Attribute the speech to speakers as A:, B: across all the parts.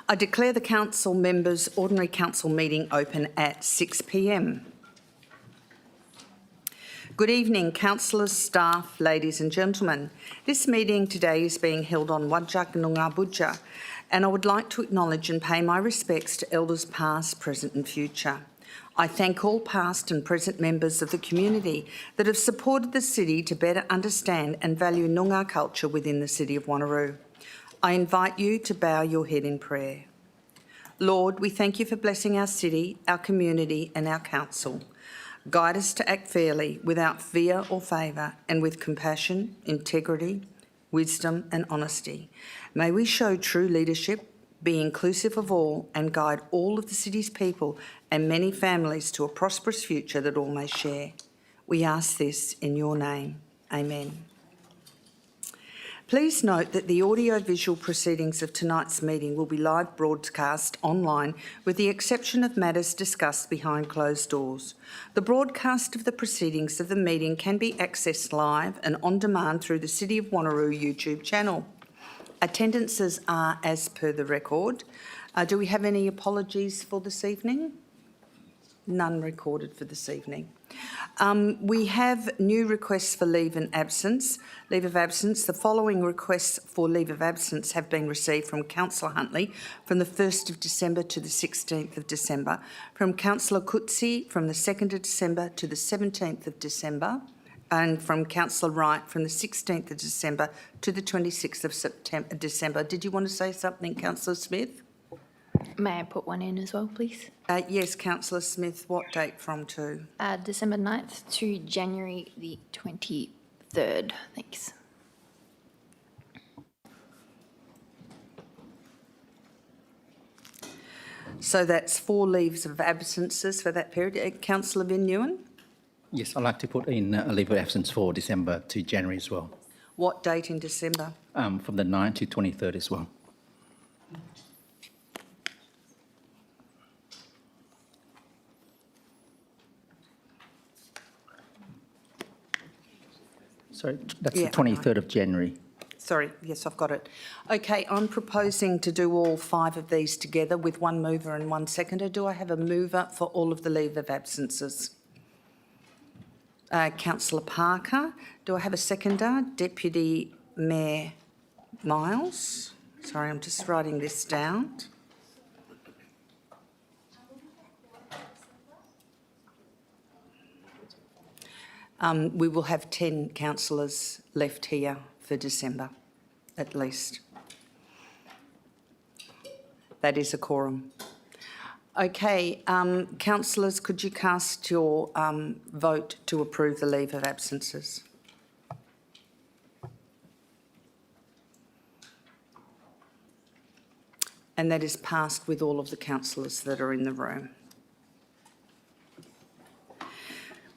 A: I declare the Council Members' Ordinary Council meeting open at 6 p.m. Good evening, councillors, staff, ladies and gentlemen. This meeting today is being held on Whadjuk Noongar Budja, and I would like to acknowledge and pay my respects to elders past, present and future. I thank all past and present members of the community that have supported the city to better understand and value Noongar culture within the city of Wanneroo. I invite you to bow your head in prayer. Lord, we thank you for blessing our city, our community and our council. Guide us to act fairly, without fear or favour, and with compassion, integrity, wisdom and honesty. May we show true leadership, be inclusive of all, and guide all of the city's people and many families to a prosperous future that all may share. We ask this in your name. Amen. Please note that the audio-visual proceedings of tonight's meeting will be live broadcast online with the exception of matters discussed behind closed doors. The broadcast of the proceedings of the meeting can be accessed live and on demand through the City of Wanneroo YouTube channel. Attendances are as per the record. Do we have any apologies for this evening? None recorded for this evening. We have new requests for leave of absence. The following requests for leave of absence have been received from Councillor Huntley from the 1st of December to the 16th of December, from Councillor Coetzee from the 2nd of December to the 17th of December, and from Councillor Wright from the 16th of December to the 26th of December. Did you want to say something, Councillor Smith?
B: May I put one in as well, please?
A: Yes, Councillor Smith. What date from to?
B: December 9th to January the 23rd. Thanks.
A: So that's 4 leaves of absences for that period. Councillor Van Nguyen?
C: Yes, I'd like to put in a leave of absence for December to January as well.
A: What date in December?
C: From the 9th to 23rd as well. Sorry, that's the 23rd of January.
A: Sorry, yes, I've got it. Okay, I'm proposing to do all 5 of these together with one mover and one seconder. Do I have a mover for all of the leave of absences? Councillor Parker. Do I have a seconder? Deputy Mayor Miles. Sorry, I'm just writing this down. We will have 10 councillors left here for December, at least. That is a quorum. Okay, councillors, could you cast your vote to approve the leave of absences? And that is passed with all of the councillors that are in the room.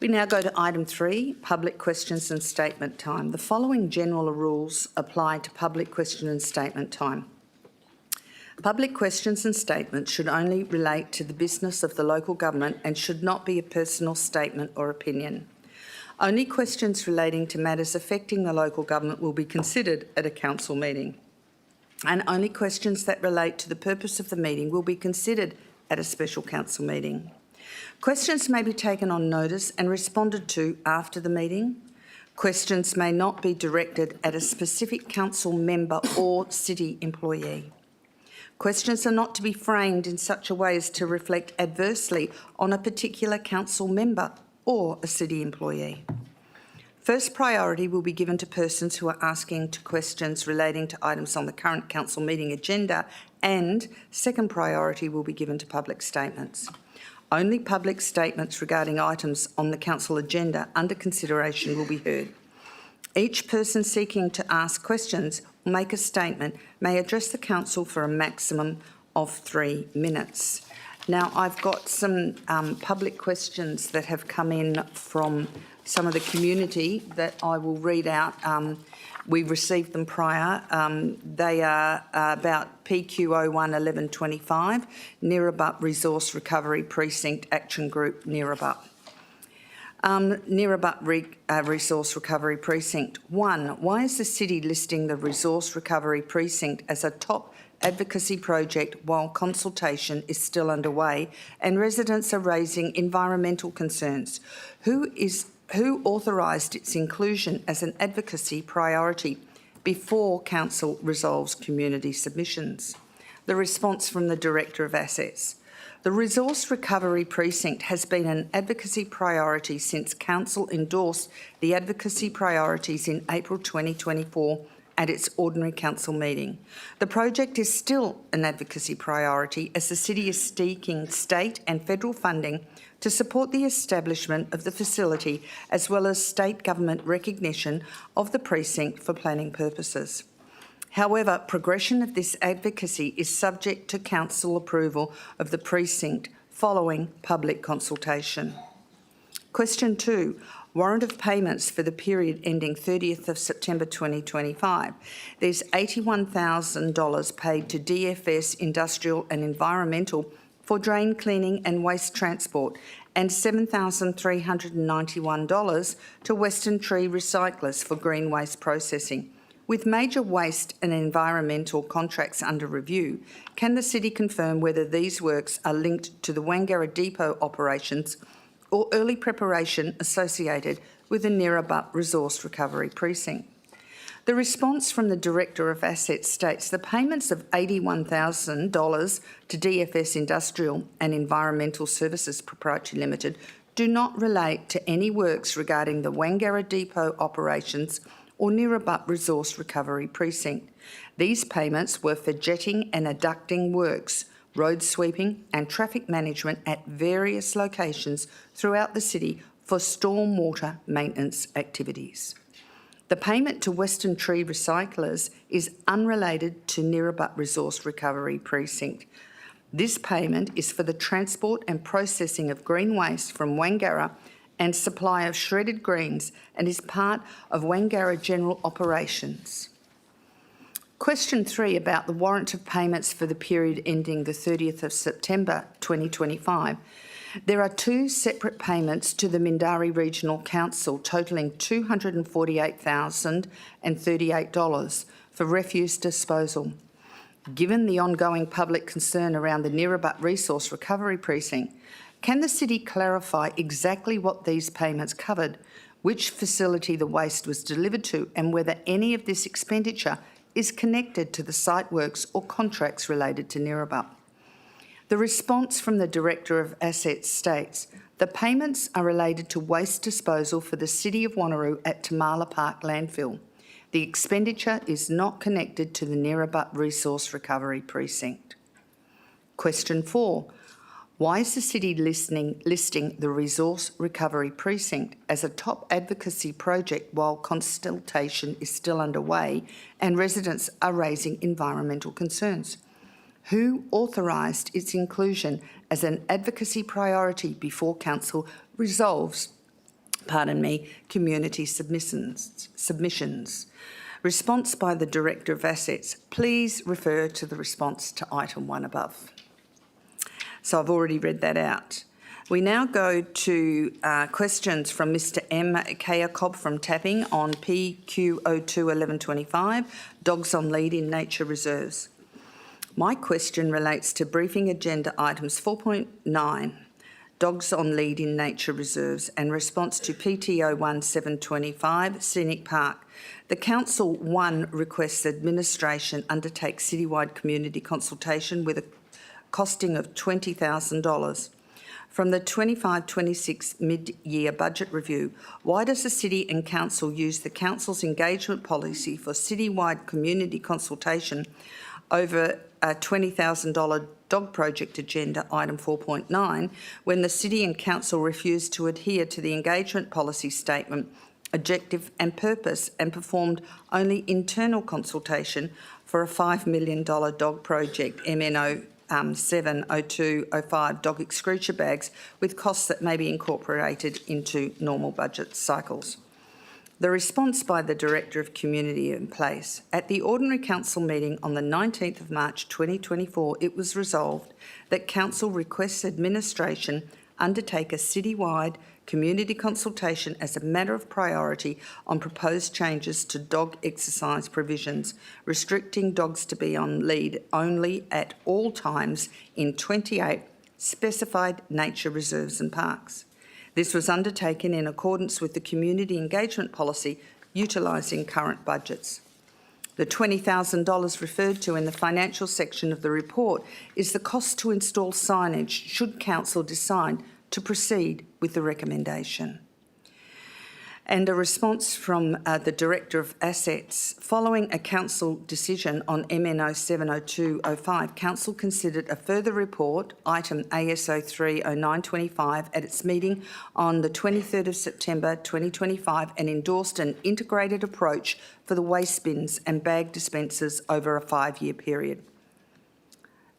A: We now go to item 3, public questions and statement time. The following general rules apply to public question and statement time. Public questions and statements should only relate to the business of the local government and should not be a personal statement or opinion. Only questions relating to matters affecting the local government will be considered at a council meeting, and only questions that relate to the purpose of the meeting will be considered at a special council meeting. Questions may be taken on notice and responded to after the meeting. Questions may not be directed at a specific council member or city employee. Questions are not to be framed in such a way as to reflect adversely on a particular council member or a city employee. First priority will be given to persons who are asking questions relating to items on the current council meeting agenda, and second priority will be given to public statements. Only public statements regarding items on the council agenda under consideration will be heard. Each person seeking to ask questions or make a statement may address the council for a maximum of 3 minutes. Now, I've got some public questions that have come in from some of the community that I will read out. We received them prior. They are about PQ01 1125, Neerabup Resource Recovery Precinct Action Group, Neerabup. Neerabup Resource Recovery Precinct. 1. Why is the city listing the Resource Recovery Precinct as a top advocacy project while consultation is still underway and residents are raising environmental concerns. Who authorised its inclusion as an advocacy priority before Council resolves community submissions? The response from the Director of Assets. The Resource Recovery Precinct has been an advocacy priority since Council endorsed the advocacy priorities in April 2024 at its ordinary council meeting. The project is still an advocacy priority as the City is seeking state and federal funding to support the establishment of the facility as well as state government recognition of the precinct for planning purposes. However, progression of this advocacy is subject to Council approval of the precinct following public consultation. Question 2. Warrant of payments for the period ending 30th of September 2025. There's $81,000 paid to DFS Industrial and Environmental for drain cleaning and waste transport and $7,391 to Western Tree Recyclers for green waste processing. With major waste and environmental contracts under review, can the City confirm whether these works are linked to the Wanneroo Depot operations or early preparation associated with the Dundebar Resource Recovery Precinct? The response from the Director of Assets states the payments of $81,000 to DFS Industrial and Environmental Services Proprietary Limited do not relate to any works regarding the Wanneroo Depot operations or Dundebar Resource Recovery Precinct. These payments were for jetting and adducting works, road sweeping and traffic management at various locations throughout the City for stormwater maintenance activities. The payment to Western Tree Recyclers is unrelated to Dundebar Resource Recovery Precinct. This payment is for the transport and processing of green waste from Wanneroo and supply of shredded greens and is part of Wanneroo General Operations. Question 3 about the warrant of payments for the period ending the 30th of September 2025. There are 2 separate payments to the Mindarie Regional Council totalling $248,038 for refuse disposal. Given the ongoing public concern around the Dundebar Resource Recovery Precinct, can the City clarify exactly what these payments covered, which facility the waste was delivered to, and whether any of this expenditure is connected to the site works or contracts related to Dundebar? The response from the Director of Assets states, the payments are related to waste disposal for the City of Wanneroo at Tamala Park landfill. The expenditure is not connected to the Dundebar Resource Recovery Precinct. Question 4. Why is the City listing the Resource Recovery Precinct as a top advocacy project while consultation is still underway and residents are raising environmental concerns? Who authorised its inclusion as an advocacy priority before Council resolves community submissions? Response by the Director of Assets. Please refer to the response to item 1 above. So I've already read that out. We now go to questions from Mr M. Kayakob from Tapping on PQ02-1125, dogs on lead in nature reserves. My question relates to briefing agenda items 4.9, dogs on lead in nature reserves, and response to PT01-725, Scenic Park. The Council 1 requests administration undertake citywide community consultation with a costing of $20,000. From the 25-26 mid-year budget review, why does the City and Council use the Council's engagement policy for citywide community consultation over a $20,000 dog project agenda, item 4.9, when the City and Council refused to adhere to the engagement policy statement, objective and purpose, and performed only internal consultation for a $5 million dog project, MNO 70205 dog excrucia bags, with costs that may be incorporated into normal budget cycles? The response by the Director of Community in Place. At the Ordinary Council meeting on the 19th of March 2024, it was resolved that Council requests administration undertake a citywide community consultation as a matter of priority on proposed changes to dog exercise provisions, restricting dogs to be on lead only at all times in 28 specified nature reserves and parks. This was undertaken in accordance with the community engagement policy utilising current budgets. The $20,000 referred to in the financial section of the report is the cost to install signage should Council decide to proceed with the recommendation. And a response from the Director of Assets. Following a Council decision on MNO 70205, Council considered a further report, item ASO 30925, at its meeting on the 23rd of September 2025 and endorsed an integrated approach for the waste bins and bag dispensers over a 5-year period.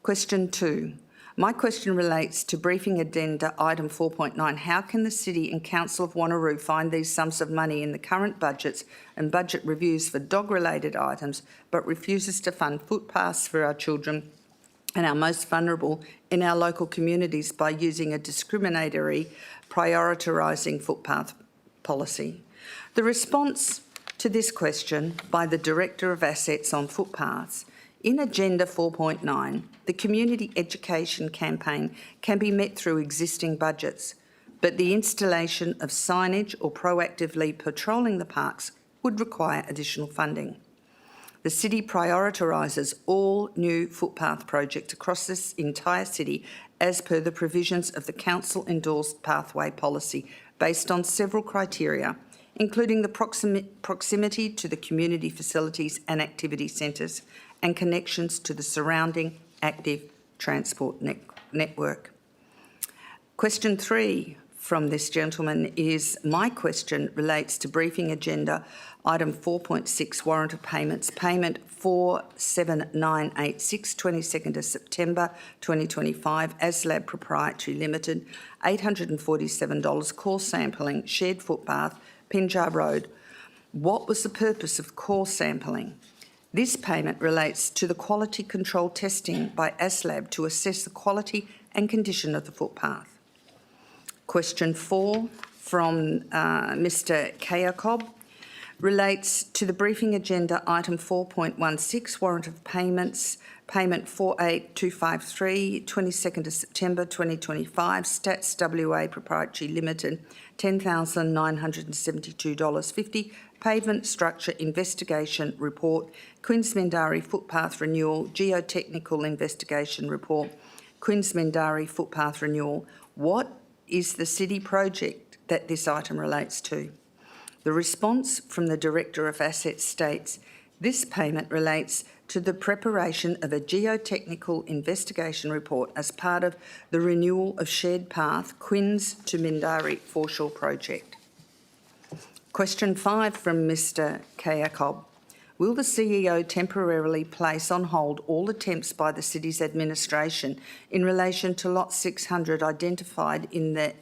A: Question 2. My question relates to briefing addenda item 4.9. How can the City and Council of Wanneroo find these sums of money in the current budgets and budget reviews for dog-related items, but refuses to fund footpaths for our children and our most vulnerable in our local communities by using a discriminatory prioritising footpath policy? The response to this question by the Director of Assets on footpaths. In Agenda 4.9, the community education campaign can be met through existing budgets, but the installation of signage or proactively patrolling the parks would require additional funding. The City prioritises all new footpath projects across this entire city as per the provisions of the Council-endorsed pathway policy based on several criteria, including the proximity to the community facilities and activity centres and connections to the surrounding active transport network. Question 3 from this gentleman is, my question relates to briefing agenda item 4.6, warrant of payments, payment 47986, 22nd of September 2025, ASLAB Proprietary Limited, $847, core sampling, shared footpath, Dundebar Road. What was the purpose of core sampling? This payment relates to the quality control testing by ASLAB to assess the quality and condition of the footpath. Question 4 from Mr Kayakob relates to the briefing agenda item 4.16, warrant of payments, payment 48253, 22nd of September 2025, Stats WA Proprietary Limited, $10,972.50, pavement structure investigation report, Queensmendari footpath renewal, geotechnical investigation report, Queensmendari footpath renewal. What is the City project that this item relates to? The response from the Director of Assets states, this payment relates to the preparation of a geotechnical investigation report as part of the renewal of shared path Quins to Mindari foreshore project. Question 5 from Mr Kayakob. Will the CEO temporarily place on hold all attempts by the City's administration in relation to lot 600 identified in the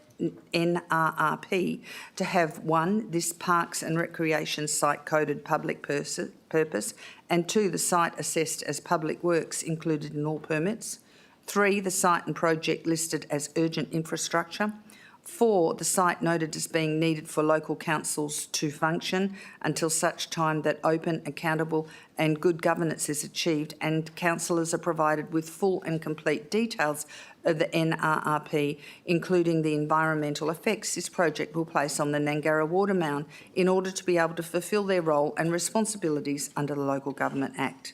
A: NRRP to have 1, this Parks and Recreation site coded public purpose, and 2, the site assessed as public works included in all permits, 3, the site and project listed as urgent infrastructure, 4, the site noted as being needed for local councils to function until such time that open, accountable and good governance is achieved and councillors are provided with full and complete details of the NRRP, including the environmental effects this project will place on the Gnangara Water Mound in order to be able to fulfil their role and responsibilities under the Local Government Act.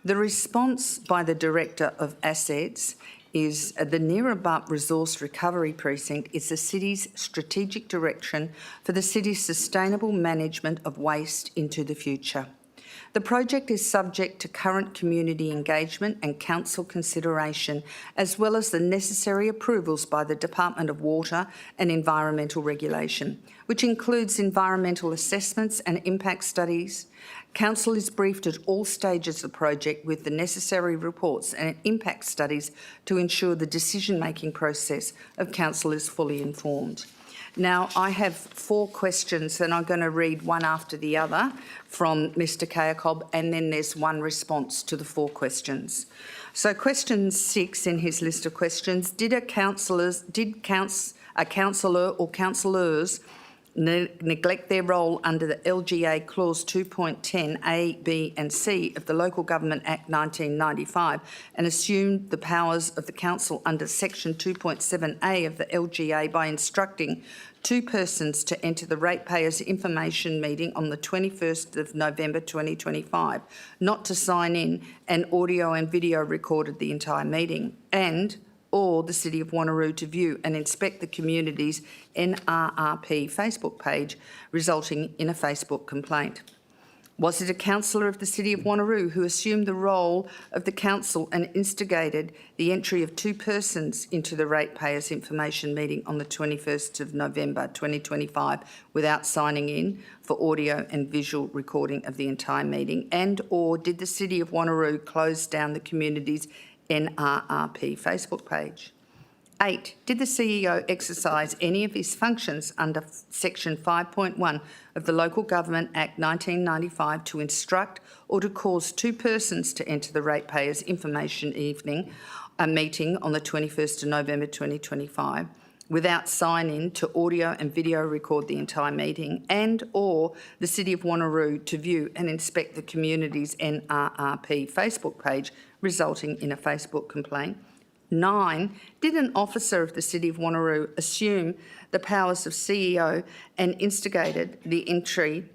A: The response by the Director of Assets is the Neerabup Resource Recovery Precinct is the City's strategic direction for the City's sustainable management of waste into the future. The project is subject to current community engagement and council consideration, as well as the necessary approvals by the Department of Water and Environmental Regulation, which includes environmental assessments and impact studies. Council is briefed at all stages of the project with the necessary reports and impact studies to ensure the decision-making process of Council is fully informed. Now, I have 4 questions and I'm going to read one after the other from Mr Kayakob, and then there's one response to the 4 questions. So question 6 in his list of questions, did a councillor or councillors neglect their role under the LGA Clause 2.10 A, B and C of the Local Government Act 1995 and assumed the powers of the council under Section 2.7A of the LGA by instructing 2 persons to enter the ratepayers information meeting on the 21st of November 2025, not to sign in, and audio and video recorded the entire meeting, and or the City of Wanneroo to view and inspect the community's NRRP Facebook page, resulting in a Facebook complaint? Was it a councillor of the City of Wanneroo who assumed the role of the council and instigated the entry of 2 persons into the ratepayers information meeting on the 21st of November 2025 without signing in for audio and visual recording of the entire meeting? And or did the City of Wanneroo close down the community's NRRP Facebook page? 8. Did the CEO exercise any of his functions under Section 5.1 of the Local Government Act 1995 to instruct or to cause 2 persons to enter the ratepayers information meeting on the 21st of November 2025 without sign-in to audio and video record the entire meeting, and or the City of Wanneroo to view and inspect the community's NRRP Facebook page, resulting in a Facebook complaint? 9. Did an officer of the City of Wanneroo assume the powers of CEO and instigated the entry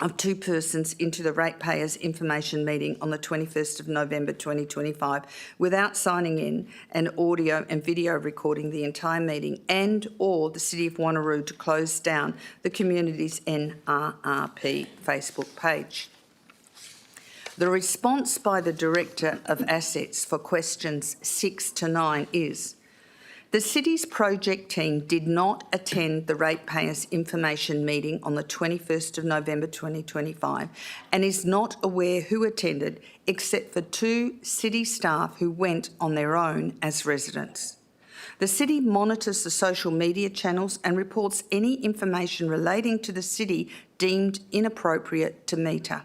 A: of 2 persons into the ratepayers information meeting on the 21st of November 2025 without signing in and audio and video recording the entire meeting, and or the City of Wanneroo to close down the community's NRRP Facebook page? The response by the Director of Assets for questions 6 to 9 is: the City's project team did not attend the ratepayers information meeting on the 21st of November 2025 and is not aware who attended, except for 2 City staff who went on their own as residents. The City monitors the social media channels and reports any information relating to the City deemed inappropriate to Meta,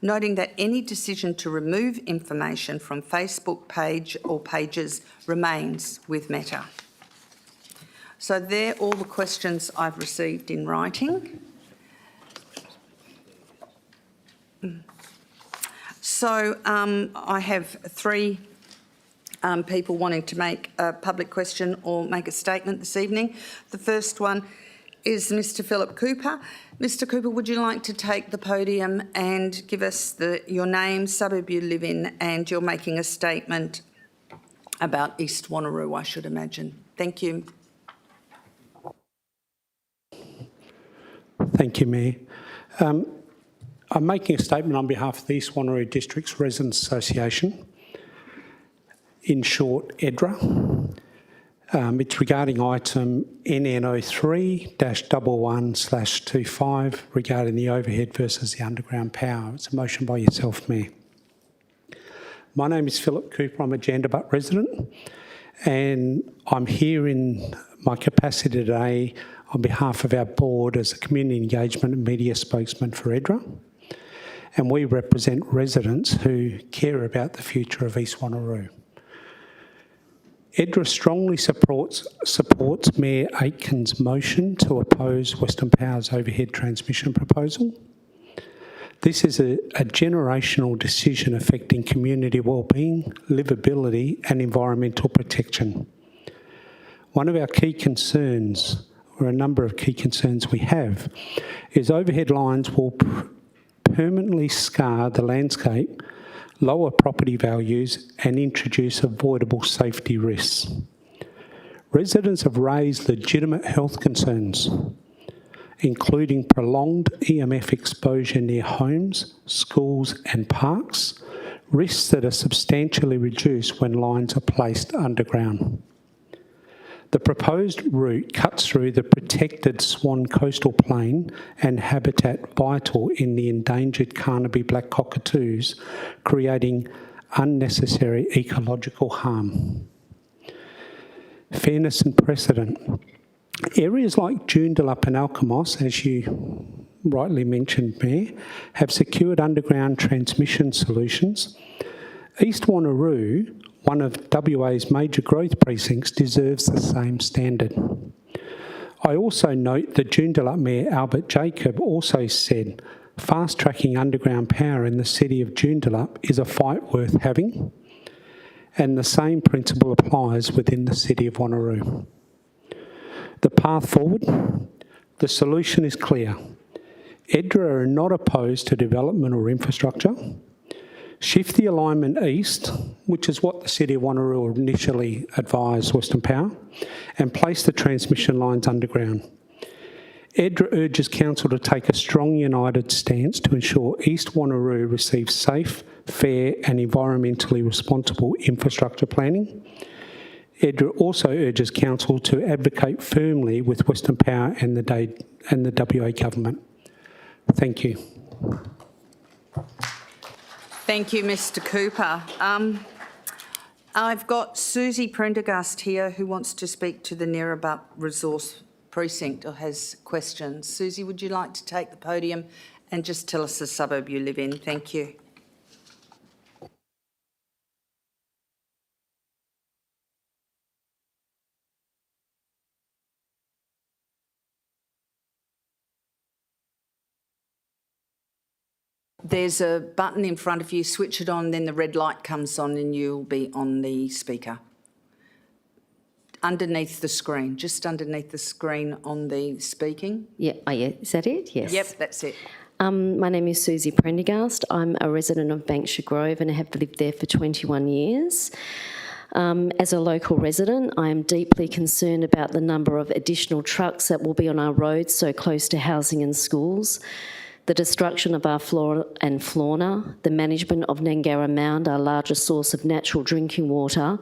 A: noting that any decision to remove information from Facebook page or pages remains with Meta. So they're all the questions I've received in writing. So I have 3 people wanting to make a public question or make a statement this evening. The first one is Mr Philip Cooper. Mr Cooper, would you like to take the podium and give us your name, suburb you live in, and you're making a statement about East Wanneroo, I should imagine. Thank you.
D: Thank you, Mayor. I'm making a statement on behalf of the East Wanneroo District's Residents Association, in short, EDRA. It's regarding item NN03-11/25 regarding the overhead versus the underground power. It's a motion by yourself, Mayor. My name is Philip Cooper. I'm a Dundebar resident, and I'm here in my capacity today on behalf of our board as a community engagement and media spokesman for EDRA. And we represent residents who care about the future of East Wanneroo. EDRA strongly supports Mayor Aitken's motion to oppose Western Power's overhead transmission proposal. This is a generational decision affecting community wellbeing, livability and environmental protection. One of our key concerns, or a number of key concerns we have, is overhead lines will permanently scar the landscape, lower property values and introduce avoidable safety risks. Residents have raised legitimate health concerns, including prolonged EMF exposure near homes, schools and parks, risks that are substantially reduced when lines are placed underground. The proposed route cuts through the protected Swan coastal plain and habitat vital in the endangered Carnaby black cockatoos, creating unnecessary ecological harm. Fairness and precedent. Areas like Joondalup and Alkimos, as you rightly mentioned, Mayor, have secured underground transmission solutions. East Wanneroo, one of WA's major growth precincts, deserves the same standard. I also note that Joondalup Mayor Albert Jacob also said fast-tracking underground power in the city of Joondalup is a fight worth having, and the same principle applies within the city of Wanneroo. The path forward, the solution is clear. EDRA are not opposed to development or infrastructure. Shift the alignment east, which is what the City of Wanneroo initially advised Western Power, and place the transmission lines underground. EDRA urges Council to take a strong united stance to ensure East Wanneroo receives safe, fair and environmentally responsible infrastructure planning. EDRA also urges Council to advocate firmly with Western Power and the WA Government. Thank you.
A: Thank you, Mr Cooper. I've got Susie Prendergast here who wants to speak to the Neerabup Resource Precinct or has questions. Susie, would you like to take the podium and just tell us the suburb you live in? Thank you. There's a button in front of you, switch it on, then the red light comes on and you'll be on the speaker. Underneath the screen, just underneath the screen on the speaking.
E: Yeah, is that it? Yes.
A: Yep, that's it.
E: My name is Susie Prendergast. I'm a resident of Banksia Grove and I have lived there for 21 years. As a local resident, I am deeply concerned about the number of additional trucks that will be on our roads so close to housing and schools, the destruction of our flora and fauna, the management of Nangara Mound, our largest source of natural drinking water,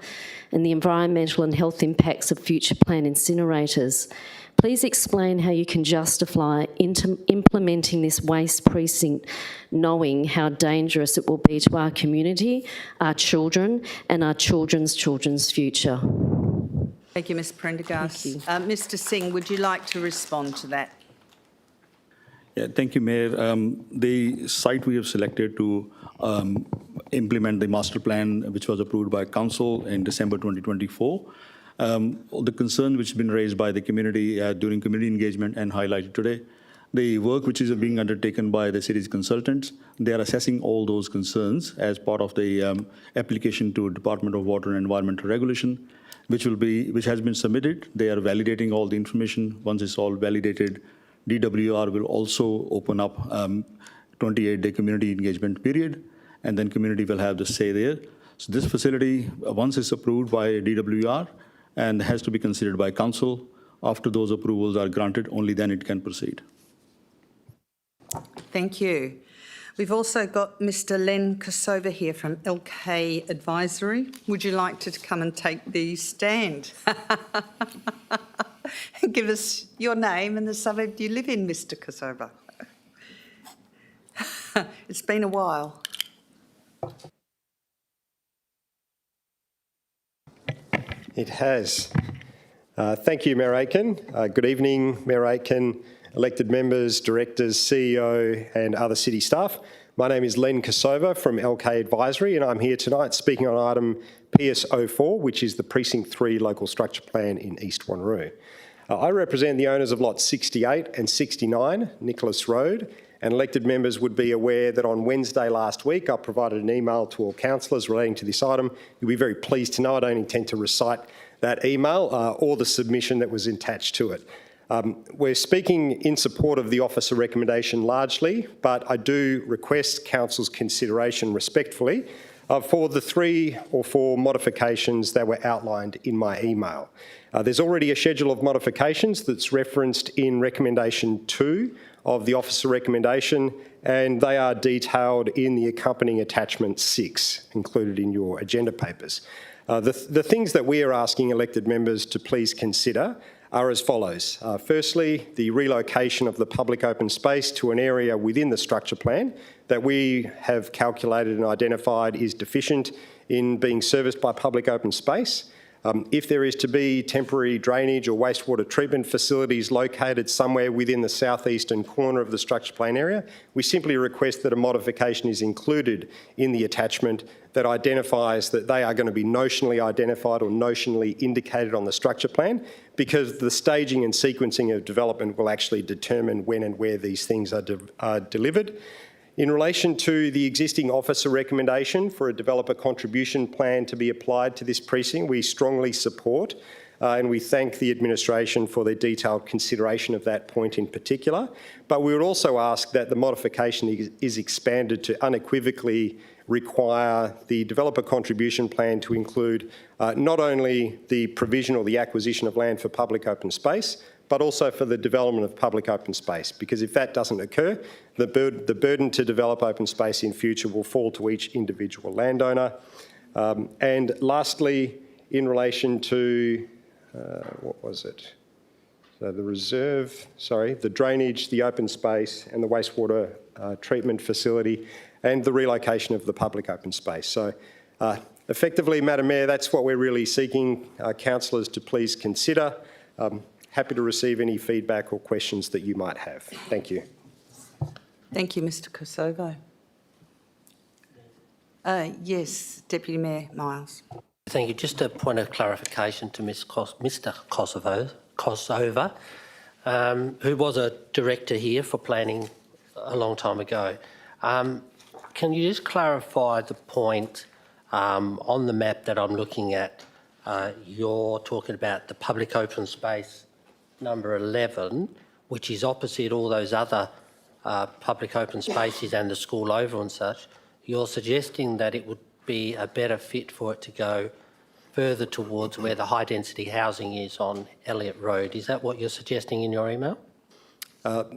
E: and the environmental and health impacts of future planned incinerators. Please explain how you can justify implementing this waste precinct, knowing how dangerous it will be to our community, our children, and our children's future.
A: Thank you, Ms Prendergast. Mr Singh, would you like to respond to that?
F: Yeah, thank you, Mayor. The site we have selected to implement the master plan, which was approved by Council in December 2024, the concern which has been raised by the community during community engagement and highlighted today, the work which is being undertaken by the city's consultants, they are assessing all those concerns as part of the application to Department of Water and Environmental Regulation, which has been submitted. They are validating all the information. Once it's all validated, DWR will also open up 28-day community engagement period, and then community will have the say there. So this facility, once it's approved by DWR, and has to be considered by Council, after those approvals are granted, only then it can proceed.
A: Thank you. We've also got Mr Len Kosova here from LK Advisory. Would you like to come and take the stand? Give us your name and the suburb you live in, Mr Kosova. It's been a while.
G: It has. Thank you, Mayor Aitken. Good evening, Mayor Aitken, elected members, directors, CEO and other city staff. My name is Len Kosova from LK Advisory and I'm here tonight speaking on item PS04, which is the Precinct 3 Local Structure Plan in East Wanneroo. I represent the owners of lots 68 and 69, Nicholas Road, and elected members would be aware that on Wednesday last week I provided an email to all councillors relating to this item. You'll be very pleased to know I don't intend to recite that email or the submission that was attached to it. We're speaking in support of the officer recommendation largely, but I do request Council's consideration respectfully for the 3 or 4 modifications that were outlined in my email. There's already a schedule of modifications that's referenced in recommendation 2 of the officer recommendation, and they are detailed in the accompanying attachment 6 included in your agenda papers. The things that we are asking elected members to please consider are as follows. Firstly, the relocation of the public open space to an area within the structure plan that we have calculated and identified is deficient in being serviced by public open space. If there is to be temporary drainage or wastewater treatment facilities located somewhere within the southeastern corner of the structure plan area, we simply request that a modification is included in the attachment that identifies that they are going to be notionally identified or notionally indicated on the structure plan, because the staging and sequencing of development will actually determine when and where these things are delivered. In relation to the existing officer recommendation for a developer contribution plan to be applied to this precinct, we strongly support and we thank the administration for their detailed consideration of that point in particular. But we would also ask that the modification is expanded to unequivocally require the developer contribution plan to include not only the provision or the acquisition of land for public open space, but also for the development of public open space. Because if that doesn't occur, the burden to develop open space in future will fall to each individual landowner. And lastly, in relation to, what was it? So the drainage, the open space and the wastewater treatment facility and the relocation of the public open space. So effectively, Madam Mayor, that's what we're really seeking councillors to please consider. Happy to receive any feedback or questions that you might have. Thank you.
A: Thank you, Mr Kosovo. Yes, Deputy Mayor Miles.
H: Thank you. Just a point of clarification to Mr Kosovo, who was a director here for planning a long time ago. Can you just clarify the point on the map that I'm looking at? You're talking about the public open space number 11, which is opposite all those other public open spaces and the school oval and such. You're suggesting that it would be a better fit for it to go further towards where the high density housing is on Elliott Road. Is that what you're suggesting in your email?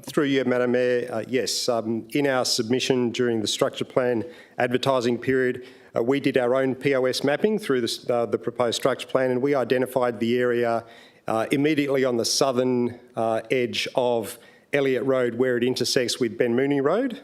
G: Through you, Madam Mayor, yes. In our submission during the structure plan advertising period, we did our own POS mapping through the proposed structure plan, and we identified the area immediately on the southern edge of Elliott Road where it intersects with Ben Mooney Road.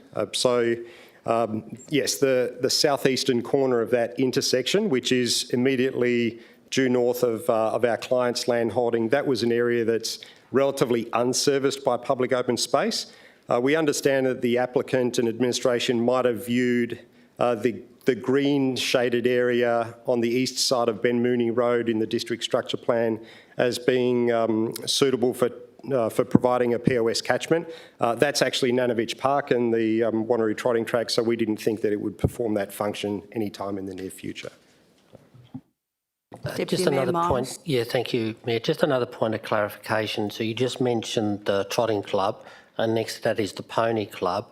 G: Yes, the southeastern corner of that intersection, which is immediately due north of our client's land holding, that was an area that's relatively unserviced by public open space. We understand that the applicant and administration might have viewed the green shaded area on the east side of Ben Mooney Road in the district structure plan as being suitable for providing a POS catchment. That's actually Nanovich Park and the Wanneroo trotting track, so we didn't think that it would perform that function anytime in the near future.
H: Just another point. Yeah, thank you, Mayor. Just another point of clarification. So you just mentioned the trotting club, and next to that is the pony club.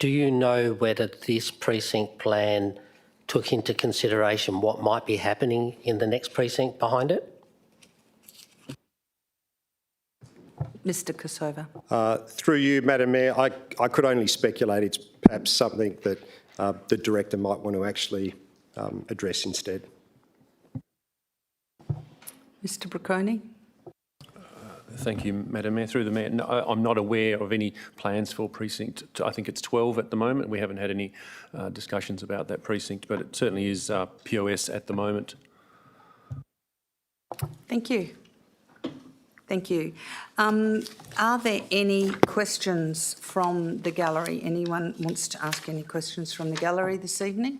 H: Do you know whether this precinct plan took into consideration what might be happening in the next precinct behind it?
A: Mr Kosovo.
G: Through you, Madam Mayor, I could only speculate. It's perhaps something that the director might want to actually address instead.
A: Mr Bricconi.
I: Thank you, Madam Mayor. Through the Mayor, no, I'm not aware of any plans for precinct. I think it's 12 at the moment. We haven't had any discussions about that precinct, but it certainly is POS at the moment.
A: Thank you. Thank you. Are there any questions from the gallery? Anyone wants to ask any questions from the gallery this evening?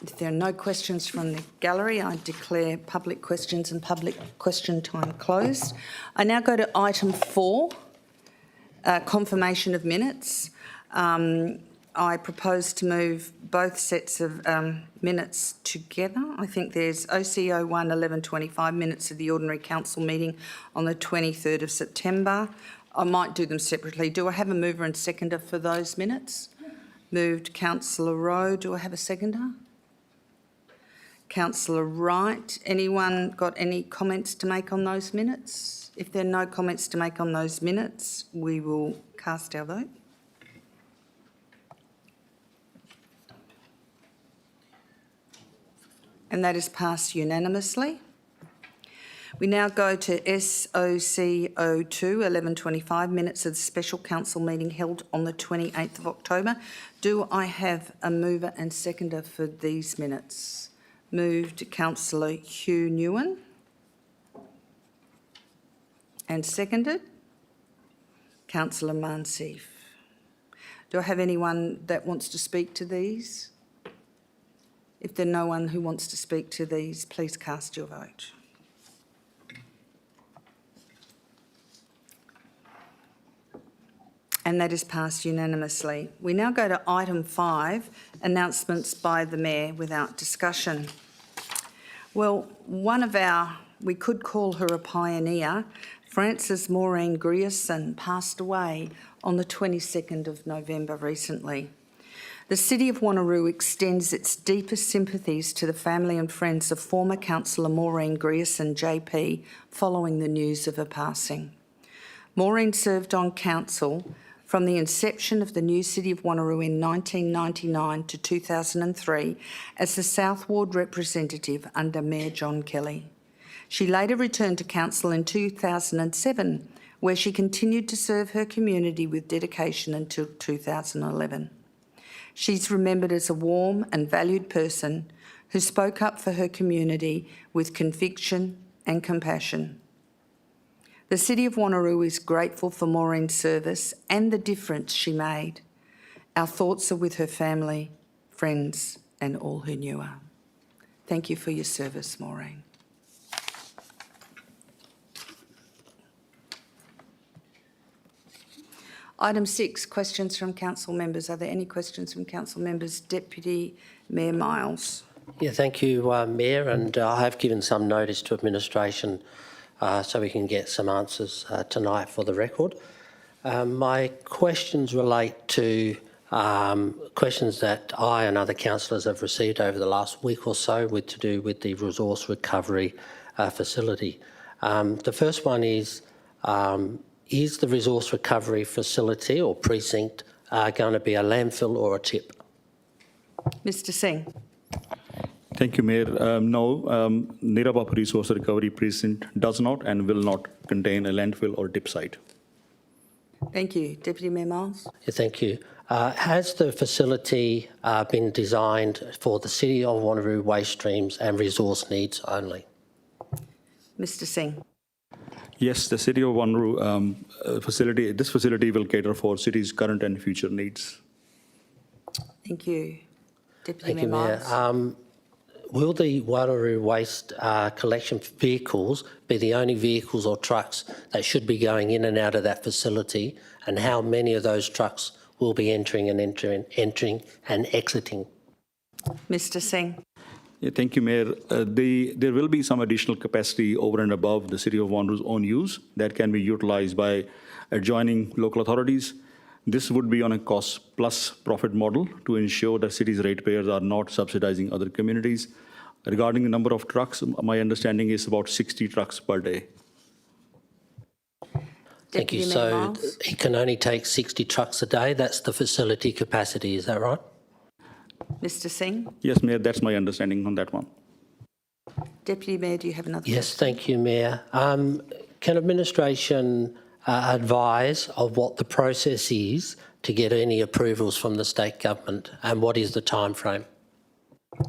A: If there are no questions from the gallery, I declare public questions and public question time closed. I now go to item 4, confirmation of minutes. I propose to move both sets of minutes together. I think there's OCO 1 1125 minutes of the ordinary council meeting on the 23rd of September. I might do them separately. Do I have a mover and seconder for those minutes? Moved Councillor Rowe. Do I have a seconder? Councillor Wright. Anyone got any comments to make on those minutes? If there are no comments to make on those minutes, we will cast our vote. And that is passed unanimously. We now go to SOC02 1125, minutes of the special council meeting held on the 28th of October. Do I have a mover and seconder for these minutes? Moved Councillor Hugh Newen. And seconded Councillor Mansif. Do I have anyone that wants to speak to these? If there's no one who wants to speak to these, please cast your vote. And that is passed unanimously. We now go to item 5, announcements by the Mayor without discussion. Well, we could call her a pioneer, Frances Maureen Grierson, passed away on the 22nd of November recently. The City of Wanneroo extends its deepest sympathies to the family and friends of former Councillor Maureen Grierson, JP, following the news of her passing. Maureen served on council from the inception of the new City of Wanneroo in 1999 to 2003 as the South Ward representative under Mayor John Kelly. She later returned to council in 2007, where she continued to serve her community with dedication until 2011. She's remembered as a warm and valued person who spoke up for her community with conviction and compassion. The City of Wanneroo is grateful for Maureen's service and the difference she made. Our thoughts are with her family, friends, and all who knew her. Thank you for your service, Maureen. Item 6, questions from council members. Are there any questions from council members? Deputy Mayor Miles.
H: Yeah, thank you, Mayor, and I have given some notice to administration so we can get some answers tonight for the record. My questions relate to questions that I and other councillors have received over the last week or so to do with the resource recovery facility. The first one is the resource recovery facility or precinct going to be a landfill or a tip?
A: Mr Singh.
F: Thank you, Mayor. No, Nirabap Resource Recovery Precinct does not and will not contain a landfill or tip site.
A: Thank you. Deputy Mayor Miles.
H: Yeah, thank you. Has the facility been designed for the City of Wanneroo waste streams and resource needs only?
A: Mr Singh.
F: Yes, the City of Wanneroo this facility will cater for city's current and future needs.
A: Thank you. Deputy
H: Thank you,
A: Mayor
H: Mayor.
A: Miles.
H: Will the Wanneroo waste collection vehicles be the only vehicles or trucks that should be going in and out of that facility, and how many of those trucks will be entering and exiting?
A: Mr Singh.
F: Yeah, thank you, Mayor. There will be some additional capacity over and above the City of Wanneroo's own use that can be utilised by adjoining local authorities. This would be on a cost plus profit model to ensure that city's ratepayers are not subsidising other communities. Regarding the number of trucks, my understanding is about 60 trucks per day.
H: Thank you.
A: Deputy Mayor
H: So
A: Miles.
H: it can only take 60 trucks a day. That's the facility capacity, is that right?
A: Mr Singh.
F: Yes, Mayor, that's my understanding on that one.
A: Deputy Mayor, do you have another
H: Yes,
A: question?
H: thank you, Mayor. Can administration advise of what the process is to get any approvals from the state government, and what is the time frame?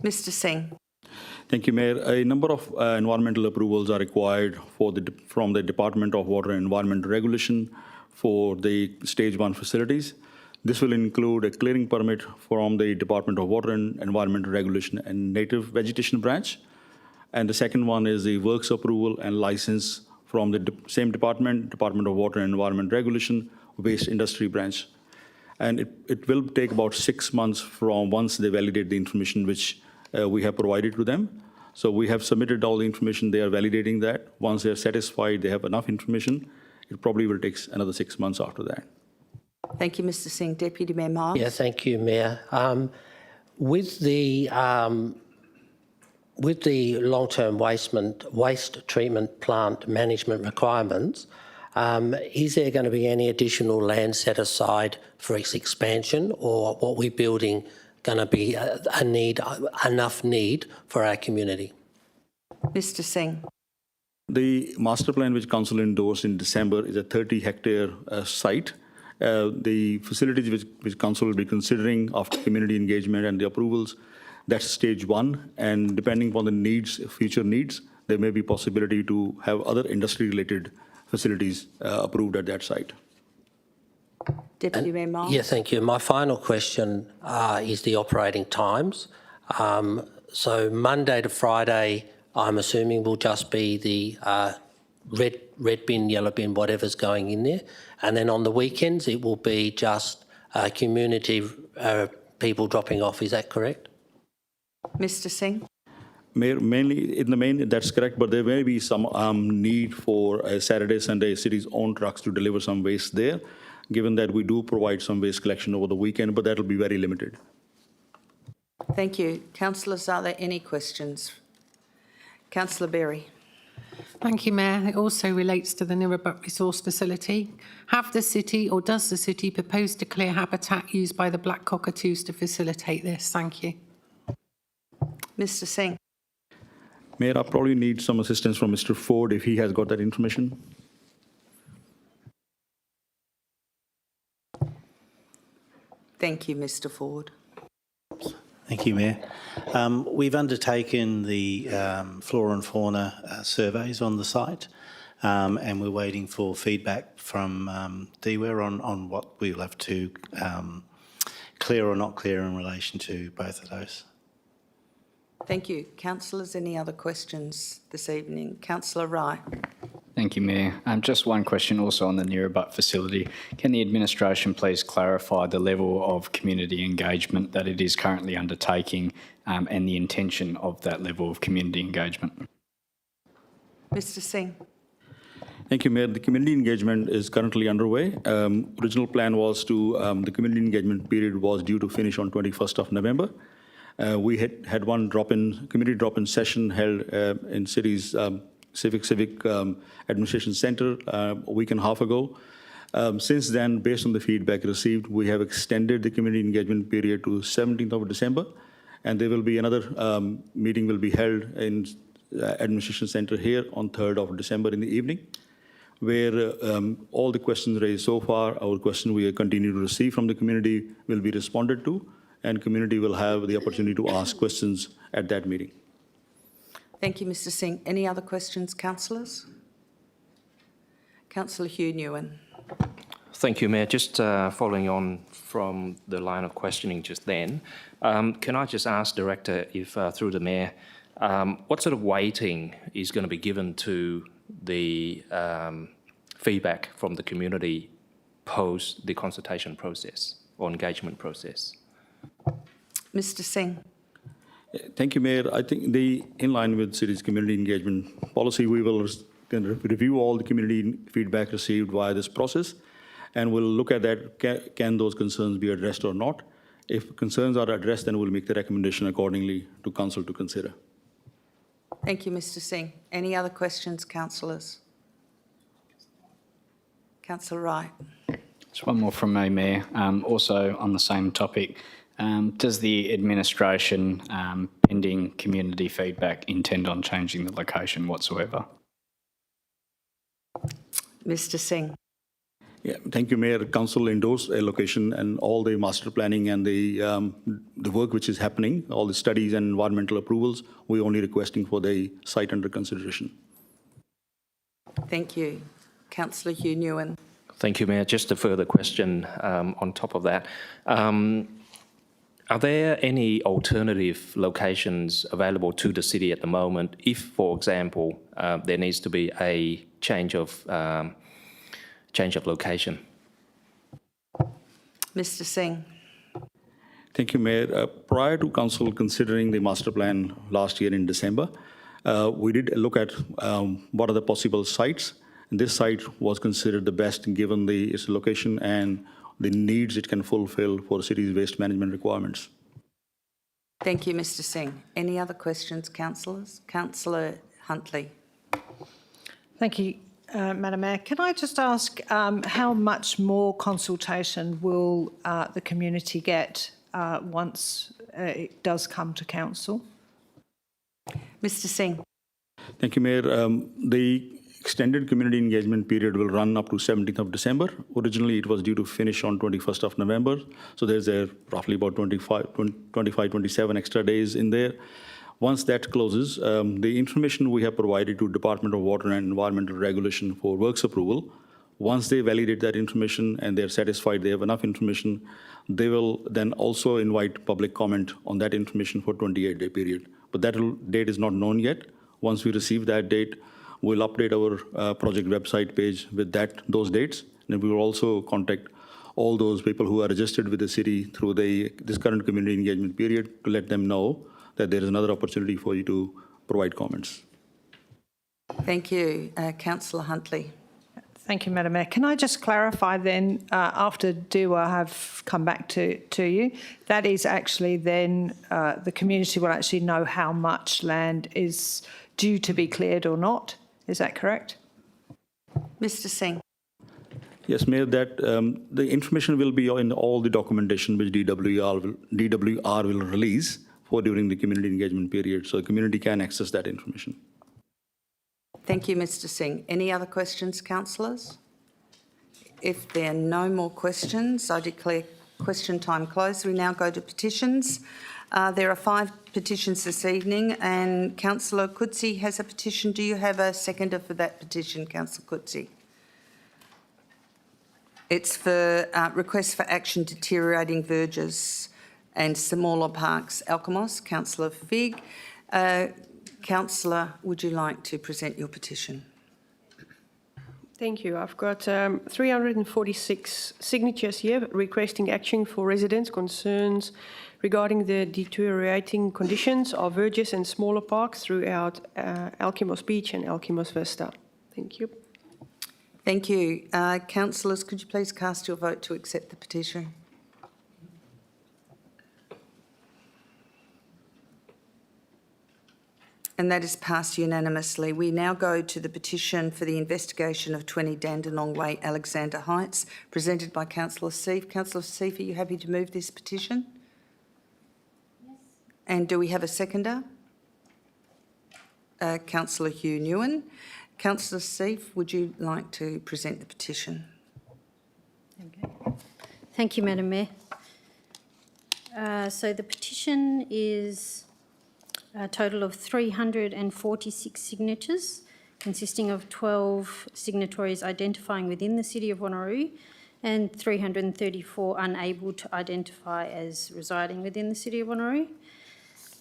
A: Mr Singh.
F: Thank you, Mayor. A number of environmental approvals are required from the Department of Water and Environment Regulation for the Stage 1 facilities. This will include a clearing permit from the Department of Water and Environment Regulation and Native Vegetation Branch. And the second one is the works approval and license from the same Department of Water and Environment Regulation, Waste Industry Branch. And it will take about 6 months from once they validate the information which we have provided to them. So we have submitted all the information, they are validating that. Once they are satisfied, they have enough information, it probably will take another 6 months after that.
A: Thank you, Mr Singh. Deputy Mayor Miles.
H: Yeah, thank you, Mayor. With the long-term waste treatment plant management requirements, is there going to be any additional land set aside for its expansion, or what we're building going to be enough need for our community?
A: Mr Singh.
F: The master plan which council endorsed in December is a 30-hectare site. The facilities which council will be considering after community engagement and the approvals, that's stage 1. And depending upon the needs, future needs, there may be possibility to have other industry-related facilities approved at that site.
A: Deputy Mayor Miles.
H: Yeah, thank you. My final question is the operating times. So Monday to Friday, I'm assuming will just be the red bin, yellow bin, whatever's going in there. And then on the weekends, it will be just community people dropping off. Is that correct?
A: Mr Singh.
F: Mayor, mainly, in the main, that's correct, but there may be some need for Saturday, Sunday, city's own trucks to deliver some waste there, given that we do provide some waste collection over the weekend, but that will be very limited.
A: Thank you. Councillors, are there any questions? Councillor Berry.
J: Thank you, Mayor. It also relates to the Dundebar Resource Facility. Have the city, or does the city, propose to clear habitat used by the black cockatoos to facilitate this? Thank you.
A: Mr Singh.
F: Mayor, I probably need some assistance from Mr. Ford if he has got that information.
A: Thank you, Mr Ford.
K: Thank you, Mayor. We've undertaken the flora and fauna surveys on the site, and we're waiting for feedback from DWER on what we'll have to clear or not clear in relation to both of those.
A: Thank you. Councillors, any other questions this evening? Councillor Rye.
L: Thank you, Mayor. Just one question also on the Dundebar facility. Can the administration please clarify the level of community engagement that it is currently undertaking and the intention of that level of community engagement?
A: Mr Singh.
F: Thank you, Mayor. The community engagement is currently underway. Original plan was to, the community engagement period was due to finish on 21st of November. We had one community drop-in session held in city's Civic Administration Centre a week and a half ago. Since then, based on the feedback received, we have extended the community engagement period to 17th of December, and there will be another meeting will be held in Administration Centre here on 3rd of December in the evening, where all the questions raised so far, our question we continue to receive from the community will be responded to, and community will have the opportunity to ask questions at that meeting.
A: Thank you, Mr Singh. Any other questions, councillors? Councillor Hugh Newen.
M: Thank you, Mayor. Just following on from the line of questioning just then, can I just ask Director if, through the Mayor, what sort of weighting is going to be given to the feedback from the community post the consultation process or engagement process?
A: Mr Singh.
F: Thank you, Mayor. I think in line with city's community engagement policy, we will review all the community feedback received via this process, and we'll look at that, can those concerns be addressed or not. If concerns are addressed, then we'll make the recommendation accordingly to council to consider.
A: Thank you, Mr Singh. Any other questions, councillors? Councillor Wright.
L: Just one more from me, Mayor. Also on the same topic, does the administration, pending community feedback, intend on changing the location whatsoever?
A: Mr Singh.
F: Yeah, thank you, Mayor. Council endorsed a location and all the master planning and the work which is happening, all the studies and environmental approvals. We're only requesting for the site under consideration.
A: Thank you. Councillor Hugh Newen.
M: Thank you, Mayor. Just a further question on top of that. Are there any alternative locations available to the city at the moment if, for example, there needs to be a change of location?
A: Mr Singh.
F: Thank you, Mayor. Prior to council considering the master plan last year in December, we did look at what are the possible sites. And this site was considered the best given its location and the needs it can fulfill for the city's waste management requirements.
A: Thank you, Mr Singh. Any other questions, councillors? Councillor Huntley.
N: Thank you, Madam Mayor. Can I just ask how much more consultation will the community get once it does come to council?
A: Mr Singh.
F: Thank you, Mayor. The extended community engagement period will run up to 17th of December. Originally, it was due to finish on 21st of November. So there's roughly about 27 extra days in there. Once that closes, the information we have provided to Department of Water and Environmental Regulation for works approval, once they validate that information and they're satisfied they have enough information, they will then also invite public comment on that information for 28-day period. But that date is not known yet. Once we receive that date, we'll update our project website page with those dates, and we will also contact all those people who are registered with the city through this current community engagement period to let them know that there is another opportunity for you to provide comments.
A: Thank you. Councillor Huntley.
N: Thank you, Madam Mayor. Can I just clarify then, after DEWA have come back to you, that is actually then the community will actually know how much land is due to be cleared or not? Is that correct?
A: Mr Singh.
F: Yes, Mayor, that the information will be in all the documentation which DWR will release for during the community engagement period, so the community can access that information.
A: Thank you, Mr Singh. Any other questions, councillors? If there are no more questions, I declare question time closed. We now go to petitions. There are 5 petitions this evening, and Councillor Coetzee has a petition. Do you have a seconder for that petition, Councillor Coetzee? It's for request for action deteriorating verges and smaller parks, Alkimos. Councillor Figg. Councillor, would you like to present your petition?
O: Thank you. I've got 346 signatures here requesting action for residents' concerns regarding the deteriorating conditions of verges and smaller parks throughout Alkimos Beach and Alkimos Vista. Thank you.
A: Thank you. Councillors, could you please cast your vote to accept the petition? And that is passed unanimously. We now go to the petition for the investigation of 20 Dandenong Way, Alexander Heights, presented by Councillor Seif. Councillor Seif, are you happy to move this petition? Yes. And do we have a seconder? Councillor Hugh Nguyen. Councillor Seif, would you like to present the petition?
P: Okay. Thank you, Madam Mayor. So the petition is a total of 346 signatures, consisting of 12 signatories identifying within the City of Wanneroo and 334 unable to identify as residing within the City of Wanneroo.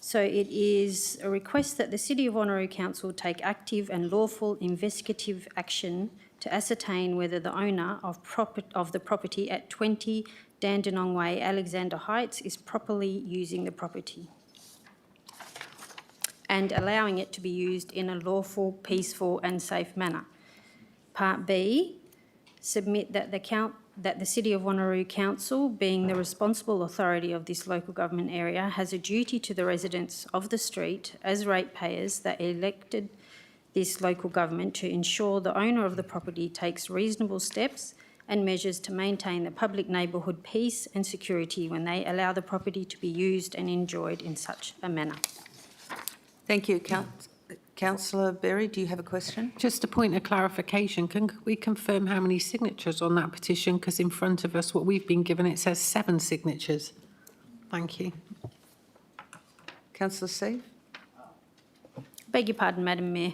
P: So it is a request that the City of Wanneroo Council take active and lawful investigative action to ascertain whether the owner of the property at 20 Dandenong Way, Alexander Heights is properly using the property and allowing it to be used in a lawful, peaceful and safe manner. Part B, submit that the City of Wanneroo Council, being the responsible authority of this local government area, has a duty to the residents of the street as ratepayers that elected this local government to ensure the owner of the property takes reasonable steps and measures to maintain the public neighbourhood peace and security when they allow the property to be used and enjoyed in such a manner.
A: Thank you. Councillor Berry, do you have a question?
J: Just a point of clarification. Can we confirm how many signatures on that petition? Because in front of us, what we've been given, it says 7 signatures. Thank you.
A: Councillor Seif?
P: Beg your pardon, Madam Mayor.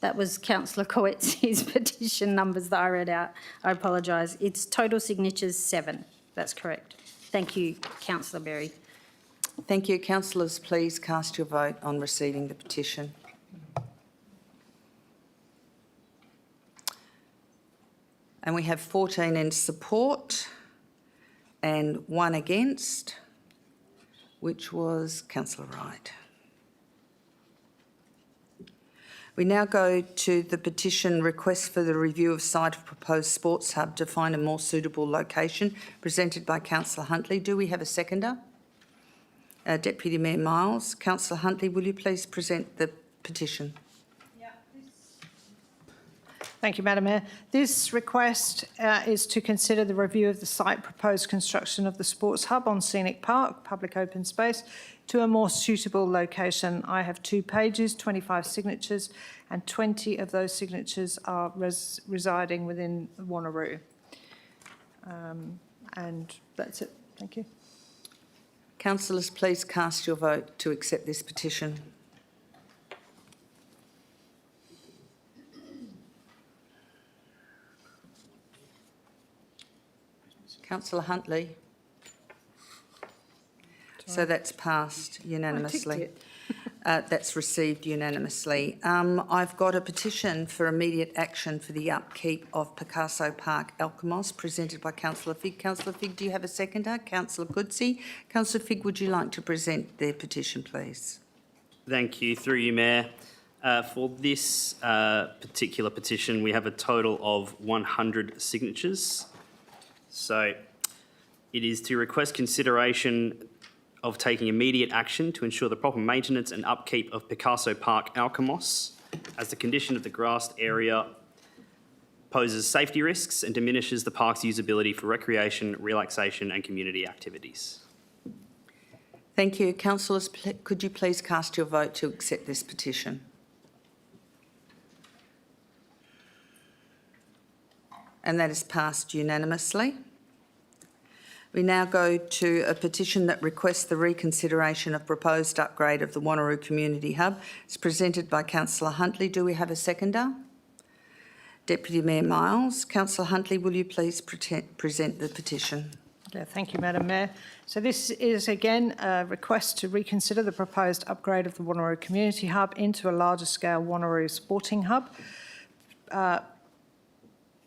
P: That was Councillor Coetzee's petition numbers that I read out. I apologise. It's total signatures 7. That's correct. Thank you, Councillor Berry.
A: Thank you. Councillors, please cast your vote on receiving the petition. And we have 14 in support and 1 against, which was Councillor Wright. We now go to the petition request for the review of site of proposed sports hub to find a more suitable location, presented by Councillor Huntley. Do we have a seconder? Deputy Mayor Miles. Councillor Huntley, will you please present the petition?
N: Thank you, Madam Mayor. This request is to consider the review of the site proposed construction of the sports hub on Scenic Park, public open space, to a more suitable location. I have 2 pages, 25 signatures, and 20 of those signatures are residing within Wanneroo. And that's it. Thank you.
A: Councillors, please cast your vote to accept this petition. Councillor Huntley. So that's passed unanimously. That's received unanimously. I've got a petition for immediate action for the upkeep of Picasso Park, Alkimos, presented by Councillor Figg. Councillor Figg, do you have a seconder? Councillor Goodsey. Councillor Figg, would you like to present their petition, please?
Q: Thank you. Through you, Mayor. For this particular petition, we have a total of 100 signatures. So it is to request consideration of taking immediate action to ensure the proper maintenance and upkeep of Picasso Park, Alkimos, as the condition of the grassed area poses safety risks and diminishes the park's usability for recreation, relaxation and community activities.
A: Thank you. Councillors, could you please cast your vote to accept this petition? And that is passed unanimously. We now go to a petition that requests the reconsideration of proposed upgrade of the Wanneroo Community Hub. It's presented by Councillor Huntley. Do we have a seconder? Deputy Mayor Miles. Councillor Huntley, will you please present the petition?
N: Yeah, thank you, Madam Mayor. So this is again a request to reconsider the proposed upgrade of the Wanneroo Community Hub into a larger scale Wanneroo Sporting Hub.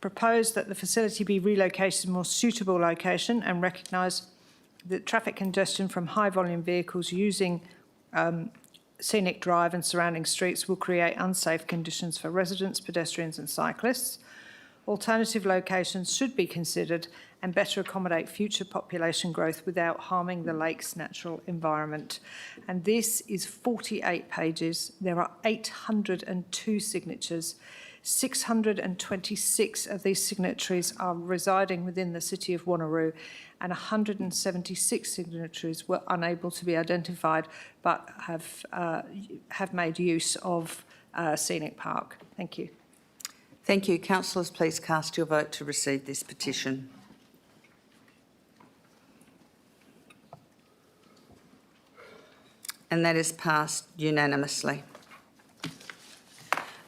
N: Proposed that the facility be relocated to a more suitable location and recognise that traffic congestion from high volume vehicles using Scenic Drive and surrounding streets will create unsafe conditions for residents, pedestrians and cyclists. Alternative locations should be considered and better accommodate future population growth without harming the lake's natural environment. And this is 48 pages. There are 802 signatures. 626 of these signatories are residing within the city of Wanneroo, and 176 signatories were unable to be identified but have made use of Scenic Park. Thank you.
A: Thank you. Councillors, please cast your vote to receive this petition. And that is passed unanimously.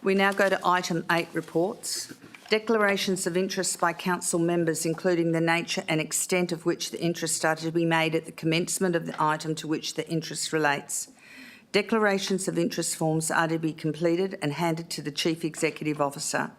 A: We now go to item 8, reports. Declarations of interest by council members, including the nature and extent of which the interests are to be made at the commencement of the item to which the interest relates. Declarations of interest forms are to be completed and handed to the Chief Executive Officer.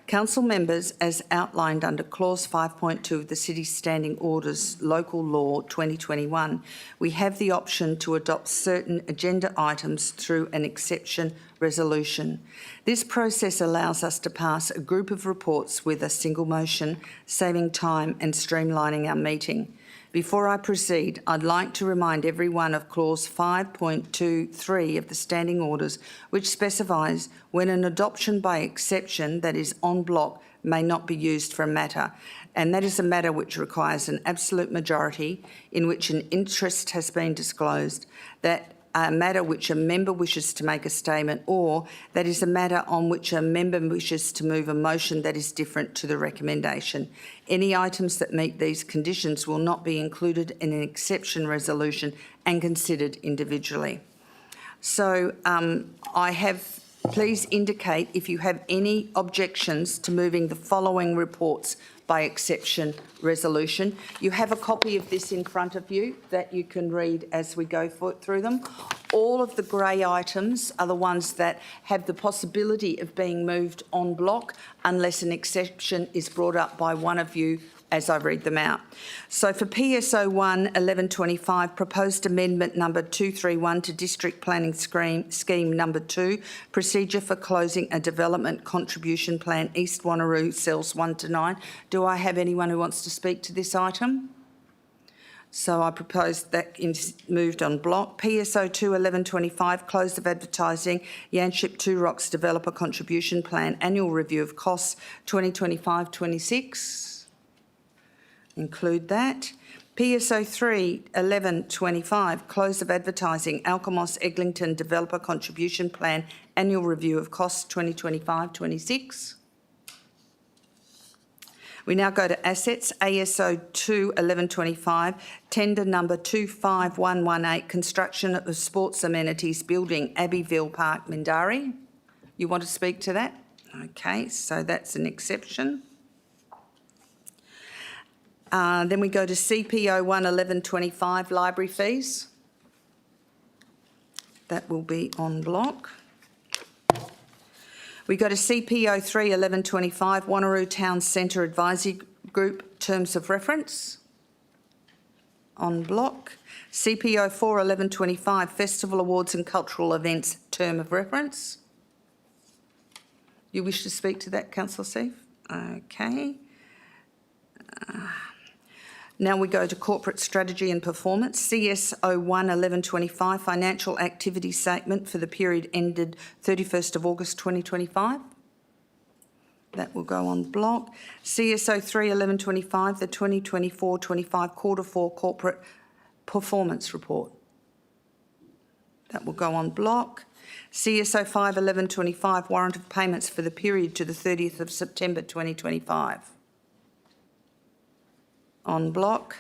A: Council members, as outlined under Clause 5.2 of the City's Standing Orders Local Law 2021, we have the option to adopt certain agenda items through an exception resolution. This process allows us to pass a group of reports with a single motion, saving time and streamlining our meeting. Before I proceed, I'd like to remind everyone of Clause 5.23 of the Standing Orders, which specifies when an adoption by exception, that is en bloc, may not be used for a matter, and that is a matter which requires an absolute majority in which an interest has been disclosed, that a matter which a member wishes to make a statement, or that is a matter on which a member wishes to move a motion that is different to the recommendation. Any items that meet these conditions will not be included in an exception resolution and considered individually. So please indicate if you have any objections to moving the following reports by exception resolution. You have a copy of this in front of you that you can read as we go through them. All of the grey items are the ones that have the possibility of being moved en bloc unless an exception is brought up by one of you as I read them out. So for PSO 1-1125, proposed amendment number 231 to District Planning Scheme number 2, procedure for closing a development contribution plan East Wanneroo cells 1 to 9. Do I have anyone who wants to speak to this item? So I propose that is moved on block. PSO 2-1125, close of advertising, Yanship Two Rocks Developer Contribution Plan, Annual Review of Costs 2025-26. Include that. PSO 3-1125, close of advertising, Alkimos Eglinton Developer Contribution Plan, Annual Review of Costs 2025-26. We now go to assets, ASO 2-1125, tender number 25118, construction of sports amenities building, Abbeyville Park, Mindari. You want to speak to that? Okay, so that's an exception. Then we go to CPO 1-1125, library fees. That will be en bloc. We go to CPO 3-1125, Wanneroo Town Centre Advisory Group, terms of reference. En bloc. CPO 4-1125, Festival Awards and Cultural Events, term of reference. You wish to speak to that, Councillor Seif? Okay. Now we go to Corporate Strategy and Performance, CSO 1-1125, Financial Activity Statement for the period ended 31st of August 2025. That will go on block. CSO 3-1125, the 2024-25 Q4 Corporate Performance Report. That will go on block. CSO 5-1125, Warrant of Payments for the period to the 30th of September 2025. En bloc.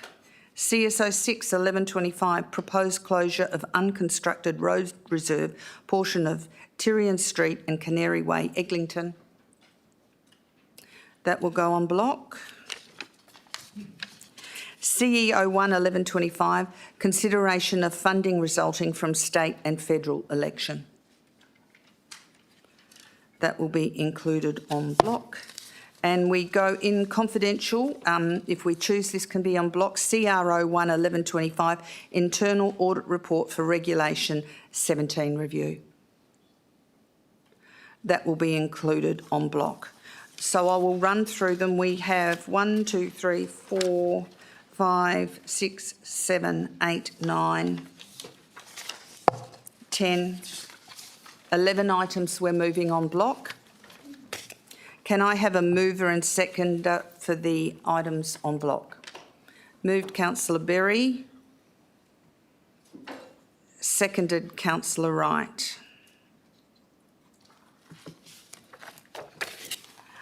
A: CSO 6-1125, proposed closure of unconstructed road reserve portion of Tyrion Street and Canary Way, Eglinton. That will go on block. CEO 1-1125, consideration of funding resulting from state and federal election. That will be included en bloc. And we go in confidential, if we choose this can be on block, CRO 1-1125, Internal Audit Report for Regulation 17 Review. That will be included on block. So I will run through them. We have 1, 2, 3, 4, 5, 6, 7, 8, 9, 10, 11 items we're moving on block. Can I have a mover and seconder for the items on block? Moved Councillor Berry. Seconded Councillor Wright.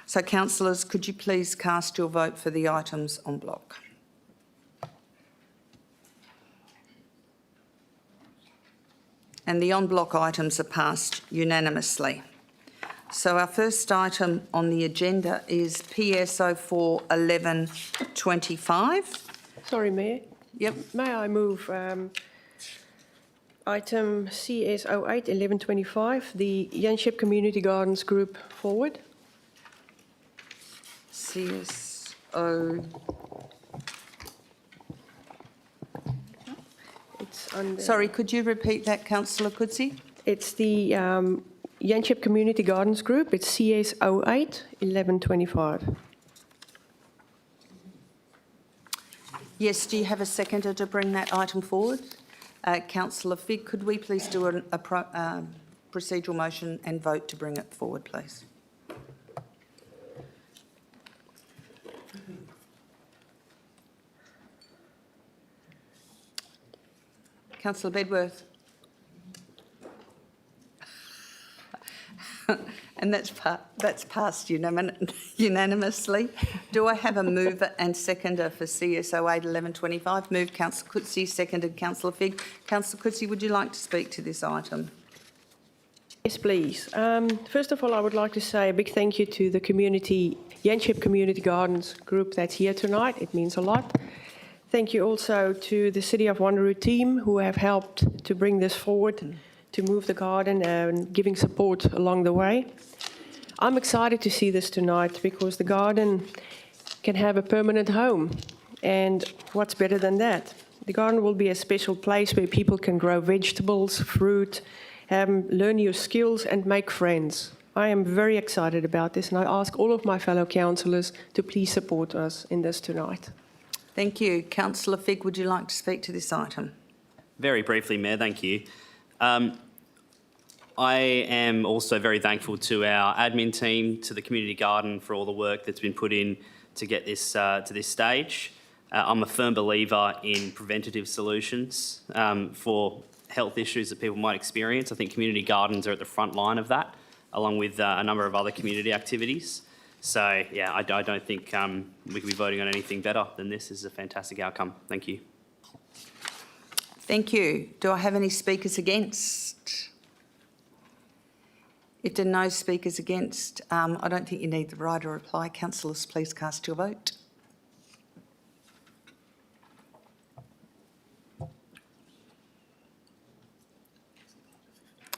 A: So councillors, could you please cast your vote for the items on block? And the on block items are passed unanimously. So our first item on the agenda is PSO 4-1125.
O: Sorry, Mayor.
A: Yep.
O: May I move item CSO 8-1125, the Yanship Community Gardens Group, forward?
A: CSO.
O: It's under.
A: Sorry, could you repeat that, Councillor Coetzee?
O: It's the Yanship Community Gardens Group. It's CSO 8-1125.
A: Yes, do you have a seconder to bring that item forward? Councillor Figg, could we please do a procedural motion and vote to bring it forward, please? Councillor Bedworth. And that's passed unanimously. Do I have a mover and seconder for CSO 8-1125? Moved Councillor Coetzee, seconded Councillor Figg. Councillor Coetzee, would you like to speak to this item?
O: Yes, please. First of all, I would like to say a big thank you to the Yanship Community Gardens Group that's here tonight. It means a lot. Thank you also to the City of Wanneroo team who have helped to bring this forward, to move the garden and giving support along the way. I'm excited to see this tonight because the garden can have a permanent home. And what's better than that? The garden will be a special place where people can grow vegetables, fruit, learn new skills and make friends. I am very excited about this and I ask all of my fellow councillors to please support us in this tonight.
A: Thank you. Councillor Figg, would you like to speak to this item?
Q: Very briefly, Mayor, thank you. I am also very thankful to our admin team, to the community garden for all the work that's been put in to get this to this stage. I'm a firm believer in preventative solutions for health issues that people might experience. I think community gardens are at the front line of that, along with a number of other community activities. So, yeah, I don't think we could be voting on anything better than this. This is a fantastic outcome. Thank you.
A: Thank you. Do I have any speakers against? If there are no speakers against, I don't think you need the right to reply. Councillors, please cast your vote.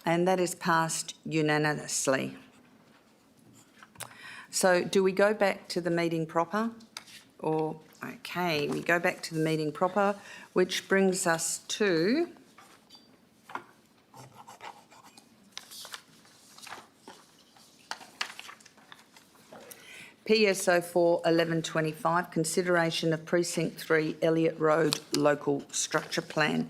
A: And that is passed unanimously. So do we go back to the meeting proper? Or, okay, we go back to the meeting proper, which brings us to PSO 4/11/25, consideration of Precinct 3 Elliott Road Local Structure Plan.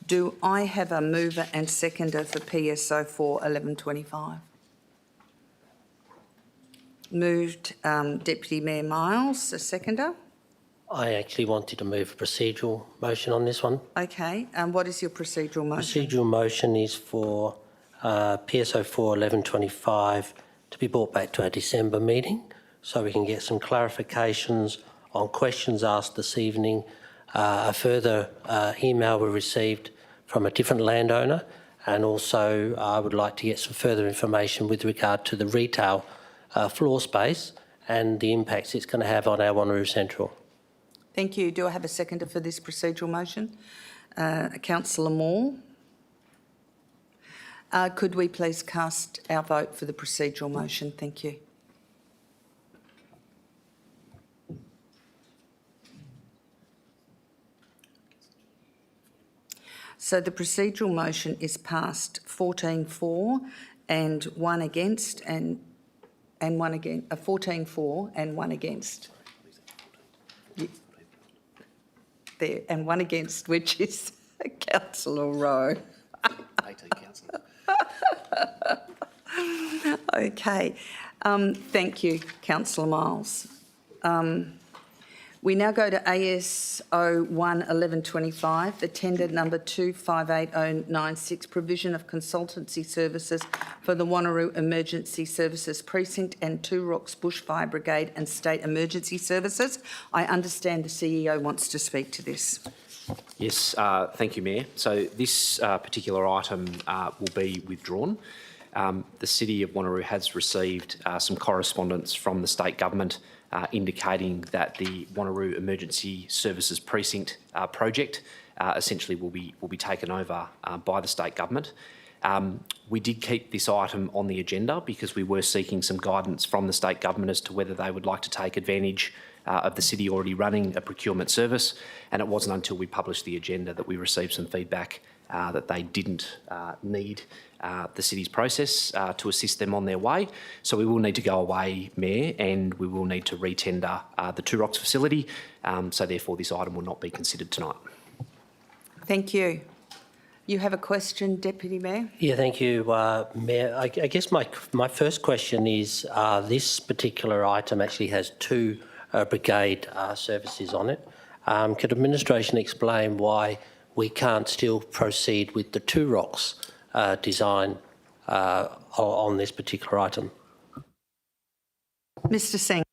A: Do I have a mover and seconder for PSO 4/11/25? Moved Deputy Mayor Miles, a seconder.
H: I actually wanted to move a procedural motion on this one.
A: Okay, and what is your procedural motion?
H: Procedural motion is for PSO 4/11/25 to be brought back to our December meeting so we can get some clarifications on questions asked this evening. A further email we received from a different landowner, and also I would like to get some further information with regard to the retail floor space and the impacts it's going to have on our Wanneroo Central.
A: Thank you. Do I have a seconder for this procedural motion? Councillor Moore. Could we please cast our vote for the procedural motion? Thank you. So the procedural motion is passed 14-4 and 1 against and 1 against, 14-4 and 1 against. There, and 1 against, which is Councillor Rowe.
C: 18 councillors.
A: Okay. Thank you, Councillor Miles. We now go to ASO 1/11/25, the tender number 258096, provision of consultancy services for the Wanneroo Emergency Services Precinct and Two Rocks Bushfire Brigade and State Emergency Services. I understand the CEO wants to speak to this.
R: Yes, thank you, Mayor. So this particular item will be withdrawn. The City of Wanneroo has received some correspondence from the state government indicating that the Wanneroo Emergency Services Precinct project essentially will be taken over by the state government. We did keep this item on the agenda because we were seeking some guidance from the state government as to whether they would like to take advantage of the city already running a procurement service, and it wasn't until we published the agenda that we received some feedback that they didn't need the city's process to assist them on their way. So we will need to go away, Mayor, and we will need to re-tender the Two Rocks facility. So therefore this item will not be considered tonight.
A: Thank you. You have a question, Deputy Mayor?
H: Yeah, thank you, Mayor. I guess my first question is this particular item actually has two brigade services on it. Could administration explain why we can't still proceed with the Two Rocks design on this particular item?
A: Mr Singh.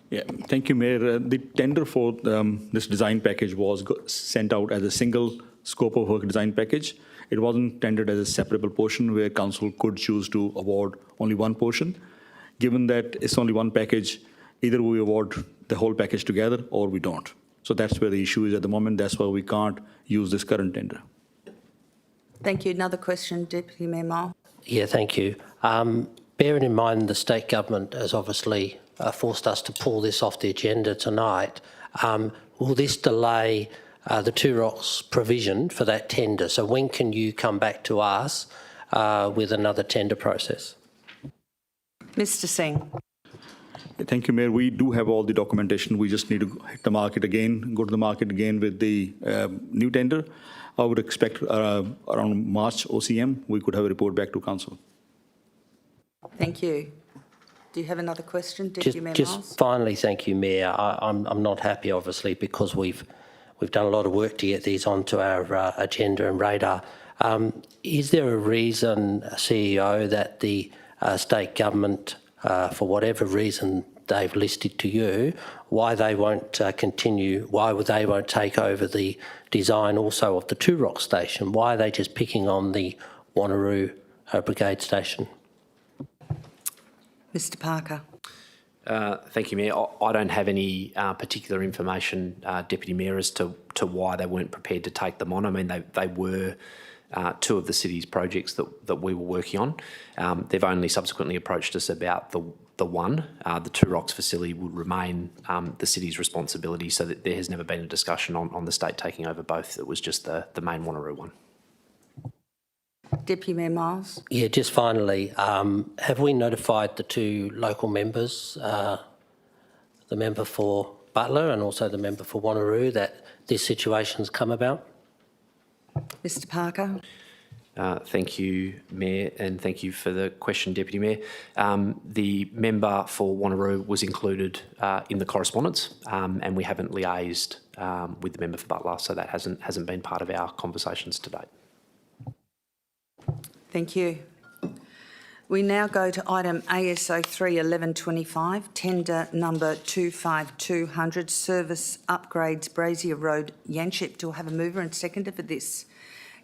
F: Yeah, thank you, Mayor. The tender for this design package was sent out as a single scope of work design package. It wasn't tendered as a separable portion where council could choose to award only one portion. Given that it's only one package, either we award the whole package together or we don't. So that's where the issue is at the moment. That's why we can't use this current tender.
A: Thank you. Another question, Deputy Mayor Miles.
H: Yeah, thank you. Bearing in mind the state government has obviously forced us to pull this off the agenda tonight, will this delay the Two Rocks provision for that tender? So when can you come back to us with another tender process?
A: Mr Singh.
F: Thank you, Mayor. We do have all the documentation. We just need to hit the market again, go to the market again with the new tender. I would expect around March OCM, we could have a report back to Council.
A: Thank you. Do you have another question, Deputy Mayor Miles?
H: Just finally, thank you, Mayor. I'm not happy, obviously, because we've done a lot of work to get these onto our agenda and radar. Is there a reason, CEO, that the state government, for whatever reason they've listed to you, why they won't continue, why they won't take over the design also of the Two Rock station? Why are they just picking on the Wanneroo Brigade station?
A: Mr Parker.
R: Thank you, Mayor. I don't have any particular information, Deputy Mayor, as to why they weren't prepared to take them on. I mean, they were two of the city's projects that we were working on. They've only subsequently approached us about the one. The Two Rocks facility would remain the city's responsibility, so that there has never been a discussion on the state taking over both. It was just the main Wanneroo one.
A: Deputy Mayor Miles.
H: Yeah, just finally, have we notified the two local members, the member for Butler and also the member for Wanneroo, that this situation's come about?
A: Mr Parker.
R: Thank you, Mayor, and thank you for the question, Deputy Mayor. The member for Wanneroo was included in the correspondence, and we haven't liaised with the member for Butler, so that hasn't been part of our conversations to date.
A: Thank you. We now go to item ASO 3-1125, tender number 25200, service upgrades Brazier Road, Yanchep. Do I have a mover and seconder for this?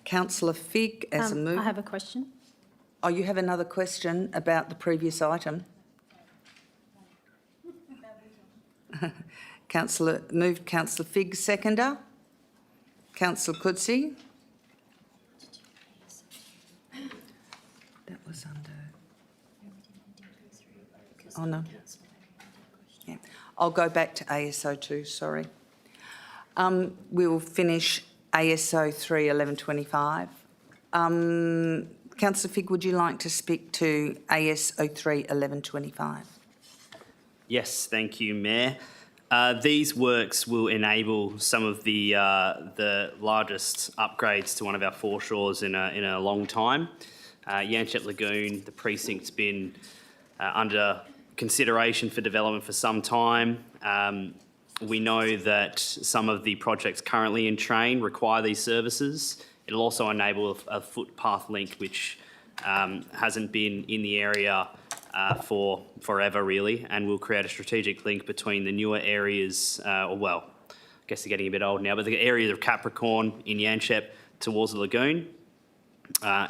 A: Councillor Figg as a mover.
P: I have a question.
A: Oh, you have another question about the previous item? Moved Councillor Figg, seconder. Councillor Coetzee. That was under... Oh, no. Yeah. I'll go back to ASO 2, sorry. We will finish ASO 3-1125. Councillor Figg, would you like to speak to ASO 3-1125?
Q: Yes, thank you, Mayor. These works will enable some of the largest upgrades to one of our foreshores in a long time. Yanchep Lagoon, the precinct's been under consideration for development for some time. We know that some of the projects currently in train require these services. It'll also enable a footpath link, which hasn't been in the area for forever, really, and will create a strategic link between the newer areas, I guess they're getting a bit old now, but the areas of Capricorn in Yanchep towards the lagoon.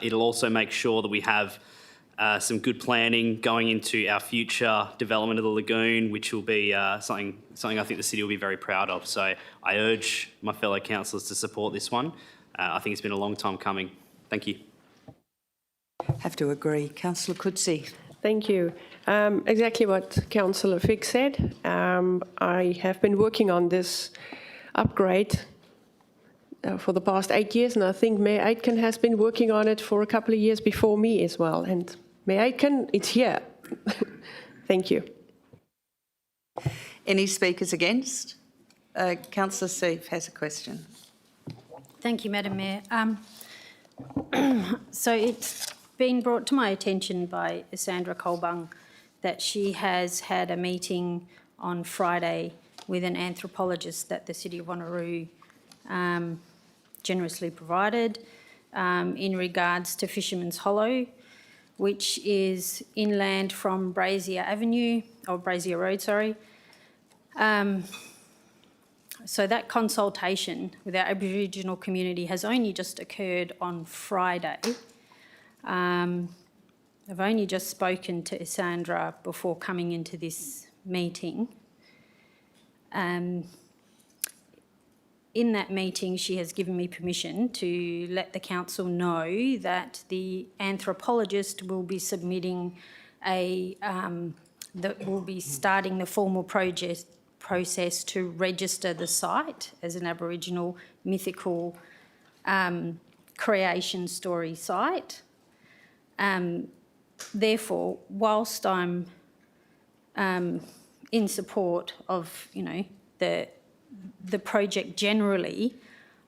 Q: It'll also make sure that we have some good planning going into our future development of the lagoon, which will be something I think the city will be very proud of. So I urge my fellow councillors to support this one. I think it's been a long time coming. Thank you.
A: Have to agree. Councillor Coetzee.
O: Thank you. Exactly what Councillor Figg said. I have been working on this upgrade for the past 8 years, and I think Mayor Aitken has been working on it for a couple of years before me as well. And Mayor Aitken, it's here. Thank you.
A: Any speakers against? Councillor Seif has a question.
P: Thank you, Madam Mayor. So it's been brought to my attention by Sandra Colbung that she has had a meeting on Friday with an anthropologist that the City of Wanneroo generously provided in regards to Fisherman's Hollow, which is inland from Brazier Road, sorry. So that consultation with our Aboriginal community has only just occurred on Friday. I've only just spoken to Sandra before coming into this meeting. In that meeting, she has given me permission to let the council know that the anthropologist will be submitting that will be starting the formal process to register the site as an Aboriginal mythical creation story site. Therefore, whilst I'm in support of, you know, the project generally.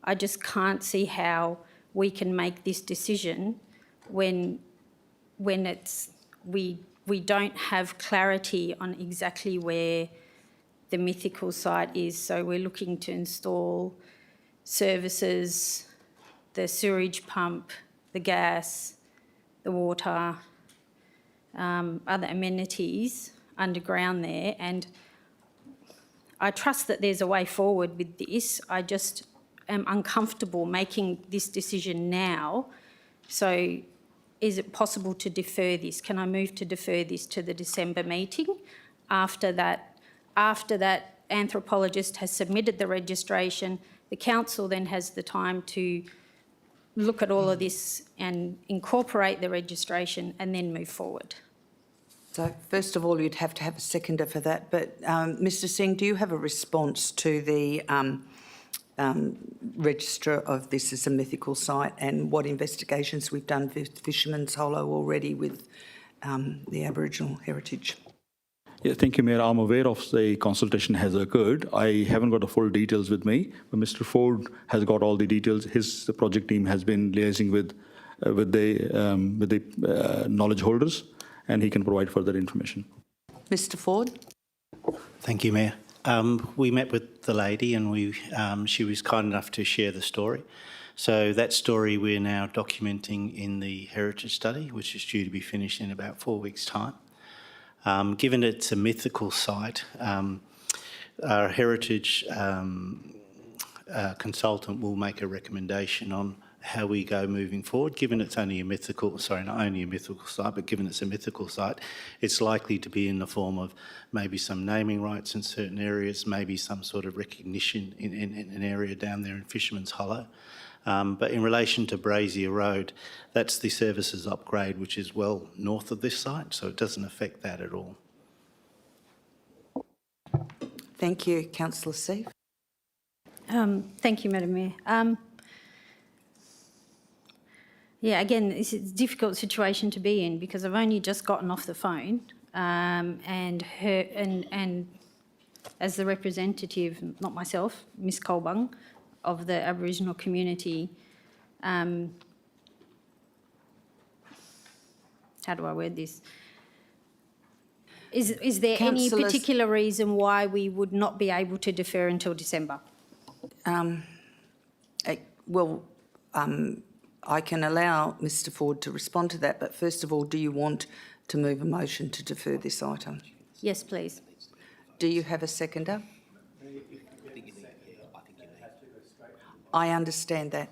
P: I just can't see how we can make this decision when we don't have clarity on exactly where the mythical site is. So we're looking to install services, the sewerage pump, the gas, the water, other amenities underground there. And I trust that there's a way forward with this. I just am uncomfortable making this decision now. So is it possible to defer this? Can I move to defer this to the December meeting? After that anthropologist has submitted the registration, the council then has the time to look at all of this and incorporate the registration and then move forward.
A: So first of all, you'd have to have a seconder for that. But Mr Singh, do you have a response to the register of this as a mythical site and what investigations we've done with Fisherman's Hollow already with the Aboriginal heritage?
F: Yeah, thank you, Mayor. I'm aware of the consultation has occurred. I haven't got the full details with me, but Mr. Ford has got all the details. His project team has been liaising with the knowledge holders, and he can provide further information.
A: Mr. Ford?
K: Thank you, Mayor. We met with the lady and she was kind enough to share the story. So that story we're now documenting in the heritage study, which is due to be finished in about 4 weeks' time. Given it's a mythical site, our heritage consultant will make a recommendation on how we go moving forward. Given it's only a mythical, sorry, not only a mythical site, but given it's a mythical site, it's likely to be in the form of maybe some naming rights in certain areas, maybe some sort of recognition in an area down there in Fisherman's Hollow. But in relation to Brazier Road, that's the services upgrade, which is well north of this site, so it doesn't affect that at all.
A: Thank you, Councillor Seif.
P: Thank you, Madam Mayor. Yeah, again, it's a difficult situation to be in because I've only just gotten off the phone, and as the representative, not myself, Ms. Colbung, of the Aboriginal community, how do I word this? Is there any particular reason why we would not be able to defer until December?
A: I can allow Mr Ford to respond to that, but first of all, do you want to move a motion to defer this item?
P: Yes, please.
A: Do you have a seconder? I understand that.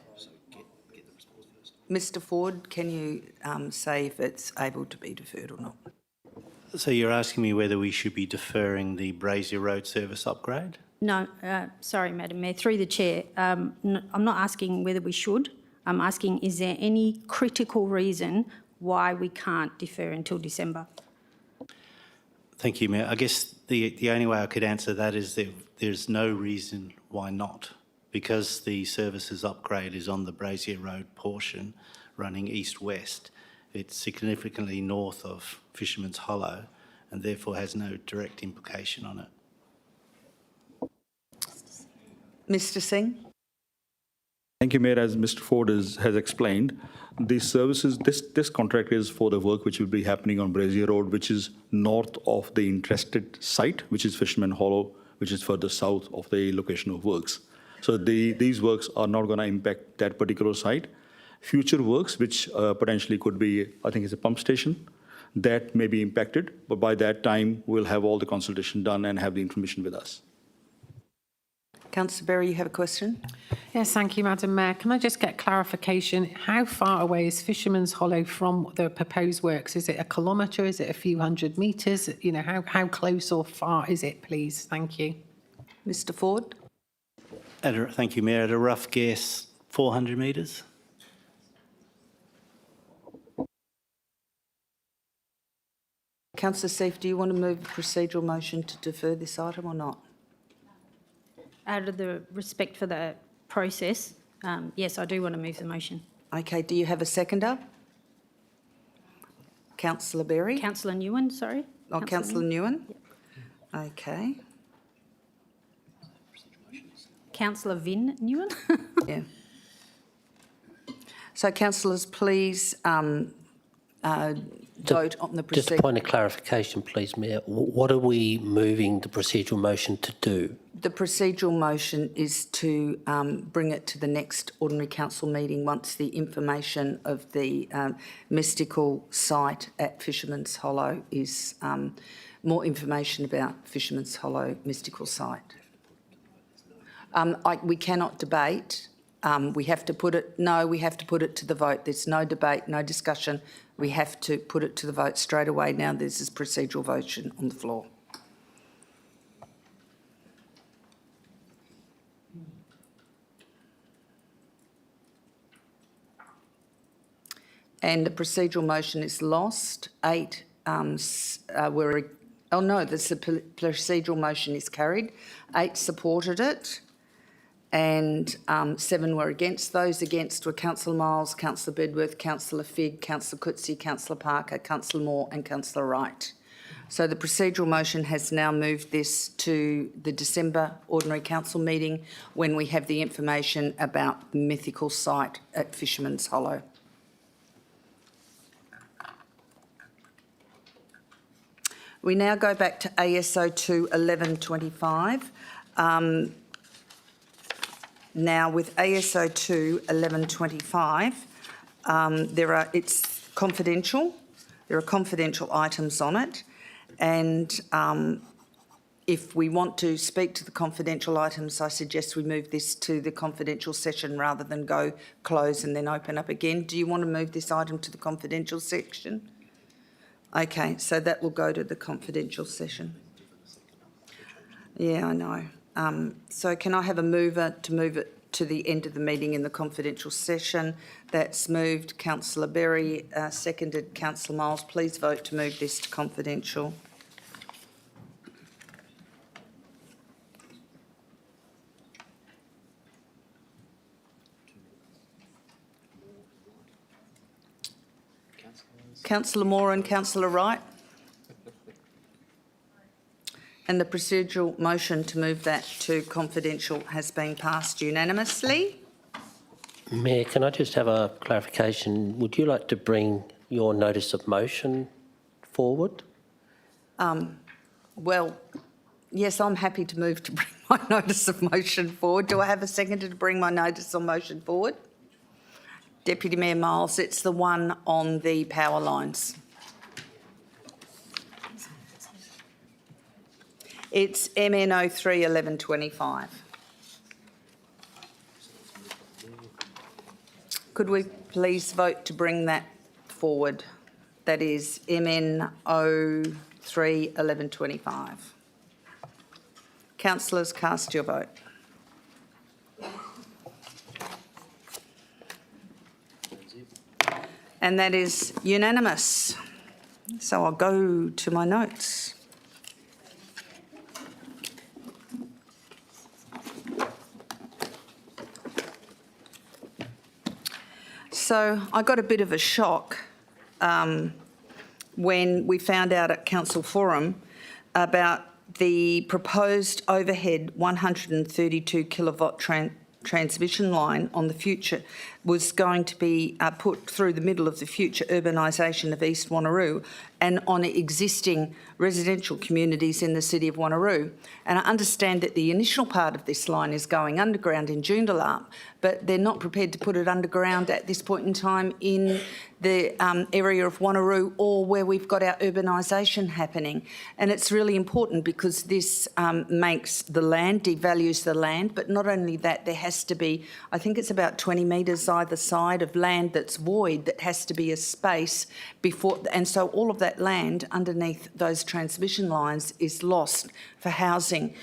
A: Mr Ford, can you say if it's able to be deferred or not?
K: So you're asking me whether we should be deferring the Brazier Road service upgrade?
P: No, sorry, Madam Mayor, through the chair. I'm not asking whether we should. I'm asking, is there any critical reason why we can't defer until December?
K: Thank you, Mayor. I guess the only way I could answer that is that there's no reason why not. Because the services upgrade is on the Brazier Road portion running east-west, it's significantly north of Fisherman's Hollow and therefore has no direct implication on it.
A: Mr Singh?
F: Thank you, Mayor. As Mr. Ford has explained, these services, this contract is for the work which will be happening on Brazier Road, which is north of the interested site, which is Fisherman Hollow, which is further south of the location of works. So these works are not going to impact that particular site. Future works, which potentially could be, I think it's a pump station, that may be impacted, but by that time we'll have all the consultation done and have the information with us.
A: Councillor Berry, you have a question?
J: Yes, thank you, Madam Mayor. Can I just get clarification? How far away is Fisherman's Hollow from the proposed works? Is it 1 kilometre? Is it a few hundred metres? You know, how close or far is it, please? Thank you.
A: Mr Ford?
K: Thank you, Mayor. At a rough guess, 400 metres?
A: Councillor Seif, do you want to move a procedural motion to defer this item or not?
P: Out of the respect for the process, yes, I do want to move the motion.
A: Okay, do you have a seconder? Councillor Berry?
P: Councillor Nguyen, sorry.
A: Oh, Councillor Nguyen? Okay.
P: Councillor Vin Nguyen.
A: Yeah. So, councillors, please vote on the
H: Just a point of clarification, please, Mayor. What are we moving the procedural motion to do?
A: The procedural motion is to bring it to the next ordinary council meeting once the information of the mystical site at Fisherman's Hollow is more information about Fisherman's Hollow mystical site. We cannot debate. We have to put it to the vote. There's no debate, no discussion. We have to put it to the vote straight away. Now there's this procedural motion on the floor. And the procedural motion is lost. 8 were... Oh no, the procedural motion is carried. 8 supported it and 7 were against. Those against were Councillor Miles, Councillor Bedworth, Councillor Figg, Councillor Coetzee, Councillor Parker, Councillor Moore and Councillor Wright. So the procedural motion has now moved this to the December ordinary council meeting when we have the information about the mythical site at Fisherman's Hollow. We now go back to ASO 2 1125. Now with ASO 2 1125, it's confidential. There are confidential items on it, and if we want to speak to the confidential items, I suggest we move this to the confidential session rather than go close and then open up again. Do you want to move this item to the confidential section? Okay, so that will go to the confidential session. Yeah, I know. So can I have a mover to move it to the end of the meeting in the confidential session? That's moved. Councillor Berry, seconded. Councillor Miles, please vote to move this to confidential. Councillor Moore and Councillor Wright. And the procedural motion to move that to confidential has been passed unanimously.
H: Mayor, can I just have a clarification? Would you like to bring your notice of motion forward?
A: Well, yes, I'm happy to move to bring my notice of motion forward. Do I have a seconder to bring my notice of motion forward? Deputy Mayor Miles, it's the one on the power lines. It's MN 03 1125. Could we please vote to bring that forward? That is MN 03 1125. Councillors, cast your vote. And that is unanimous. So I'll go to my notes. So I got a bit of a shock when we found out at Council Forum about the proposed overhead 132 kilowatt transmission line on the future was going to be put through the middle of the future urbanisation of East Wanneroo and on existing residential communities in the city of Wanneroo. And I understand that the initial part of this line is going underground in Joondalup, but they're not prepared to put it underground at this point in time in the area of Wanneroo or where we've got our urbanisation happening. And it's really important because this makes the land, devalues the land, but not only that, there has to be, I think it's about 20 metres either side of land that's void that has to be a space before, and so all of that land underneath those transmission lines is lost for housing.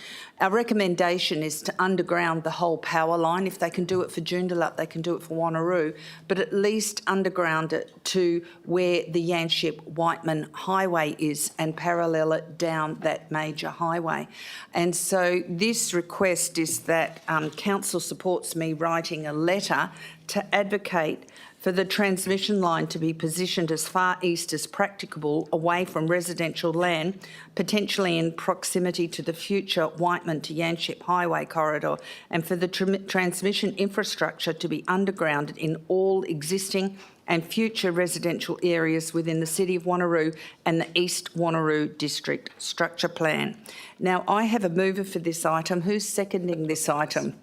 A: Our recommendation is to underground the whole power line. If they can do it for Joondalup, they can do it for Wanneroo, but at least underground it to where the Yanship-Whiteman Highway is and parallel it down that major highway. And so this request is that Council supports me writing a letter to advocate for the transmission line to be positioned as far east as practicable away from residential land, potentially in proximity to the future Whiteman to Yanship Highway corridor, and for the transmission infrastructure to be undergrounded in all existing and future residential areas within the City of Wanneroo and the East Wanneroo District Structure Plan. Now, I have a mover for this item. Who's seconding this item?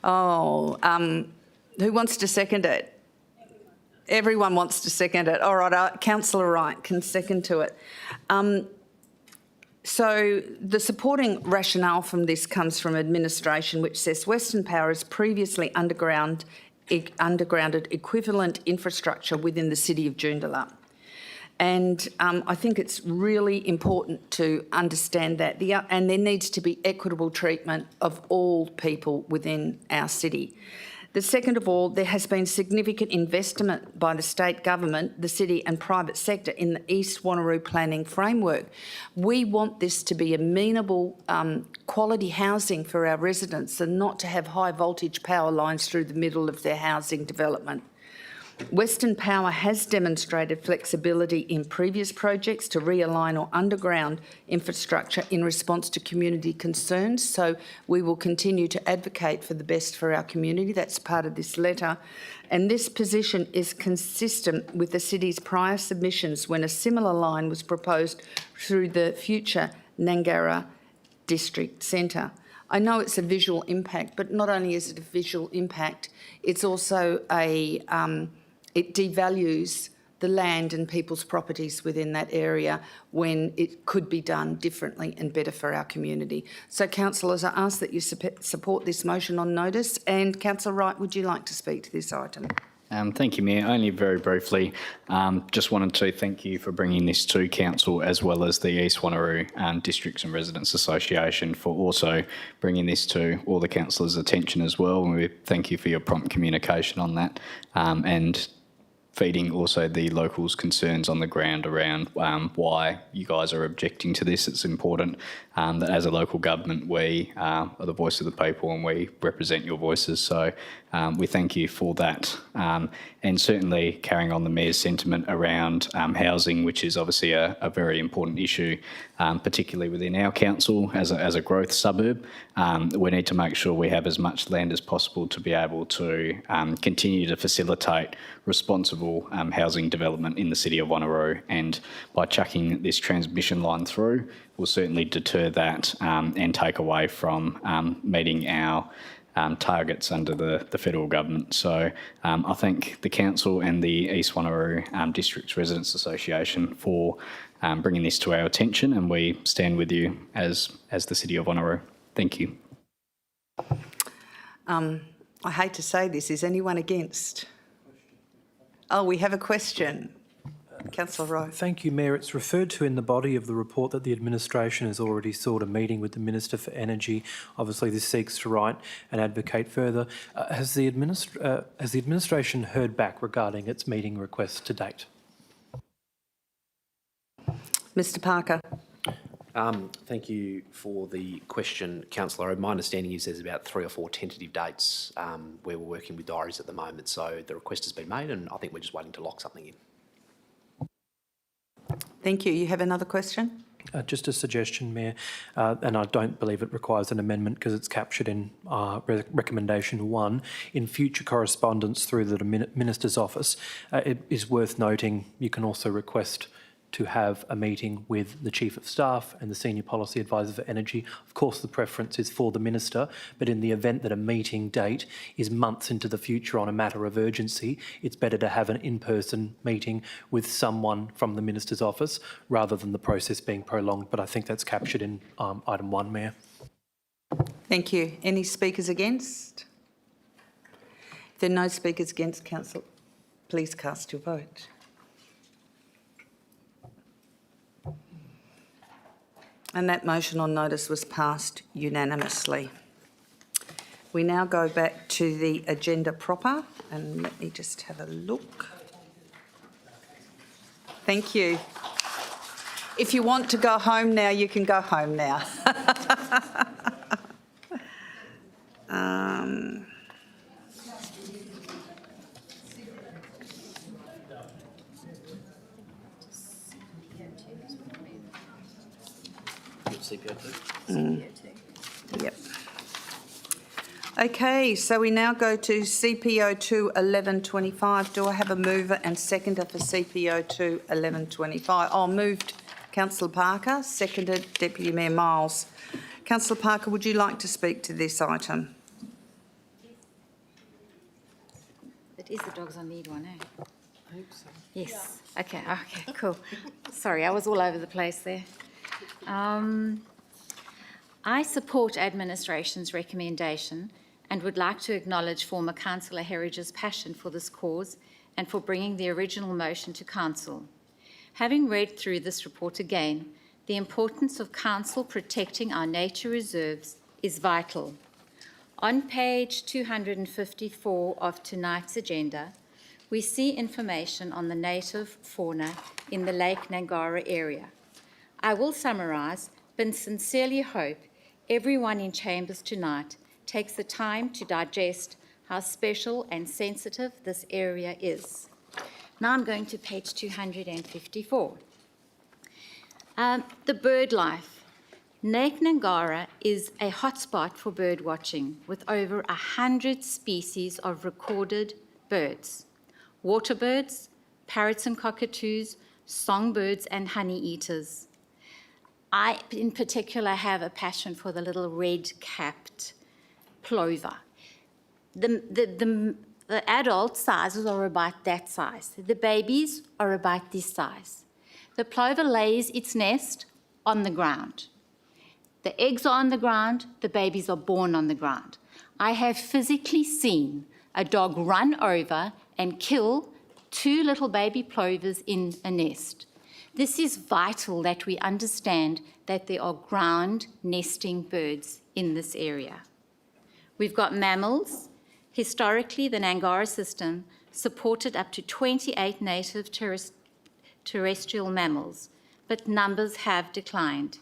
A: Oh, who wants to second it? Everyone wants to second it. All right, Councillor Wright can second to it. So the supporting rationale from this comes from administration, which says Western Power has previously undergrounded equivalent infrastructure within the City of Joondalup. And I think it's really important to understand that, and there needs to be equitable treatment of all people within our city. The second of all, there has been significant investment by the state government, the city and private sector in the East Wanneroo planning framework. We want this to be amenable quality housing for our residents and not to have high voltage power lines through the middle of their housing development. Western Power has demonstrated flexibility in previous projects to realign or underground infrastructure in response to community concerns, so we will continue to advocate for the best for our community. That's part of this letter. And this position is consistent with the city's prior submissions when a similar line was proposed through the future Nangara District Centre. I know it's a visual impact, but not only is it a visual impact, it's also it devalues the land and people's properties within that area when it could be done differently and better for our community. So, councillors, I ask that you support this motion on notice. And Councillor Wright, would you like to speak to this item?
L: Thank you, Mayor. Only very briefly, just wanted to thank you for bringing this to Council, as well as the East Wanneroo Districts and Residents Association for also bringing this to all the councillors' attention as well. And we thank you for your prompt communication on that and feeding also the locals' concerns on the ground around why you guys are objecting to this. It's important that as a local government, we are the voice of the people and we represent your voices. So we thank you for that. And certainly carrying on the Mayor's sentiment around housing, which is obviously a very important issue, particularly within our council as a growth suburb. We need to make sure we have as much land as possible to be able to continue to facilitate responsible housing development in the City of Wanneroo, and by chucking this transmission line through will certainly deter that and take away from meeting our targets under the federal government. So I thank the council and the East Wanneroo Districts Residents Association for bringing this to our attention, and we stand with you as the City of Wanneroo. Thank you.
A: I hate to say this, is anyone against? Oh, we have a question. Councillor Rowe.
S: Thank you, Mayor. It's referred to in the body of the report that the administration has already sought a meeting with the Minister for Energy. Obviously, this seeks to write and advocate further. Has the administration heard back regarding its meeting requests to date?
A: Mr Parker.
R: Thank you for the question, Councillor. My understanding is there's about 3 or 4 tentative dates where we're working with diaries at the moment. So the request has been made and I think we're just waiting to lock something in.
A: Thank you. You have another question?
S: Just a suggestion, Mayor, and I don't believe it requires an amendment because it's captured in recommendation 1. In future correspondence through the Minister's office, it is worth noting you can also request to have a meeting with the Chief of Staff and the Senior Policy Advisor for Energy. Of course, the preference is for the Minister, but in the event that a meeting date is months into the future on a matter of urgency, it's better to have an in-person meeting with someone from the Minister's office rather than the process being prolonged. But I think that's captured in item 1, Mayor.
A: Thank you. Any speakers against? If there are no speakers against, Council, please cast your vote. And that motion on notice was passed unanimously. We now go back to the agenda proper, and let me just have a look. Thank you. If you want to go home now, you can go home now.
Q: CPO2.
A: Yep. Okay, so we now go to CPO2 1125. Do I have a mover and seconder for CPO2 1125? Oh, moved Councillor Parker, seconded Deputy Mayor Miles. Councillor Parker, would you like to speak to this item?
T: It is the dogs on lead one, eh? I hope so. Yes. Okay, cool. Sorry, I was all over the place there. I support administration's recommendation and would like to acknowledge former Councillor Herridge's passion for this cause and for bringing the original motion to Council. Having read through this report again, the importance of Council protecting our nature reserves is vital. On page 254 of tonight's agenda, we see information on the native fauna in the Lake Nangara area. I will summarise, but sincerely hope everyone in chambers tonight takes the time to digest how special and sensitive this area is. Now I'm going to page 254. The bird life. Lake Nangara is a hotspot for bird watching with over 100 species of recorded birds. Waterbirds, parrots and cockatoos, songbirds and honey-eaters. I, in particular, have a passion for the little red-capped plover. The adult sizes are about that size. The babies are about this size. The plover lays its nest on the ground. The eggs are on the ground, the babies are born on the ground. I have physically seen a dog run over and kill 2 little baby plovers in a nest. This is vital that we understand that there are ground nesting birds in this area. We've got mammals. Historically, the Nangara system supported up to 28 native terrestrial mammals, but numbers have declined.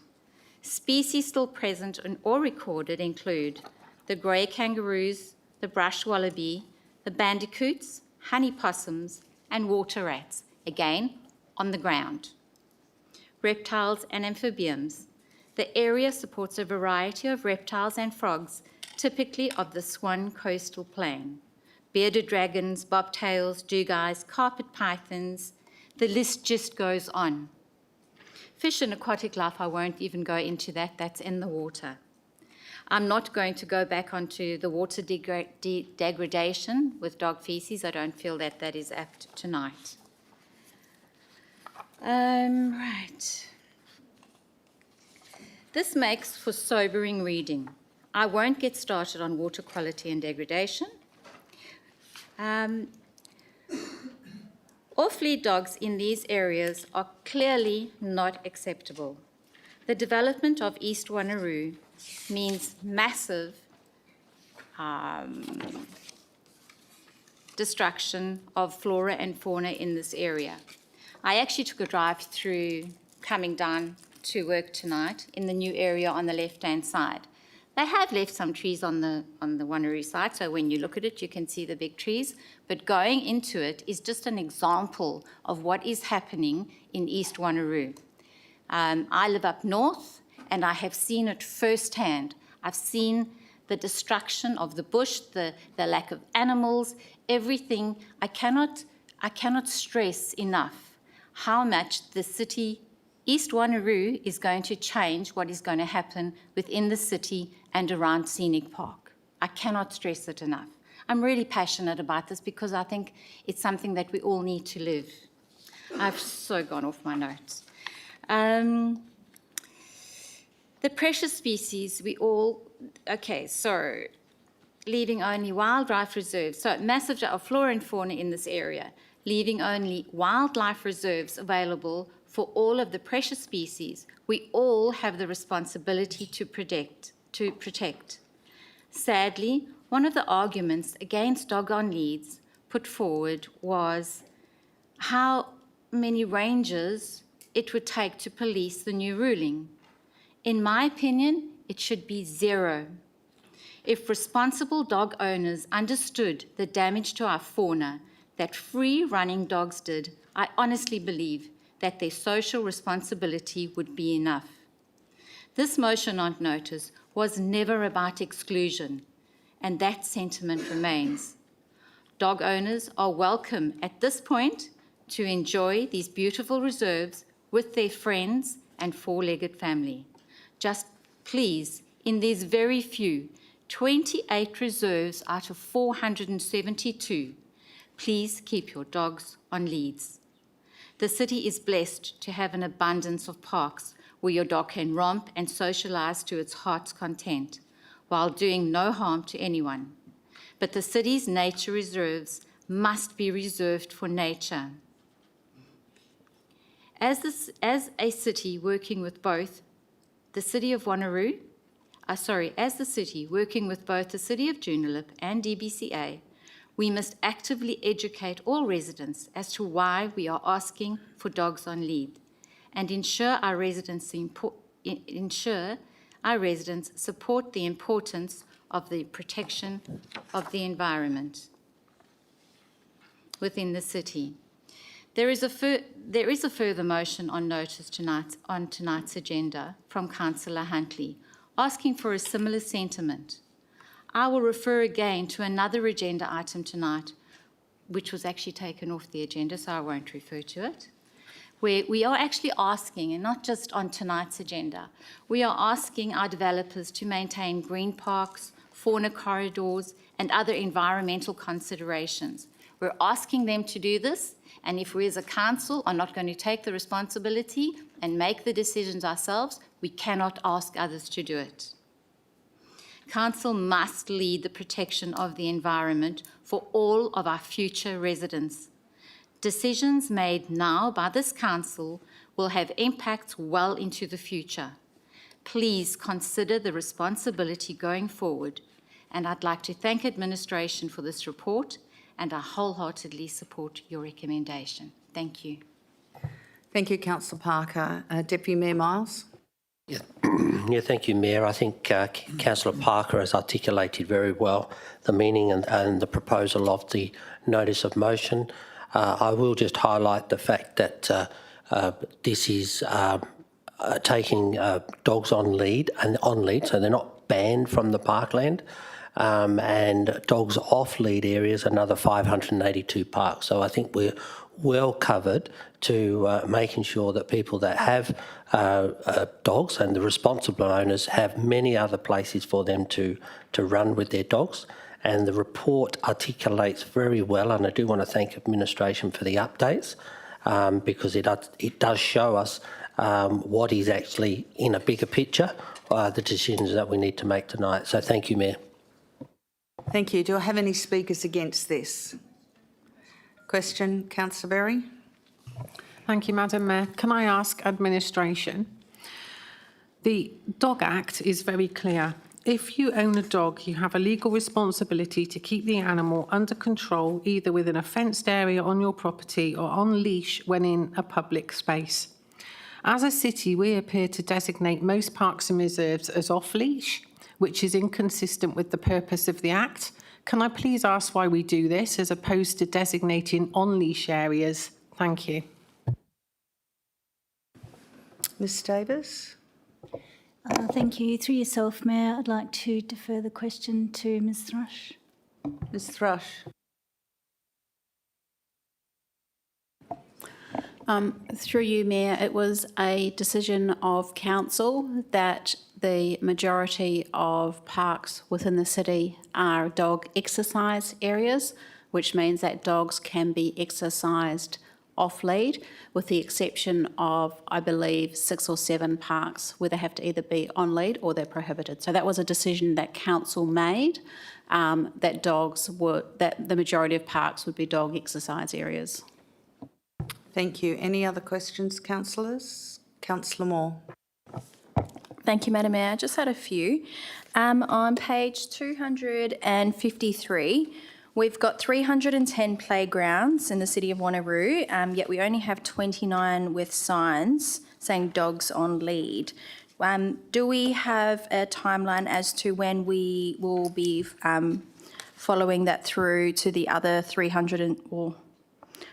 T: Species still present or recorded include the grey kangaroos, the brush wallaby, the bandicoots, honey possums, and water rats, again on the ground. Reptiles and amphibians. The area supports a variety of reptiles and frogs, typically of the Swan coastal plain. Bearded dragons, bobtails, dugais, carpet pythons, the list just goes on. Fish and aquatic life, I won't even go into that, that's in the water. I'm not going to go back onto the water degradation with dog feces. I don't feel that that is apt tonight. Right. This makes for sobering reading. I won't get started on water quality and degradation. Off-lead dogs in these areas are clearly not acceptable. The development of East Wanneroo means massive destruction of flora and fauna in this area. I actually took a drive through coming down to work tonight in the new area on the left-hand side. They have left some trees on the Wanneroo side, so when you look at it, you can see the big trees. But going into it is just an example of what is happening in East Wanneroo. I live up north, and I have seen it firsthand. I've seen the destruction of the bush, the lack of animals, everything. I cannot stress enough how much the city, East Wanneroo, is going to change what is going to happen within the city and around Scenic Park. I cannot stress it enough. I'm really passionate about this because I think it's something that we all need to live. I've so gone off my notes. The precious species, so leaving only wildlife reserves. So massive of flora and fauna in this area, leaving only wildlife reserves available for all of the precious species we all have the responsibility to protect. Sadly, one of the arguments against dog on leads put forward was how many rangers it would take to police the new ruling. In my opinion, it should be 0. If responsible dog owners understood the damage to our fauna that free-running dogs did, I honestly believe that their social responsibility would be enough. This motion on notice was never about exclusion, and that sentiment remains. Dog owners are welcome at this point to enjoy these beautiful reserves with their friends and four-legged family. Just please, in these very few 28 reserves out of 472, please keep your dogs on leads. The city is blessed to have an abundance of parks where your dog can romp and socialise to its heart's content while doing no harm to anyone. But the city's nature reserves must be reserved for nature. As a city working with both the City of Wanneroo, as the city working with both the City of Joondalup and DBCA, we must actively educate all residents as to why we are asking for dogs on lead and ensure our residents support the importance of the protection of the environment within the city. There is a further motion on notice on tonight's agenda from Councillor Huntley, asking for a similar sentiment. I will refer again to another agenda item tonight, which was actually taken off the agenda, so I won't refer to it, where we are actually asking, and not just on tonight's agenda, we are asking our developers to maintain green parks, fauna corridors, and other environmental considerations. We're asking them to do this, and if we as a council are not going to take the responsibility and make the decisions ourselves, we cannot ask others to do it. Council must lead the protection of the environment for all of our future residents. Decisions made now by this council will have impacts well into the future. Please consider the responsibility going forward, and I'd like to thank administration for this report, and I wholeheartedly support your recommendation. Thank you.
A: Thank you, Councillor Parker. Deputy Mayor Miles.
H: Yeah, thank you, Mayor. I think Councillor Parker has articulated very well the meaning and the proposal of the notice of motion. I will just highlight the fact that this is taking dogs on lead, so they're not banned from the parkland, and dogs off lead areas, another 582 parks. So I think we're well covered to making sure that people that have dogs and the responsible owners have many other places for them to run with their dogs. And the report articulates very well, and I do want to thank administration for the updates, because it does show us what is actually in a bigger picture, the decisions that we need to make tonight. So thank you, Mayor.
A: Thank you. Do I have any speakers against this? Question, Councillor Berry.
J: Thank you, Madam Mayor. Can I ask administration? The Dog Act is very clear. If you own a dog, you have a legal responsibility to keep the animal under control, either within a fenced area on your property or on leash when in a public space. As a city, we appear to designate most parks and reserves as off-leash, which is inconsistent with the purpose of the Act. Can I please ask why we do this as opposed to designating on-leash areas? Thank you.
A: Ms Davis.
U: Thank you. Through yourself, Mayor, I'd like to defer the question to Ms Thrush.
A: Ms Thrush.
V: Through you, Mayor, it was a decision of council that the majority of parks within the city are dog exercise areas, which means that dogs can be exercised off lead, with the exception of, I believe, 6 or 7 parks where they have to either be on lead or they're prohibited. So that was a decision that council made, that the majority of parks would be dog exercise areas.
A: Thank you. Any other questions, councillors? Councillor Moore.
B: Thank you, Madam Mayor. I just had a few. On page 253, we've got 310 playgrounds in the city of Wanneroo, yet we only have 29 with signs saying dogs on lead. Do we have a timeline as to when we will be following that through to the other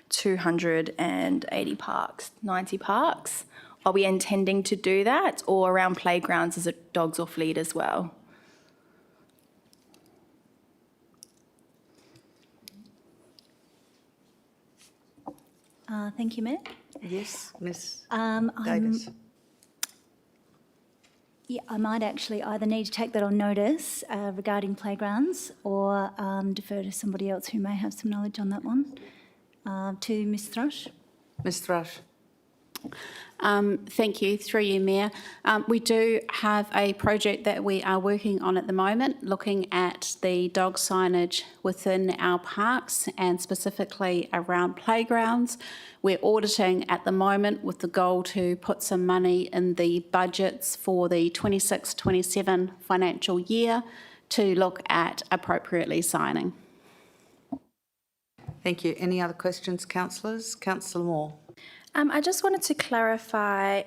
B: 280 parks, 90 parks? Are we intending to do that, or around playgrounds, is it dogs off lead as well?
U: Thank you, Mayor.
A: Yes, Ms
U: I'm-
A: Davis.
U: Yeah, I might actually either need to take that on notice regarding playgrounds or defer to somebody else who may have some knowledge on that one. To Ms Thrush.
A: Ms Thrush.
V: Thank you, through you, Mayor. We do have a project that we are working on at the moment, looking at the dog signage within our parks and specifically around playgrounds. We're auditing at the moment with the goal to put some money in the budgets for the 26-27 financial year to look at appropriately signing.
A: Thank you. Any other questions, councillors? Councillor Moore.
B: I just wanted to clarify,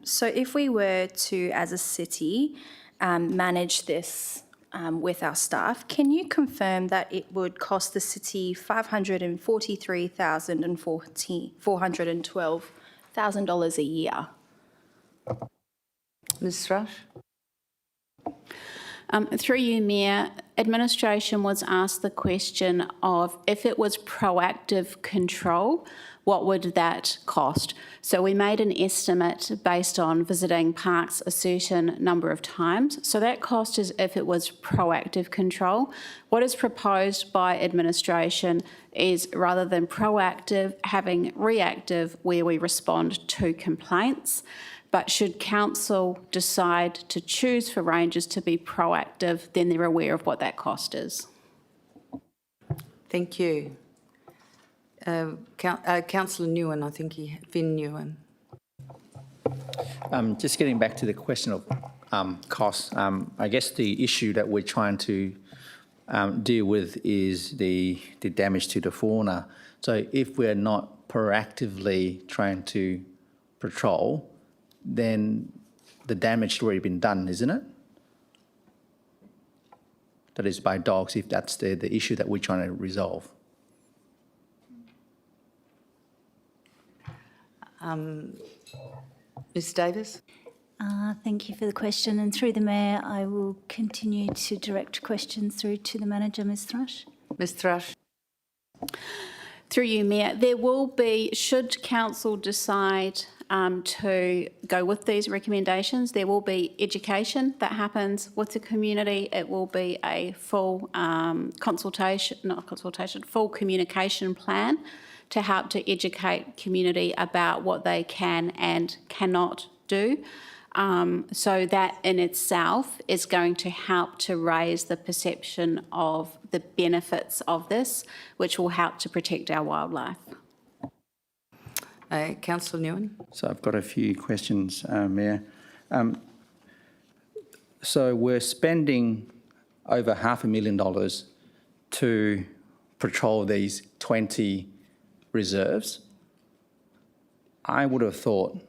B: so if we were to, as a city, manage this with our staff, can you confirm that it would cost the city $543,412 a year?
A: Ms Thrush.
V: Through you, Mayor, administration was asked the question of if it was proactive control, what would that cost? So we made an estimate based on visiting parks a certain number of times. So that cost is if it was proactive control. What is proposed by administration is rather than proactive, having reactive where we respond to complaints. But should council decide to choose for rangers to be proactive, then they're aware of what that cost is.
A: Thank you. Councillor Nguyen, I think Vin Nguyen.
C: Just getting back to the question of costs, I guess the issue that we're trying to deal with is the damage to the fauna. So if we're not proactively trying to patrol, then the damage has already been done, isn't it? That is by dogs, if that's the issue that we're trying to resolve.
A: Ms Davis.
U: Thank you for the question. And through the Mayor, I will continue to direct questions through to the manager, Ms Thrush.
A: Ms Thrush.
V: Through you, Mayor, there will be, should council decide to go with these recommendations, there will be education that happens with the community. It will be a full full communication plan to help to educate community about what they can and cannot do. So that in itself is going to help to raise the perception of the benefits of this, which will help to protect our wildlife.
A: Councillor Nguyen.
C: So I've got a few questions, Mayor. So we're spending over $500,000 to patrol these 20 reserves. I would have thought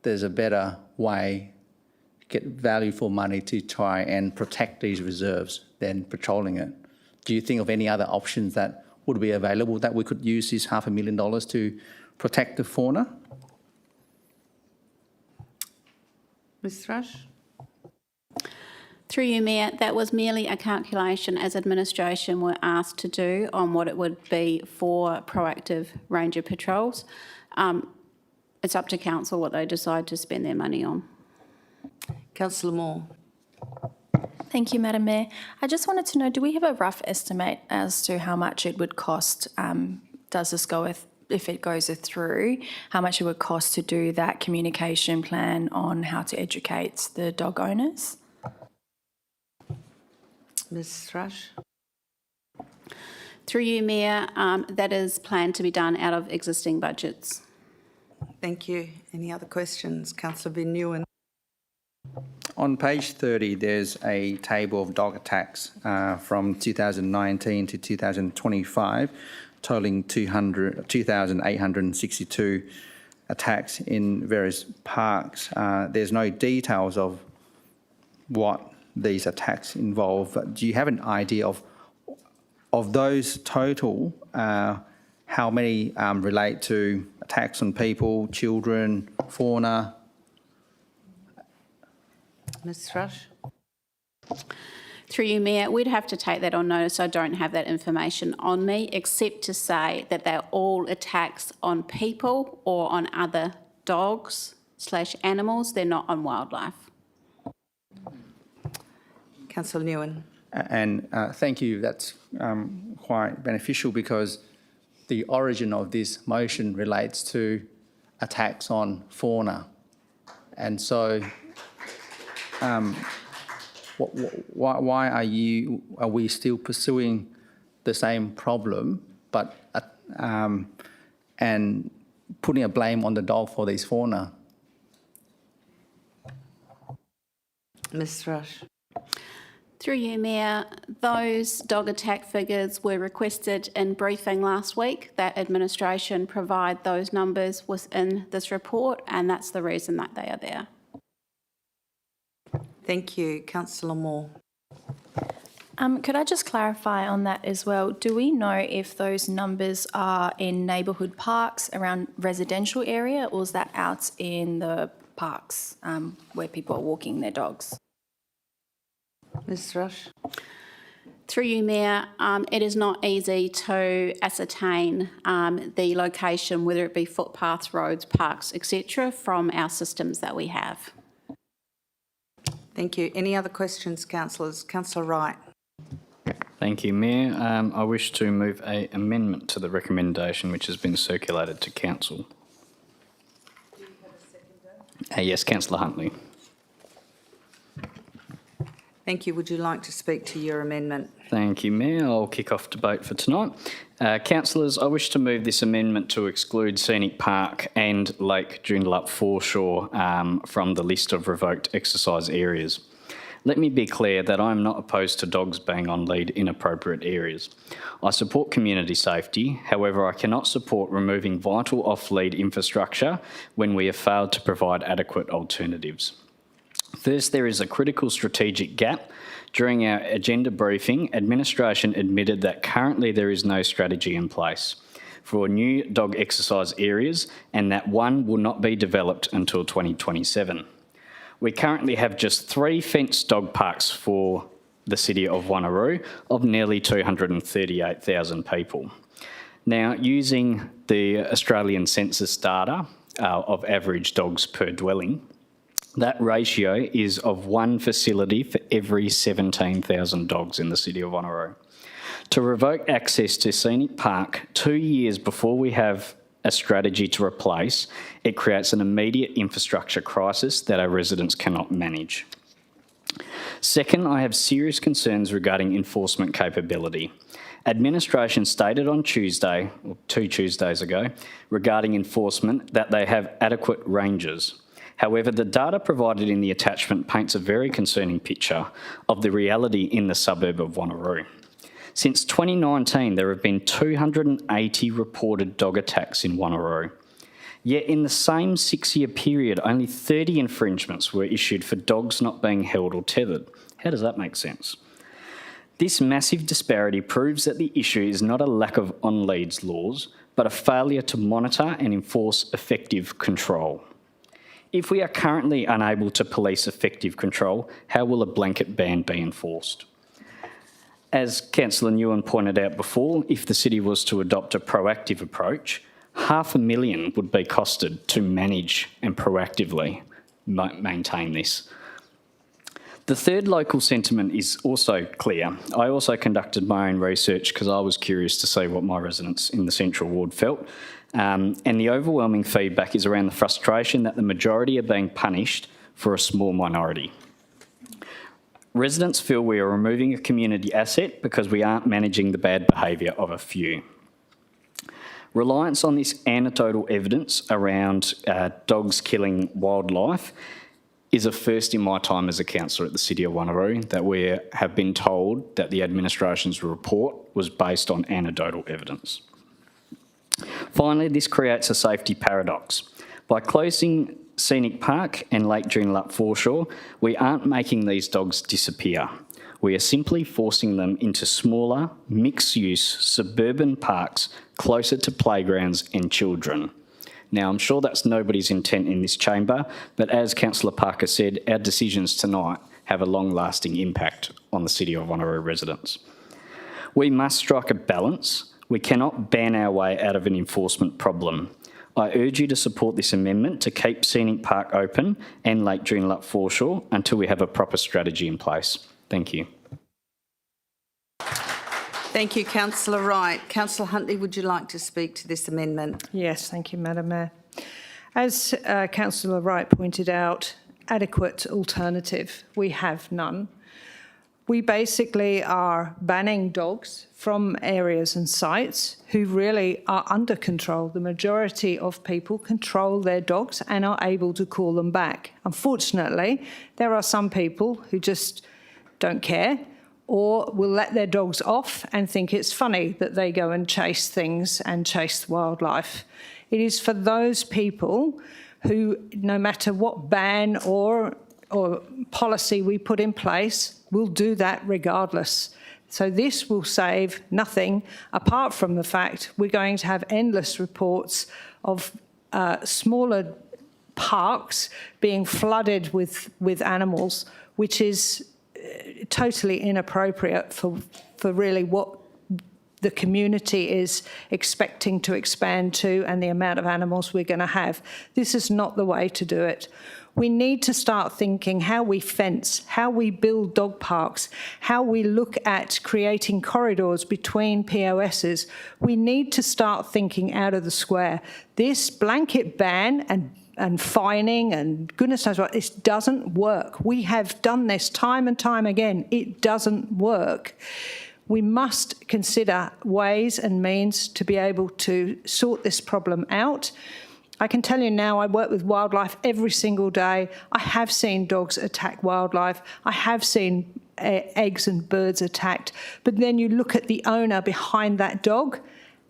C: there's a better way to get value for money to try and protect these reserves than patrolling it. Do you think of any other options that would be available that we could use this $500,000 to protect the fauna?
A: Ms Thrush.
V: Through you, Mayor, that was merely a calculation as administration were asked to do on what it would be for proactive ranger patrols. It's up to council what they decide to spend their money on.
A: Councillor Moore.
B: Thank you, Madam Mayor. I just wanted to know, do we have a rough estimate as to how much it would cost, does this go with, if it goes through, how much it would cost to do that communication plan on how to educate the dog owners?
A: Ms Thrush.
V: Through you, Mayor, that is planned to be done out of existing budgets.
A: Thank you. Any other questions? Councillor Vin Nguyen.
C: On page 30, there's a table of dog attacks from 2019 to 2025, totaling 2,862 attacks in various parks. There's no details of what these attacks involve. Do you have an idea of those total, how many relate to attacks on people, children, fauna.
A: Ms Thrush?
V: Through you, Mayor, we'd have to take that on notice. I don't have that information on me, except to say that they're all attacks on people or on other dogs/animals. They're not on wildlife.
A: Councillor Nguyen.
C: And thank you, that's quite beneficial because the origin of this motion relates to attacks on fauna. And so why are we still pursuing the same problem but and putting a blame on the dog for these fauna?
A: Ms Thrush?
V: Through you, Mayor, those dog attack figures were requested in briefing last week. That administration provide those numbers within this report, and that's the reason that they are there.
A: Thank you. Councillor Moore.
D: Could I just clarify on that as well? Do we know if those numbers are in neighbourhood parks around residential area, or is that out in the parks where people are walking their dogs?
A: Ms Thrush?
V: Through you, Mayor, it is not easy to ascertain the location, whether it be footpaths, roads, parks, etc., from our systems that we have.
A: Thank you. Any other questions, councillors? Councillor Wright.
L: Thank you, Mayor. I wish to move an amendment to the recommendation which has been circulated to Council.
A: Do you have a seconder?
L: Yes, Councillor Huntley.
A: Thank you. Would you like to speak to your amendment?
L: Thank you, Mayor. I'll kick off debate for tonight. Councillors, I wish to move this amendment to exclude Scenic Park and Lake Joondalup foreshore from the list of revoked exercise areas. Let me be clear that I am not opposed to dogs being on lead in appropriate areas. I support community safety, however I cannot support removing vital off-lead infrastructure when we have failed to provide adequate alternatives. First, there is a critical strategic gap. During our agenda briefing, administration admitted that currently there is no strategy in place for new dog exercise areas and that one will not be developed until 2027. We currently have just 3 fenced dog parks for the city of Wanneroo of nearly 238,000 people. Now, using the Australian census data of average dogs per dwelling, that ratio is of 1 facility for every 17,000 dogs in the city of Wanneroo. To revoke access to Scenic Park 2 years before we have a strategy to replace, it creates an immediate infrastructure crisis that our residents cannot manage. Second, I have serious concerns regarding enforcement capability. Administration stated on Tuesday, or 2 Tuesdays ago, regarding enforcement that they have adequate ranges. However, the data provided in the attachment paints a very concerning picture of the reality in the suburb of Wanneroo. Since 2019, there have been 280 reported dog attacks in Wanneroo. Yet in the same 6-year period, only 30 infringements were issued for dogs not being held or tethered. How does that make sense? This massive disparity proves that the issue is not a lack of on-leads laws, but a failure to monitor and enforce effective control. If we are currently unable to police effective control, how will a blanket ban be enforced? As Councillor Nguyen pointed out before, if the city was to adopt a proactive approach, $500,000 would be costed to manage and proactively maintain this. The third local sentiment is also clear. I also conducted my own research because I was curious to see what my residents in the Central Ward felt. And the overwhelming feedback is around the frustration that the majority are being punished for a small minority. Residents feel we are removing a community asset because we aren't managing the bad behaviour of a few. Reliance on this anecdotal evidence around dogs killing wildlife is a first in my time as a councillor at the City of Wanneroo, that we have been told that the administration's report was based on anecdotal evidence. Finally, this creates a safety paradox. By closing Scenic Park and Lake Joondalup foreshore, we aren't making these dogs disappear. We are simply forcing them into smaller, mixed-use suburban parks closer to playgrounds and children. Now, I'm sure that's nobody's intent in this chamber, but as Councillor Parker said, our decisions tonight have a long-lasting impact on the City of Wanneroo residents. We must strike a balance. We cannot ban our way out of an enforcement problem. I urge you to support this amendment to keep Scenic Park open and Lake Joondalup foreshore until we have a proper strategy in place. Thank you.
A: Thank you, Councillor Wright. Councillor Huntley, would you like to speak to this amendment?
N: Yes, thank you, Madam Mayor. As Councillor Wright pointed out, adequate alternative, we have none. We basically are banning dogs from areas and sites who really are under control. The majority of people control their dogs and are able to call them back. Unfortunately, there are some people who just don't care or will let their dogs off and think it's funny that they go and chase things and chase wildlife. It is for those people who, no matter what ban or policy we put in place, will do that regardless. So this will save nothing apart from the fact we're going to have endless reports of smaller parks being flooded with animals, which is totally inappropriate for really what the community is expecting to expand to and the amount of animals we're going to have. This is not the way to do it. We need to start thinking how we fence, how we build dog parks, how we look at creating corridors between POSs. We need to start thinking out of the square. This blanket ban and fining and goodness knows what, this doesn't work. We have done this time and time again. It doesn't work. We must consider ways and means to be able to sort this problem out. I can tell you now, I work with wildlife every single day. I have seen dogs attack wildlife. I have seen eggs and birds attacked. But then you look at the owner behind that dog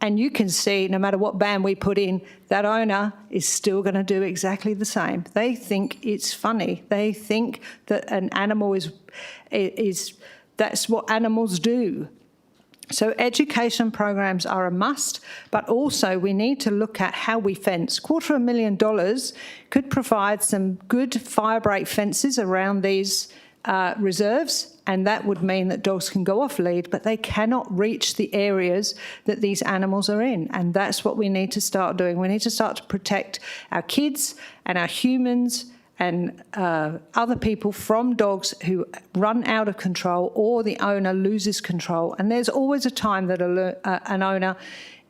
N: and you can see, no matter what ban we put in, that owner is still going to do exactly the same. They think it's funny. They think that an animal is that's what animals do. So education programs are a must, but also we need to look at how we fence. $250,000 could provide some good fire break fences around these reserves, and that would mean that dogs can go off lead, but they cannot reach the areas that these animals are in, and that's what we need to start doing. We need to start to protect our kids and our humans and other people from dogs who run out of control or the owner loses control. And there's always a time that an owner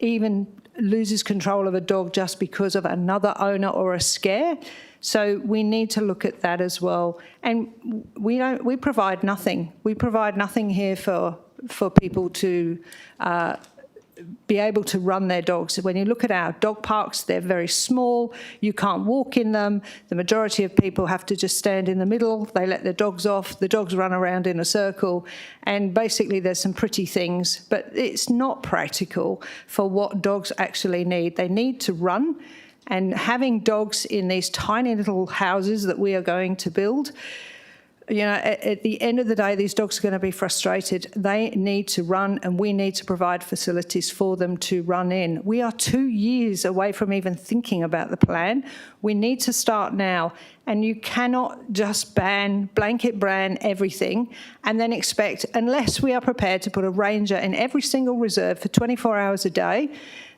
N: even loses control of a dog just because of another owner or a scare. So we need to look at that as well. And we provide nothing. We provide nothing here for people to be able to run their dogs. When you look at our dog parks, they're very small. You can't walk in them. The majority of people have to just stand in the middle. They let their dogs off. The dogs run around in a circle. And basically there's some pretty things, but it's not practical for what dogs actually need. They need to run. And having dogs in these tiny little houses that we are going to build, you know, at the end of the day, these dogs are going to be frustrated. They need to run and we need to provide facilities for them to run in. We are 2 years away from even thinking about the plan. We need to start now. And you cannot just blanket ban everything and then expect, unless we are prepared to put a ranger in every single reserve for 24 hours a day,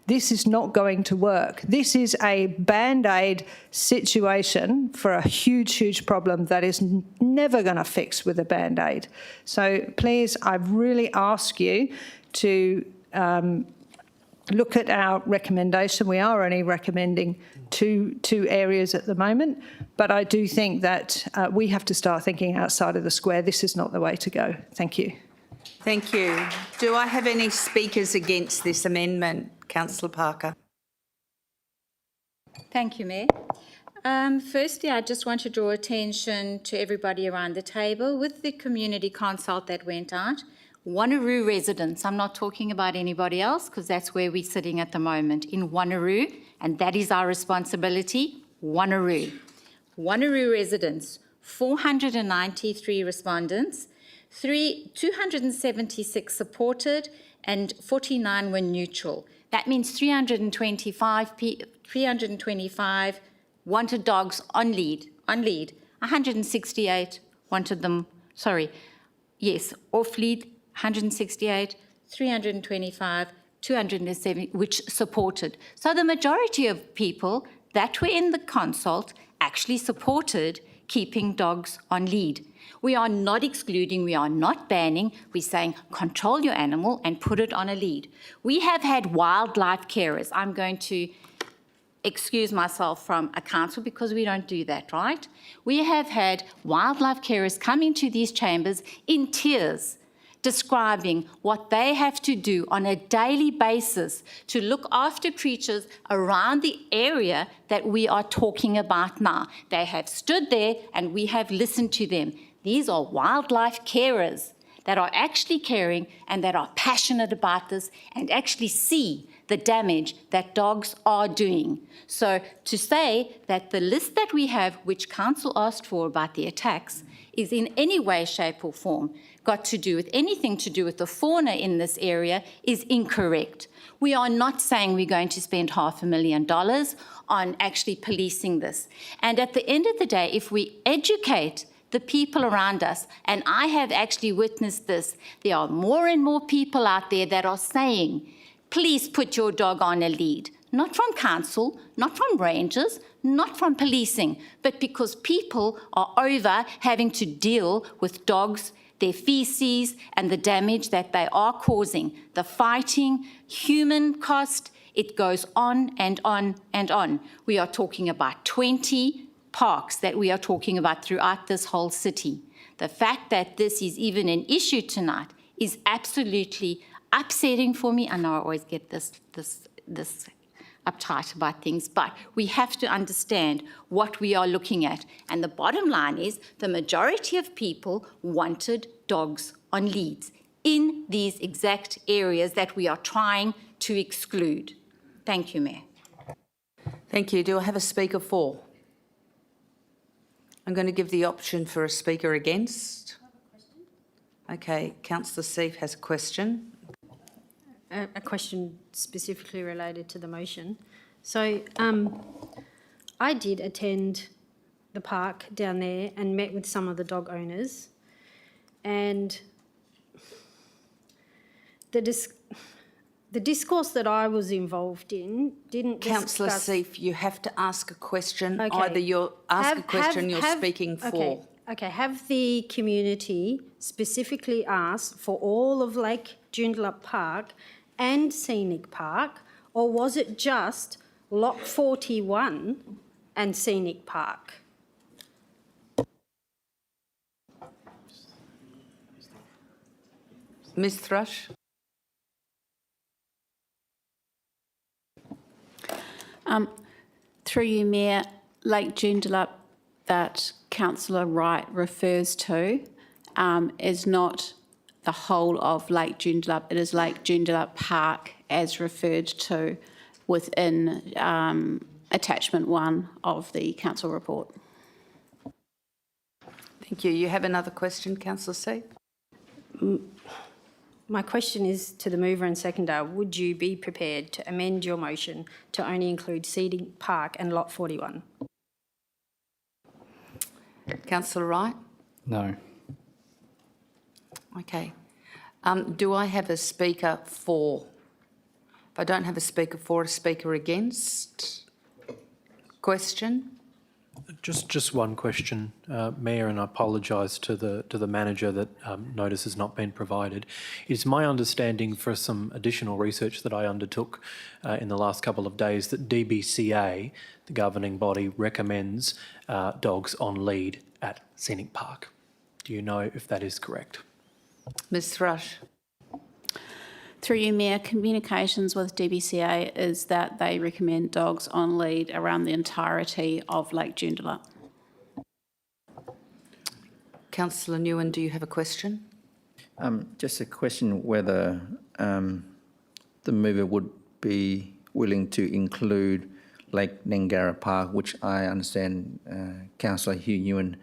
N: this is not going to work. This is a Band-Aid situation for a huge, huge problem that is never going to fix with a Band-Aid. So please, I really ask you to look at our recommendation. We are only recommending two areas at the moment, but I do think that we have to start thinking outside of the square. This is not the way to go. Thank you.
A: Thank you. Do I have any speakers against this amendment? Councillor Parker.
T: Thank you, Mayor. Firstly, I just want to draw attention to everybody around the table with the community consult that went out. Wanneroo residents, I'm not talking about anybody else because that's where we're sitting at the moment, in Wanneroo, and that is our responsibility, Wanneroo. Wanneroo residents, 493 respondents, 276 supported and 49 were neutral. That means 325 wanted dogs on lead. 168 wanted them, off lead, 168, 325, 270, which supported. So the majority of people that were in the consult actually supported keeping dogs on lead. We are not excluding, we are not banning, we're saying control your animal and put it on a lead. We have had wildlife carers. I'm going to excuse myself from a council because we don't do that, right? We have had wildlife carers come into these chambers in tears, describing what they have to do on a daily basis to look after creatures around the area that we are talking about now. They have stood there and we have listened to them. These are wildlife carers that are actually caring and that are passionate about this and actually see the damage that dogs are doing. So to say that the list that we have, which council asked for about the attacks, is in any way, shape or form got to do with anything to do with the fauna in this area is incorrect. We are not saying we're going to spend $500,000 on actually policing this. And at the end of the day, if we educate the people around us, and I have actually witnessed this, there are more and more people out there that are saying, please put your dog on a lead. Not from council, not from rangers, not from policing, but because people are over having to deal with dogs, their feces, and the damage that they are causing. The fighting, human cost, it goes on and on and on. We are talking about 20 parks that we are talking about throughout this whole city. The fact that this is even an issue tonight is absolutely upsetting for me. I know I always get this uptight about things, but we have to understand what we are looking at. And the bottom line is the majority of people wanted dogs on leads in these exact areas that we are trying to exclude. Thank you, Mayor.
A: Thank you. Do I have a speaker for? I'm going to give the option for a speaker against. Okay, Councillor Seif has a question.
P: A question specifically related to the motion. So I did attend the park down there and met with some of the dog owners, and the discourse that I was involved in didn't
A: Councillor
P: discuss...
A: Seif, you have to ask a question.
P: Okay.
A: Either you're speaking for.
P: Okay, have the community specifically asked for all of Lake Joondalup Park and Scenic Park, or was it just Lot 41 and Scenic Park?
A: Ms Thrush?
V: Through you, Mayor, Lake Joondalup that Councillor Wright refers to is not the whole of Lake Joondalup. It is Lake Joondalup Park as referred to within attachment 1 of the council report.
A: Thank you. You have another question, Councillor Seif?
P: My question is to the mover and seconder. Would you be prepared to amend your motion to only include Scenic Park and Lot 41?
A: Councillor Wright?
C: No.
A: Okay. Do I have a speaker for? If I don't have a speaker for, a speaker against? Question?
S: Just one question, Mayor, and I apologise to the manager that notice has not been provided. It's my understanding for some additional research that I undertook in the last couple of days that DBCA, the governing body, recommends dogs on lead at Scenic Park. Do you know if that is correct?
A: Ms Thrush?
V: Through you, Mayor, communications with DBCA is that they recommend dogs on lead around the entirety of Lake Joondalup.
A: Councillor Nguyen, do you have a question?
C: Just a question whether the mover would be willing to include Lake Nangara Park, which I understand Councillor Hugh Nguyen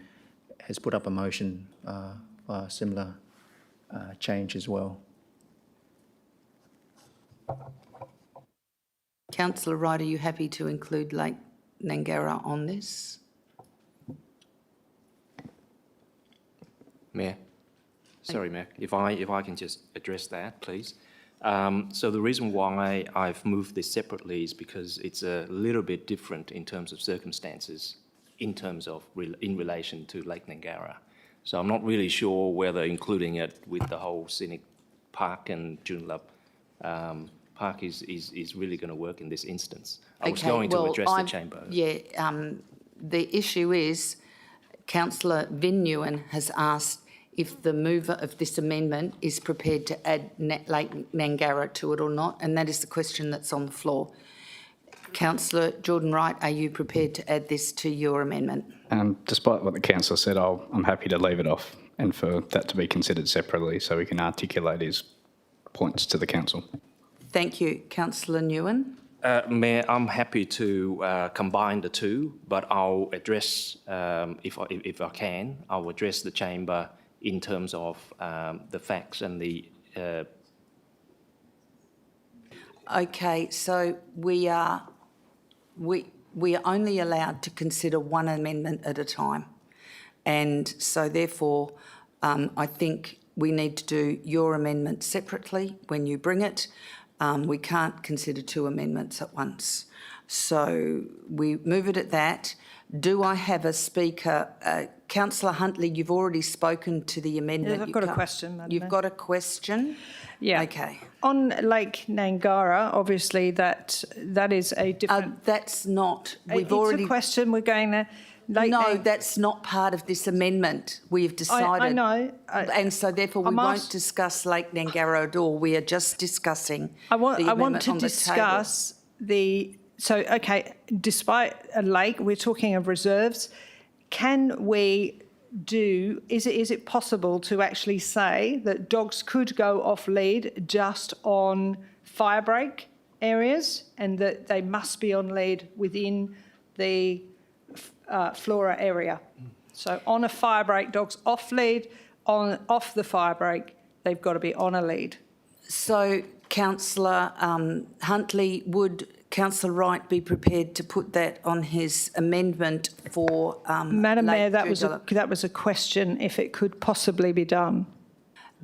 C: has put up a motion for a similar change as well.
A: Councillor Wright, are you happy to include Lake Nangara on this?
M: Mayor. Sorry, Mayor. If I can just address that, please. So the reason why I've moved this separately is because it's a little bit different in terms of circumstances, in terms of in relation to Lake Nangara. So I'm not really sure whether including it with the whole scenic park and Joondalup park is really going to work in this instance. I was going to address the chamber.
A: Yeah, the issue is Councillor Vin Nguyen has asked if the mover of this amendment is prepared to add Lake Nangara to it or not, and that is the question that's on the floor. Councillor Jordan Wright, are you prepared to add this to your amendment?
L: Despite what the councillor said, I'm happy to leave it off and for that to be considered separately so we can articulate his points to the council.
A: Thank you. Councillor Nguyen.
M: Mayor, I'm happy to combine the two, but I'll address, if I can, I'll address the chamber in terms of the facts and the...
A: Okay, so we are only allowed to consider one amendment at a time. And so therefore, I think we need to do your amendment separately when you bring it. We can't consider two amendments at once. So we move it at that. Do I have a speaker? Councillor Huntley, you've already spoken to the amendment.
N: Yes, I've got a question, Madam
A: You've
N: Mayor.
A: got a question?
N: Yeah.
A: Okay.
N: On Lake Nangara, obviously that is a different...
A: That's not...
N: It's a question, we're going there.
A: That's not part of this amendment. We've decided...
N: I know.
A: And so therefore we won't discuss Lake Nangara at all. We are just discussing
N: I want to
A: on the
N: discuss the... So, okay, despite a lake, we're talking of reserves. Can we do... Is it possible to actually say that dogs could go off lead just on fire break areas and that they must be on lead within the flora area? So on a fire break, dogs off lead, off the fire break, they've got to be on a lead.
A: So, Councillor Huntley, would Councillor Wright be prepared to put that on his amendment for
N: Madam Mayor, that
A: Joondalup?
N: was a question if it could possibly be done.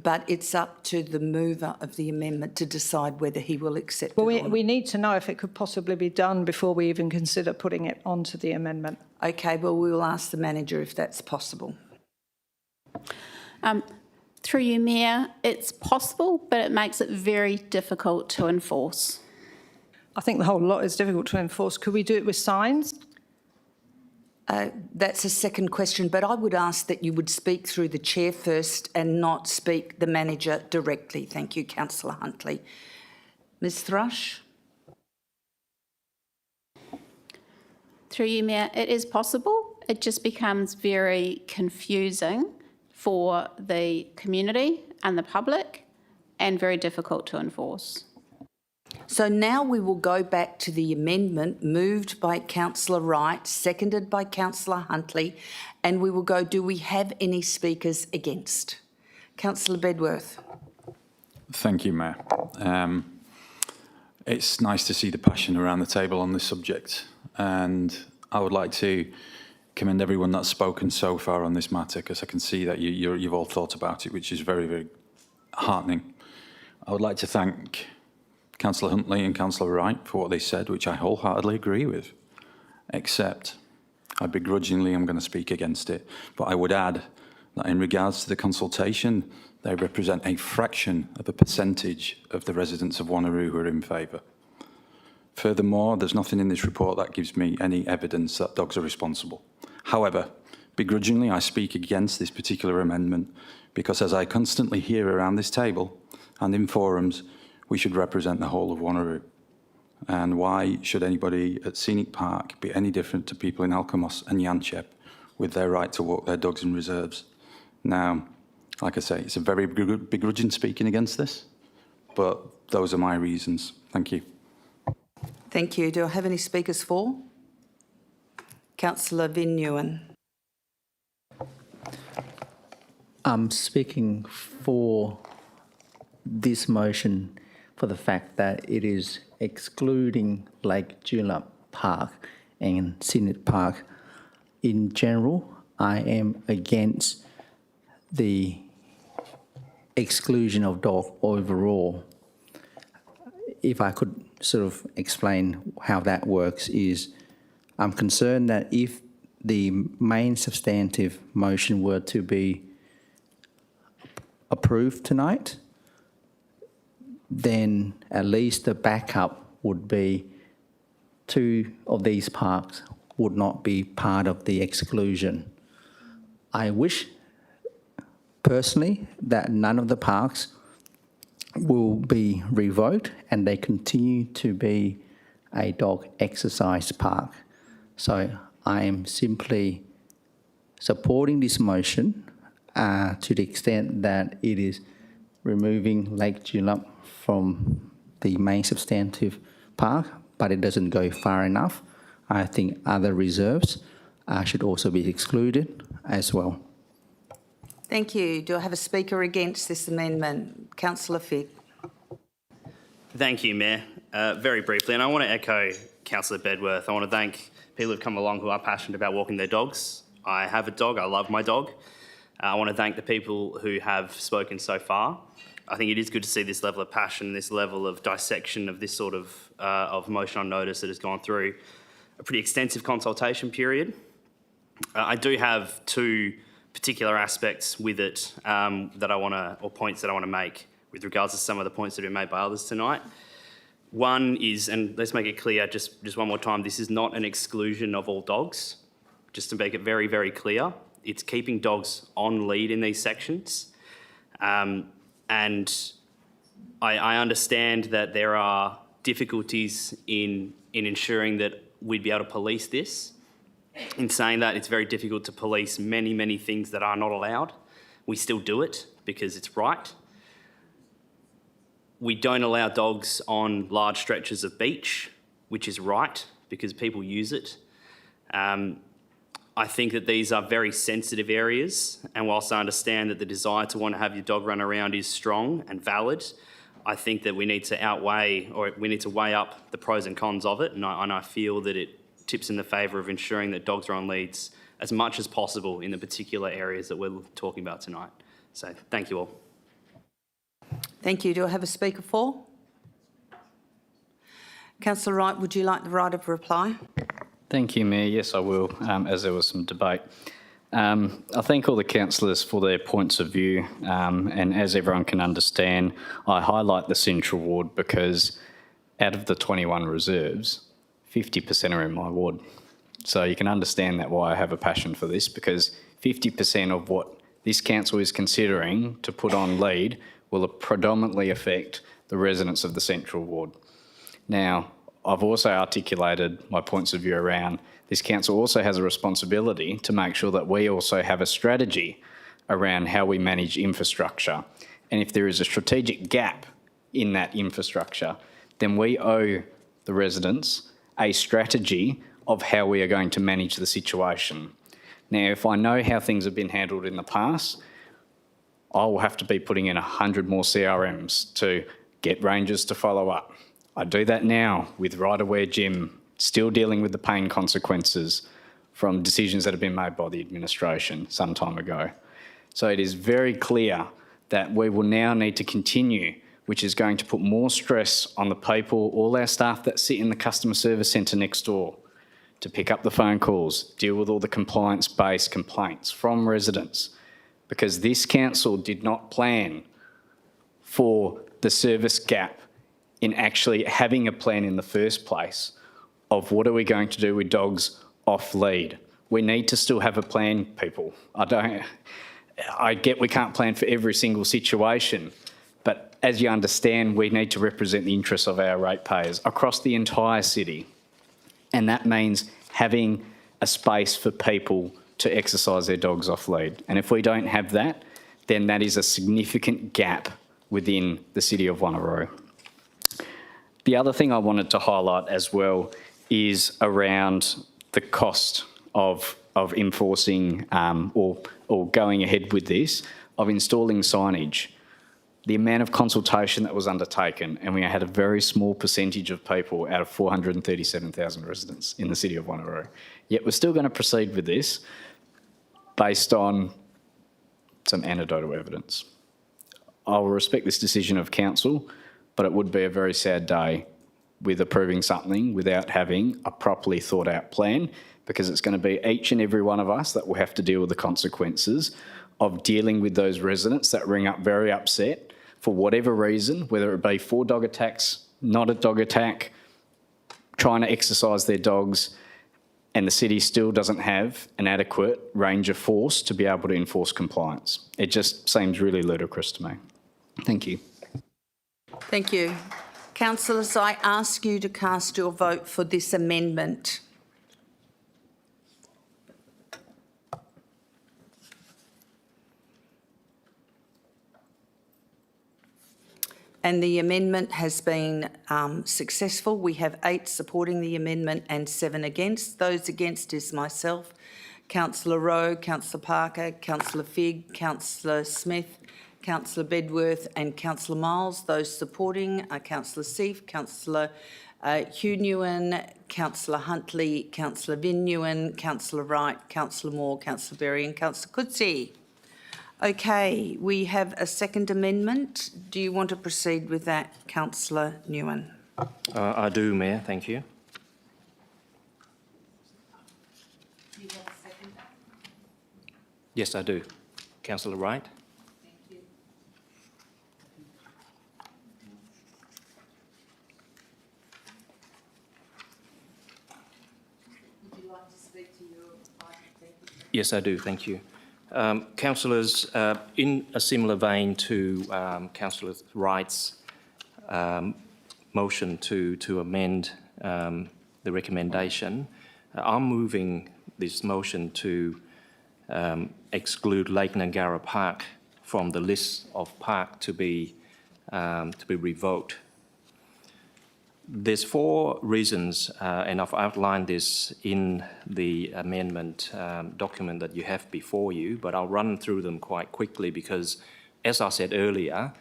A: But it's up to the mover of the amendment to decide whether he will accept it or not.
N: We need to know if it could possibly be done before we even consider putting it onto the amendment.
A: Okay, well, we will ask the manager if that's possible.
V: Through you, Mayor, it's possible, but it makes it very difficult to enforce.
N: I think the whole lot is difficult to enforce. Could we do it with signs?
A: That's a second question, but I would ask that you would speak through the chair first and not speak the manager directly. Thank you, Councillor Huntley. Ms Thrush?
V: Through you, Mayor, it is possible. It just becomes very confusing for the community and the public and very difficult to enforce.
A: So now we will go back to the amendment moved by Councillor Wright, seconded by Councillor Huntley, and we will go, do we have any speakers against? Councillor Bedworth.
E: Thank you, Mayor. It's nice to see the passion around the table on this subject, and I would like to commend everyone that's spoken so far on this matter, because I can see that you've all thought about it, which is very, very heartening. I would like to thank Councillor Huntley and Councillor Wright for what they said, which I wholeheartedly agree with, except I begrudgingly am going to speak against it. But I would add that in regards to the consultation, they represent a fraction of a percentage of the residents of Wanneroo who are in favour. Furthermore, there's nothing in this report that gives me any evidence that dogs are responsible. However, begrudgingly, I speak against this particular amendment because, as I constantly hear around this table and in forums, we should represent the whole of Wanneroo. And why should anybody at Scenic Park be any different to people in Alkimos and Yanchep with their right to walk their dogs in reserves? Now, like I say, it's a very begrudging speaking against this, but those are my reasons. Thank you.
A: Thank you. Do I have any speakers for? Councillor Vin Nguyen.
G: I'm speaking for this motion
C: for the fact that it is excluding Lake Julep Park and Civic Park. In general, I am against the exclusion of dog overall. If I could sort of explain how that works is, I'm concerned that if the main substantive motion were to be approved tonight, then at least the backup would be 2 of these parks would not be part of the exclusion. I wish personally that none of the parks will be revoked and they continue to be a dog exercise park. So I am simply supporting this motion to the extent that it is removing Lake Julep from the main substantive park, but it doesn't go far enough. I think other reserves should also be excluded as well.
A: Thank you. Do I have a speaker against this amendment? Councillor Fick.
Q: Thank you, Mayor. Very briefly, and I want to echo Councillor Bedworth. I want to thank people who've come along who are passionate about walking their dogs. I have a dog. I love my dog. I want to thank the people who have spoken so far. I think it is good to see this level of passion, this level of dissection of this sort of motion on notice that has gone through a pretty extensive consultation period. I do have 2 particular aspects with it that I want to, or points that I want to make with regards to some of the points that have been made by others tonight. One is, and let's make it clear just one more time, this is not an exclusion of all dogs. Just to make it very, very clear, it's keeping dogs on lead in these sections. And I understand that there are difficulties in ensuring that we'd be able to police this. In saying that, it's very difficult to police many, many things that are not allowed. We still do it because it's right. We don't allow dogs on large stretches of beach, which is right because people use it. I think that these are very sensitive areas, and whilst I understand that the desire to want to have your dog run around is strong and valid, I think that we need to weigh up the pros and cons of it, and I feel that it tips in the favour of ensuring that dogs are on leads as much as possible in the particular areas that we're talking about tonight. So thank you all.
A: Thank you. Do I have a speaker for? Councillor Wright, would you like the right of reply?
L: Thank you, Mayor. Yes, I will, as there was some debate. I thank all the councillors for their points of view, and as everyone can understand, I highlight the Central Ward because out of the 21 reserves, 50% are in my ward. So you can understand that why I have a passion for this, because 50% of what this council is considering to put on lead will predominantly affect the residents of the Central Ward. Now, I've also articulated my points of view around this council also has a responsibility to make sure that we also have a strategy around how we manage infrastructure. And if there is a strategic gap in that infrastructure, then we owe the residents a strategy of how we are going to manage the situation. Now, if I know how things have been handled in the past, I will have to be putting in 100 more CRMs to get rangers to follow up. I do that now with Right Aware Jim, still dealing with the pain consequences from decisions that have been made by the administration some time ago. So it is very clear that we will now need to continue, which is going to put more stress on the people, all our staff that sit in the customer service centre next door, to pick up the phone calls, deal with all the compliance-based complaints from residents, because this council did not plan for the service gap in actually having a plan in the first place of what are we going to do with dogs off lead. We need to still have a plan, people. I get we can't plan for every single situation, but as you understand, we need to represent the interests of our ratepayers across the entire city. And that means having a space for people to exercise their dogs off lead. And if we don't have that, then that is a significant gap within the city of Wanneroo. The other thing I wanted to highlight as well is around the cost of enforcing or going ahead with this, of installing signage. the amount of consultation that was undertaken, and we had a very small percentage of people out of 437,000 residents in the city of Wanneroo. Yet we're still going to proceed with this based on some anecdotal evidence. I will respect this decision of council, but it would be a very sad day with approving something without having a properly thought out plan, because it's going to be each and every one of us that will have to deal with the consequences of dealing with those residents that ring up very upset for whatever reason, whether it be for dog attacks, not a dog attack, trying to exercise their dogs, and the city still doesn't have an adequate range of force to be able to enforce compliance. It just seems really ludicrous to me. Thank you.
A: Thank you. Councillors, I ask you to cast your vote for this amendment. And the amendment has been successful. We have 8 supporting the amendment and 7 against. Those against is myself, Councillor Rowe, Councillor Parker, Councillor Figg, Councillor Smith, Councillor Bedworth and Councillor Miles. Those supporting are Councillor Seif, Councillor Hugh Nguyen, Councillor Huntley, Councillor Vin Nguyen, Councillor Wright, Councillor Moore, Councillor Berry and Councillor Coetzee. Okay, we have a second amendment. Do you want to proceed with that, Councillor Nguyen?
M: I do, Mayor. Thank you.
A: Do you have a second?
M: Yes, I do. Councillor Wright.
A: Thank you. Would you like to speak to your executive?
M: Yes, I do. Thank you. Councillors, in a similar vein to Councillor Wright's motion to amend the recommendation, I'm moving this motion to exclude Lake Nangara Park from the list of park to be revoked. There's 4 reasons, and I've outlined this in the amendment document that you have before you, but I'll run through them quite quickly because, as I said earlier,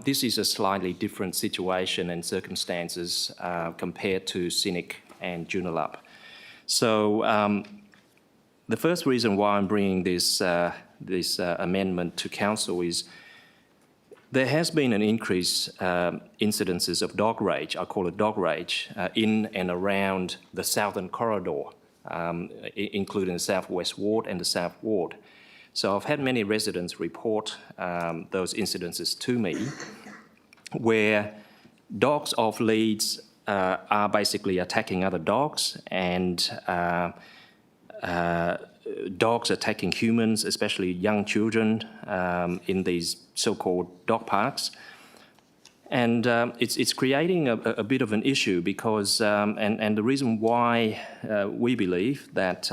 M: this is a slightly different situation and circumstances compared to Civic and Joondalup. So the first reason why I'm bringing this amendment to council is there has been an increase incidences of dog rage, I call it dog rage, in and around the southern corridor, including the Southwest Ward and the South Ward. So I've had many residents report those incidences to me where dogs off leads are basically attacking other dogs and dogs attacking humans, especially young children in these so-called dog parks. And it's creating a bit of an issue because, and the reason why we believe that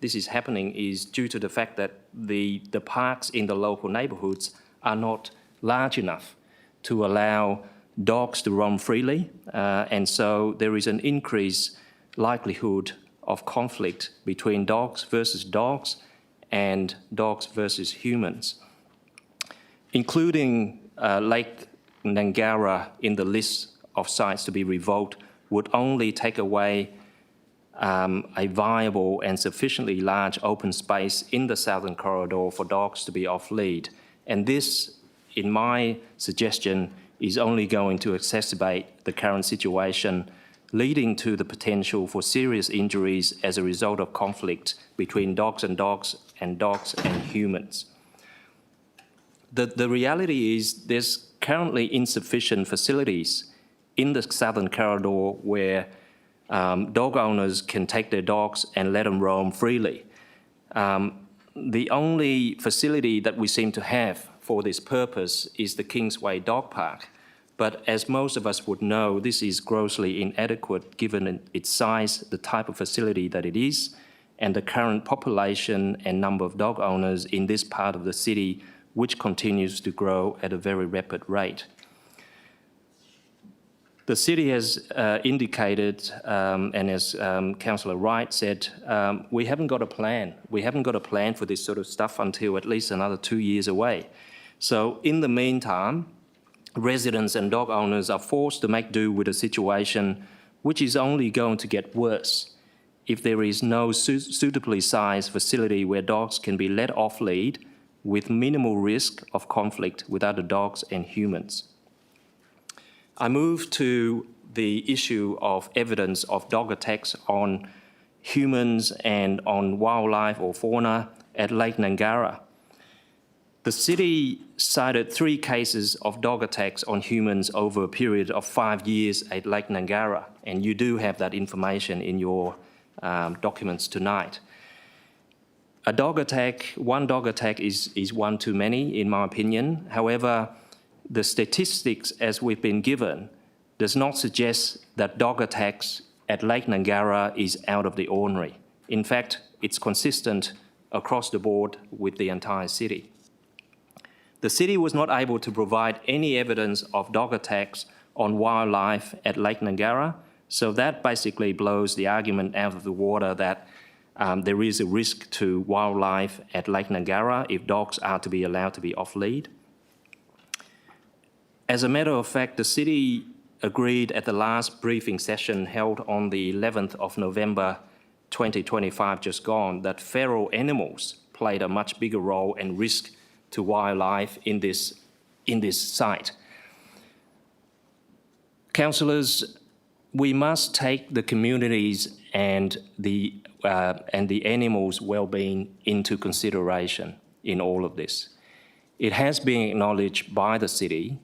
M: this is happening is due to the fact that the parks in the local neighbourhoods are not large enough to allow dogs to roam freely. And so there is an increased likelihood of conflict between dogs and dogs versus humans. Including Lake Nangara in the list of sites to be revoked would only take away a viable and sufficiently large open space in the southern corridor for dogs to be off lead. And this, in my suggestion, is only going to exacerbate the current situation, leading to the potential for serious injuries as a result of conflict between dogs and dogs and dogs and humans. The reality is there's currently insufficient facilities in the southern corridor where dog owners can take their dogs and let them roam freely. The only facility that we seem to have for this purpose is the Kingsway Dog Park. But as most of us would know, this is grossly inadequate given its size, the type of facility that it is, and the current population and number of dog owners in this part of the city, which continues to grow at a very rapid rate. The city has indicated, and as Councillor Wright said, we haven't got a plan. We haven't got a plan for this sort of stuff until at least another 2 years away. So in the meantime, residents and dog owners are forced to make do with a situation which is only going to get worse if there is no suitably sized facility where dogs can be let off lead with minimal risk of conflict with other dogs and humans. I move to the issue of evidence of dog attacks on humans and on wildlife or fauna at Lake Nangara. The city cited 3 cases of dog attacks on humans over a period of 5 years at Lake Nangara, and you do have that information in your documents tonight. One dog attack is one too many, in my opinion. However, the statistics as we've been given does not suggest that dog attacks at Lake Nangara is out of the ordinary. In fact, it's consistent across the board with the entire city. The city was not able to provide any evidence of dog attacks on wildlife at Lake Nangara, so that basically blows the argument out of the water that there is a risk to wildlife at Lake Nangara if dogs are to be allowed to be off lead. As a matter of fact, the city agreed at the last briefing session held on the 11th of November 2025 just gone that feral animals played a much bigger role and risk to wildlife in this site. Councillors, we must take the communities and the animals' well-being into consideration in all of this. It has been acknowledged by the city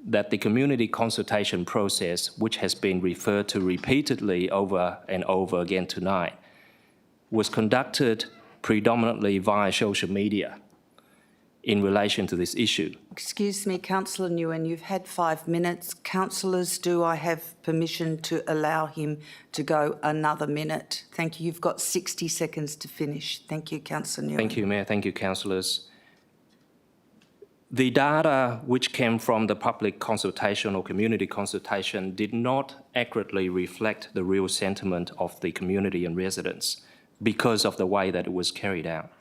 M: that the community consultation process, which has been referred to repeatedly over and over again tonight, was conducted predominantly via social media in relation to this issue.
A: Excuse me, Councillor Nguyen, you've had 5 minutes. Councillors, do I have permission to allow him to go another minute? Thank you. You've got 60 seconds to finish. Thank you, Councillor Nguyen.
M: Thank you, Mayor. Thank you, councillors. The data which came from the public consultation or community consultation did not accurately reflect the real sentiment of the community and residents because of the way that it was carried out.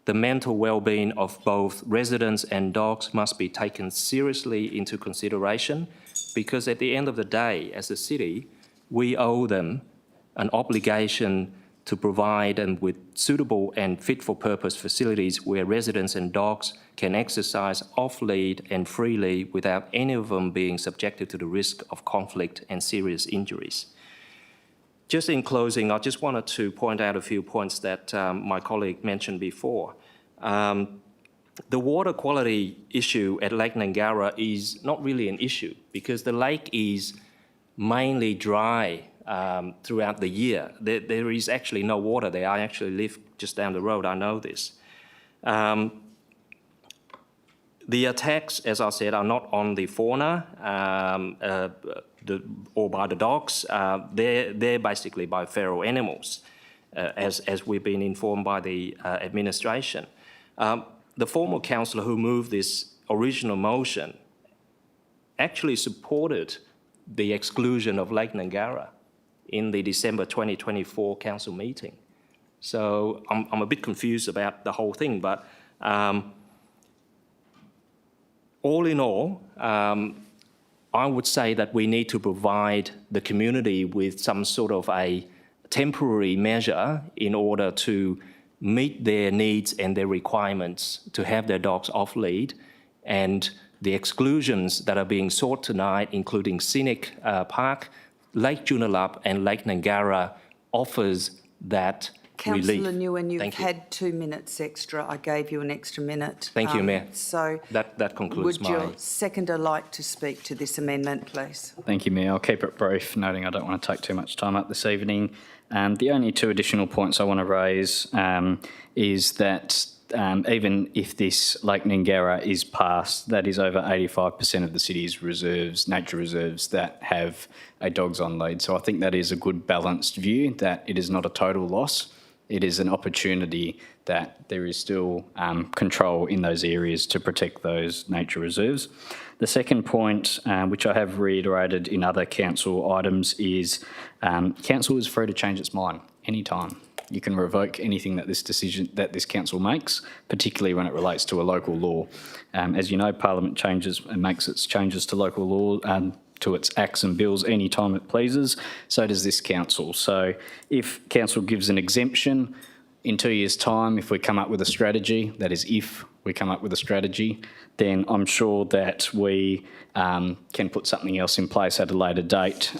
M: The mental well-being of both residents and dogs must be taken seriously into consideration because at the end of the day, as a city, we owe them an obligation to provide them with suitable and fit-for-purpose facilities where residents and dogs can exercise off-lead and freely without any of them being subjected to the risk of conflict and serious injuries. Just in closing, I just wanted to point out a few points that my colleague mentioned before. The water quality issue at Lake Nangara is not really an issue because the lake is mainly dry throughout the year. There is actually no water there. I actually live just down the road, I know this. The attacks, as I said, are not on the fauna or by the dogs. They're basically by feral animals, as we've been informed by the administration. The former councillor who moved this original motion actually supported the exclusion of Lake Nangara in the December 2024 council meeting. So I'm a bit confused about the whole thing, but all in all, I would say that we need to provide the community with some sort of a temporary measure in order to meet their needs and their requirements to have their dogs off lead. And the exclusions that are being sought tonight, including Scenic Park, Lake Joondalup and Lake Nangara, offers that relief.
A: Councillor Nguyen, you've had 2 minutes extra. I gave you an extra minute.
M: Thank you, Mayor.
A: So
M: that concludes
A: would your seconder like to speak to this amendment, please?
L: Thank you, Mayor. I'll keep it brief, noting I don't want to take too much time up this evening. The only 2 additional points I want to raise is that even if this Lake Nangara is passed, that is over 85% of the city's reserves, nature reserves, that have a dogs on lead. So I think that is a good balanced view, that it is not a total loss. It is an opportunity that there is still control in those areas to protect those nature reserves. The second point, which I have reiterated in other council items, is council is free to change its mind anytime. You can revoke anything that this council makes, particularly when it relates to a local law. As you know, Parliament changes and makes its changes to local law, to its acts and bills any time it pleases. So does this council. So if council gives an exemption, in 2 years' time, if we come up with a strategy, that is if we come up with a strategy, then I'm sure that we can put something else in place at a later date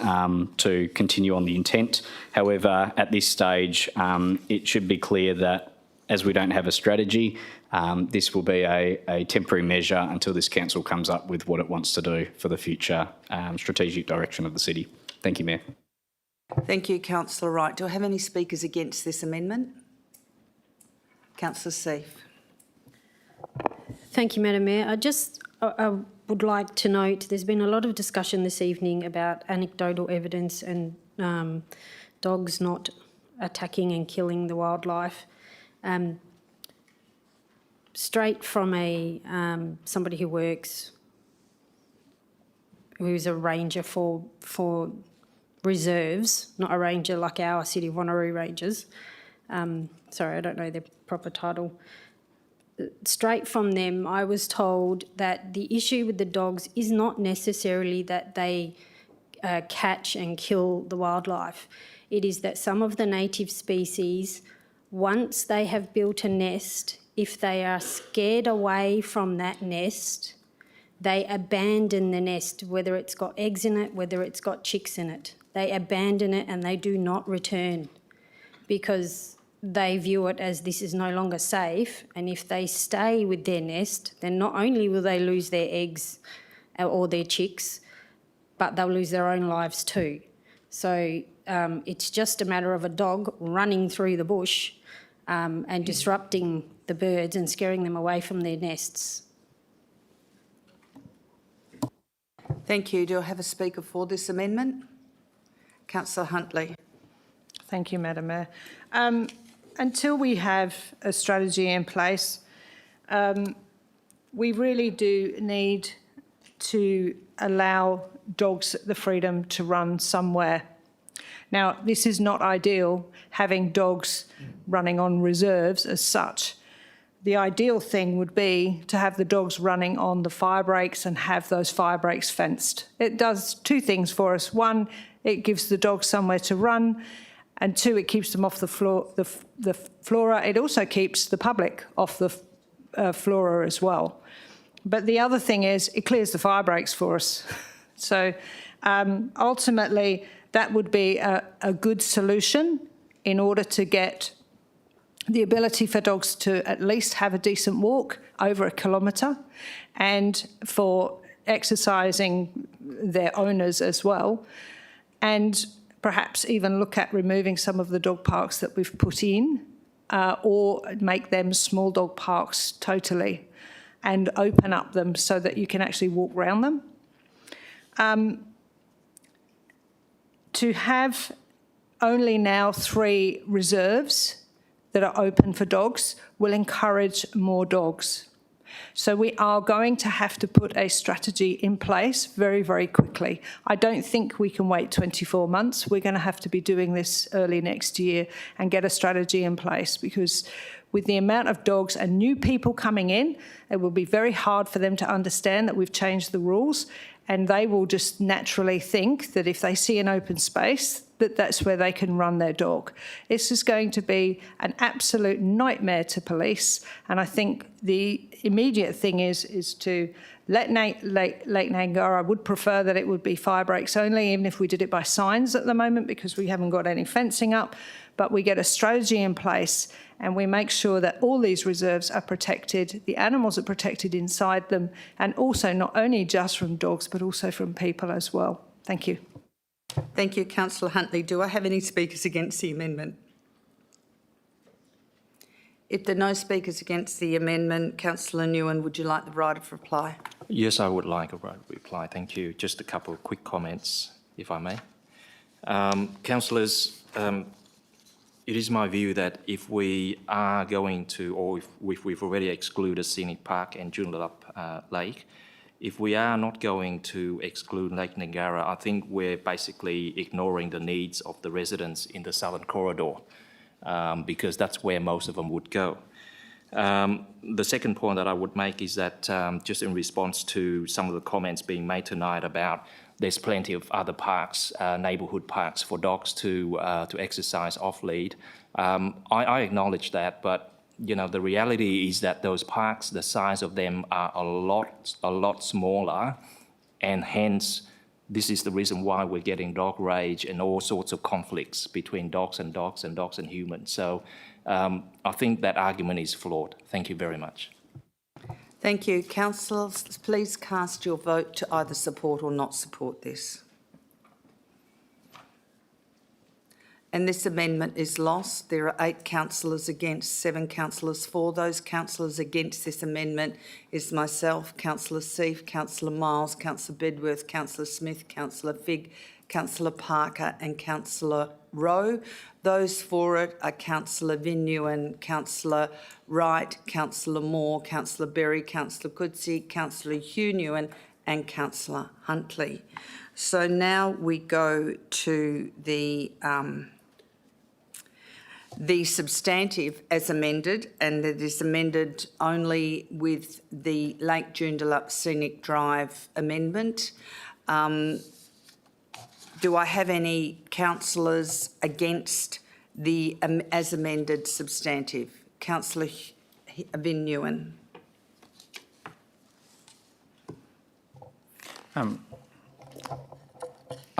L: to continue on the intent. However, at this stage, it should be clear that as we don't have a strategy, this will be a temporary measure until this council comes up with what it wants to do for the future strategic direction of the city. Thank you, Mayor.
A: Thank you, Councillor Wright. Do I have any speakers against this amendment? Councillor Seif.
P: Thank you, Madam Mayor. I would like to note there's been a lot of discussion this evening about anecdotal evidence and dogs not attacking and killing the wildlife. Straight from somebody who's a ranger for reserves, not a ranger like our City of Wanneroo Rangers. Sorry, I don't know their proper title. Straight from them, I was told that the issue with the dogs is not necessarily that they catch and kill the wildlife. It is that some of the native species, once they have built a nest, if they are scared away from that nest, they abandon the nest, whether it's got eggs in it, whether it's got chicks in it. They abandon it and they do not return because they view it as this is no longer safe, and if they stay with their nest, then not only will they lose their eggs or their chicks, but they'll lose their own lives too. So it's just a matter of a dog running through the bush and disrupting the birds and scaring them away from their nests.
A: Thank you. Do I have a speaker for this amendment? Councillor Huntley.
N: Thank you, Madam Mayor. Until we have a strategy in place, we really do need to allow dogs the freedom to run somewhere. Now, this is not ideal, having dogs running on reserves as such. The ideal thing would be to have the dogs running on the fire breaks and have those fire breaks fenced. It does two things for us. One, it gives the dogs somewhere to run, and two, it keeps them off the flora. It also keeps the public off the flora as well. But the other thing is it clears the fire breaks for us. So ultimately, that would be a good solution in order to get the ability for dogs to at least have a decent walk over a kilometre and for exercising their owners as well. And perhaps even look at removing some of the dog parks that we've put in or make them small dog parks totally and open up them so that you can actually walk around them. To have only now 3 reserves that are open for dogs will encourage more dogs. So we are going to have to put a strategy in place very, very quickly. I don't think we can wait 24 months. We're going to have to be doing this early next year and get a strategy in place, because with the amount of dogs and new people coming in, it will be very hard for them to understand that we've changed the rules, and they will just naturally think that if they see an open space, that that's where they can run their dog. This is going to be an absolute nightmare to police, and I think the immediate thing is to let Lake Nangara. I would prefer that it would be fire breaks only, even if we did it by signs at the moment, because we haven't got any fencing up, but we get a strategy in place and we make sure that all these reserves are protected, the animals are protected inside them, and also not only just from dogs, but also from people as well. Thank you.
A: Thank you, Councillor Huntley. Do I have any speakers against the amendment? If there are no speakers against the amendment, Councillor Nguyen, would you like the right of reply?
M: Yes, I would like a right of reply. Thank you. Just a couple of quick comments, if I may. Councillors, it is my view that if we are going to, or if we've already excluded Scenic Park and Dundebar Lake, if we are not going to exclude Lake Nangara, I think we're basically ignoring the needs of the residents in the southern corridor. because that's where most of them would go. The second point that I would make is that just in response to some of the comments being made tonight about there's plenty of other parks, neighbourhood parks for dogs to exercise off lead. I acknowledge that, but you know the reality is that those parks, the size of them are a lot smaller, and hence this is the reason why we're getting dog rage and all sorts of conflicts between dogs and dogs and dogs and humans. So I think that argument is flawed. Thank you very much.
A: Thank you. Councillors, please cast your vote to either support or not support this. And this amendment is lost. There are 8 councillors against, 7 councillors for. Those councillors against this amendment is myself, Councillor Seif, Councillor Miles, Councillor Bedworth, Councillor Smith, Councillor Figg, Councillor Parker and Councillor Rowe. Those for it are Councillor Vignew, Councillor Wright, Councillor Moore, Councillor Berry, Councillor Coetzee, Councillor Hugh and Councillor Huntley. So now we go to the substantive as amended, and it is amended only with the Lake Joondalup Scenic Drive amendment. Do I have any councillors against the as amended substantive? Councillor Vignew.
C: I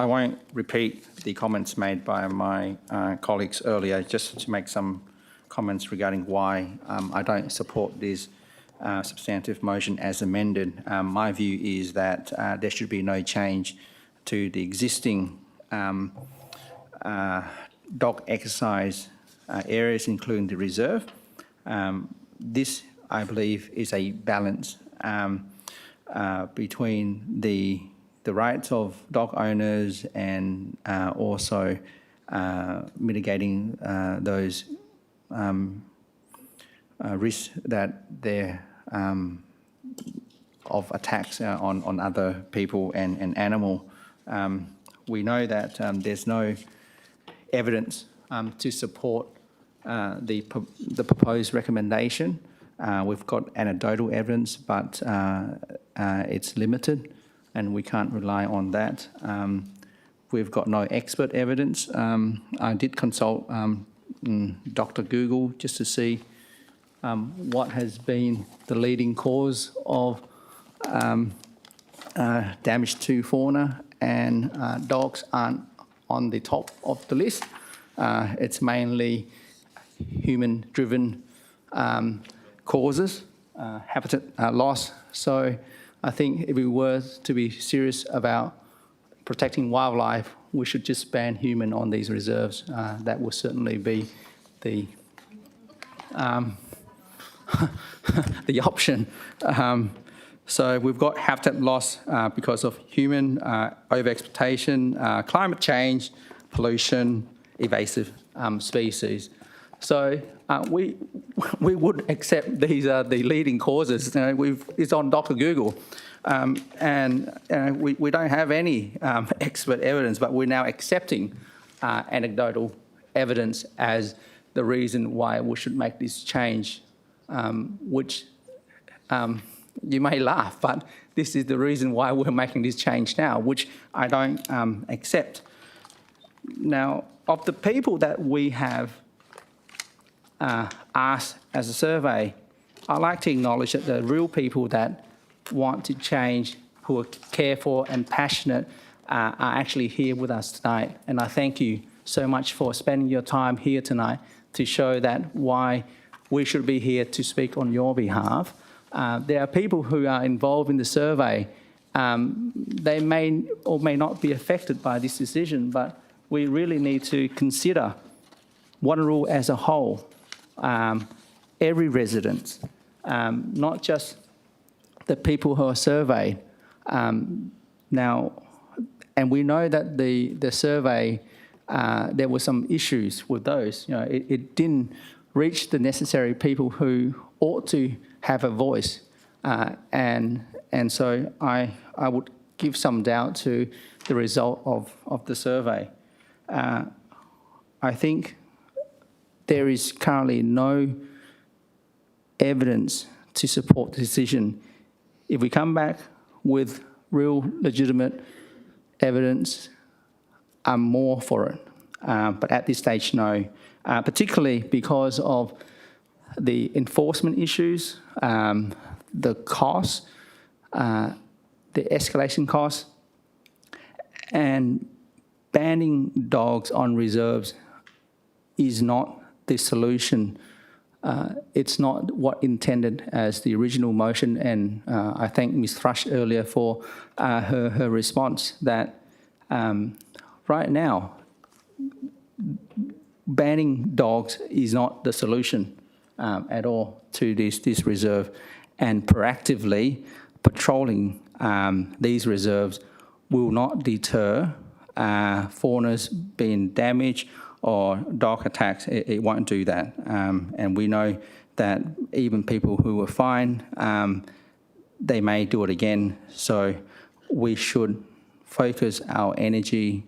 C: won't repeat the comments made by my colleagues earlier, just to make some comments regarding why I don't support this substantive motion as amended. My view is that there should be no change to the existing dog exercise areas, including the reserve. This, I believe, is a balance between the rights of dog owners and also mitigating those risks that there of attacks on other people and animal. We know that there's no evidence to support the proposed recommendation. We've got anecdotal evidence, but it's limited, and we can't rely on that. We've got no expert evidence. I did consult Dr. Google just to see what has been the leading cause of damage to fauna, and dogs aren't on the top of the list. It's mainly human-driven causes, habitat loss. So I think if we were to be serious about protecting wildlife, we should just ban human on these reserves. That will certainly be the the option. So we've got habitat loss because of human over-exploitation, climate change, pollution, invasive species. So we would accept these are the leading causes. You know, it's on Dr. Google. We don't have any expert evidence, but we're now accepting anecdotal evidence as the reason why we should make this change, which you may laugh, but this is the reason why we're making this change now, which I don't accept. Now, of the people that we have asked as a survey, I'd like to acknowledge that the real people that want to change, who are careful and passionate, are actually here with us tonight. And I thank you so much for spending your time here tonight to show that why we should be here to speak on your behalf. There are people who are involved in the survey. They may or may not be affected by this decision, but we really need to consider Wanneroo as a whole, every resident, not just the people who are surveyed. Now, and we know that the survey, there were some issues with those. You know, it didn't reach the necessary people who ought to have a voice, and so I would give some doubt to the result of the survey. I think there is currently no evidence to support the decision. If we come back with real legitimate evidence, I'm more for it. But at this stage, no, particularly because of the enforcement issues, the costs, the escalation costs, and banning dogs on reserves is not the solution. It's not what intended as the original motion, and I thank Ms. Thrush earlier for her response that right now, banning dogs is not the solution at all to this reserve, and proactively patrolling these reserves will not deter faunas being damaged or dog attacks. It won't do that. And we know that even people who are fined, they may do it again. So we should focus our energy,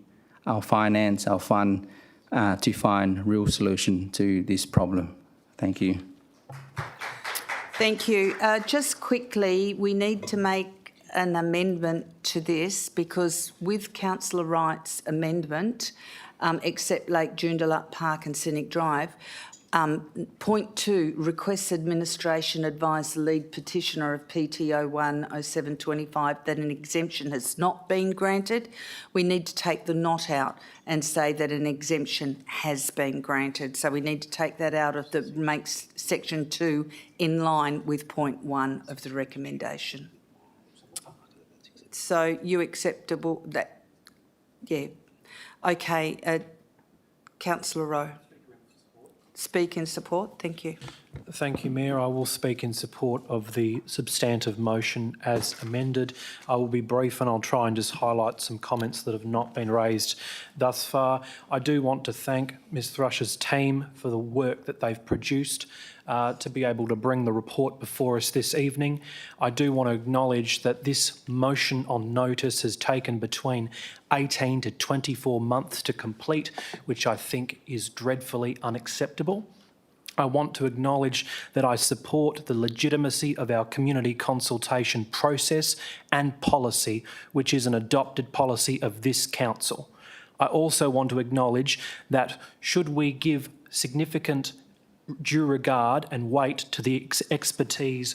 C: our finance, our fund to find real solution to this problem. Thank you.
A: Thank you. Just quickly, we need to make an amendment to this because with Councillor Wright's amendment, except Lake Joondalup Park and Civic Drive, point 2, requests administration advise the lead petitioner of PTO 10725 that an exemption has not been granted. We need to take the not out and say that an exemption has been granted. So we need to take that out of the makes section 2 in line with point 1 of the recommendation. So you acceptable that? Yeah. Okay. Councillor Rowe. Speak in support. Thank you.
S: Thank you, Mayor. I will speak in support of the substantive motion as amended. I will be brief and I'll try and just highlight some comments that have not been raised thus far. I do want to thank Ms Thrush's team for the work that they've produced to be able to bring the report before us this evening. I do want to acknowledge that this motion on notice has taken between 18 to 24 months to complete, which I think is dreadfully unacceptable. I want to acknowledge that I support the legitimacy of our community consultation process and policy, which is an adopted policy of this council. I also want to acknowledge that should we give significant due regard and weight to the expertise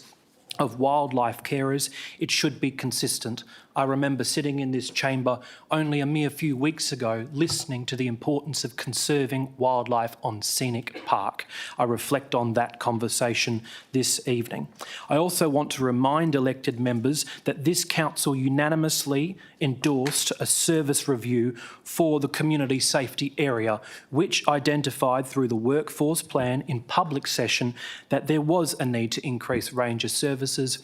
S: of wildlife carers, it should be consistent. I remember sitting in this chamber only a mere few weeks ago listening to the importance of conserving wildlife on Scenic Park. I reflect on that conversation this evening. I also want to remind elected members that this council unanimously endorsed a service review for the community safety area, which identified through the workforce plan in public session that there was a need to increase ranger services,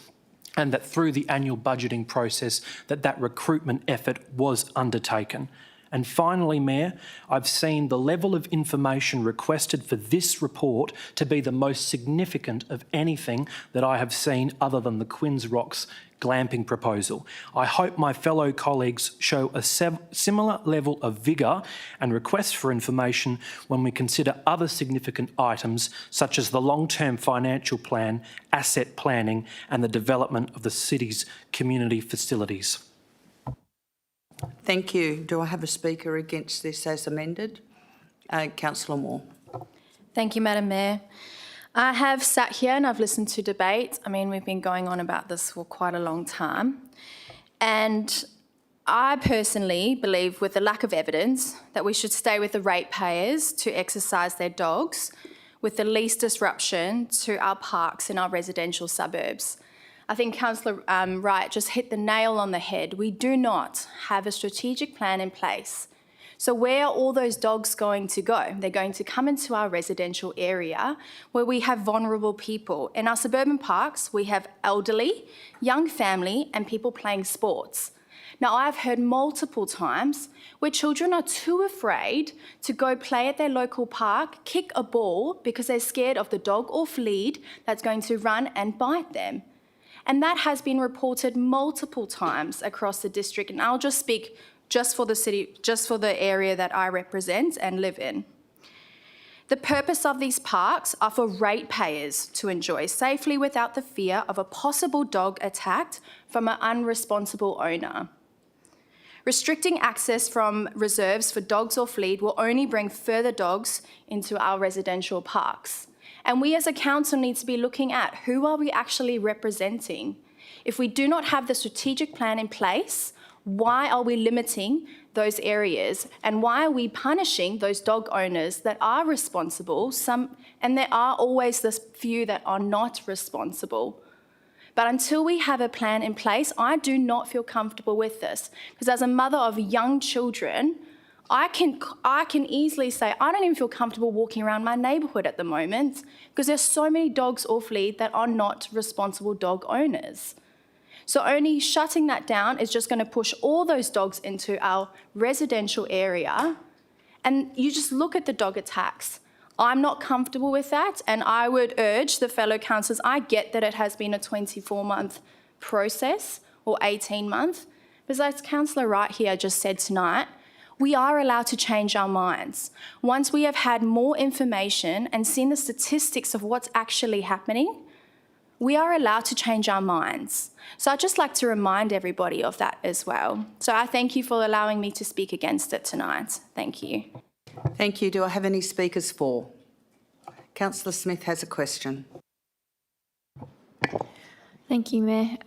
S: and that through the annual budgeting process that recruitment effort was undertaken. And finally, Mayor, I've seen the level of information requested for this report to be the most significant of anything that I have seen other than the Quinns Rocks glamping proposal. I hope my fellow colleagues show a similar level of vigour and request for information when we consider other significant items such as the long-term financial plan, asset planning and the development of the city's community facilities.
A: Thank you. Do I have a speaker against this as amended? Councillor Moore.
D: Thank you, Madam Mayor. I have sat here and I've listened to debate. I mean, we've been going on about this for quite a long time. And I personally believe, with the lack of evidence, that we should stay with the ratepayers to exercise their dogs with the least disruption to our parks in our residential suburbs. I think Councillor Wright just hit the nail on the head. We do not have a strategic plan in place. So where are all those dogs going to go? They're going to come into our residential area where we have vulnerable people. In our suburban parks, we have elderly, young family, and people playing sports. Now, I've heard multiple times where children are too afraid to go play at their local park, kick a ball because they're scared of the dog or flead that's going to run and bite them. And that has been reported multiple times across the district. And I'll just speak just for the city, just for the area that I represent and live in. The purpose of these parks are for ratepayers to enjoy safely without the fear of a possible dog attack from an unresponsible owner. Restricting access from reserves for dogs or fleet will only bring further dogs into our residential parks. And we as a council need to be looking at who are we actually representing. If we do not have the strategic plan in place, why are we limiting those areas? And why are we punishing those dog owners that are responsible? And there are always this few that are not responsible. But until we have a plan in place, I do not feel comfortable with this. Because as a mother of young children, I can easily say, I don't even feel comfortable walking around my neighbourhood at the moment because there's so many dogs off lead that are not responsible dog owners. So only shutting that down is just going to push all those dogs into our residential area. And you just look at the dog attacks. I'm not comfortable with that, and I would urge the fellow councillors, I get that it has been a 24-month process or 18-month, but as Councillor Wright here just said tonight, we are allowed to change our minds. Once we have had more information and seen the statistics of what's actually happening, we are allowed to change our minds. So I'd just like to remind everybody of that as well. So I thank you for allowing me to speak against it tonight. Thank you.
A: Thank you. Do I have any speakers for? Councillor Smith has a question.
G: Thank you, Mayor.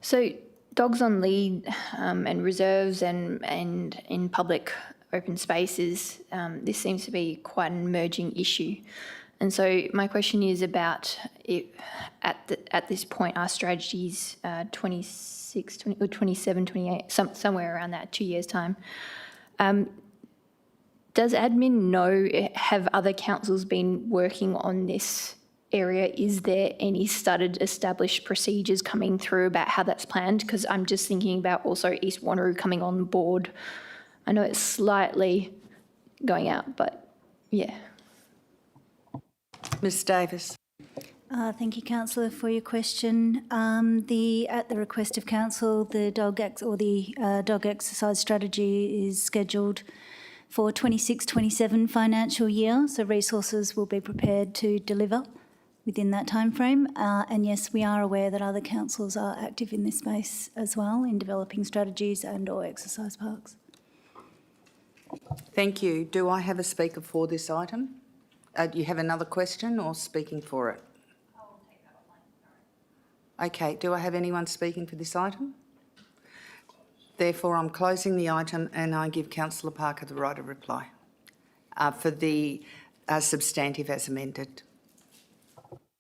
G: So dogs on lead and reserves and in public open spaces, this seems to be quite an emerging issue. And so my question is about if at this point our strategies 26, 20, or 27, 28, somewhere around that 2 years' time. Does admin know, have other councils been working on this area? Is there any started established procedures coming through about how that's planned? Because I'm just thinking about also East Wanneroo coming on board. I know it's slightly going out, but yeah.
A: Ms Davis.
U: Thank you, Councillor, for your question. At the request of Council, the dog exercise strategy is scheduled for 26-27 financial year, so resources will be prepared to deliver within that timeframe. And yes, we are aware that other councils are active in this space as well in developing strategies and/or exercise parks.
A: Thank you. Do I have a speaker for this item? Do you have another question or speaking for it? I will take that online. Okay. Do I have anyone speaking for this item? Therefore, I'm closing the item and I give Councillor Parker the right of reply for the substantive as amended.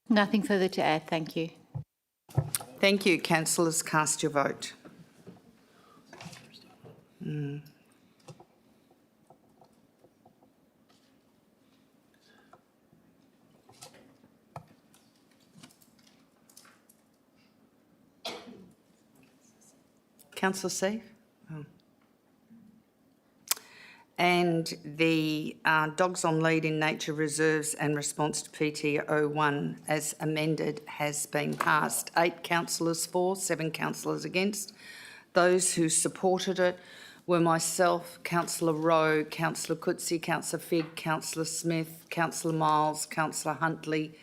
T: Nothing further to add, thank you.
A: Thank you. Councillors, cast your vote. Councillor Seif? Oh. And the dogs on lead in nature reserves and response to PT01 as amended has been passed. 8 councillors for, 7 councillors against. Those who supported it were myself, Councillor Rowe, Councillor Coetzee, Councillor Figg, Councillor Smith, Councillor Miles, Councillor Huntley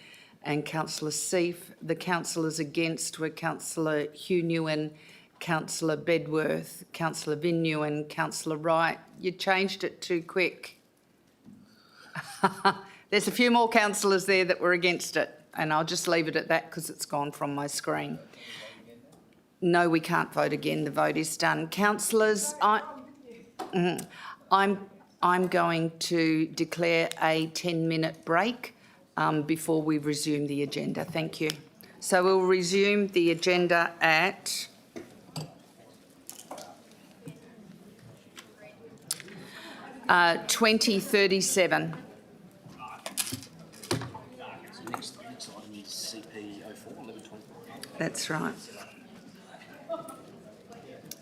A: and Councillor Seif. The councillors against were Councillor Hugh Newen, Councillor Bedworth, Councillor Vin Newen, Councillor Wright. You changed it too quick. There's a few more councillors there that were against it, and I'll just leave it at that because it's gone from my screen. No, we can't vote again. The vote is done. Councillors, I'm going to declare a 10-minute break before we resume the agenda. Thank you. So we'll resume the agenda at 20:37. That's right.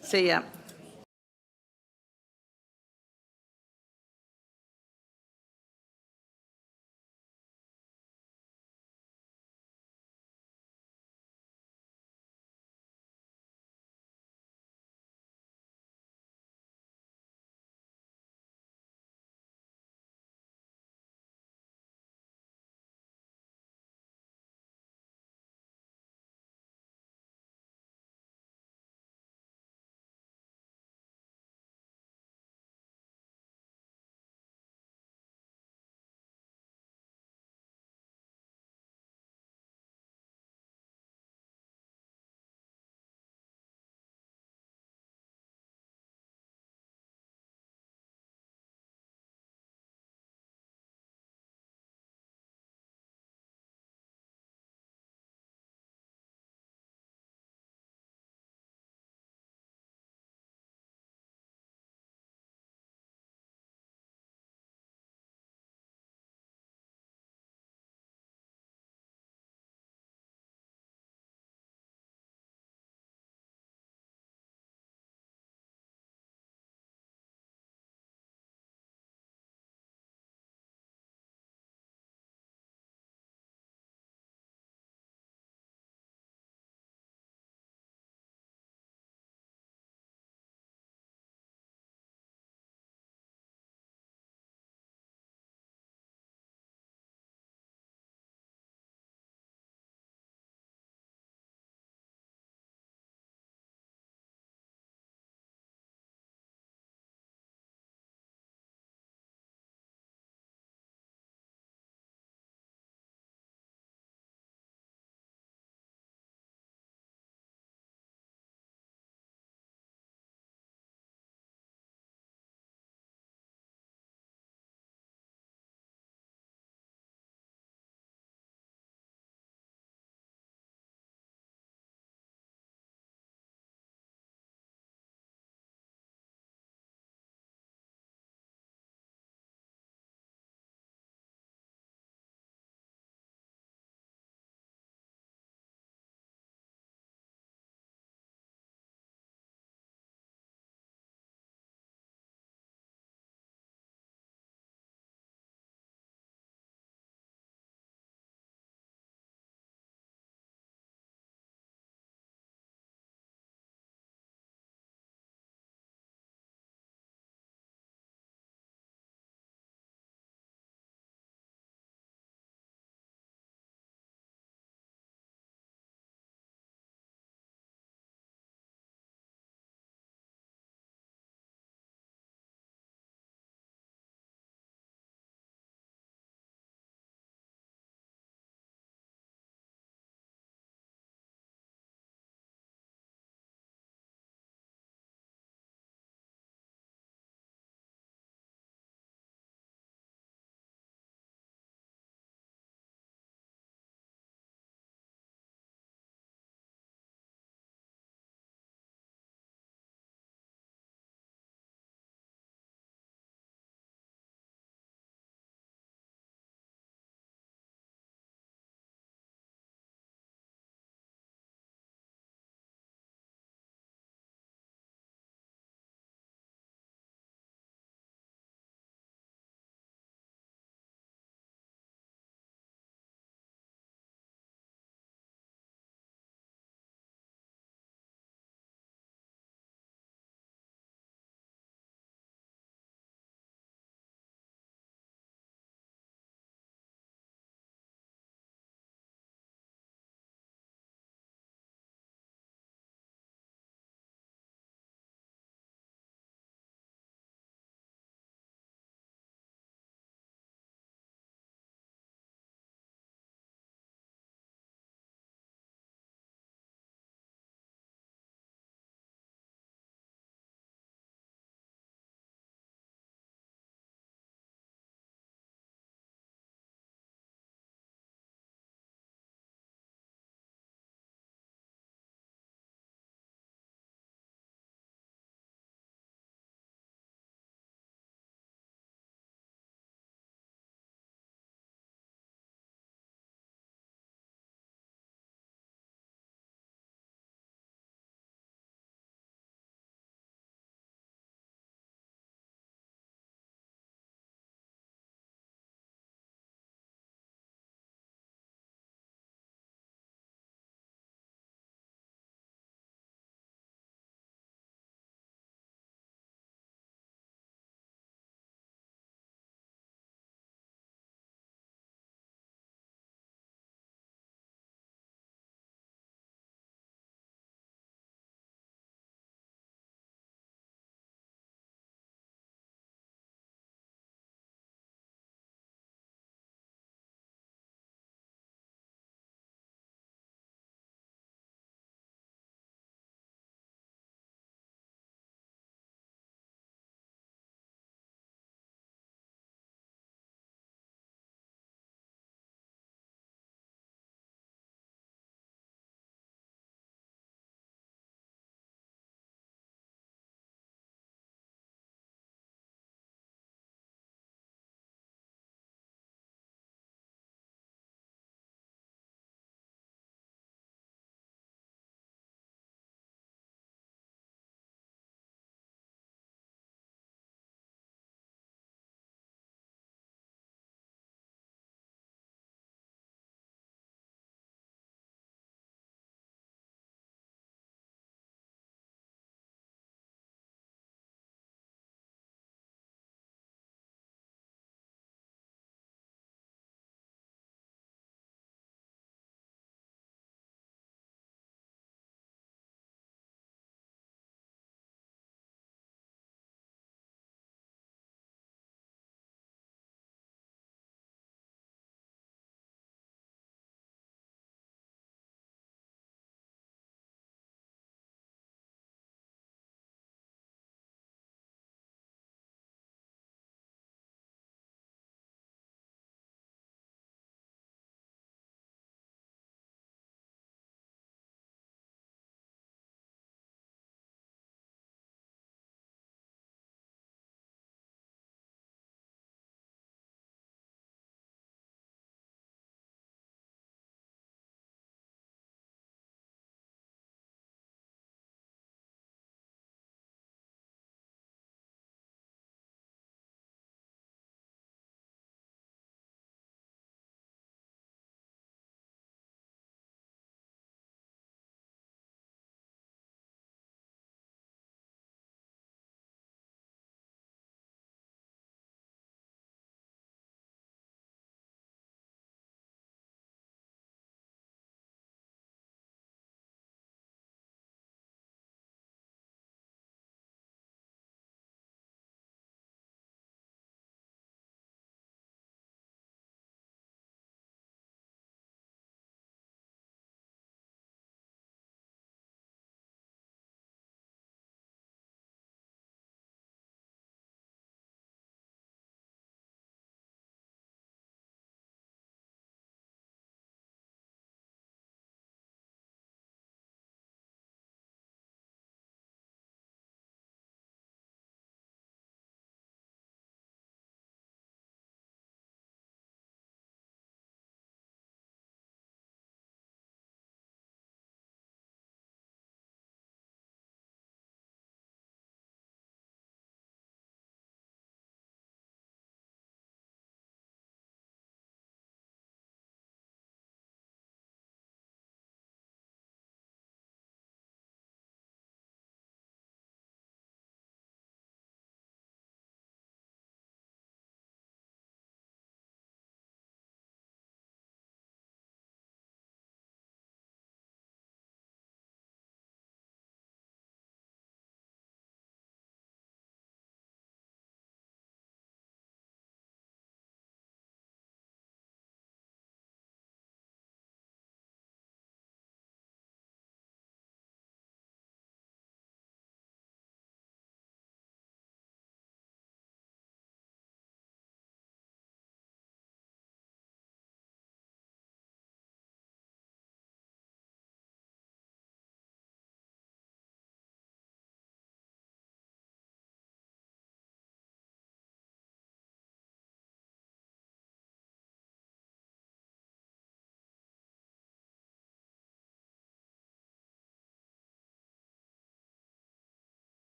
A: See ya.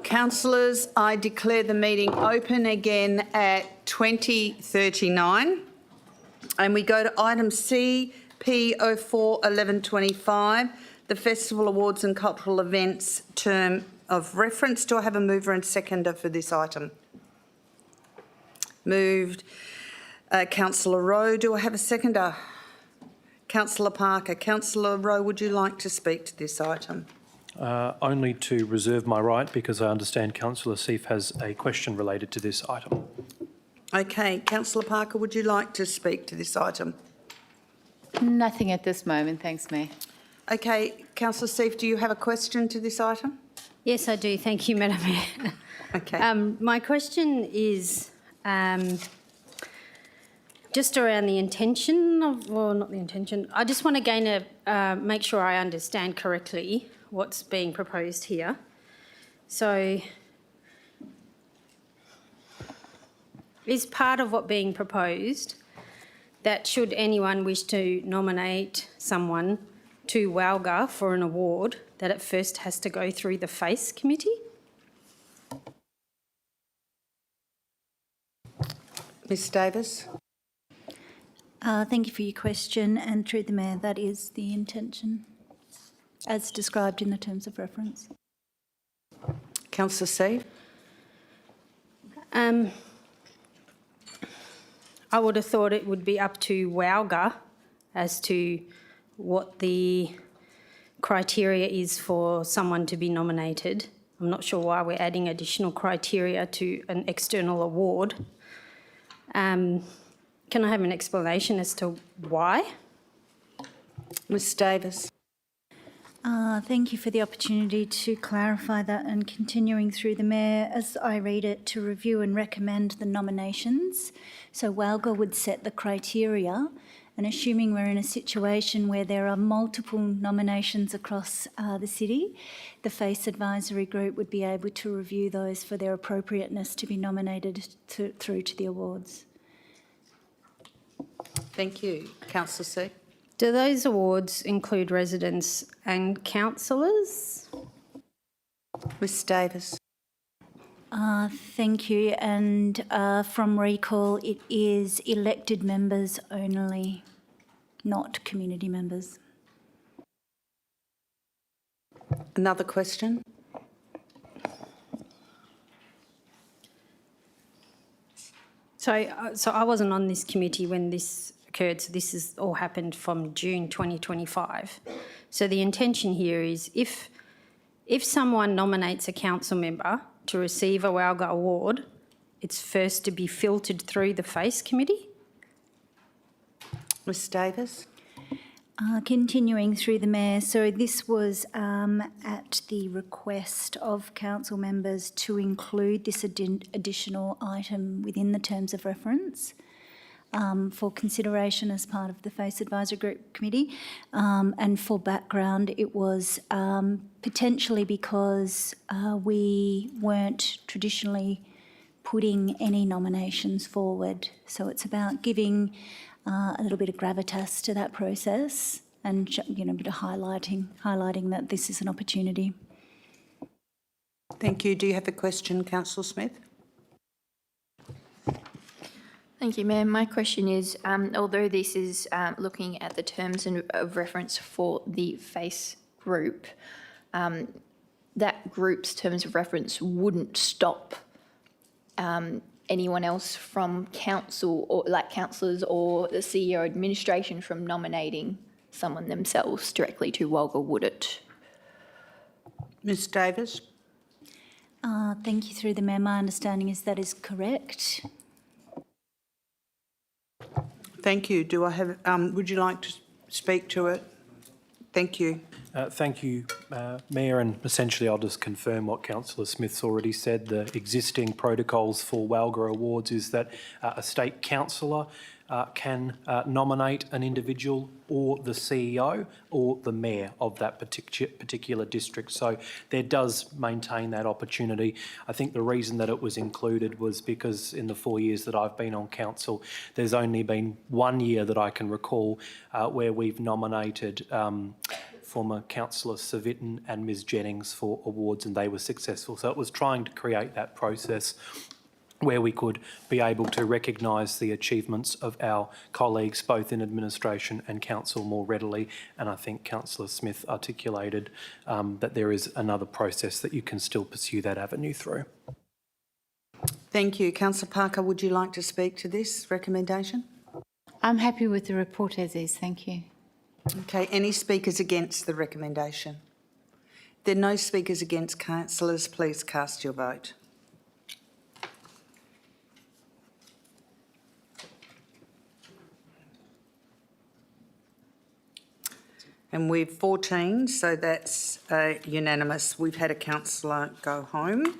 A: Councillors, I declare the meeting open again at 20:39. And we go to item C, P04 1125, the Festival Awards and Cultural Events Term of Reference. Do I have a mover and seconder for this item? Moved. Councillor Rowe. Do I have a seconder? Councillor Parker. Councillor Rowe, would you like to speak to this item?
S: Only to reserve my right, because I understand Councillor Seif has a question related to this item.
A: Okay. Councillor Parker, would you like to speak to this item?
I: Nothing at this moment, thanks, Mayor.
A: Okay. Councillor Seif, do you have a question to this item?
P: Yes, I do. Thank you, Madam Mayor.
A: Okay.
P: My question is just around the intention of, well, not the intention. I just want to gain make sure I understand correctly what's being proposed here. So, is part of what being proposed that should anyone wish to nominate someone to WALGA for an award, that it first has to go through the FACE committee?
A: Ms Davis.
U: Thank you for your question, and through the Mayor, that is the intention, as described in the terms of reference.
A: Councillor Seif.
P: I would have thought it would be up to WALGA as to what the criteria is for someone to be nominated. I'm not sure why we're adding additional criteria to an external award. Can I have an explanation as to why?
A: Ms Davis.
U: Thank you for the opportunity to clarify that, and continuing through the Mayor, as I read it, to review and recommend the nominations. So WALGA would set the criteria, and assuming we're in a situation where there are multiple nominations across the city, the FACE Advisory Group would be able to review those for their appropriateness to be nominated through to the awards.
A: Thank you. Councillor Seif.
P: Do those awards include residents and councillors?
A: Ms Davis.
U: Thank you. And from recall, it is elected members only, not community members.
A: Another question?
P: So I wasn't on this committee when this occurred, so this has all happened from June 2025. So the intention here is if someone nominates a council member to receive a WALGA award, it's first to be filtered through the FACE committee?
A: Ms Davis.
U: Continuing through the Mayor, so this was at the request of council members to include this additional item within the terms of reference for consideration as part of the FACE Advisory Group Committee. And for background, it was potentially because we weren't traditionally putting any nominations forward. So it's about giving a little bit of gravitas to that process, and a bit of highlighting that this is an opportunity.
A: Thank you. Do you have a question, Councillor Smith?
G: Thank you, Mayor. My question is, although this is looking at the terms of reference for the FACE group, that group's terms of reference wouldn't stop anyone else from council, or like councillors or the CEO administration, from nominating someone themselves directly to WALGA, would it?
A: Ms Davis.
U: Thank you through the Mayor. My understanding is that is correct.
A: Thank you. Do I have? Would you like to speak to it? Thank you.
S: Thank you, Mayor, and essentially I'll just confirm what Councillor Smith's already said. The existing protocols for WALGA awards is that a state councillor can nominate an individual, or the CEO or the mayor of that particular district. So there does maintain that opportunity. I think the reason that it was included was because in the 4 years that I've been on council, there's only been 1 year that I can recall where we've nominated former Councillor Civic and Ms Jennings for awards, and they were successful. So it was trying to create that process where we could be able to recognise the achievements of our colleagues, both in administration and council, more readily. And I think Councillor Smith articulated that there is another process that you can still pursue that avenue through.
A: Thank you. Councillor Parker, would you like to speak to this recommendation?
I: I'm happy with the report as is, thank you.
A: Okay, any speakers against the recommendation? If there are no speakers against, councillors, please cast your vote. And we've 14, so that's unanimous. We've had a councillor go home.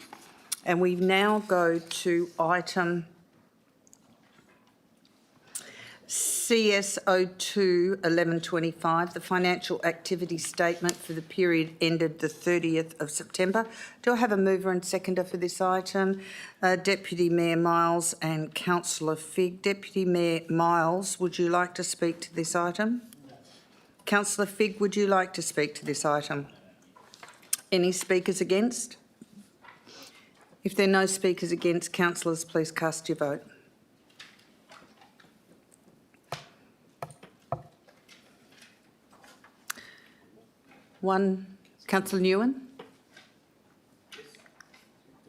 A: And we now go to item CS02 1125, the financial activity statement for the period ended the 30th of September. Do I have a mover and seconder for this item? Deputy Mayor Miles and Councillor Figg. Deputy Mayor Miles, would you like to speak to this item? Councillor Figg, would you like to speak to this item? Any speakers against? If there are no speakers against, councillors, please cast your vote. One, Councillor Nguyen?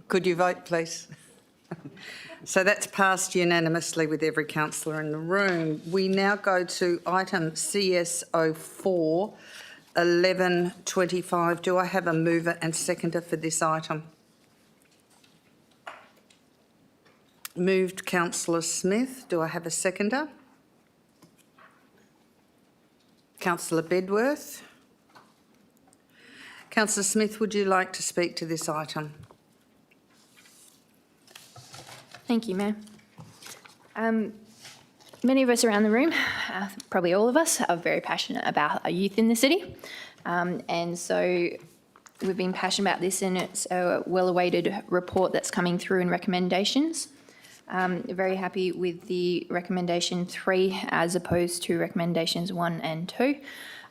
A: Could you vote, please? So that's passed unanimously with every councillor in the room. We now go to item CS04 1125. Do I have a mover and seconder for this item? Moved Councillor Smith. Do I have a seconder? Councillor Bedworth. Councillor Smith, would you like to speak to this item?
G: Thank you, Mayor. Many of us around the room, probably all of us, are very passionate about our youth in the city. And so we've been passionate about this, and it's a well-awaited report that's coming through in recommendations. Very happy with the recommendation 3 as opposed to recommendations 1 and 2.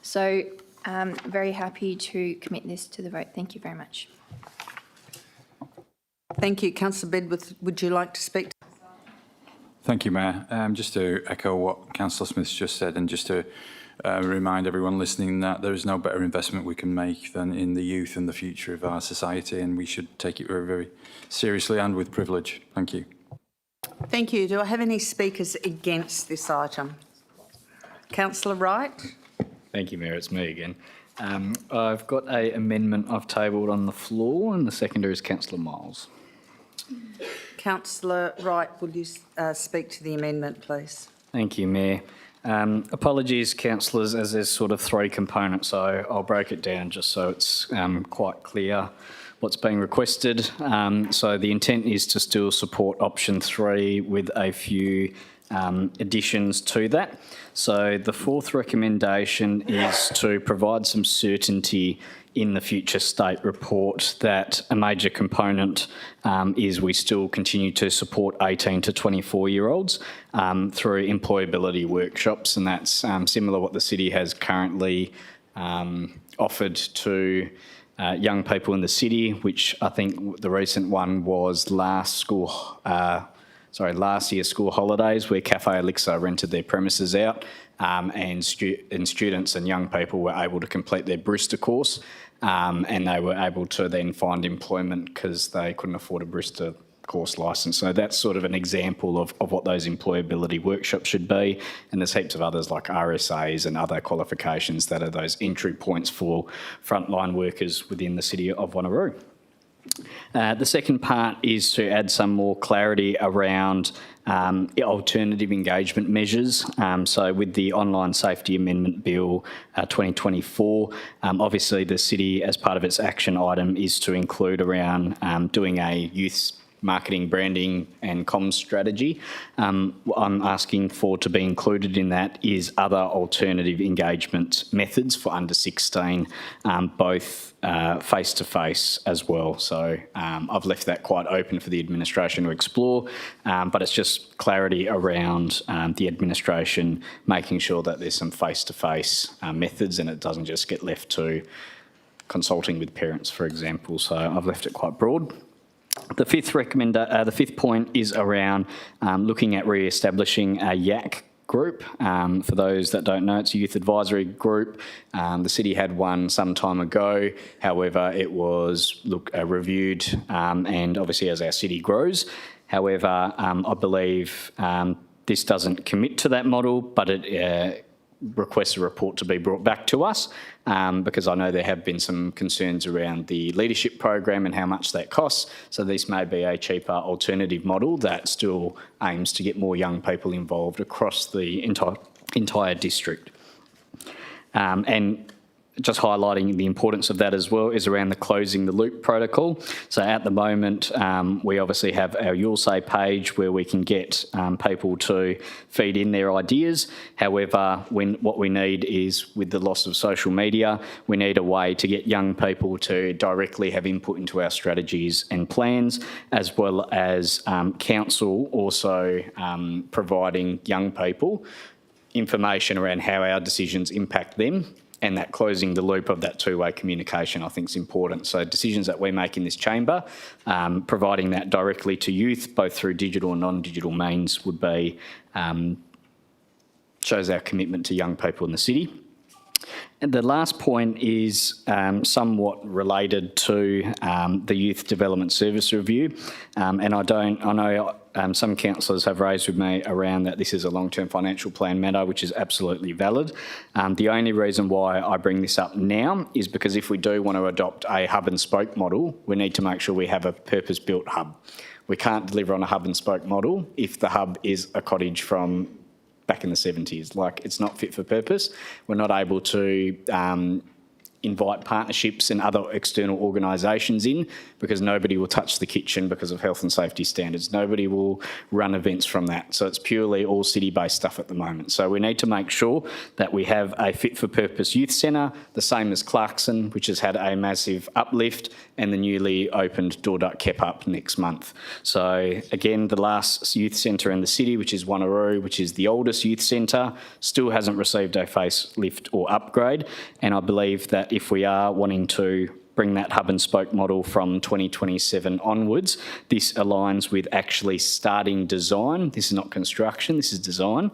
G: So very happy to commit this to the vote. Thank you very much.
A: Thank you. Councillor Bedworth, would you like to speak?
E: Thank you, Mayor. Just to echo what Councillor Smith's just said, and just to remind everyone listening that there is no better investment we can make than in the youth and the future of our society, and we should take it very, very seriously and with privilege. Thank you.
A: Thank you. Do I have any speakers against this item? Councillor Wright?
L: Thank you, Mayor. It's me again. I've got an amendment I've tabled on the floor, and the seconder is Councillor Miles.
A: Councillor Wright, will you speak to the amendment, please?
L: Thank you, Mayor. Apologies, councillors, as there's sort of 3 components, so I'll break it down just so it's quite clear what's being requested. So the intent is to still support option 3 with a few additions to that. So the 4th recommendation is to provide some certainty in the future state report that a major component is we still continue to support 18 to 24-year-olds through employability workshops, and that's similar to what the city has currently offered to young people in the city, which I think the recent one was last year's school holidays, where Cafe Elixir rented their premises out, and students and young people were able to complete their barista course, and they were able to then find employment because they couldn't afford a barista course licence. So that's sort of an example of what those employability workshops should be, and there's heaps of others like RSAs and other qualifications that are those entry points for frontline workers within the city of Wanneroo. The second part is to add some more clarity around alternative engagement measures. So with the Online Safety Amendment Bill 2024, obviously the city, as part of its action item, is to include around doing a youth marketing, branding and comms strategy. What I'm asking for to be included in that is other alternative engagement methods for under 16, both face-to-face as well. So I've left that quite open for the administration to explore, but it's just clarity around the administration making sure that there's some face-to-face methods and it doesn't just get left to consulting with parents, for example. So I've left it quite broad. The fifth point is around looking at re-establishing a YAC group. For those that don't know, it's a youth advisory group. The city had one some time ago. However, it was reviewed and obviously as our city grows. However, I believe this doesn't commit to that model, but it requests a report to be brought back to us because I know there have been some concerns around the leadership program and how much that costs. So this may be a cheaper alternative model that still aims to get more young people involved across the entire district. And just highlighting the importance of that as well is around the closing the loop protocol. So at the moment, we obviously have our You'll Say page where we can get people to feed in their ideas. However, what we need is, with the loss of social media, we need a way to get young people to directly have input into our strategies and plans, as well as council also providing young people information around how our decisions impact them. And that closing the loop of that two-way communication, I think, is important. So decisions that we make in this chamber, providing that directly to youth, both through digital and non-digital means, would be shows our commitment to young people in the city. And the last point is somewhat related to the Youth Development Service Review. And I know some councillors have raised with me around that this is a long-term financial plan matter, which is absolutely valid. The only reason why I bring this up now is because if we do want to adopt a hub and spoke model, we need to make sure we have a purpose-built hub. We can't deliver on a hub and spoke model if the hub is a cottage from back in the 70s. Like, it's not fit for purpose. We're not able to invite partnerships and other external organisations in because nobody will touch the kitchen because of health and safety standards. Nobody will run events from that. So it's purely all city-based stuff at the moment. So we need to make sure that we have a fit-for-purpose youth centre, the same as Clarkson, which has had a massive uplift, and the newly opened Door Duck Kep Up next month. So again, the last youth centre in the city, which is Wanneroo, which is the oldest youth centre, still hasn't received a facelift or upgrade. And I believe that if we are wanting to bring that hub and spoke model from 2027 onwards, this aligns with actually starting design. This is not construction, this is design,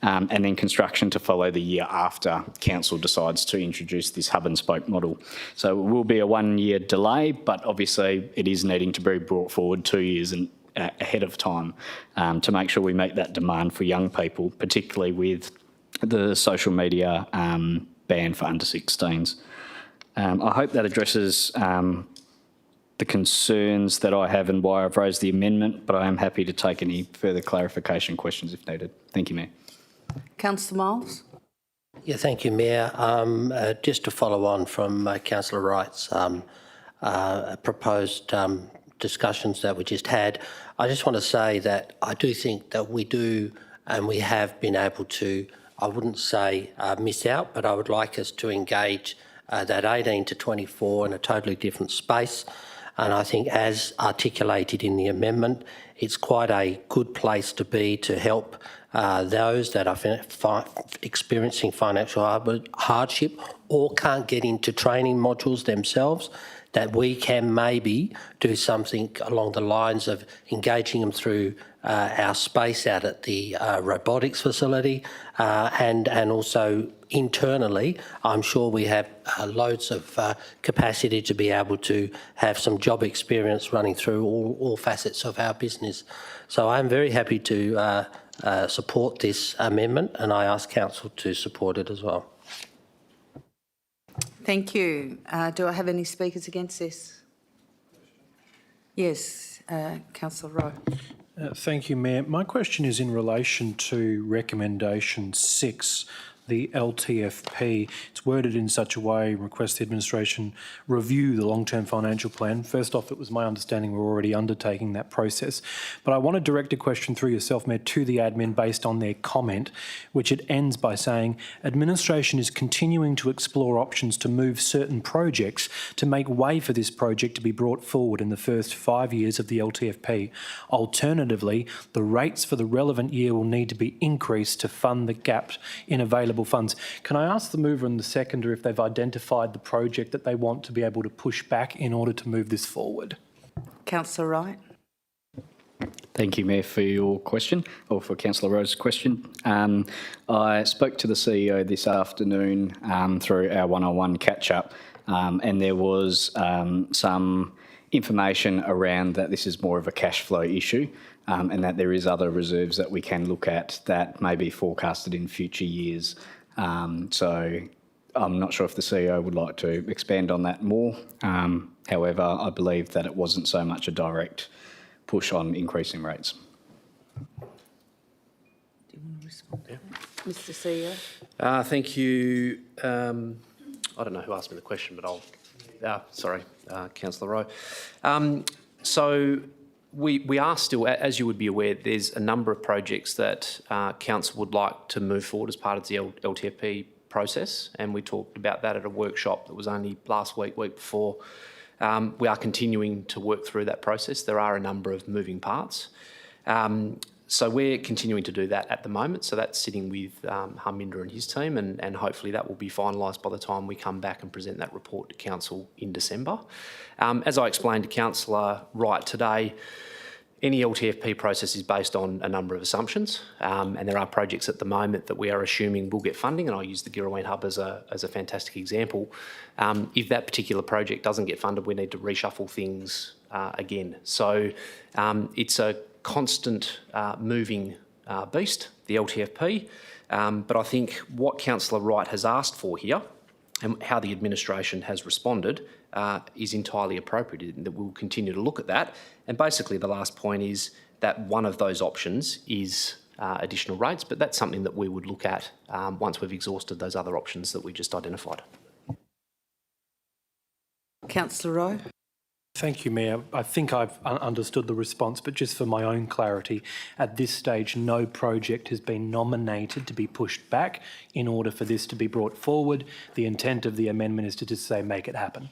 L: and then construction to follow the year after council decides to introduce this hub and spoke model. So it will be a 1 year delay, but obviously it is needing to be brought forward 2 years ahead of time to make sure we meet that demand for young people, particularly with the social media ban for under 16s. I hope that addresses the concerns that I have and why I've raised the amendment, but I am happy to take any further clarification questions if needed. Thank you, Mayor.
A: Councillor Miles.
H: Yeah, thank you, Mayor. Just to follow on from Councillor Wright's proposed discussions that we just had, I just want to say that I do think that we do and we have been able to, I wouldn't say miss out, but I would like us to engage that 18 to 24 in a totally different space. And I think, as articulated in the amendment, it's quite a good place to be to help those that are experiencing financial hardship or can't get into training modules themselves, that we can maybe do something along the lines of engaging them through our space out at the robotics facility and also internally. I'm sure we have loads of capacity to be able to have some job experience running through all facets of our business. So I'm very happy to support this amendment, and I ask Council to support it as well.
A: Thank you. Do I have any speakers against this? Yes, Councillor Rowe.
S: Thank you, Mayor. My question is in relation to recommendation 6, the LTFP. It's worded in such a way, request the administration review the long-term financial plan. First off, it was my understanding we're already undertaking that process. But I want to direct a question through yourself, Mayor, to the admin based on their comment, which it ends by saying, administration is continuing to explore options to move certain projects to make way for this project to be brought forward in the first 5 years of the LTFP. Alternatively, the rates for the relevant year will need to be increased to fund the gap in available funds. Can I ask the mover and the seconder if they've identified the project that they want to be able to push back in order to move this forward?
A: Councillor Wright.
L: Thank you, Mayor, for your question, or for Councillor Rose's question. I spoke to the CEO this afternoon through our one-on-one catch-up, and there was some information around that this is more of a cash flow issue, and that there is other reserves that we can look at that may be forecasted in future years. So I'm not sure if the CEO would like to expand on that more. However, I believe that it wasn't so much a direct push on increasing rates.
A: Do you want to respond? Yeah. Mr. CEO.
R: Thank you. I don't know who asked me the question, but I'll... sorry, Councillor Rowe. So we are still, as you would be aware, there's a number of projects that Council would like to move forward as part of the LTFP process, and we talked about that at a workshop that was only last week before. We are continuing to work through that process. There are a number of moving parts. So we're continuing to do that at the moment. So that's sitting with Harminder and his team, and hopefully that will be finalised by the time we come back and present that report to Council in December. As I explained to Councillor Wright today, any LTFP process is based on a number of assumptions, and there are projects at the moment that we are assuming will get funding, and I'll use the Girraween Hub as a fantastic example. If that particular project doesn't get funded, we need to reshuffle things again. So it's a constant moving beast, the LTFP, but I think what Councillor Wright has asked for here and how the administration has responded is entirely appropriate, and that we'll continue to look at that. And basically the last point is that one of those options is additional rates, but that's something that we would look at once we've exhausted those other options that we just identified.
A: Councillor Rowe.
S: Thank you, Mayor. I think I've understood the response, but just for my own clarity, at this stage, no project has been nominated to be pushed back in order for this to be brought forward. The intent of the amendment is to just say, make it happen.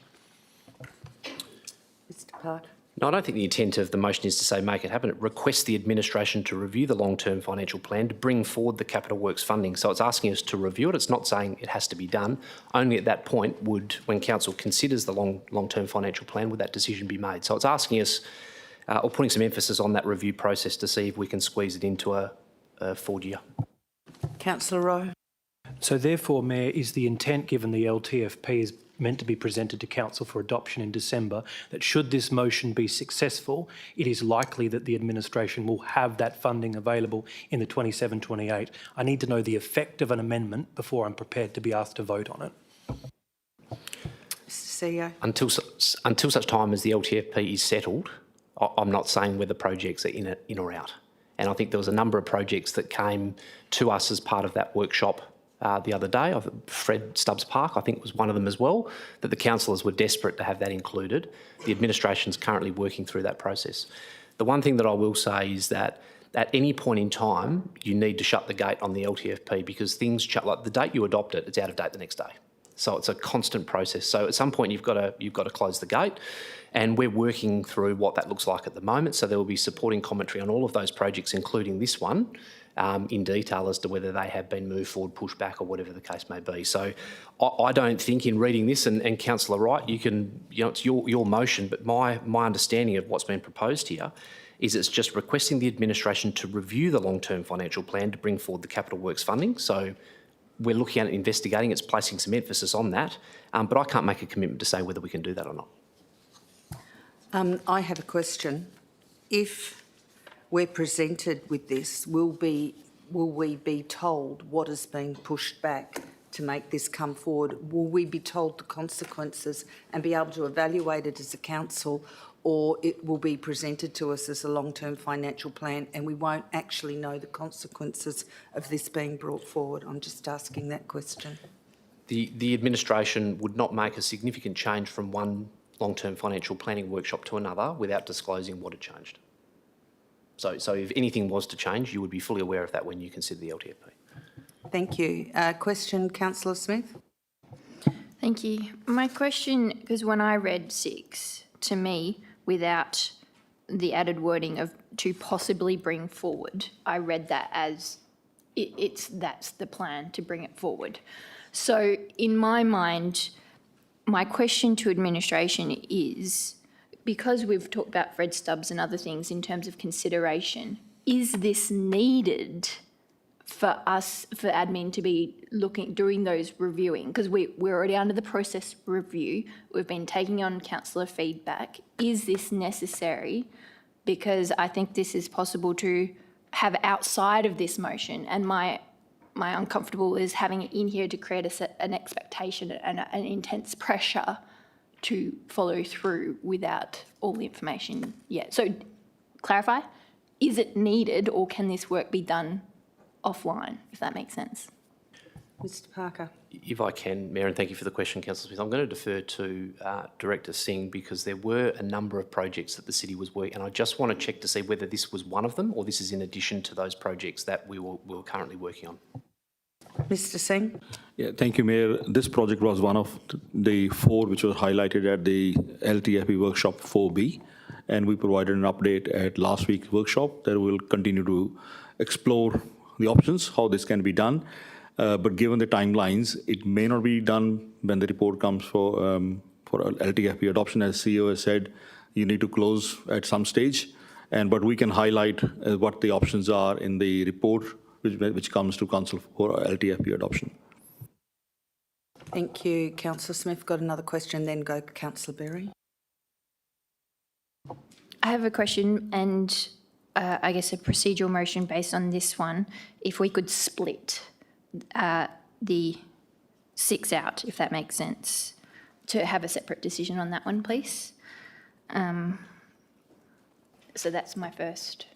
A: Mr. Park.
R: No, I don't think the intent of the motion is to say make it happen. It requests the administration to review the long-term financial plan to bring forward the capital works funding. So it's asking us to review it. It's not saying it has to be done. Only at that point would, when Council considers the long-term financial plan, would that decision be made. So it's asking us, or putting some emphasis on that review process to see if we can squeeze it into a forward year.
A: Councillor Rowe.
S: So therefore, Mayor, is the intent, given the LTFP is meant to be presented to Council for adoption in December, that should this motion be successful, it is likely that the administration will have that funding available in the 27-28. I need to know the effect of an amendment before I'm prepared to be asked to vote on it.
A: Mr. CEO.
R: Until such time as the LTFP is settled, I'm not saying whether projects are in or out. And I think there was a number of projects that came to us as part of that workshop the other day. Fred Stubbs Park, I think, was one of them as well, that the councillors were desperate to have that included. The administration's currently working through that process. The one thing that I will say is that at any point in time, you need to shut the gate on the LTFP, because things, like the date you adopt it, it's out of date the next day. So it's a constant process. So at some point you've got to close the gate, and we're working through what that looks like at the moment. So there will be supporting commentary on all of those projects, including this one, in detail as to whether they have been moved forward, pushed back, or whatever the case may be. So I don't think, in reading this, and Councillor Wright, it's your motion, but my understanding of what's been proposed here is it's just requesting the administration to review the long-term financial plan to bring forward the capital works funding. So we're looking at it, investigating, it's placing some emphasis on that, but I can't make a commitment to say whether we can do that or not.
A: I have a question. If we're presented with this, will we be told what is being pushed back to make this come forward? Will we be told the consequences and be able to evaluate it as a council, or it will be presented to us as a long-term financial plan and we won't actually know the consequences of this being brought forward? I'm just asking that question.
R: The administration would not make a significant change from one long-term financial planning workshop to another without disclosing what had changed. So if anything was to change, you would be fully aware of that when you consider the LTFP.
A: Thank you. Question, Councillor Smith?
G: Thank you. My question, because when I read 6, to me, without the added wording of to possibly bring forward, I read that as that's the plan to bring it forward. So in my mind, my question to administration is, because we've talked about Fred Stubbs and other things in terms of consideration, is this needed for us, for admin to be doing those reviewing? Because we're already under the process review. We've been taking on councillor feedback. Is this necessary? Because I think this is possible to have outside of this motion, and my uncomfortable is having it in here to create an expectation and an intense pressure to follow through without all the information yet. So clarify, is it needed or can this work be done offline, if that makes sense?
A: Mr Parker.
R: If I can, Mayor, and thank you for the question, Councillor Smith, I'm going to defer to Director Singh because there were a number of projects that the city was working, and I just want to check to see whether this was one of them or this is in addition to those projects that we were currently working on.
A: Mr Singh.
F: Yeah, thank you, Mayor. This project was one of the 4 which was highlighted at the LTFP workshop 4B, and we provided an update at last week's workshop that we'll continue to explore the options, how this can be done. But given the timelines, it may not be done when the report comes for LTFP adoption. As CEO has said, you need to close at some stage, but we can highlight what the options are in the report which comes to Council for LTFP adoption.
A: Thank you, Councillor Smith. Got another question, then go Councillor Berry.
G: I have a question and I guess a procedural motion based on this one. If we could split the 6 out, if that makes sense, to have a separate decision on that one, please. So that's my first.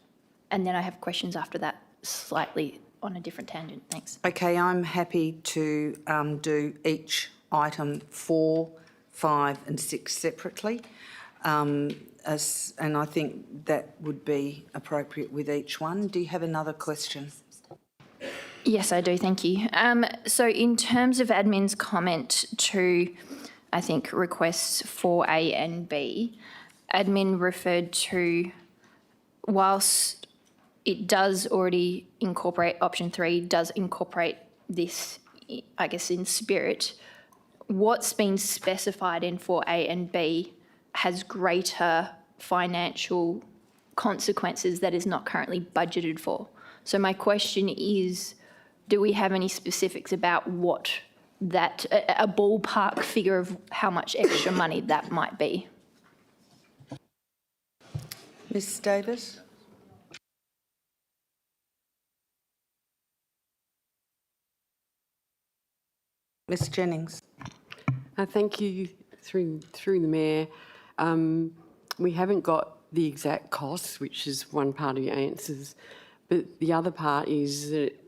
G: And then I have questions after that, slightly on a different tangent. Thanks.
A: Okay, I'm happy to do each item 4, 5 and 6 separately. And I think that would be appropriate with each one. Do you have another question?
G: Yes, I do. Thank you. So in terms of admin's comment to, I think, requests 4A and B, admin referred to, whilst it does already incorporate option 3, does incorporate this, I guess, in spirit, what's been specified in 4A and B has greater financial consequences that is not currently budgeted for. So my question is, do we have any specifics about what that, a ballpark figure of how much extra money that might be?
A: Ms Davis. Ms Jennings.
O: Thank you, through the Mayor. We haven't got the exact costs, which is one part of your answers, but the other part is that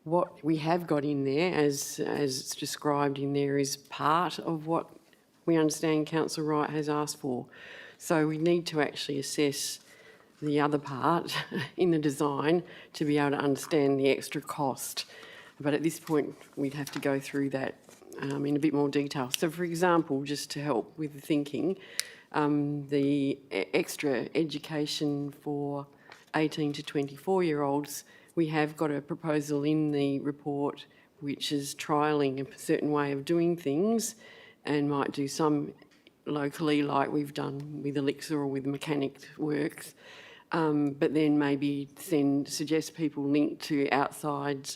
O: what we have got in there, as it's described in there, is part of what we understand Councillor Wright has asked for. So we need to actually assess the other part in the design to be able to understand the extra cost. But at this point, we'd have to go through that in a bit more detail. So, for example, just to help with the thinking, the extra education for 18 to 24-year-olds, we have got a proposal in the report which is trialling a certain way of doing things and might do some locally like we've done with Elixir or with Mechanic Works, but then maybe suggest people link to outside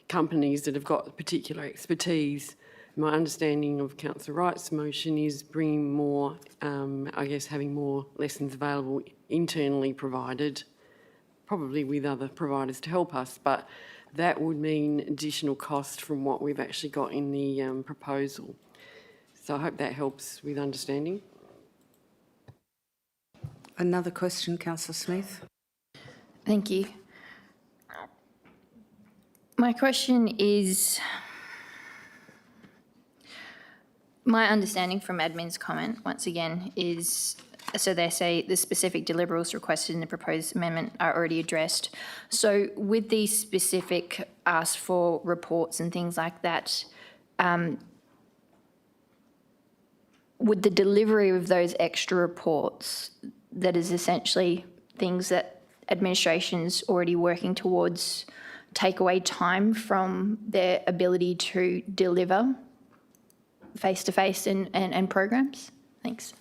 O: companies that have got particular expertise. My understanding of Councillor Wright's motion is bringing more, I guess, having more lessons available internally provided, probably with other providers to help us, but that would mean additional cost from what we've actually got in the proposal. So I hope that helps with understanding.
A: Another question, Councillor Smith.
G: Thank you. My question is, my understanding from admin's comment, once again, is, so they say the specific deliverables requested in the proposed amendment are already addressed. So with these specific asked for reports and things like that, would the delivery of those extra reports, that is essentially things that administration's already working towards, take away time from their ability to deliver face-to-face and programs? Thanks.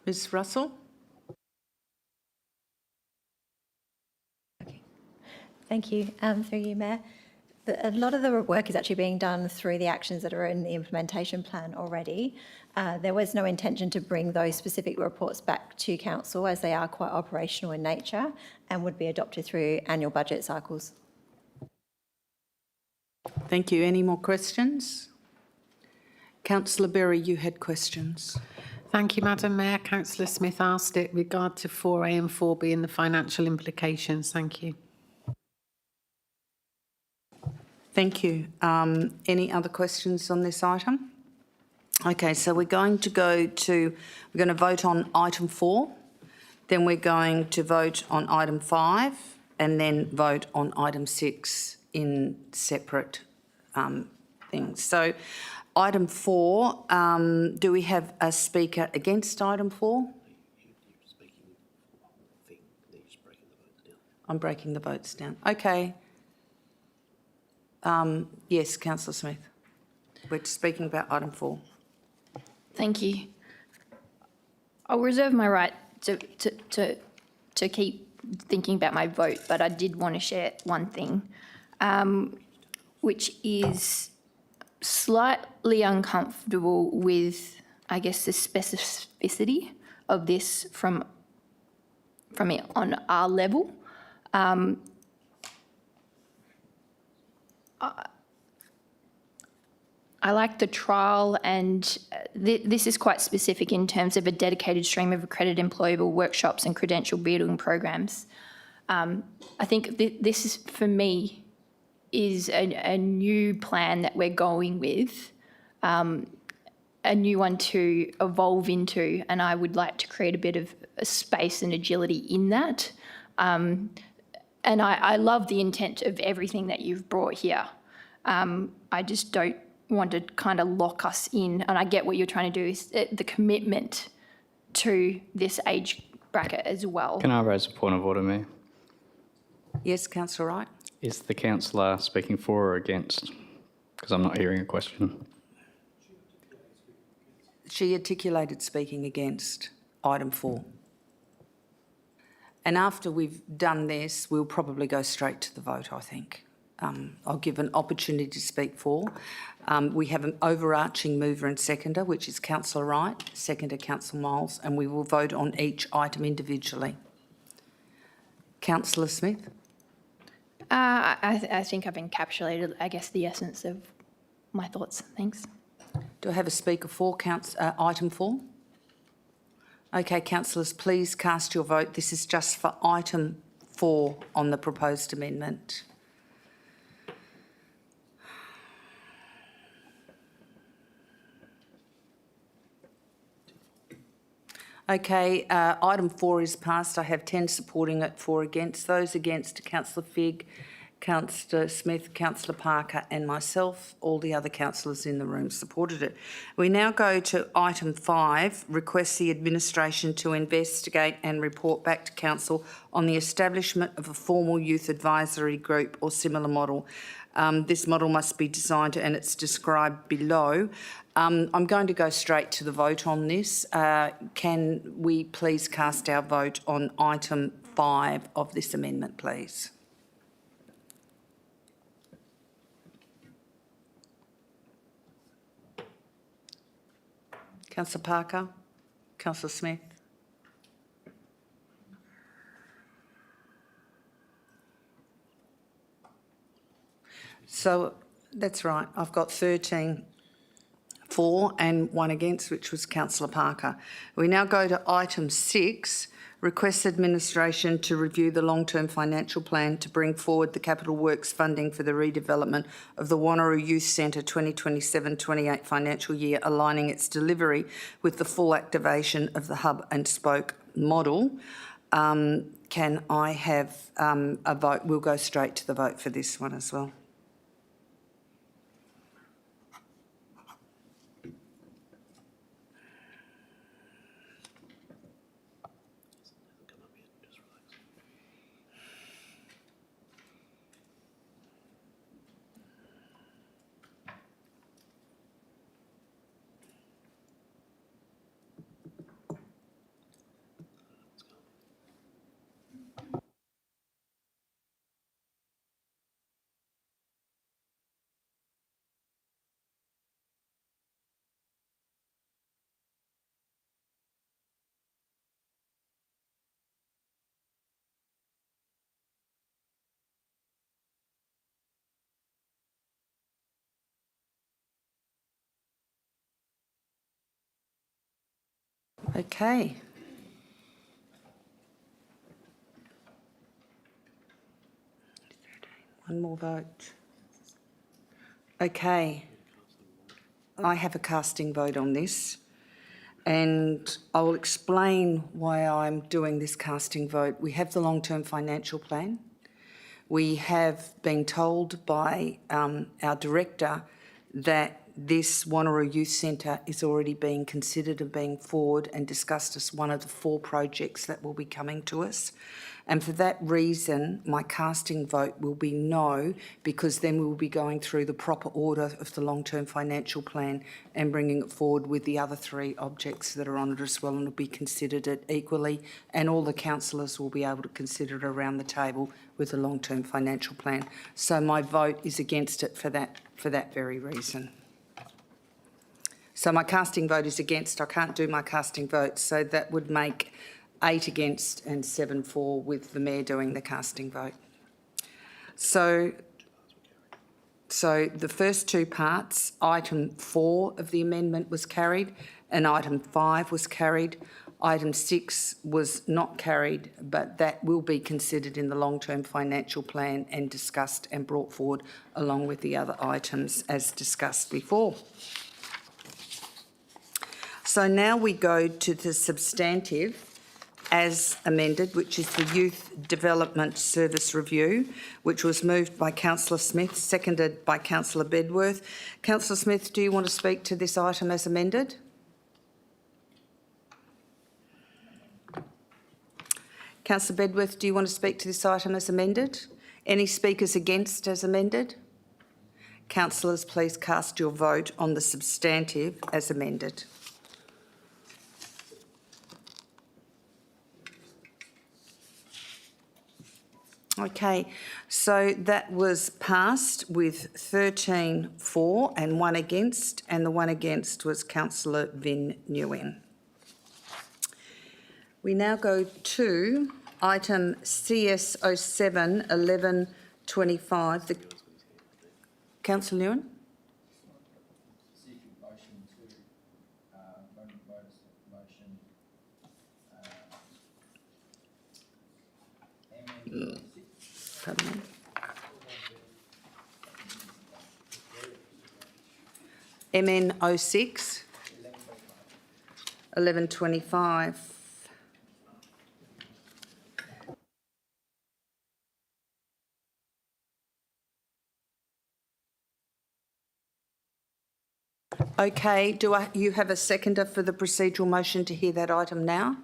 A: Ms Russell?
J: Thank you. Through you, Mayor. A lot of the work is actually being done through the actions that are in the implementation plan already. There was no intention to bring those specific reports back to Council, as they are quite operational in nature and would be adopted through annual budget cycles.
A: Thank you. Any more questions? Councillor Berry, you had questions.
K: Thank you, Madam Mayor. Councillor Smith asked it with regard to 4A and 4B and the financial implications. Thank you.
A: Thank you. Any other questions on this item? Okay, so we're going to vote on item 4, then we're going to vote on item 5, and then vote on item 6 in separate things. So item 4, do we have a speaker against item 4? I'm breaking the votes down. Okay. Yes, Councillor Smith. We're speaking about item 4.
G: Thank you. I'll reserve my right to keep thinking about my vote, but I did want to share one thing, which is slightly uncomfortable with, I guess, the specificity of this from it on our level. I like the trial, and this is quite specific in terms of a dedicated stream of accredited employable workshops and credential building programs. I think this is, for me, is a new plan that we're going with, a new one to evolve into, and I would like to create a bit of a space and agility in that. And I love the intent of everything that you've brought here. I just don't want to kind of lock us in, and I get what you're trying to do, is the commitment to this age bracket as well.
L: Can I raise a point of order, Mayor?
A: Yes, Councillor Wright.
L: Is the councillor speaking for or against? Because I'm not hearing a question.
A: She articulated speaking against item 4. And after we've done this, we'll probably go straight to the vote, I think. I'll give an opportunity to speak for. We have an overarching mover and seconder, which is Councillor Wright, seconder Councillor Miles, and we will vote on each item individually. Councillor Smith?
G: I think I've encapsulated, I guess, the essence of my thoughts. Thanks.
A: Do I have a speaker for item 4? Okay, councillors, please cast your vote. This is just for item 4 on the proposed amendment. Okay, item 4 is passed. I have 10 supporting it, 4 against. Those against, Councillor Figg, Councillor Smith, Councillor Parker and myself. All the other councillors in the room supported it. We now go to item 5, request the administration to investigate and report back to council on the establishment of a formal youth advisory group or similar model. This model must be designed, and it's described below. I'm going to go straight to the vote on this. Can we please cast our vote on item 5 of this amendment, please? Councillor Parker, Councillor Smith. So that's right. I've got 13 for and 1 against, which was Councillor Parker. We now go to item 6, request administration to review the long-term financial plan to bring forward the capital works funding for the redevelopment of the Wanneroo Youth Centre 2027-28 financial year, aligning its delivery with the full activation of the hub and spoke model. Can I have a vote? We'll go straight to the vote for this one as well. Okay. One more vote. Okay. I have a casting vote on this, and I will explain why I'm doing this casting vote. We have the long-term financial plan. We have been told by our director that this Wanneroo Youth Centre is already being considered and being forward and discussed as one of the 4 projects that will be coming to us. And for that reason, my casting vote will be no, because then we will be going through the proper order of the long-term financial plan and bringing it forward with the other 3 objects that are on it as well, and will be considered it equally, and all the councillors will be able to consider it around the table with the long-term financial plan. So my vote is against it for that very reason. So my casting vote is against. I can't do my casting vote, so that would make 8 against and 7 for, with the Mayor doing the casting vote. So the first 2 parts, item 4 of the amendment was carried and item 5 was carried. Item 6 was not carried, but that will be considered in the long-term financial plan and discussed and brought forward along with the other items as discussed before. So now we go to the substantive as amended, which is the Youth Development Service Review, which was moved by Councillor Smith, seconded by Councillor Bedworth. Councillor Smith, do you want to speak to this item as amended? Councillor Bedworth, do you want to speak to this item as amended? Any speakers against as amended? Councillors, please cast your vote on the substantive as amended. Okay, so that was passed with 13 for and 1 against, and the 1 against was Councillor Vin Nguyen. We now go to item CS 07 1125. Councillor Nguyen? MN 06 1125. Okay, you have a seconder for the procedural motion to hear that item now?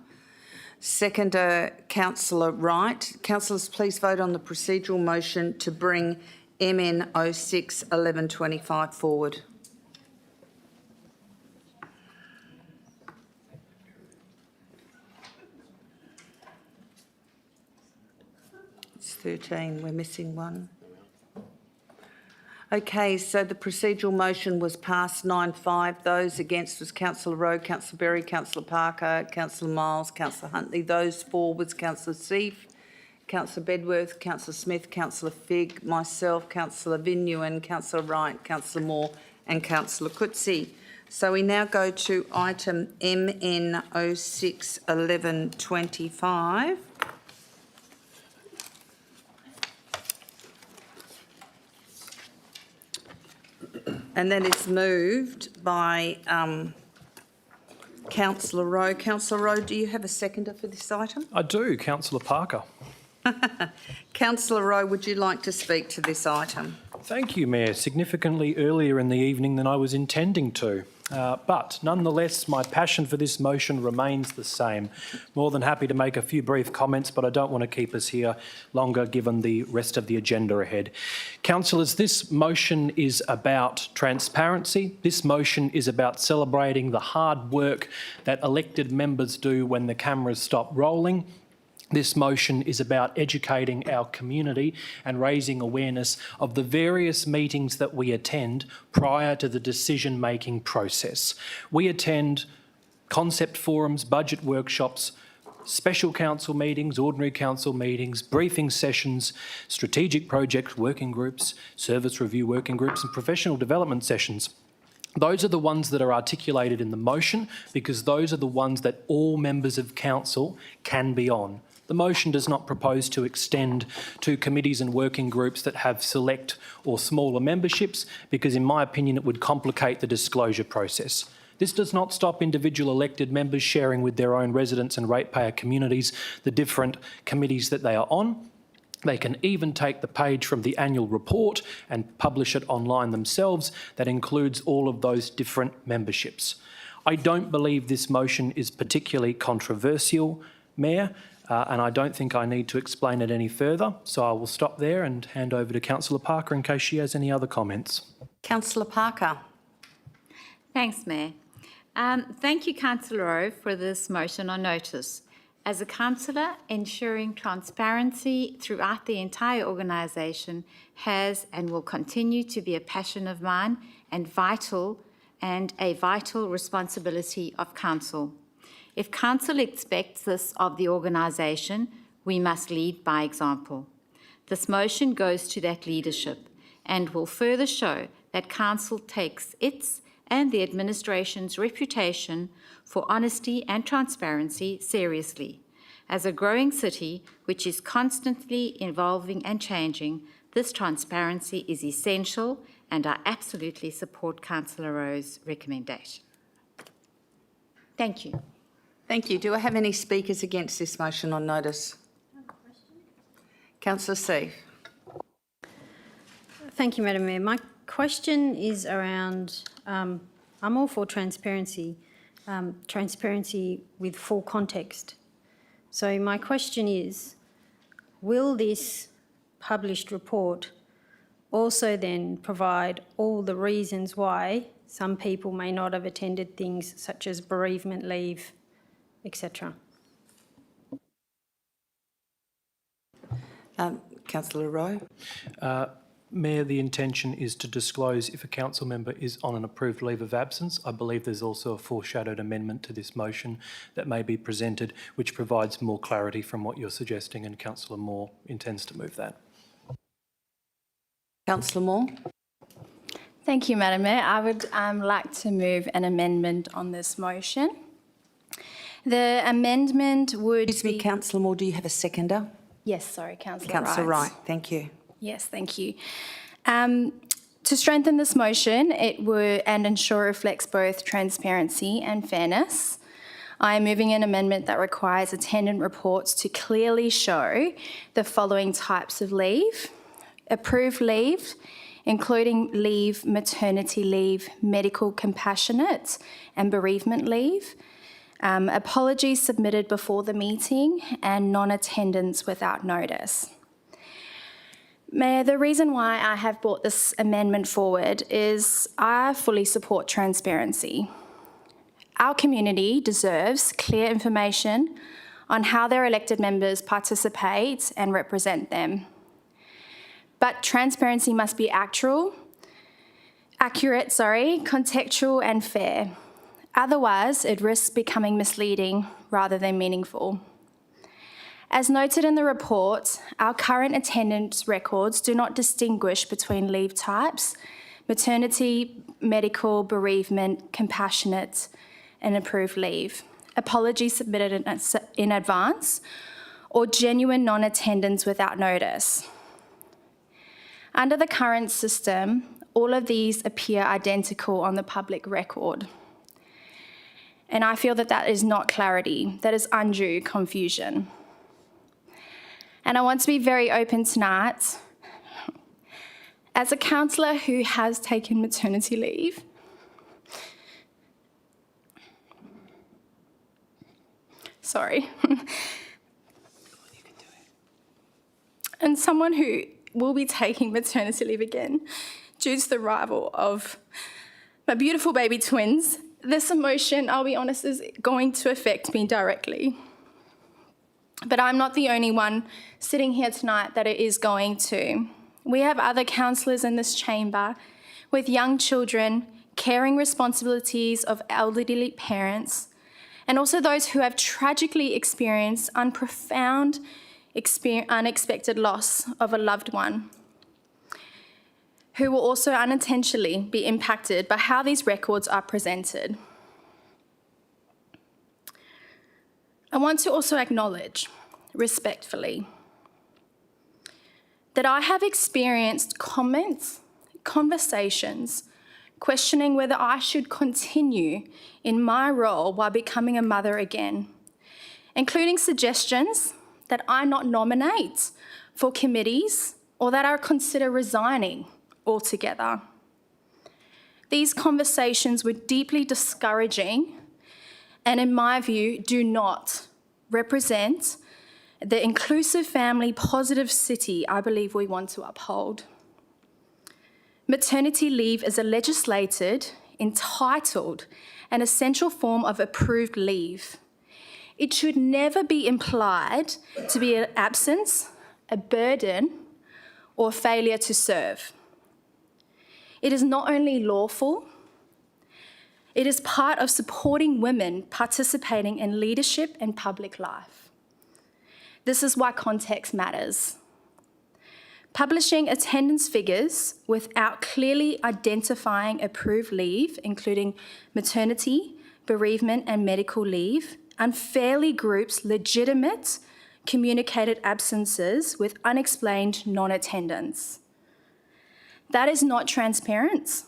A: Seconder, Councillor Wright. Councillors, please vote on the procedural motion to bring MN 06 1125 forward. It's 13, we're missing 1. Okay, so the procedural motion was passed 9-5. Those against was Councillor Rowe, Councillor Berry, Councillor Parker, Councillor Miles, Councillor Huntley. Those for was Councillor Seif, Councillor Bedworth, Councillor Smith, Councillor Figg, myself, Councillor Vin Nguyen, Councillor Wright, Councillor Moore and Councillor Coetzee. So we now go to item MN 061125. And that is moved by Councillor Rowe. Councillor Rowe, do you have a seconder for this item?
S: I do, Councillor Parker.
A: Councillor Rowe, would you like to speak to this item?
S: Thank you, Mayor. Significantly earlier in the evening than I was intending to. But nonetheless, my passion for this motion remains the same. More than happy to make a few brief comments, but I don't want to keep us here longer given the rest of the agenda ahead. Councillors, this motion is about transparency. This motion is about celebrating the hard work that elected members do when the cameras stop rolling. This motion is about educating our community and raising awareness of the various meetings that we attend prior to the decision-making process. We attend concept forums, budget workshops, special council meetings, ordinary council meetings, briefing sessions, strategic project working groups, service review working groups and professional development sessions. Those are the ones that are articulated in the motion because those are the ones that all members of council can be on. The motion does not propose to extend to committees and working groups that have select or smaller memberships because, in my opinion, it would complicate the disclosure process. This does not stop individual elected members sharing with their own residents and ratepayer communities the different committees that they are on. They can even take the page from the annual report and publish it online themselves. That includes all of those different memberships. I don't believe this motion is particularly controversial, Mayor, and I don't think I need to explain it any further. So I will stop there and hand over to Councillor Parker in case she has any other comments.
A: Councillor Parker.
T: Thanks, Mayor. Thank you, Councillor Rowe, for this motion on notice. As a councillor, ensuring transparency throughout the entire organisation has and will continue to be a passion of mine and a vital responsibility of council. If council expects this of the organisation, we must lead by example. This motion goes to that leadership and will further show that council takes its and the administration's reputation for honesty and transparency seriously. As a growing city which is constantly evolving and changing, this transparency is essential and I absolutely support Councillor Rowe's recommendation. Thank you.
A: Thank you. Do I have any speakers against this motion on notice? Councillor Seif.
P: Thank you, Madam Mayor. My question is around, I'm all for transparency, transparency with full context. So my question is, will this published report also then provide all the reasons why some people may not have attended things such as bereavement leave, etc.?
A: Councillor Rowe.
S: Mayor, the intention is to disclose if a council member is on an approved leave of absence. I believe there's also a foreshadowed amendment to this motion that may be presented, which provides more clarity from what you're suggesting, and Councillor Moore intends to move that.
A: Councillor Moore.
D: Thank you, Madam Mayor. I would like to move an amendment on this motion. The amendment would
A: Excuse me, Councillor Moore, do you have a seconder?
D: Yes, sorry, Councillor
A: Councillor
D: Wright.
A: Wright, thank you.
D: Yes, thank you. To strengthen this motion, it would and ensure reflects both transparency and fairness, I am moving an amendment that requires attendant reports to clearly show the following types of leave: approved leave, including leave, maternity leave, medical compassionate and bereavement leave, apologies submitted before the meeting, and non-attendance without notice. Mayor, the reason why I have brought this amendment forward is I fully support transparency. Our community deserves clear information on how their elected members participate and represent them. But transparency must be accurate, contextual and fair. Otherwise, it risks becoming misleading rather than meaningful. As noted in the report, our current attendance records do not distinguish between leave types maternity, medical, bereavement, compassionate, and approved leave, apology submitted in advance, or genuine non-attendance without notice. Under the current system, all of these appear identical on the public record. And I feel that that is not clarity, that is undue confusion. And I want to be very open tonight. As a councillor who has taken maternity leave, sorry, and someone who will be taking maternity leave again due to the arrival of my beautiful baby twins, this emotion, I'll be honest, is going to affect me directly. But I'm not the only one sitting here tonight that it is going to. We have other councillors in this chamber with young children, caring responsibilities of elderly parents, and also those who have tragically experienced unexpected loss of a loved one, who will also unintentionally be impacted by how these records are presented. I want to also acknowledge, respectfully, that I have experienced comments, conversations, questioning whether I should continue in my role while becoming a mother again, including suggestions that I not nominate for committees or that I consider resigning altogether. These conversations were deeply discouraging and, in my view, do not represent the inclusive family positive city I believe we want to uphold. Maternity leave is a legislated, entitled, and essential form of approved leave. It should never be implied to be an absence, a burden, or failure to serve. It is not only lawful, it is part of supporting women participating in leadership and public life. This is why context matters. Publishing attendance figures without clearly identifying approved leave, including maternity, bereavement, and medical leave, unfairly groups legitimate communicated absences with unexplained non-attendance. That is not transparent,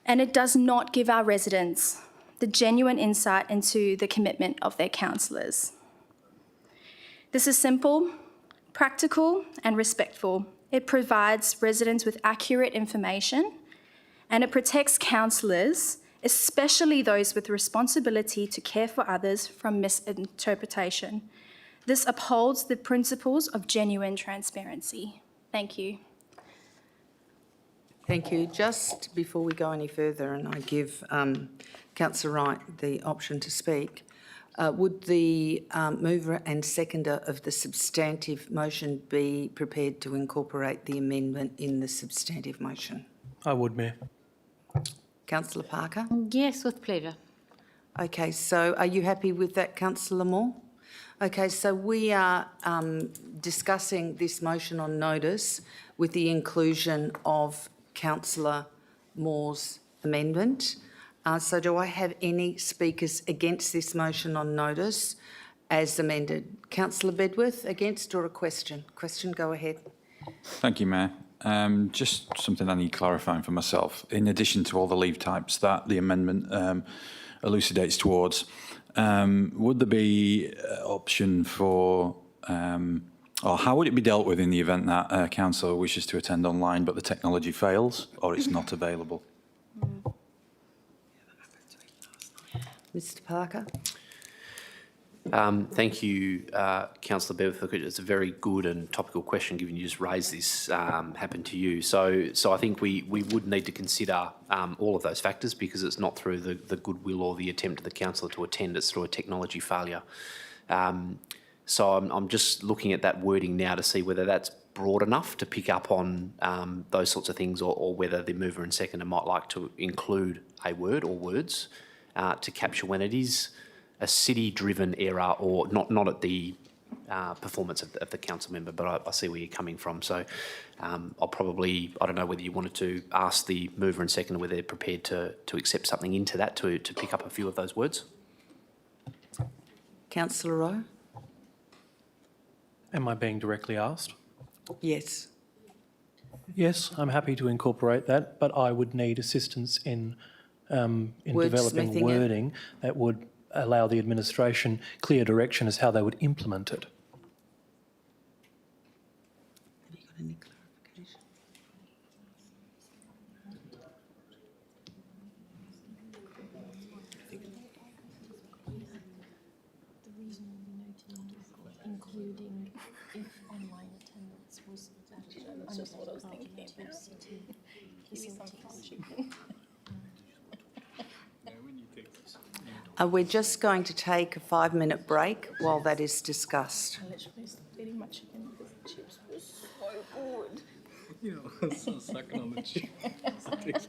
D: and it does not give our residents the genuine insight into the commitment of their councillors. This is simple, practical, and respectful. It provides residents with accurate information, and it protects councillors, especially those with responsibility to care for others, from misinterpretation. This upholds the principles of genuine transparency. Thank you.
A: Thank you. Just before we go any further and I give Councillor Wright the option to speak, would the mover and seconder of the substantive motion be prepared to incorporate the amendment in the substantive motion?
S: I would, Mayor.
A: Councillor Parker?
T: Yes, with pleasure.
A: Okay, so are you happy with that, Councillor Moore? Okay, so we are discussing this motion on notice with the inclusion of Councillor Moore's amendment. So do I have any speakers against this motion on notice as amended? Councillor Bedworth, against or a question? Question, go ahead.
E: Thank you, Mayor. Just something I need clarifying for myself. In addition to all the leave types that the amendment elucidates towards, would there be option for, or how would it be dealt with in the event that a councillor wishes to attend online but the technology fails or it's not available?
A: Mr Parker?
R: Thank you, Councillor Bedworth. It's a very good and topical question, given you just raised this happened to you. So I think we would need to consider all of those factors, because it's not through the goodwill or the attempt of the councillor to attend, it's through a technology failure. So I'm just looking at that wording now to see whether that's broad enough to pick up on those sorts of things, or whether the mover and seconder might like to include a word or words to capture when it is a city-driven error, or not at the performance of the council member, but I see where you're coming from. So I'll probably, I don't know whether you wanted to ask the mover and seconder whether they're prepared to accept something into that to pick up a few of those words.
A: Councillor Rowe?
S: Am I being directly asked?
A: Yes.
S: Yes, I'm happy to incorporate that, but I would need assistance in developing
A: Wordsmithing it.
S: wording that would allow the administration clear direction as how they would implement it.
A: Have you got any clarification?
D: Including if online attendance was that's just what I was thinking
A: We're just going to take a 5-minute break while that is discussed.
D: I literally stopped eating my chicken because the chips were so good.
C: You know, so sucking on the chips.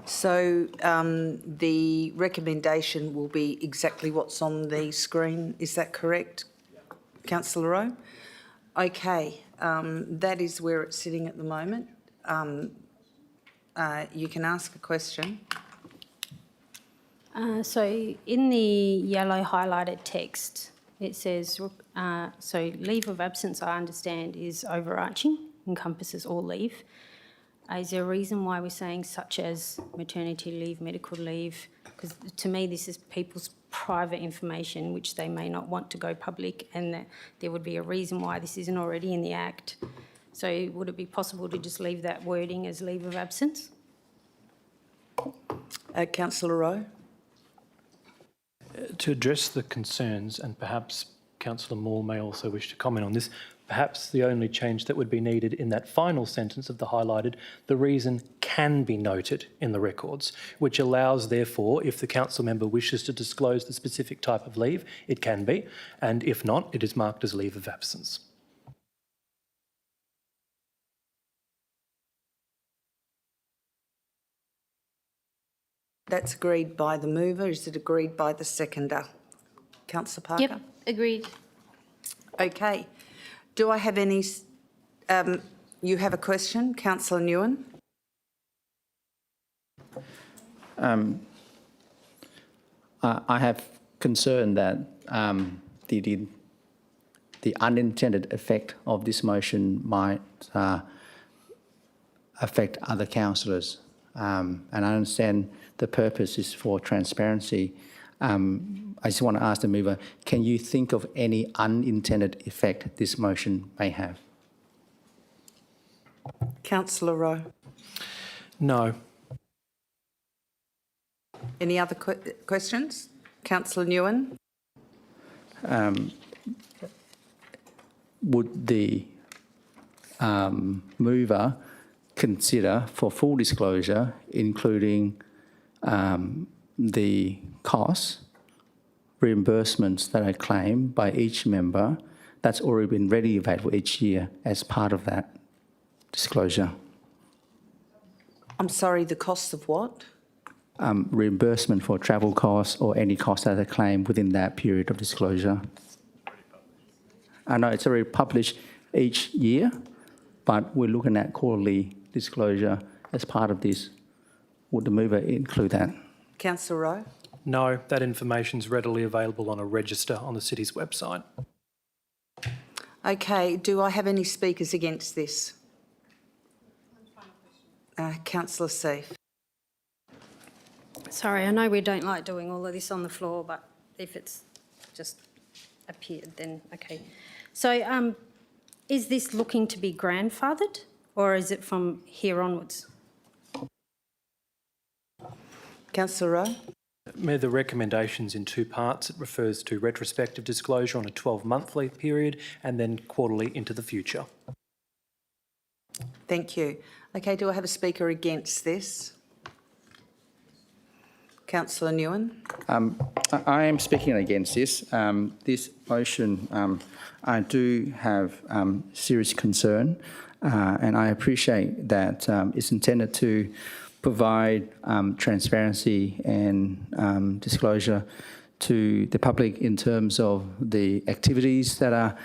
A: So the recommendation will be exactly what's on the screen. Is that correct, Councillor Rowe? Okay, that is where it's sitting at the moment. You can ask a question.
P: So in the yellow highlighted text, it says, so leave of absence, I understand, is overarching, encompasses all leave. Is there a reason why we're saying such as maternity leave, medical leave? Because to me, this is people's private information which they may not want to go public, and that there would be a reason why this isn't already in the Act. So would it be possible to just leave that wording as leave of absence?
A: Councillor Rowe?
S: To address the concerns, and perhaps Councillor Moore may also wish to comment on this, perhaps the only change that would be needed in that final sentence of the highlighted, the reason can be noted in the records, which allows, therefore, if the council member wishes to disclose the specific type of leave, it can be, and if not, it is marked as leave of absence.
A: That's agreed by the mover. Is it agreed by the seconder? Councillor Parker?
T: Yep, agreed.
A: Okay. Do I have any... you have a question, Councillor Nguyen?
C: I have concern that the unintended effect of this motion might affect other councillors. And I understand the purpose is for transparency. I just want to ask the mover, can you think of any unintended effect this motion may have?
A: Councillor Rowe?
S: No.
A: Any other questions? Councillor Nguyen?
C: Would the mover consider, for full disclosure, including the costs, reimbursements that are claimed by each member that's already been readily available each year as part of that disclosure?
A: I'm sorry, the cost of what?
C: Reimbursement for travel costs or any costs that are claimed within that period of disclosure. I know it's already published each year, but we're looking at quarterly disclosure as part of this. Would the mover include that?
A: Councillor Rowe?
S: No, that information is readily available on a register on the city's website.
A: Okay, do I have any speakers against this? Councillor Seif.
P: Sorry, I know we don't like doing all of this on the floor, but if it's just appeared, then okay. So is this looking to be grandfathered, or is it from here onwards?
A: Councillor Rowe?
S: Mayor, the recommendation's in two parts. It refers to retrospective disclosure on a 12-monthly period and then quarterly into the future.
A: Thank you. Okay, do I have a speaker against this? Councillor Nguyen?
C: I am speaking against this. This motion, I do have serious concern, and I appreciate that it's intended to provide transparency and disclosure to the public in terms of the activities that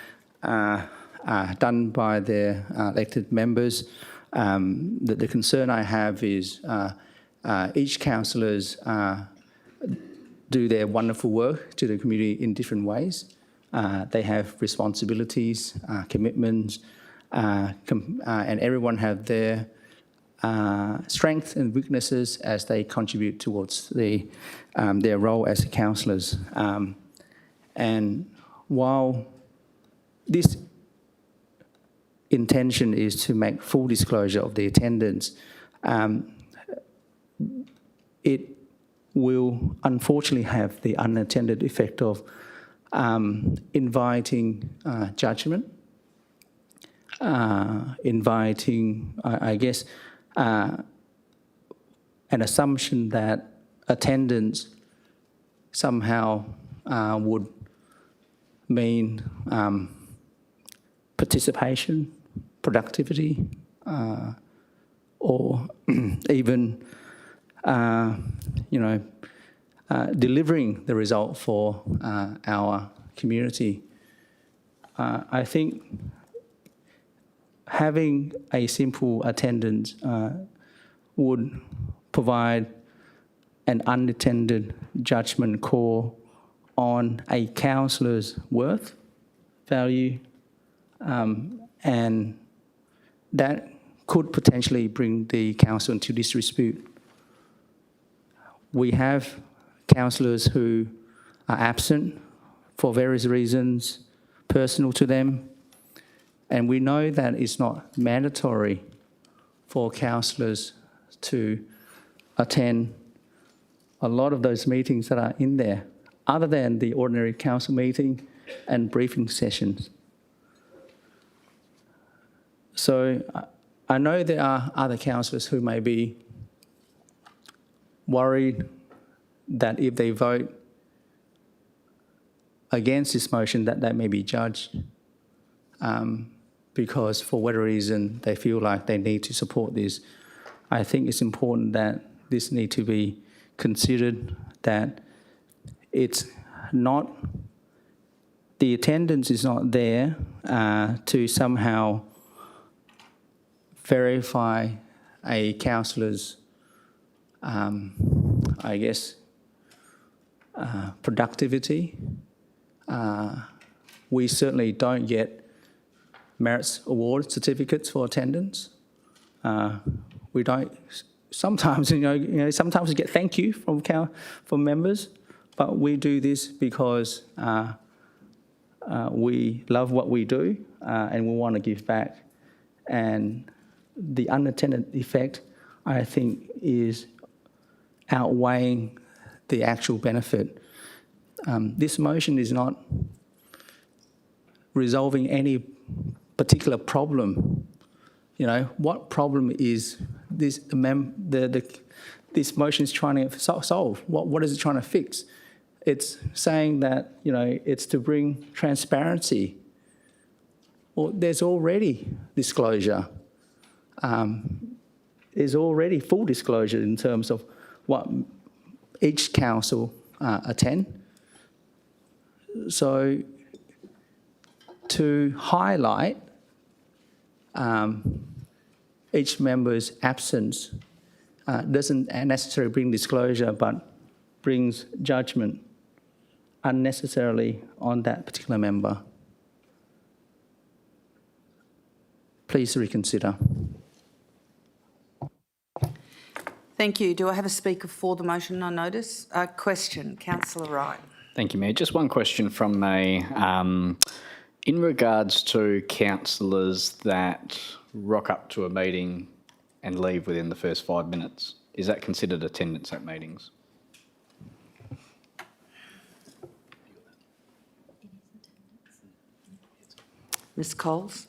C: are done by their elected members. The concern I have is each councillors do their wonderful work to the community in different ways. They have responsibilities, commitments, and everyone have their strengths and weaknesses as they contribute towards their role as councillors. And while this intention is to make full disclosure of the attendance, it will unfortunately have the unintended effect of inviting judgment, inviting, I guess, an assumption that attendance somehow would mean participation, productivity, or even delivering the result for our community. I think having a simple attendance would provide an unattended judgment call on a councillor's worth, value, and that could potentially bring the council into disrepute. We have councillors who are absent for various reasons personal to them, and we know that it's not mandatory for councillors to attend a lot of those meetings that are in there, other than the ordinary council meeting and briefing sessions. So I know there are other councillors who may be worried that if they vote against this motion, that they may be judged because for whatever reason they feel like they need to support this. I think it's important that this need to be considered, that it's not, the attendance is not there to somehow verify a councillor's, I guess, productivity. We certainly don't get merits award certificates for attendance. We don't. Sometimes, sometimes we get thank you from members, but we do this because we love what we do and we want to give back. And the unattended effect, I think, is outweighing the actual benefit. This motion is not resolving any particular problem. What problem is this? This motion is trying to solve. What is it trying to fix? It's saying that it's to bring transparency. Well, there's already disclosure. There's already full disclosure in terms of what each council attend. So to highlight each member's absence doesn't necessarily bring disclosure, but brings judgment unnecessarily on that particular member. Please reconsider.
A: Thank you. Do I have a speaker for the motion? I notice. Question, Councillor Wright.
L: Thank you, Mayor. Just one question from me. In regards to councillors that rock up to a meeting and leave within the first 5 minutes, is that considered attendance at meetings?
A: Ms Coles.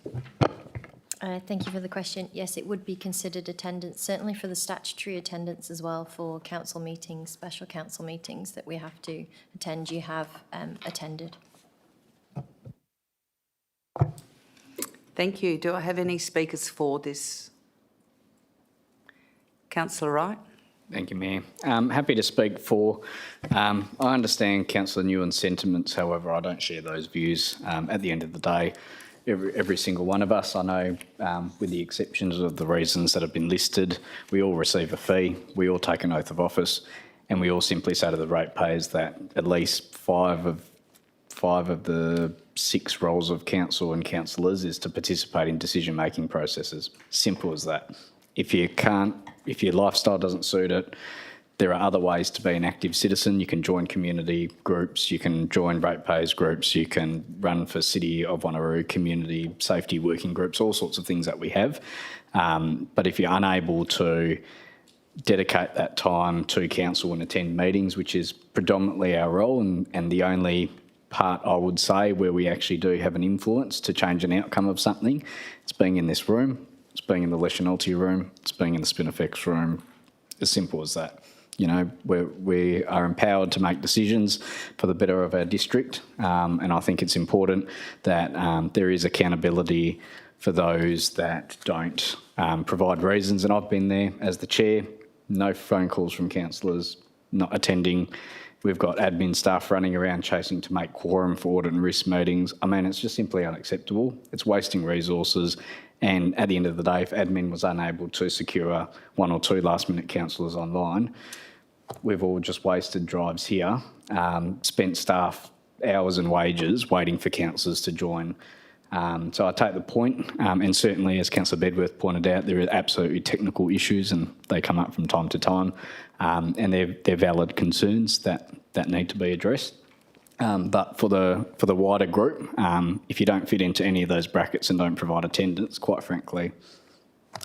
B: Thank you for the question. Yes, it would be considered attendance, certainly for the statutory attendance as well for council meetings, special council meetings that we have to attend. You have attended.
A: Thank you. Do I have any speakers for this? Councillor Wright.
L: Thank you, Mayor. Happy to speak for. I understand Councillor Nguyen's sentiments, however, I don't share those views. At the end of the day, every single one of us, I know, with the exceptions of the reasons that have been listed, we all receive a fee, we all take an oath of office, and we all simply say to the ratepayers that at least five of the 6 roles of council and councillors is to participate in decision-making processes. Simple as that. If your lifestyle doesn't suit it, there are other ways to be an active citizen. You can join community groups, you can join ratepayers groups, you can run for City of Wanneroo community safety working groups, all sorts of things that we have. But if you're unable to dedicate that time to council and attend meetings, which is predominantly our role and the only part, I would say, where we actually do have an influence to change an outcome of something, it's being in this room, it's being in the Leschanalty room, it's being in the Spinifex room, as simple as that. We are empowered to make decisions for the better of our district, and I think it's important that there is accountability for those that don't provide reasons, and I've been there as the chair no phone calls from councillors not attending. We've got admin staff running around chasing to make quorum for audit and risk meetings. I mean, it's just simply unacceptable. It's wasting resources. And at the end of the day, if admin was unable to secure 1 or 2 last-minute councillors online, we've all just wasted drives here, spent staff hours and wages waiting for councillors to join. So I take the point, and certainly, as Councillor Bedworth pointed out, there are absolutely technical issues, and they come up from time to time, and they're valid concerns that need to be addressed. But for the wider group, if you don't fit into any of those brackets and don't provide attendance, quite frankly,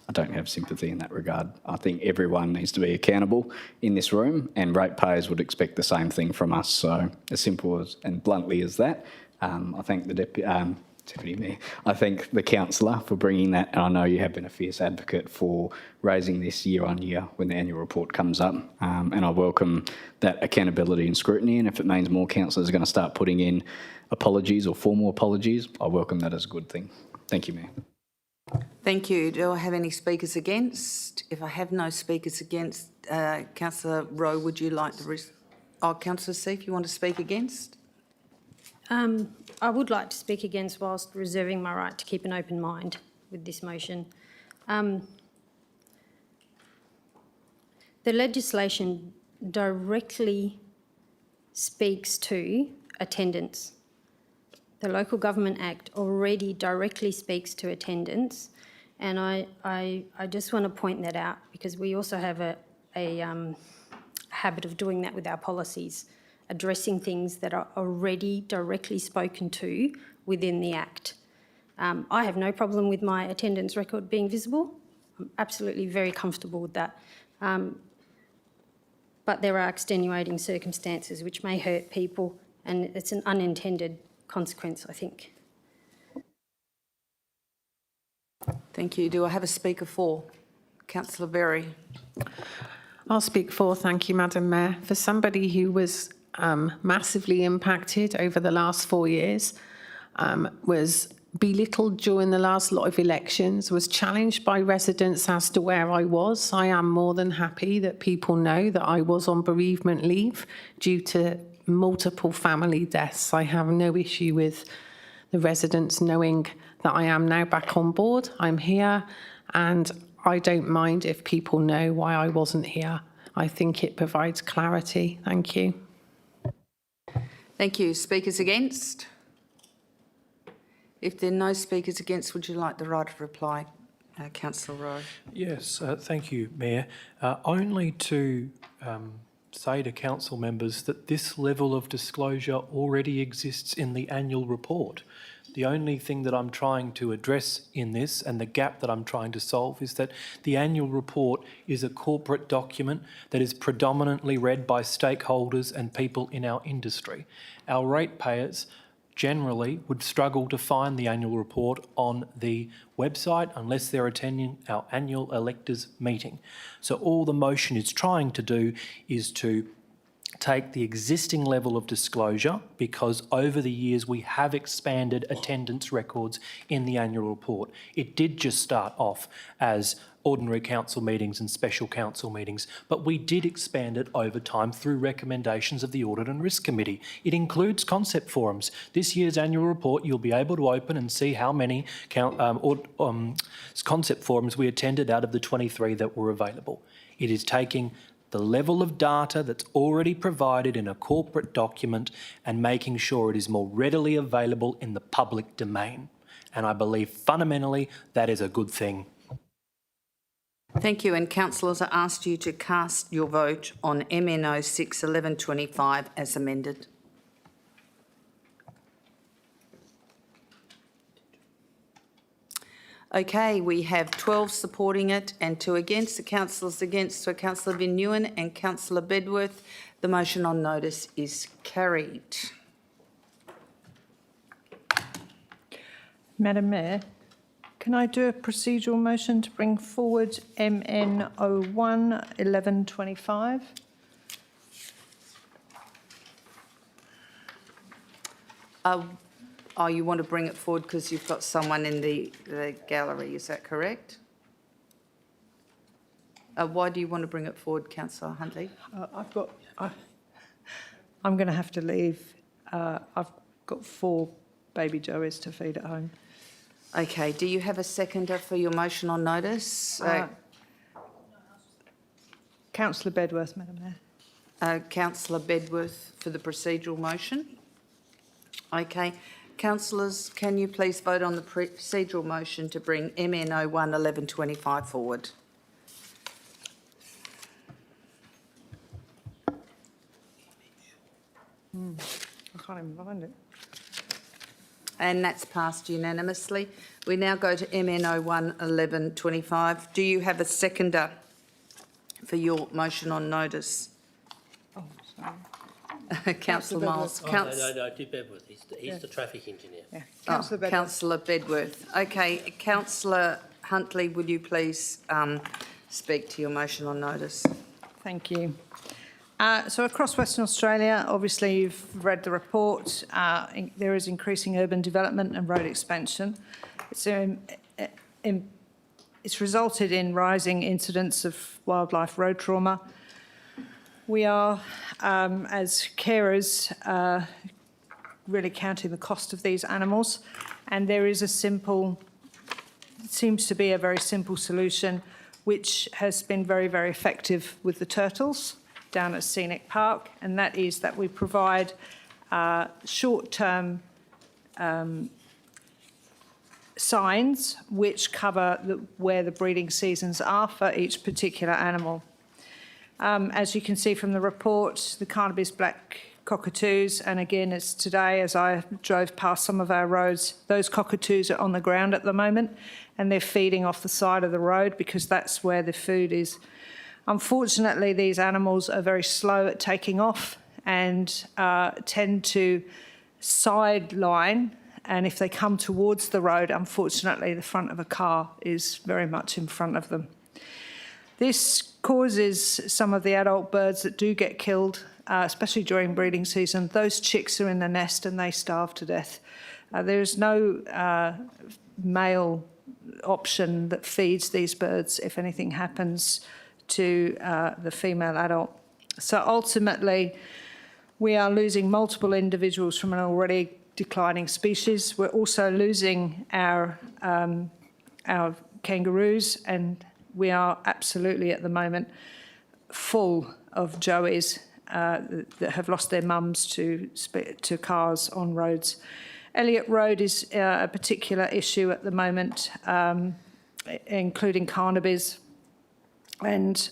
L: I don't have sympathy in that regard. I think everyone needs to be accountable in this room, and ratepayers would expect the same thing from us. So as simple as and bluntly as that, I thank the Deputy Mayor. I thank the councillor for bringing that, and I know you have been a fierce advocate for raising this year on year when the annual report comes up, and I welcome that accountability and scrutiny, and if it means more councillors are going to start putting in apologies or formal apologies, I welcome that as a good thing. Thank you, Mayor.
A: Thank you. Do I have any speakers against? If I have no speakers against, Councillor Rowe, would you like the Councillor Seif, you want to speak against?
P: I would like to speak against whilst reserving my right to keep an open mind with this motion. The legislation directly speaks to attendance. The Local Government Act already directly speaks to attendance, and I just want to point that out because we also have a habit of doing that with our policies, addressing things that are already directly spoken to within the Act. I have no problem with my attendance record being visible. I'm absolutely very comfortable with that. But there are extenuating circumstances which may hurt people, and it's an unintended consequence, I think.
A: Thank you. Do I have a speaker for? Councillor Berry.
K: I'll speak for, thank you, Madam Mayor. For somebody who was massively impacted over the last 4 years, was belittled during the last lot of elections, was challenged by residents as to where I was. I am more than happy that people know that I was on bereavement leave due to multiple family deaths. I have no issue with the residents knowing that I am now back on board. I'm here, and I don't mind if people know why I wasn't here. I think it provides clarity. Thank you.
A: Thank you. Speakers against? If there are no speakers against, would you like the right of reply, Councillor Rowe?
S: Yes, thank you, Mayor. Only to say to council members that this level of disclosure already exists in the annual report. The only thing that I'm trying to address in this, and the gap that I'm trying to solve, is that the annual report is a corporate document that is predominantly read by stakeholders and people in our industry. Our ratepayers generally would struggle to find the annual report on the website unless they're attending our annual electors meeting. So all the motion is trying to do is to take the existing level of disclosure, because over the years we have expanded attendance records in the annual report. It did just start off as ordinary council meetings and special council meetings, but we did expand it over time through recommendations of the Audit and Risk Committee. It includes concept forums. This year's annual report, you'll be able to open and see how many concept forums we attended out of the 23 that were available. It is taking the level of data that's already provided in a corporate document and making sure it is more readily available in the public domain. And I believe fundamentally that is a good thing.
A: Thank you. And councillors, I asked you to cast your vote on MNO 6/11/25 as amended. Okay, we have 12 supporting it and 2 against. The councillors against were Councillor Van Nguyen and Councillor Bedworth. The motion on notice is carried.
N: Madam Mayor, can I do a procedural motion to bring forward MN 01/11/25?
A: You want to bring it forward because you've got someone in the gallery, is that correct? Why do you want to bring it forward, Councillor Huntley?
N: I'm going to have to leave. I've got 4 baby Joeys to feed at home.
A: Okay, do you have a seconder for your motion on notice?
N: Councillor Bedworth, Madam Mayor.
A: Councillor Bedworth for the procedural motion. Okay. Councillors, can you please vote on the procedural motion to bring MN01 1125 forward?
N: I can't even find it.
A: And that's passed unanimously. We now go to MN01 1125. Do you have a seconder for your motion on notice?
N: Oh, sorry.
A: Councillor Miles.
H: No, Bedworth. He's the traffic engineer.
N: Yeah. Councillor Bedworth.
A: Councillor Bedworth. Okay, Councillor Huntley, would you please speak to your motion on notice?
N: Thank you. So across Western Australia, obviously you've read the report. There is increasing urban development and road expansion. It's resulted in rising incidents of wildlife road trauma. We are, as carers, really counting the cost of these animals, and there is seems to be a very simple solution, which has been very, very effective with the turtles down at Scenic Park, and that is that we provide short-term signs which cover where the breeding seasons are for each particular animal. As you can see from the report, the Carnaby's black cockatoos, and again as today as I drove past some of our roads, those cockatoos are on the ground at the moment and they're feeding off the side of the road because that's where the food is. Unfortunately, these animals are very slow at taking off and tend to sideline, and if they come towards the road, unfortunately the front of a car is very much in front of them. This causes some of the adult birds that do get killed, especially during breeding season. Those chicks are in the nest and they starve to death. There is no male option that feeds these birds if anything happens to the female adult. So ultimately, we are losing multiple individuals from an already declining species. We're also losing our kangaroos, and we are absolutely at the moment full of joeys that have lost their mums to cars on roads. Elliott Road is a particular issue at the moment, including Carnaby's. And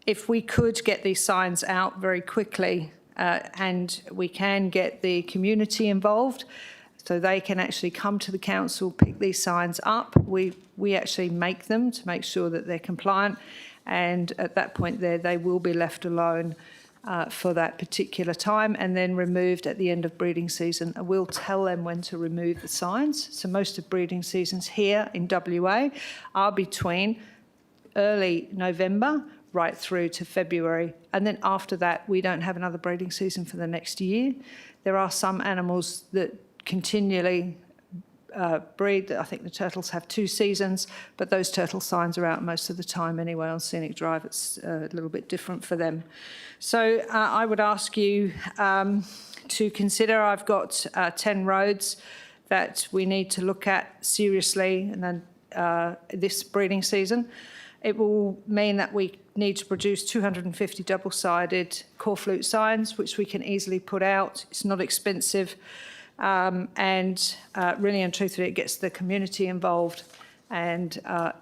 N: if we could get these signs out very quickly and we can get the community involved so they can actually come to the council, pick these signs up. We actually make them to make sure that they're compliant, and at that point they will be left alone for that particular time and then removed at the end of breeding season. We'll tell them when to remove the signs. So most of breeding seasons here in WA are between early November right through to February, and then after that we don't have another breeding season for the next year. There are some animals that continually breed. I think the turtles have 2 seasons, but those turtle signs are out most of the time anyway. On Scenic Drive it's a little bit different for them. So I would ask you to consider, I've got 10 roads that we need to look at seriously and then this breeding season. It will mean that we need to produce 250 double-sided corflute signs, which we can easily put out. It's not expensive, and really and truthfully, it gets the community involved, and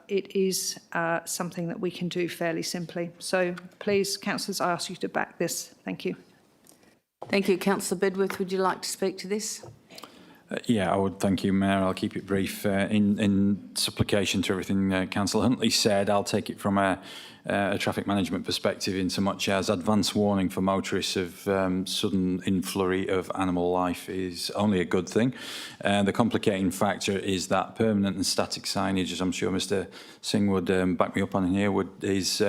N: it is something that we can do fairly simply. So please, councillors, I ask you to back this. Thank you.
A: Thank you. Councillor Bedworth, would you like to speak to this?
E: Yeah, I would. Thank you, Mayor. I'll keep it brief. In supplication to everything Councillor Huntley said, I'll take it from a traffic management perspective in so much as advance warning for motorists of sudden influrry of animal life is only a good thing. The complicating factor is that permanent and static signage, as I'm sure Mr Singh would back me up on here, is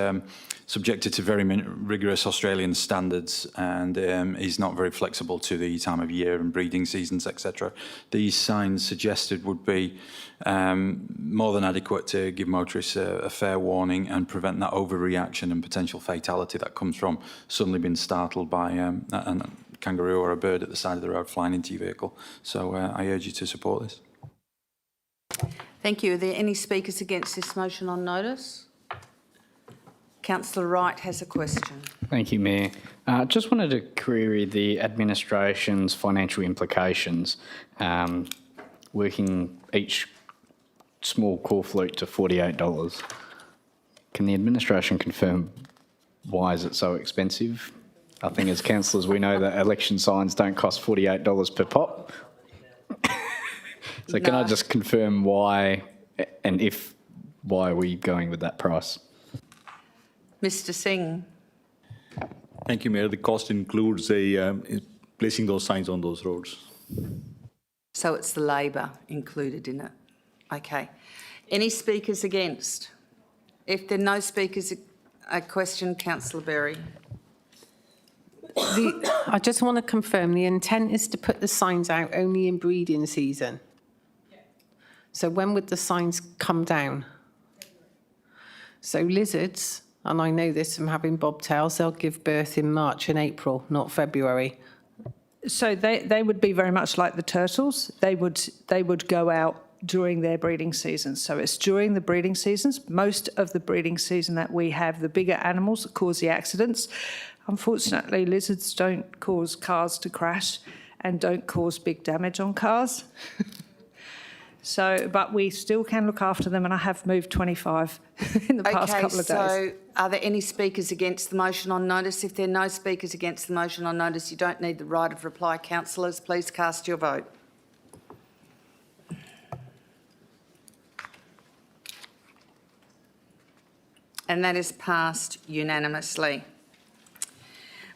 E: subjected to very rigorous Australian standards and is not very flexible to the time of year and breeding seasons, etc. These signs suggested would be more than adequate to give motorists a fair warning and prevent that overreaction and potential fatality that comes from suddenly being startled by a kangaroo or a bird at the side of the road flying into your vehicle. So I urge you to support this.
A: Thank you. Are there any speakers against this motion on notice? Councillor Wright has a question.
L: Thank you, Mayor. Just wanted to query the administration's financial implications, working each small corflute to $48. Can the administration confirm why is it so expensive? I think as councillors we know that election signs don't cost $48 per pop. So can I just confirm why, and why are we going with that price?
A: Mr Singh.
F: Thank you, Mayor. The cost includes placing those signs on those roads.
A: So it's the labour included in it. Okay. Any speakers against? If there are no speakers, a question, Councillor Berry.
K: I just want to confirm the intent is to put the signs out only in breeding season. So when would the signs come down? So lizards, and I know this from having bobtails, they'll give birth in March and April, not February.
N: So they would be very much like the turtles. They would go out during their breeding seasons. So it's during the breeding seasons. Most of the breeding season that we have, the bigger animals that cause the accidents. Unfortunately, lizards don't cause cars to crash and don't cause big damage on cars. So, but we still can look after them, and I have moved 25 in the past couple of days.
A: So are there any speakers against the motion on notice? If there are no speakers against the motion on notice, you don't need the right of reply. Councillors, please cast your vote. And that is passed unanimously.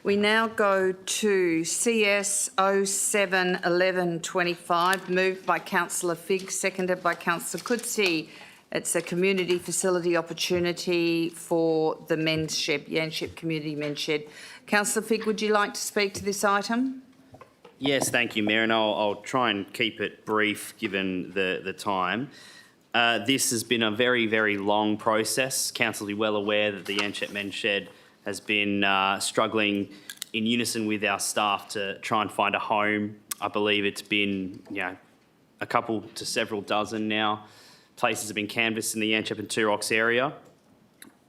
A: We now go to CS 071125, moved by Councillor Figg, seconded by Councillor Coetzee. It's a community facility opportunity for the men's shed, Yanship Community Men's Shed. Councillor Figg, would you like to speak to this item?
Q: Yes, thank you, Mayor, and I'll try and keep it brief given the time. This has been a very, very long process. Council will be well aware that the Yanship Men's Shed has been struggling in unison with our staff to try and find a home. I believe it's been, a couple to several dozen now. Places have been canvassed in the Yanship and Two Rocks area.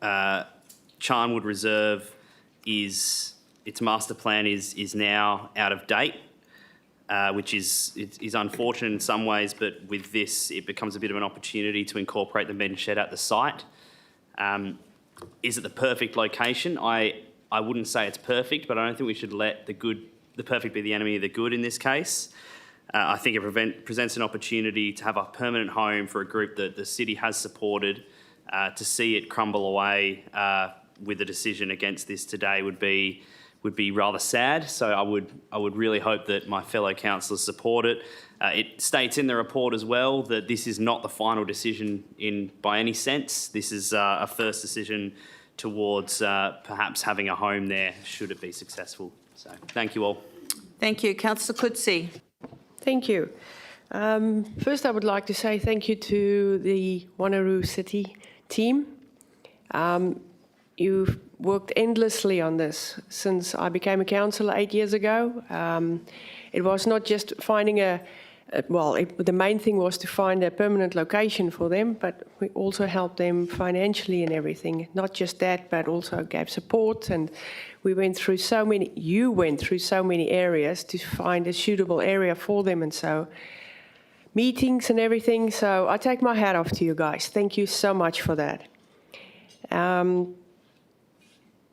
Q: Charnwood Reserve its master plan is now out of date, which is unfortunate in some ways, but with this, it becomes a bit of an opportunity to incorporate the men's shed at the site. Is it the perfect location? I wouldn't say it's perfect, but I don't think we should let the perfect be the enemy of the good in this case. I think it presents an opportunity to have a permanent home for a group that the city has supported. To see it crumble away with a decision against this today would be rather sad. So I would really hope that my fellow councillors support it. It states in the report as well that this is not the final decision by any sense. This is a first decision towards perhaps having a home there should it be successful. So thank you all.
A: Thank you. Councillor Coetzee.
V: Thank you. First, I would like to say thank you to the Wanneroo City team. You've worked endlessly on this since I became a councillor 8 years ago. It was not just finding the main thing was to find a permanent location for them, but we also helped them financially and everything. Not just that, but also gave support, and you went through so many areas to find a suitable area for them, and so meetings and everything. So I take my hat off to you guys. Thank you so much for that.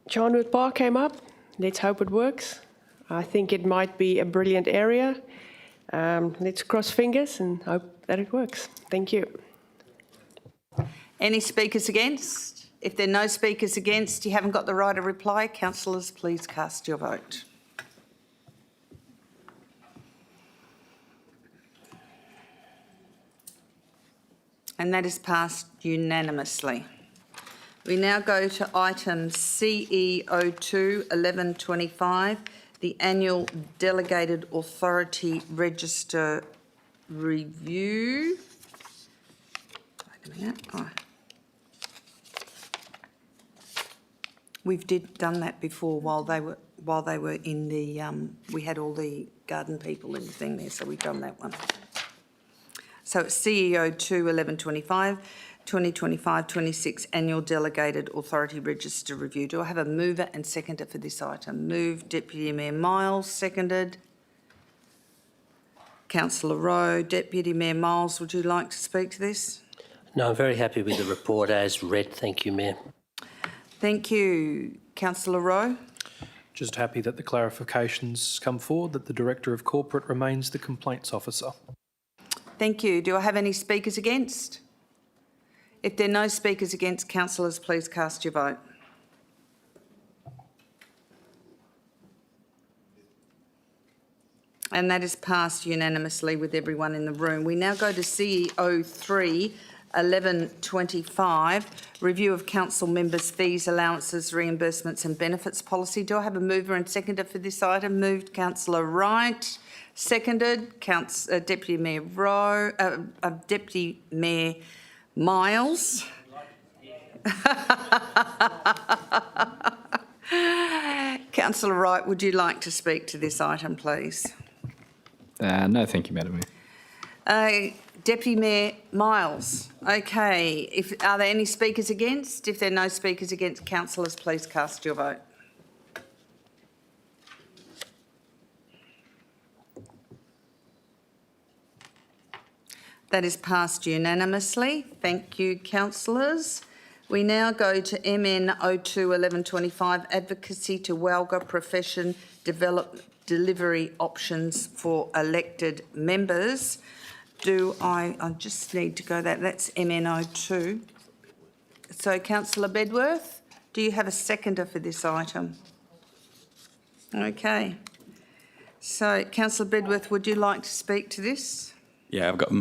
V: Charnwood Park came up. Let's hope it works. I think it might be a brilliant area. Let's cross fingers and hope that it works. Thank you.
A: Any speakers against? If there are no speakers against, you haven't got the right of reply. Councillors, please cast your vote. And that is passed unanimously. We now go to item CE02 1125, the annual Delegated Authority Register review. Wait a minute. Oh. We've done that before while they were in the we had all the garden people in the thing there, so we've done that one. So it's CEO 2 1125 2025-26 Annual Delegated Authority Register Review. Do I have a mover and seconder for this item? Moved, Deputy Mayor Miles, seconded. Councillor Rowe. Deputy Mayor Miles, would you like to speak to this?
H: No, I'm very happy with the report as read. Thank you, Mayor.
A: Thank you. Councillor Rowe.
S: Just happy that the clarifications come forward that the Director of Corporate remains the Complaints Officer.
A: Thank you. Do I have any speakers against? If there are no speakers against, councillors, please cast your vote. And that is passed unanimously with everyone in the room. We now go to CEO3 1125, Review of Council Members' Fees, Allowances, Reimbursements and Benefits Policy. Do I have a mover and seconder for this item? Moved, Councillor Wright. Seconded, Deputy Mayor Rowe, Deputy Mayor Miles. Councillor Wright, would you like to speak to this item, please?
L: No, thank you, Madam Mayor.
A: Deputy Mayor Miles. Okay. Are there any speakers against? If there are no speakers against, councillors, please cast your vote. That is passed unanimously. Thank you, councillors. We now go to MN 02 1125, Advocacy to Walga Profession Delivery Options for Elected Members. I just need to go that's MN 02. So, Councillor Bedworth, do you have a seconder for this item? Okay. So, Councillor Bedworth, would you like to speak to this?
E: Yeah, I've got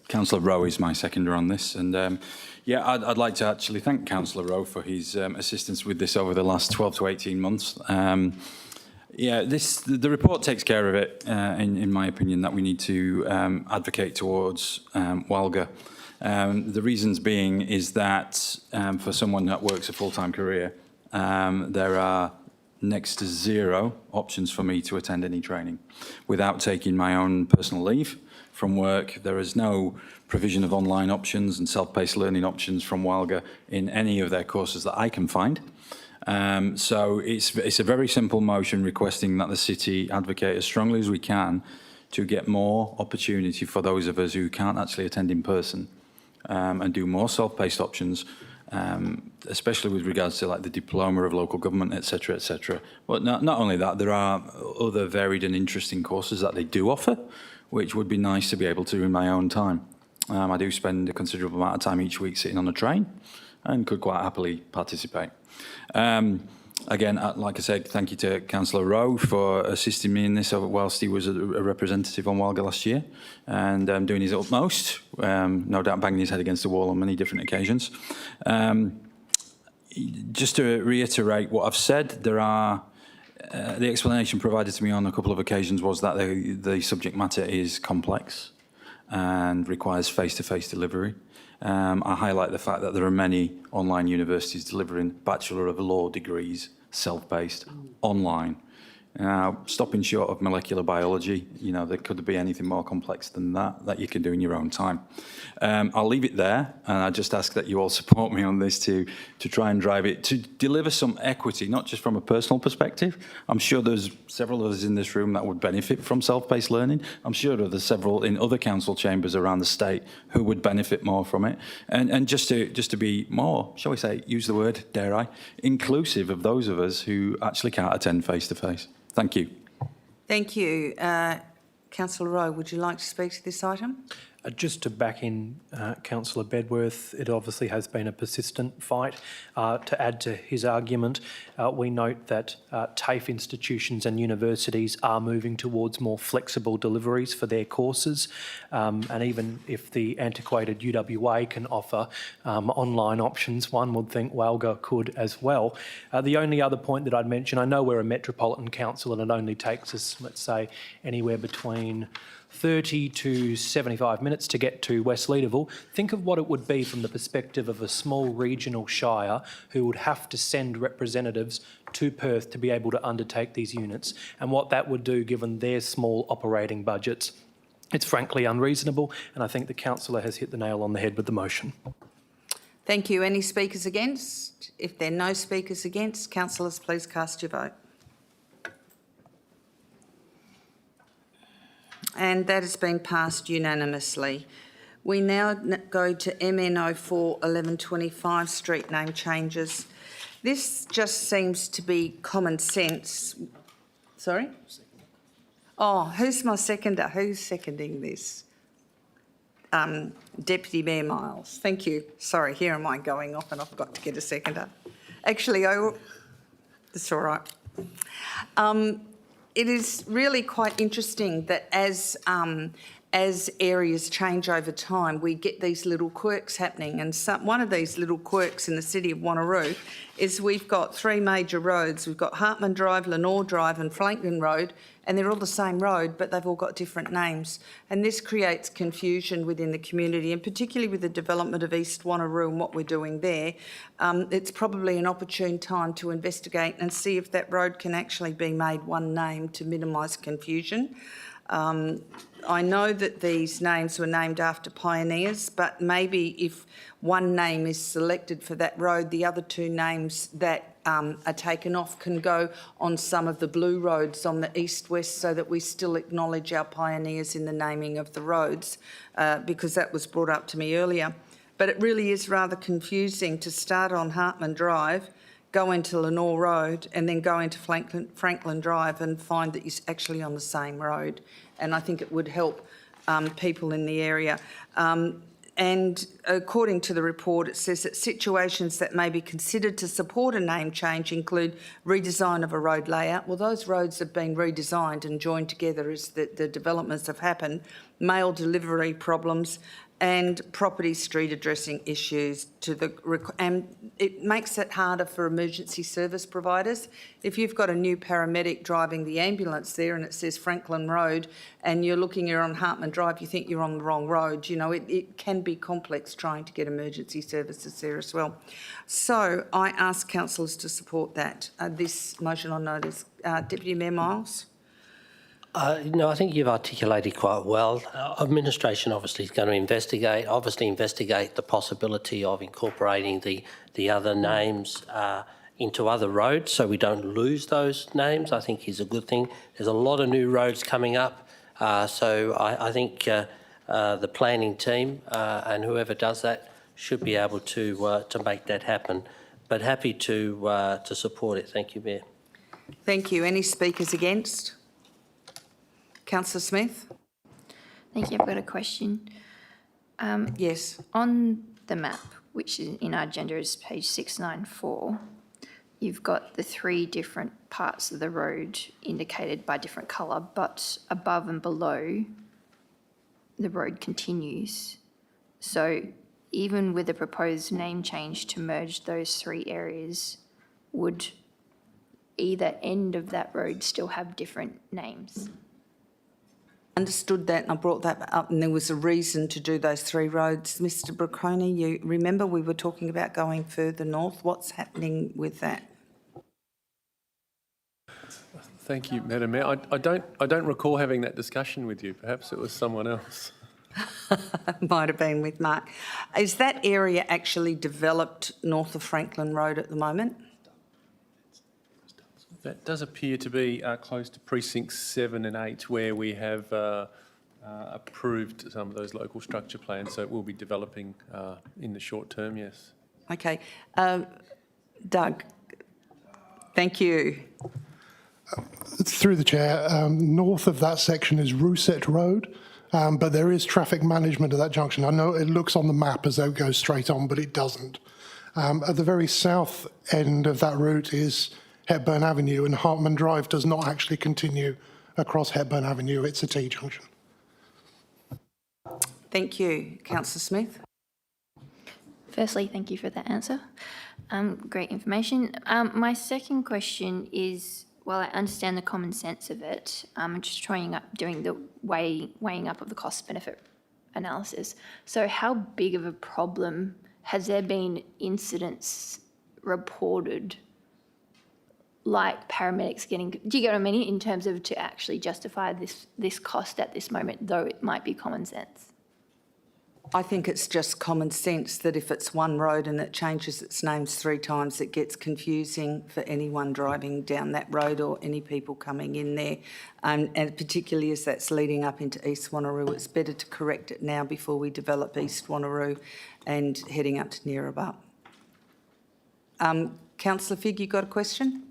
E: Councillor Rowe is my seconder on this, and I'd like to actually thank Councillor Rowe for his assistance with this over the last 12 to 18 months. The report takes care of it, in my opinion, that we need to advocate towards WALGA. The reasons being is that for someone that works a full-time career, there are next to zero options for me to attend any training without taking my own personal leave from work. There is no provision of online options and self-paced learning options from WALGA in any of their courses that I can find. So it's a very simple motion requesting that the city advocate as strongly as we can to get more opportunity for those of us who can't actually attend in person, and do more self-paced options, especially with regards to like the diploma of local government, etc., etc. But not only that, there are other varied and interesting courses that they do offer, which would be nice to be able to in my own time. I do spend a considerable amount of time each week sitting on a train and could quite happily participate. Again, like I said, thank you to Councillor Rowe for assisting me in this whilst he was a representative on WALGA last year, and doing his utmost, no doubt banging his head against the wall on many different occasions. Just to reiterate what I've said, there are the explanation provided to me on a couple of occasions was that the subject matter is complex and requires face-to-face delivery. I highlight the fact that there are many online universities delivering Bachelor of Law degrees, self-paced, online. Now, stopping short of molecular biology, there could be anything more complex than that you can do in your own time. I'll leave it there, and I just ask that you all support me on this to try and drive it, to deliver some equity, not just from a personal perspective. I'm sure there's several of us in this room that would benefit from self-paced learning. I'm sure there's several in other council chambers around the state who would benefit more from it. And just to be more, shall we say, use the word, dare I, inclusive of those of us who actually can't attend face-to-face. Thank you.
A: Thank you. Councillor Rowe, would you like to speak to this item?
S: Just to back in Councillor Bedworth, it obviously has been a persistent fight. To add to his argument, we note that TAFE institutions and universities are moving towards more flexible deliveries for their courses, and even if the antiquated UWA can offer online options, one would think Walga could as well. The only other point that I'd mention, I know we're a metropolitan council and it only takes us, let's say, anywhere between 30 to 75 minutes to get to West Leederville. Think of what it would be from the perspective of a small regional shire who would have to send representatives to Perth to be able to undertake these units, and what that would do given their small operating budgets. It's frankly unreasonable, and I think the councillor has hit the nail on the head with the motion.
A: Thank you. Any speakers against? If there are no speakers against, councillors, please cast your vote. And that has been passed unanimously. We now go to MN04 1125 street name changes. This just seems to be common sense. Sorry? Oh, who's my seconder? Who's seconding this? Deputy Mayor Miles. Thank you. Sorry, here am I going off and I've got to get a seconder. Actually, that's all right. It is really quite interesting that as areas change over time, we get these little quirks happening. And one of these little quirks in the city of Wanneroo is we've got three major roads. We've got Hartman Drive, Lenore Drive and Franklin Road, and they're all the same road, but they've all got different names. And this creates confusion within the community, and particularly with the development of East Wanneroo and what we're doing there. It's probably an opportune time to investigate and see if that road can actually be made one name to minimise confusion. I know that these names were named after pioneers, but maybe if one name is selected for that road, the other two names that are taken off can go on some of the blue roads on the east-west, so that we still acknowledge our pioneers in the naming of the roads, because that was brought up to me earlier. But it really is rather confusing to start on Hartman Drive, go into Lenore Road and then go into Franklin Drive and find that you're actually on the same road. And I think it would help people in the area. And according to the report, it says that situations that may be considered to support a name change include redesign of a road layout. Well, those roads have been redesigned and joined together as the developments have happened, mail delivery problems, and property street addressing issues and it makes it harder for emergency service providers. If you've got a new paramedic driving the ambulance there and it says Franklin Road and you're on Hartman Drive, you think you're on the wrong road. You know, it can be complex trying to get emergency services there as well. So I ask councillors to support that. This motion on notice. Deputy Mayor Miles.
H: No, I think you've articulated quite well. Administration obviously is going to investigate the possibility of incorporating the other names into other roads so we don't lose those names, I think is a good thing. There's a lot of new roads coming up, so I think the planning team and whoever does that should be able to make that happen. But happy to support it. Thank you, Mayor.
A: Thank you. Any speakers against? Councillor Smith?
G: Thank you. I've got a question.
A: Yes.
G: On the map, which is in our agenda is page 694, you've got the three different parts of the road indicated by different colour, but above and below the road continues. So even with the proposed name change to merge those three areas, would either end of that road still have different names?
A: Understood that, and I brought that up, and there was a reason to do those three roads. Mr Bracconi, you remember we were talking about going further north. What's happening with that?
M: Thank you, Madam Mayor. I don't recall having that discussion with you. Perhaps it was someone else.
A: Might have been with Mark. Is that area actually developed north of Franklin Road at the moment?
M: That does appear to be close to precincts 7 and 8, where we have approved some of those local structure plans, so it will be developing in the short term, yes.
A: Okay. Doug, thank you.
U: Through the chair, north of that section is Rousset Road,
I: but there is traffic management at that junction. I know it looks on the map as though it goes straight on, but it doesn't. At the very south end of that route is Hepburn Avenue, and Hartman Drive does not actually continue across Hepburn Avenue. It's a T-junction.
A: Thank you. Councillor Smith.
G: Firstly, thank you for that answer. Great information. My second question is, well, I understand the common sense of it. I'm just doing the weighing up of the cost-benefit analysis. So how big of a problem has there been incidents reported, like paramedics getting, do you get what I mean, in terms of to actually justify this cost at this moment, though it might be common sense?
A: I think it's just common sense that if it's one road and it changes its names 3 times, it gets confusing for anyone driving down that road or any people coming in there. And particularly as that's leading up into East Wanneroo, it's better to correct it now before we develop East Wanneroo and heading up to Neerabup. Councillor Figg, you got a question?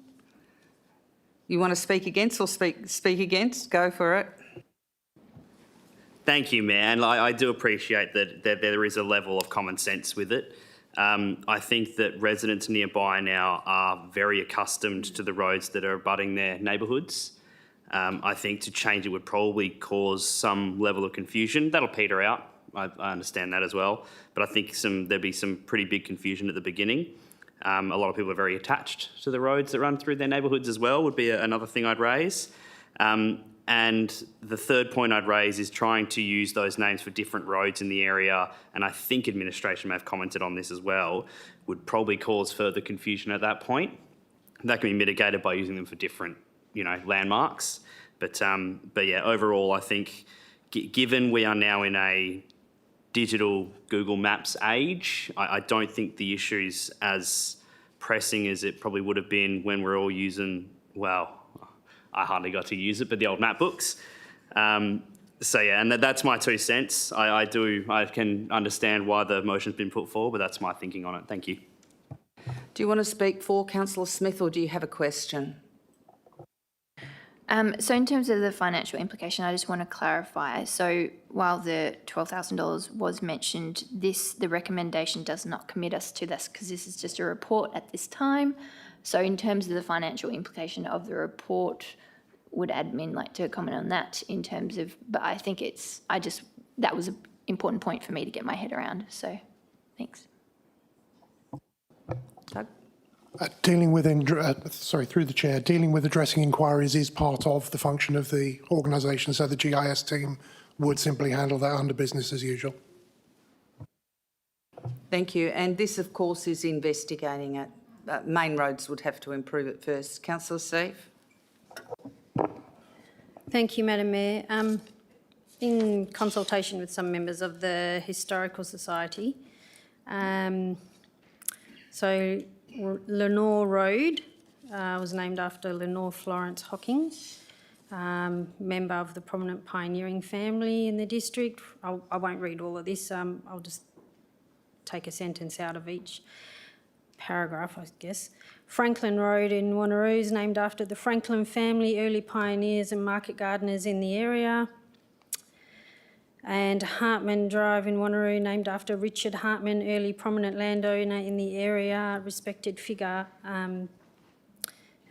A: You want to speak against or speak against? Go for it.
Q: Thank you, Mayor, and I do appreciate that there is a level of common sense with it. I think that residents nearby now are very accustomed to the roads that are abutting their neighbourhoods. I think to change it would probably cause some level of confusion. That'll peter out, I understand that as well, but I think there'd be some pretty big confusion at the beginning. A lot of people are very attached to the roads that run through their neighbourhoods as well, would be another thing I'd raise. And the third point I'd raise is trying to use those names for different roads in the area, and I think administration may have commented on this as well, would probably cause further confusion at that point. That can be mitigated by using them for different, landmarks. But yeah, overall, I think given we are now in a digital Google Maps age, I don't think the issue's as pressing as it probably would have been when we're all using, well, I hardly got to use it, but the old map books. So yeah, and that's my 2 cents. I can understand why the motion's been put forward, but that's my thinking on it. Thank you.
A: Do you want to speak for Councillor Smith or do you have a question?
G: So in terms of the financial implication, I just want to clarify. So while the $12,000 was mentioned, the recommendation does not commit us to this because this is just a report at this time. So in terms of the financial implication of the report, would admin like to comment on that in terms of, but I think that was an important point for me to get my head around. So thanks.
A: Doug?
I: Through the chair, dealing with addressing inquiries is part of the function of the organisation, so the GIS team would simply handle that under business as usual.
A: Thank you. And this, of course, is investigating it. Main roads would have to improve it first. Councillor Steve?
P: Thank you, Madam Mayor. In consultation with some members of the Historical Society, so Lenore Road was named after Lenore Florence Hocking, member of the prominent pioneering family in the district. I won't read all of this. I'll just take a sentence out of each paragraph, I guess. Franklin Road in Wanneroo is named after the Franklin family, early pioneers and market gardeners in the area. And Hartman Drive in Wanneroo, named after Richard Hartman, early prominent landowner in the area, respected figure.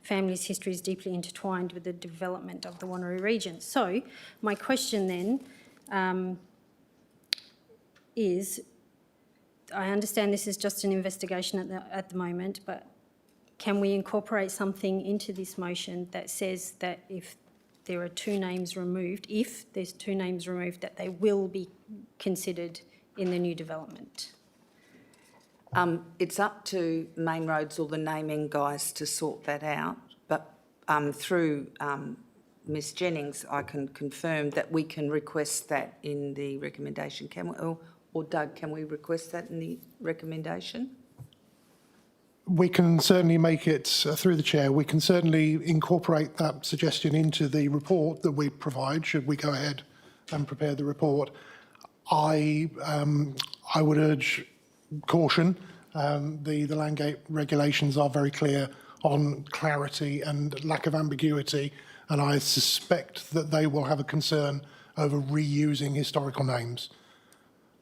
P: Family's history is deeply intertwined with the development of the Wanneroo region. So my question then is, I understand this is just an investigation at the moment, but can we incorporate something into this motion that says that if there are 2 names removed, that they will be considered in the new development?
A: It's up to Main Roads or the naming guys to sort that out, but through Ms Jennings, I can confirm that we can request that in the recommendation. Can we, or Doug, can we request that in the recommendation?
I: We can certainly make it, through the chair, we can certainly incorporate that suggestion into the report that we provide, should we go ahead and prepare the report. I would urge caution. The Landgate regulations are very clear on clarity and lack of ambiguity, and I suspect that they will have a concern over reusing historical names.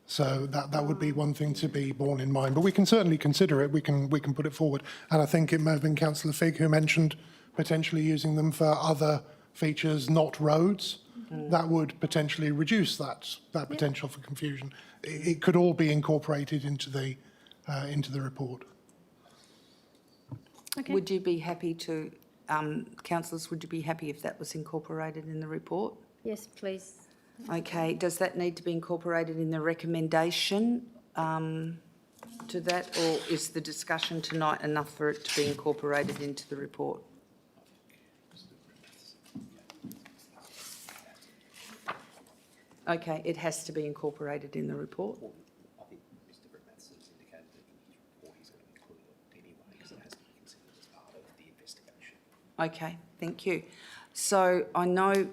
I: So that would be one thing to be borne in mind. But we can certainly consider it. We can put it forward. And I think it may have been Councillor Figg who mentioned potentially using them for other features, not roads. That would potentially reduce that potential for confusion. It could all be incorporated into the report.
A: Okay. Would you be happy to, councillors, would you be happy if that was incorporated in the report?
P: Yes, please.
A: Okay, does that need to be incorporated in the recommendation to that, or is the discussion tonight enough for it to be incorporated into the report? Okay, it has to be incorporated in the report.
R: I think Mr. Britmaths has indicated that in his report he's going to include it anyway because it has to be considered as part of the investigation.
A: Okay, thank you. So I know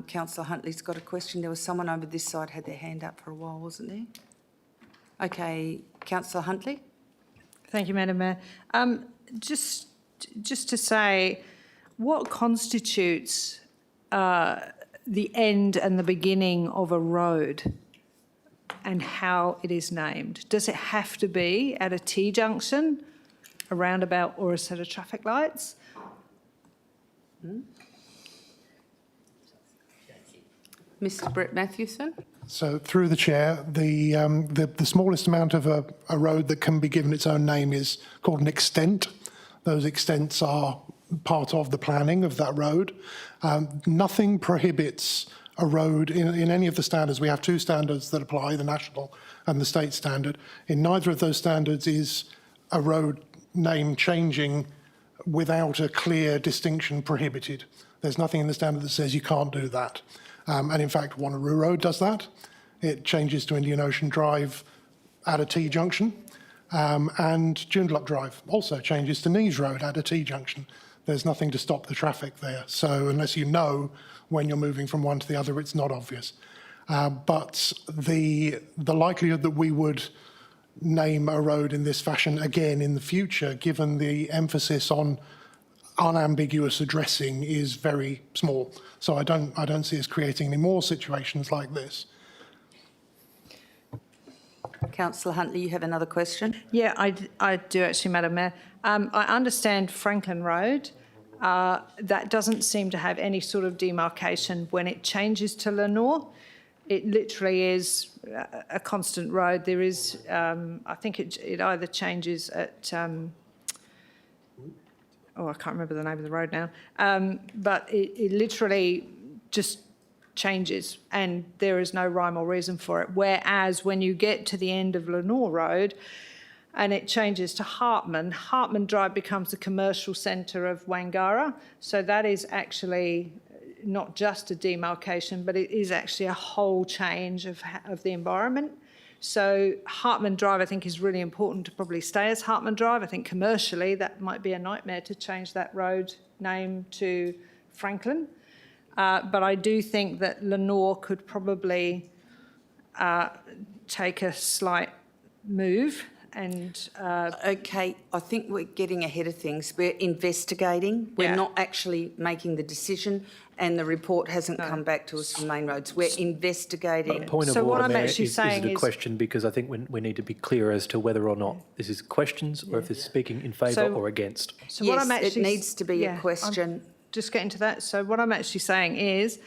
A: Councillor Huntley's got a question. There was someone over this side had their hand up for a while, wasn't there? Okay, Councillor Huntley.
N: Thank you, Madam Mayor. Just to say, what constitutes the end and the beginning of a road and how it is named? Does it have to be at a T-junction, a roundabout or a set of traffic lights?
A: Mr. Brett Matthewson.
I: So through the chair, the smallest amount of a road that can be given its own name is called an extent. Those extents are part of the planning of that road. Nothing prohibits a road in any of the standards. We have two standards that apply, the national and the state standard. In neither of those standards is a road name changing without a clear distinction prohibited. There's nothing in the standard that says you can't do that. And in fact, Wanneroo Road does that. It changes to Indian Ocean Drive at a T-junction. And Joondalup Drive also changes to Nees Road at a T-junction. There's nothing to stop the traffic there. So unless you know when you're moving from one to the other, it's not obvious. But the likelihood that we would name a road in this fashion again in the future, given the emphasis on unambiguous addressing, is very small. So I don't see us creating any more situations like this.
A: Councillor Huntley, you have another question?
N: Yeah, I do actually, Madam Mayor. I understand Franklin Road. That doesn't seem to have any sort of demarcation when it changes to Lenore. It literally is a constant road. There is, I think it either changes at, I can't remember the name of the road now, but it literally just changes and there is no rhyme or reason for it. Whereas when you get to the end of Lenore Road and it changes to Hartman, Hartman Drive becomes the commercial centre of Wangara. So that is actually not just a demarcation, but it is actually a whole change of the environment. So Hartman Drive, I think, is really important to probably stay as Hartman Drive. I think commercially that might be a nightmare to change that road name to Franklin. But I do think that Lenore could probably take a slight move and...
A: Okay, I think we're getting ahead of things. We're investigating. We're not actually making the decision and the report hasn't come back to us from Main Roads. We're investigating.
S: Point of order, Mayor, is it a question? Because I think we need to be clear as to whether or not this is questions or if it's speaking in favour or against.
N: So what I'm actually,
A: it needs to be a question.
N: Just getting to that. So what I'm actually saying is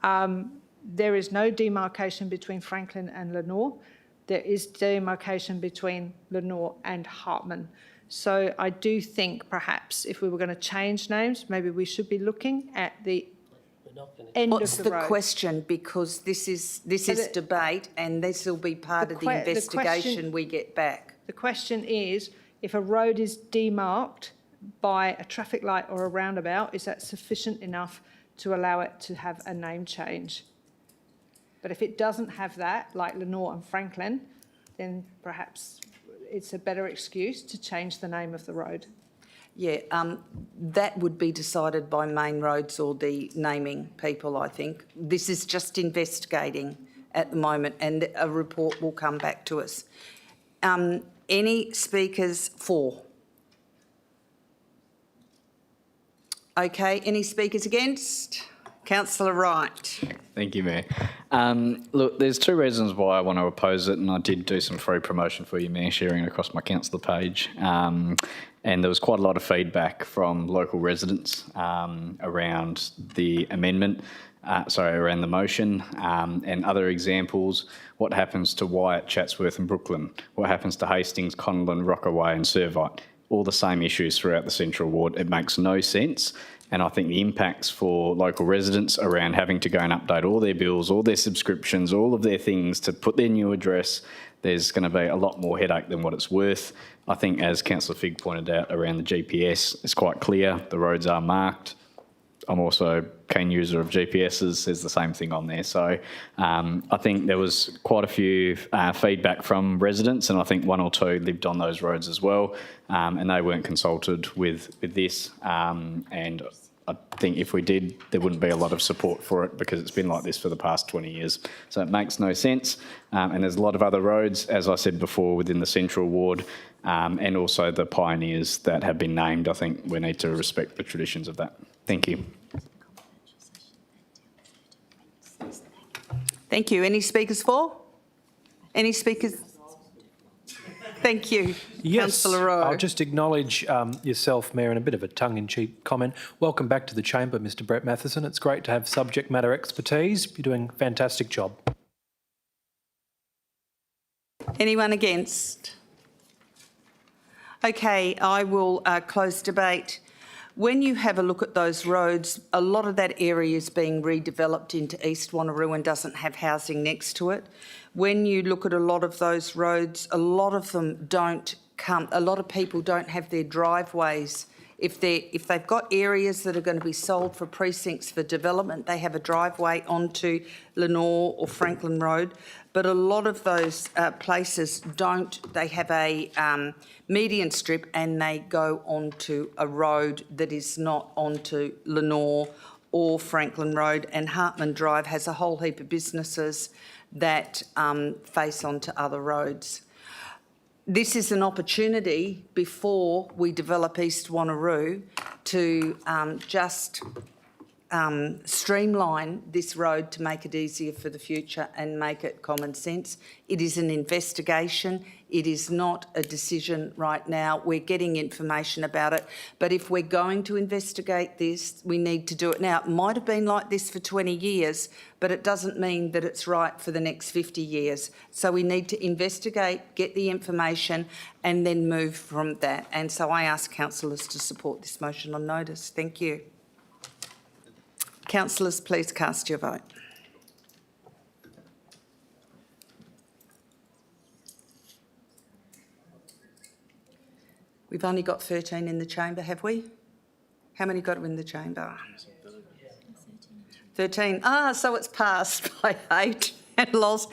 N: there is no demarcation between Franklin and Lenore. There is demarcation between Lenore and Hartman. So I do think perhaps if we were going to change names, maybe we should be looking at the end of the road.
A: What's the question? Because this is debate and this will be part of the investigation we get back.
N: The question is, if a road is demarked by a traffic light or a roundabout, is that sufficient enough to allow it to have a name change? But if it doesn't have that, like Lenore and Franklin, then perhaps it's a better excuse to change the name of the road.
A: Yeah, that would be decided by Main Roads or the naming people, I think. This is just investigating at the moment and a report will come back to us. Any speakers for? Okay, any speakers against? Councillor Wright.
L: Thank you, Mayor. Look, there's two reasons why I want to oppose it, and I did do some free promotion for you, Mayor, sharing it across my councillor page. And there was quite a lot of feedback from local residents around the amendment, around the motion, and other examples. What happens to Wyatt, Chatsworth and Brooklyn? What happens to Hastings, Connellan, Rockaway and Servite? All the same issues throughout the Central Ward. It makes no sense. And I think the impacts for local residents around having to go and update all their bills, all their subscriptions, all of their things to put their new address, there's going to be a lot more headache than what it's worth. I think, as Councillor Figg pointed out around the GPS, it's quite clear the roads are marked. I'm also a keen user of GPSs. There's the same thing on there. So I think there was quite a few feedback from residents, and I think one or two lived on those roads as well, and they weren't consulted with this. And I think if we did, there wouldn't be a lot of support for it because it's been like this for the past 20 years. So it makes no sense. And there's a lot of other roads, as I said before, within the Central Ward, and also the pioneers that have been named. I think we need to respect the traditions of that. Thank you.
A: Thank you. Any speakers for? Any speakers? Thank you.
S: Yes,
A: Councillor Rowe.
S: I'll just acknowledge yourself, Mayor, in a bit of a tongue-in-cheek comment. Welcome back to the chamber, Mr. Brett Matheson. It's great to have subject matter expertise. You're doing a fantastic job.
A: Anyone against? Okay, I will close debate. When you have a look at those roads, a lot of that area is being redeveloped into East Wanneroo and doesn't have housing next to it. When you look at a lot of those roads, a lot of them don't come, a lot of people don't have their driveways. If they've got areas that are going to be sold for precincts for development, they have a driveway onto Lenore or Franklin Road. But a lot of those places don't. They have a median strip and they go onto a road that is not onto Lenore or Franklin Road. And Hartman Drive has a whole heap of businesses that face onto other roads. This is an opportunity before we develop East Wanneroo to just streamline this road to make it easier for the future and make it common sense. It is an investigation. It is not a decision right now. We're getting information about it. But if we're going to investigate this, we need to do it now. It might have been like this for 20 years, but it doesn't mean that it's right for the next 50 years. So we need to investigate, get the information, and then move from that. And so I ask councillors to support this motion on notice. Thank you. Councillors, please cast your vote. We've only got 13 in the chamber, have we? How many got in the chamber? 13. So it's passed by 8 and lost.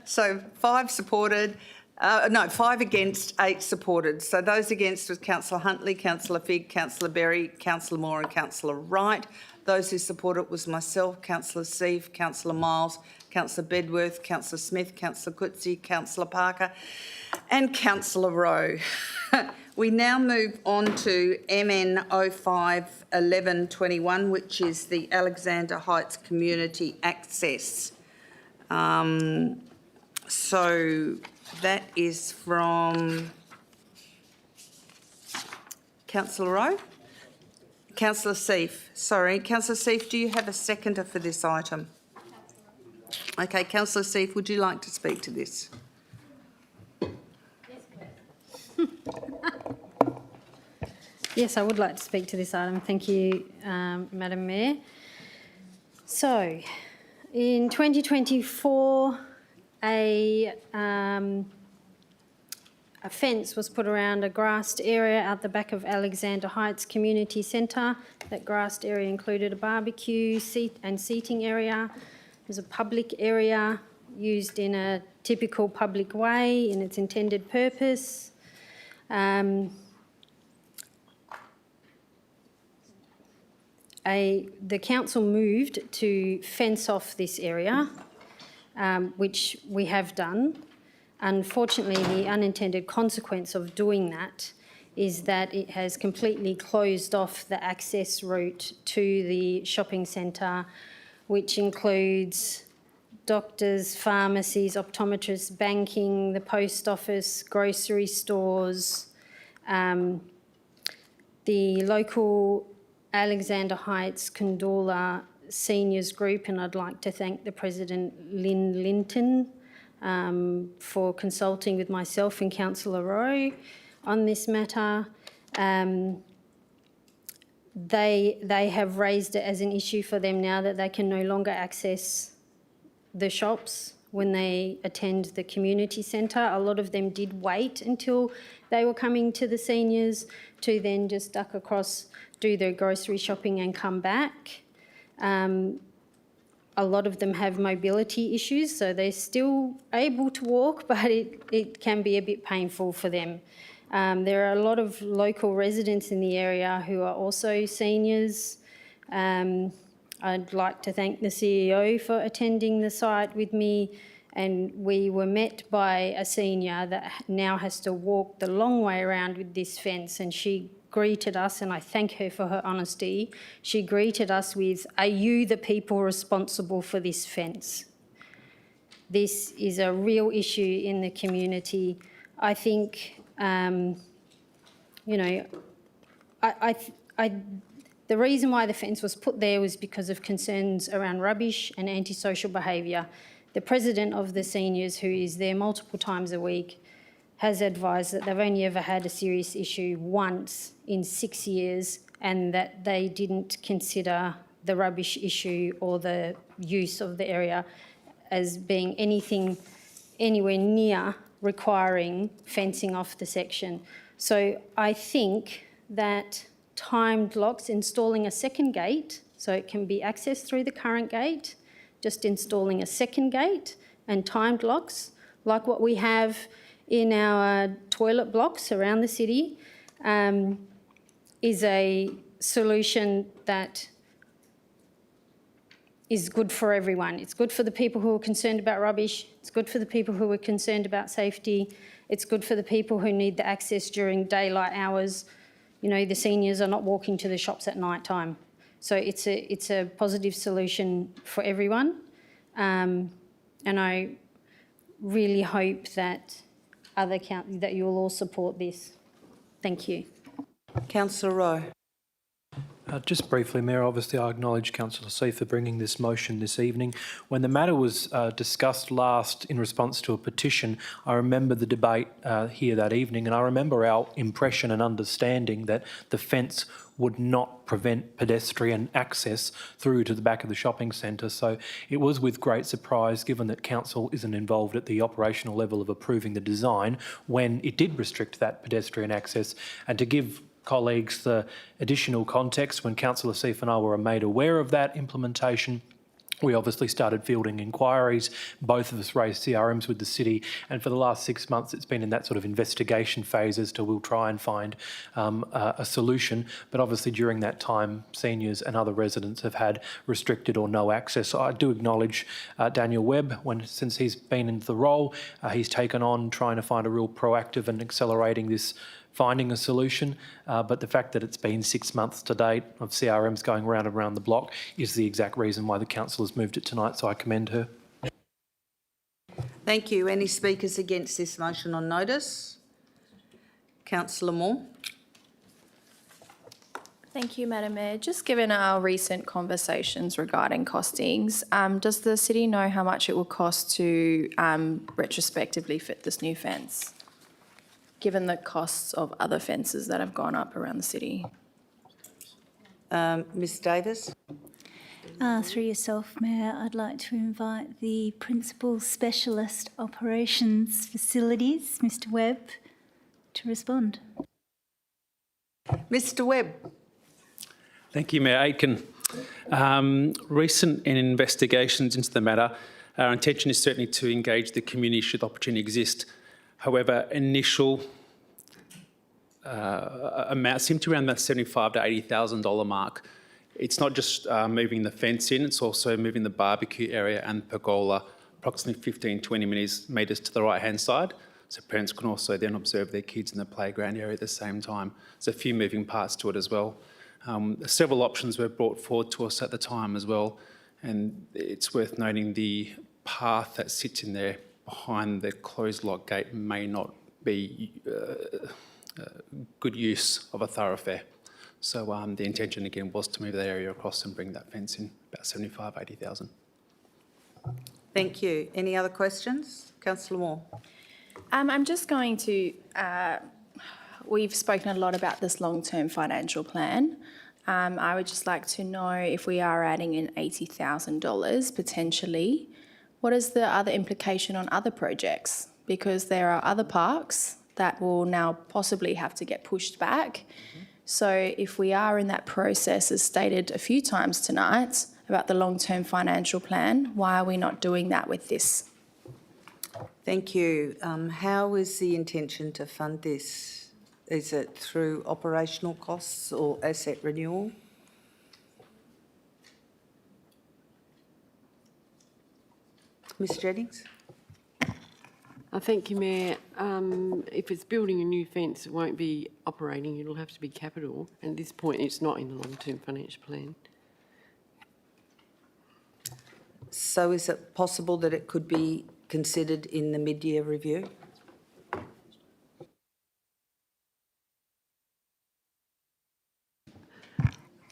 A: So 5 supported. 5 against, 8 supported. So those against was Councillor Huntley, Councillor Figg, Councillor Berry, Councillor Moore and Councillor Wright. Those who supported was myself, Councillor Seif, Councillor Miles, Councillor Bedworth, Councillor Smith, Councillor Coetzee, Councillor Parker and Councillor Rowe. We now move on to MN 05 1121, which is the Alexander Heights Community Access. So that is from Councillor Rowe. Councillor Seif. Sorry, Councillor Seif, do you have a seconder for this item? Okay, Councillor Seif, would you like to speak to this?
P: Yes, I would like to speak to this item. Thank you, Madam Mayor. So, in 2024, a fence was put around a grassed area out the back of Alexander Heights Community Centre. That grassed area included a barbecue and seating area. There's a public area used in a typical public way in its intended purpose. The council moved to fence off this area, which we have done. Unfortunately, the unintended consequence of doing that is that it has completely closed off the access route to the shopping centre, which includes doctors, pharmacies, optometrists, banking, the post office, grocery stores, the local Alexander Heights Kandoola Seniors Group, and I'd like to thank the President Lynn Linton for consulting with myself and Councillor Rowe on this matter. They have raised it as an issue for them now that they can no longer access the shops when they attend the community centre. A lot of them did wait until they were coming to the seniors to then just duck across, do their grocery shopping and come back. A lot of them have mobility issues, so they're still able to walk, but it can be a bit painful for them. There are a lot of local residents in the area who are also seniors. I'd like to thank the CEO for attending the site with me, and we were met by a senior that now has to walk the long way around with this fence, and she greeted us, and I thank her for her honesty. She greeted us with, "Are you the people responsible for this fence?" This is a real issue in the community. I think, you know, the reason why the fence was put there was because of concerns around rubbish and antisocial behaviour. The president of the seniors, who is there multiple times a week, has advised that they've only ever had a serious issue once in 6 years, and that they didn't consider the rubbish issue or the use of the area as being anything anywhere near requiring fencing off the section. So I think that timed locks, installing a second gate so it can be accessed through the current gate, just installing a second gate, and timed locks like what we have in our toilet blocks around the city is a solution that is good for everyone. It's good for the people who are concerned about rubbish. It's good for the people who are concerned about safety. It's good for the people who need the access during daylight hours. You know, the seniors are not walking to the shops at night time. So it's a positive solution for everyone. And I really hope that that you will all support this. Thank you.
A: Councillor Rowe.
S: Just briefly, Mayor, obviously I acknowledge Councillor C for bringing this motion this evening. When the matter was discussed last in response to a petition, I remember the debate here that evening, and I remember our impression and understanding that the fence would not prevent pedestrian access through to the back of the shopping centre. So it was with great surprise, given that Council isn't involved at the operational level of approving the design, when it did restrict that pedestrian access. And to give colleagues the additional context, when Councillor Seif and I were made aware of that implementation, we obviously started fielding inquiries. Both of us raised CRMs with the city, and for the last 6 months it's been in that sort of investigation phase as to we'll try and find a solution. But obviously during that time, seniors and other residents have had restricted or no access. So I do acknowledge Daniel Webb, since he's been in the role, he's taken on trying to find a real proactive and accelerating this, finding a solution, but the fact that it's been 6 months to date of CRMs going round and round the block is the exact reason why the council has moved it tonight, so I commend her.
A: Thank you. Any speakers against this motion on notice? Councillor Moore.
D: Thank you, Madam Mayor. Just given our recent conversations regarding costings, does the city know how much it will cost to retrospectively fit this new fence, given the costs of other fences that have gone up around the city?
A: Ms Davis.
O: Through yourself, Mayor, I'd like to invite the Principal Specialist Operations Facilities, Mr Webb, to respond.
A: Mr Webb.
U: Thank you, Mayor Aitken. Recent investigations into the matter, our intention is certainly to engage the community should the opportunity exist. However, initial amount seem to be around that $75,000 to $80,000 mark. It's not just moving the fence in, it's also moving the barbecue area and pergola approximately 15, 20 metres to the right-hand side. So parents can also then observe their kids in the playground area at the same time. There's a few moving parts to it as well. Several options were brought forward to us at the time as well, and it's worth noting the path that sits in there behind the closed lock gate may not be good use of a thoroughfare. So the intention again was to move that area across and bring that fence in, about 75,000, 80,000.
A: Thank you. Any other questions? Councillor Moore.
D: I'm just going to, we've spoken a lot about this long-term financial plan. I would just like to know if we are adding in $80,000 potentially, what is the other implication on other projects? Because there are other parks that will now possibly have to get pushed back. So if we are in that process, as stated a few times tonight, about the long-term financial plan, why are we not doing that with this?
A: Thank you. How is the intention to fund this? Is it through operational costs or asset renewal? Ms Jennings?
J: Thank you, Mayor. If it's building a new fence, it won't be operating, it'll have to be capital. And at this point, it's not in the long-term financial plan.
A: So is it possible that it could be considered in the mid-year review?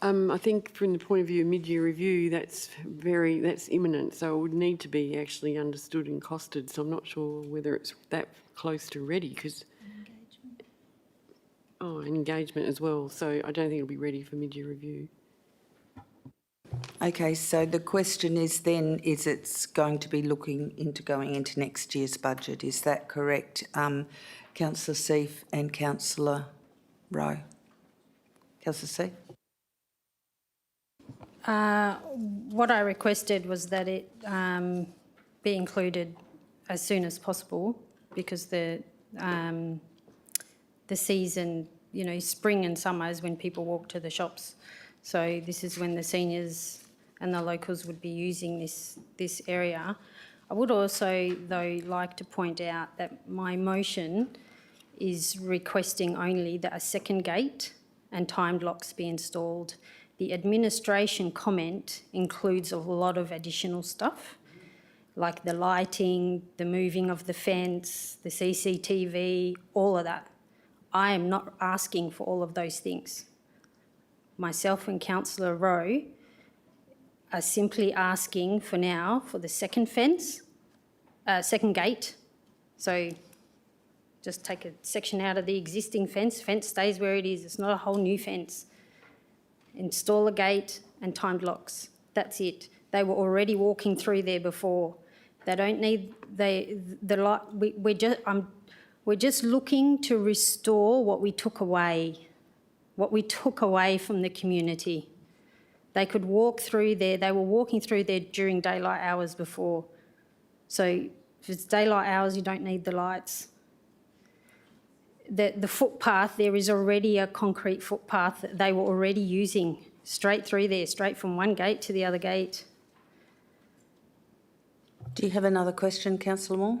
J: I think from the point of view of mid-year review, that's imminent. So it would need to be actually understood and costed. So I'm not sure whether it's that close to ready because... engagement as well. So I don't think it'll be ready for mid-year review.
A: Okay, so the question is then, is it's going to be looking into going into next year's budget? Is that correct? Councillor Seif and Councillor Rowe. Councillor Seif?
P: What I requested was that it be included as soon as possible because the season, you know, spring and summer is when people walk to the shops. So this is when the seniors and the locals would be using this area. I would also, though, like to point out that my motion is requesting only that a second gate and timed locks be installed. The administration comment includes a lot of additional stuff, like the lighting, the moving of the fence, the CCTV, all of that. I am not asking for all of those things. Myself and Councillor Rowe are simply asking for now for the second fence, second gate. So just take a section out of the existing fence. Fence stays where it is. It's not a whole new fence. Install a gate and timed locks. That's it. They were already walking through there before. They don't need the light. We're just looking to restore what we took away from the community. They could walk through there. They were walking through there during daylight hours before. So if it's daylight hours, you don't need the lights. The footpath, there is already a concrete footpath that they were already using straight through there, straight from one gate to the other gate.
A: Do you have another question, Councillor Moore?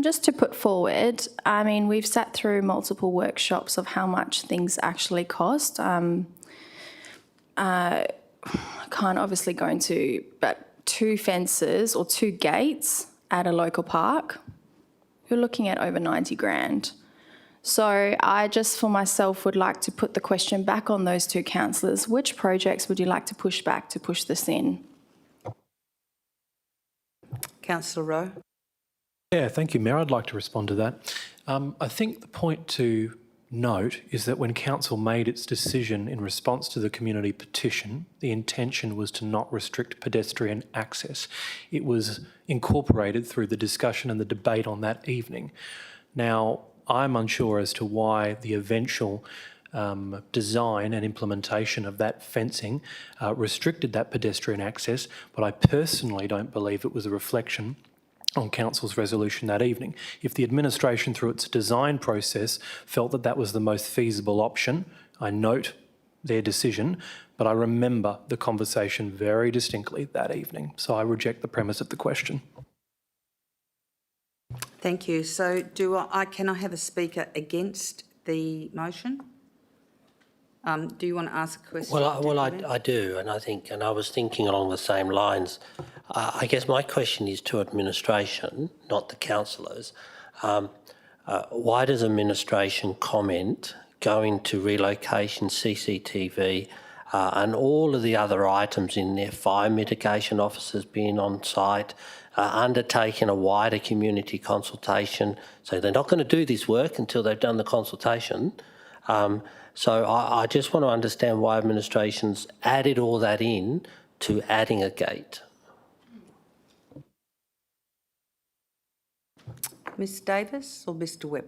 D: Just to put forward, I mean, we've sat through multiple workshops of how much things actually cost. I can't obviously go into, but 2 fences or 2 gates at a local park, you're looking at over 90 grand. So I just for myself would like to put the question back on those 2 councillors. Which projects would you like to push back to push this in?
A: Councillor Rowe.
S: Yeah, thank you, Mayor. I'd like to respond to that. I think the point to note is that when Council made its decision in response to the community petition, the intention was to not restrict pedestrian access. It was incorporated through the discussion and the debate on that evening. Now, I'm unsure as to why the eventual design and implementation of that fencing restricted that pedestrian access, but I personally don't believe it was a reflection on Council's resolution that evening. If the administration, through its design process, felt that that was the most feasible option, I note their decision, but I remember the conversation very distinctly that evening. So I reject the premise of the question.
A: Thank you. So can I have a speaker against the motion? Do you want to ask a question?
H: I do, and I was thinking along the same lines. I guess my question is to administration, not the councillors. Why does administration comment going to relocation, CCTV, and all of the other items in there, fire mitigation officers being on site, undertaking a wider community consultation? So they're not going to do this work until they've done the consultation. So I just want to understand why administration's added all that in to adding a gate.
A: Ms Davis or Mr Webb?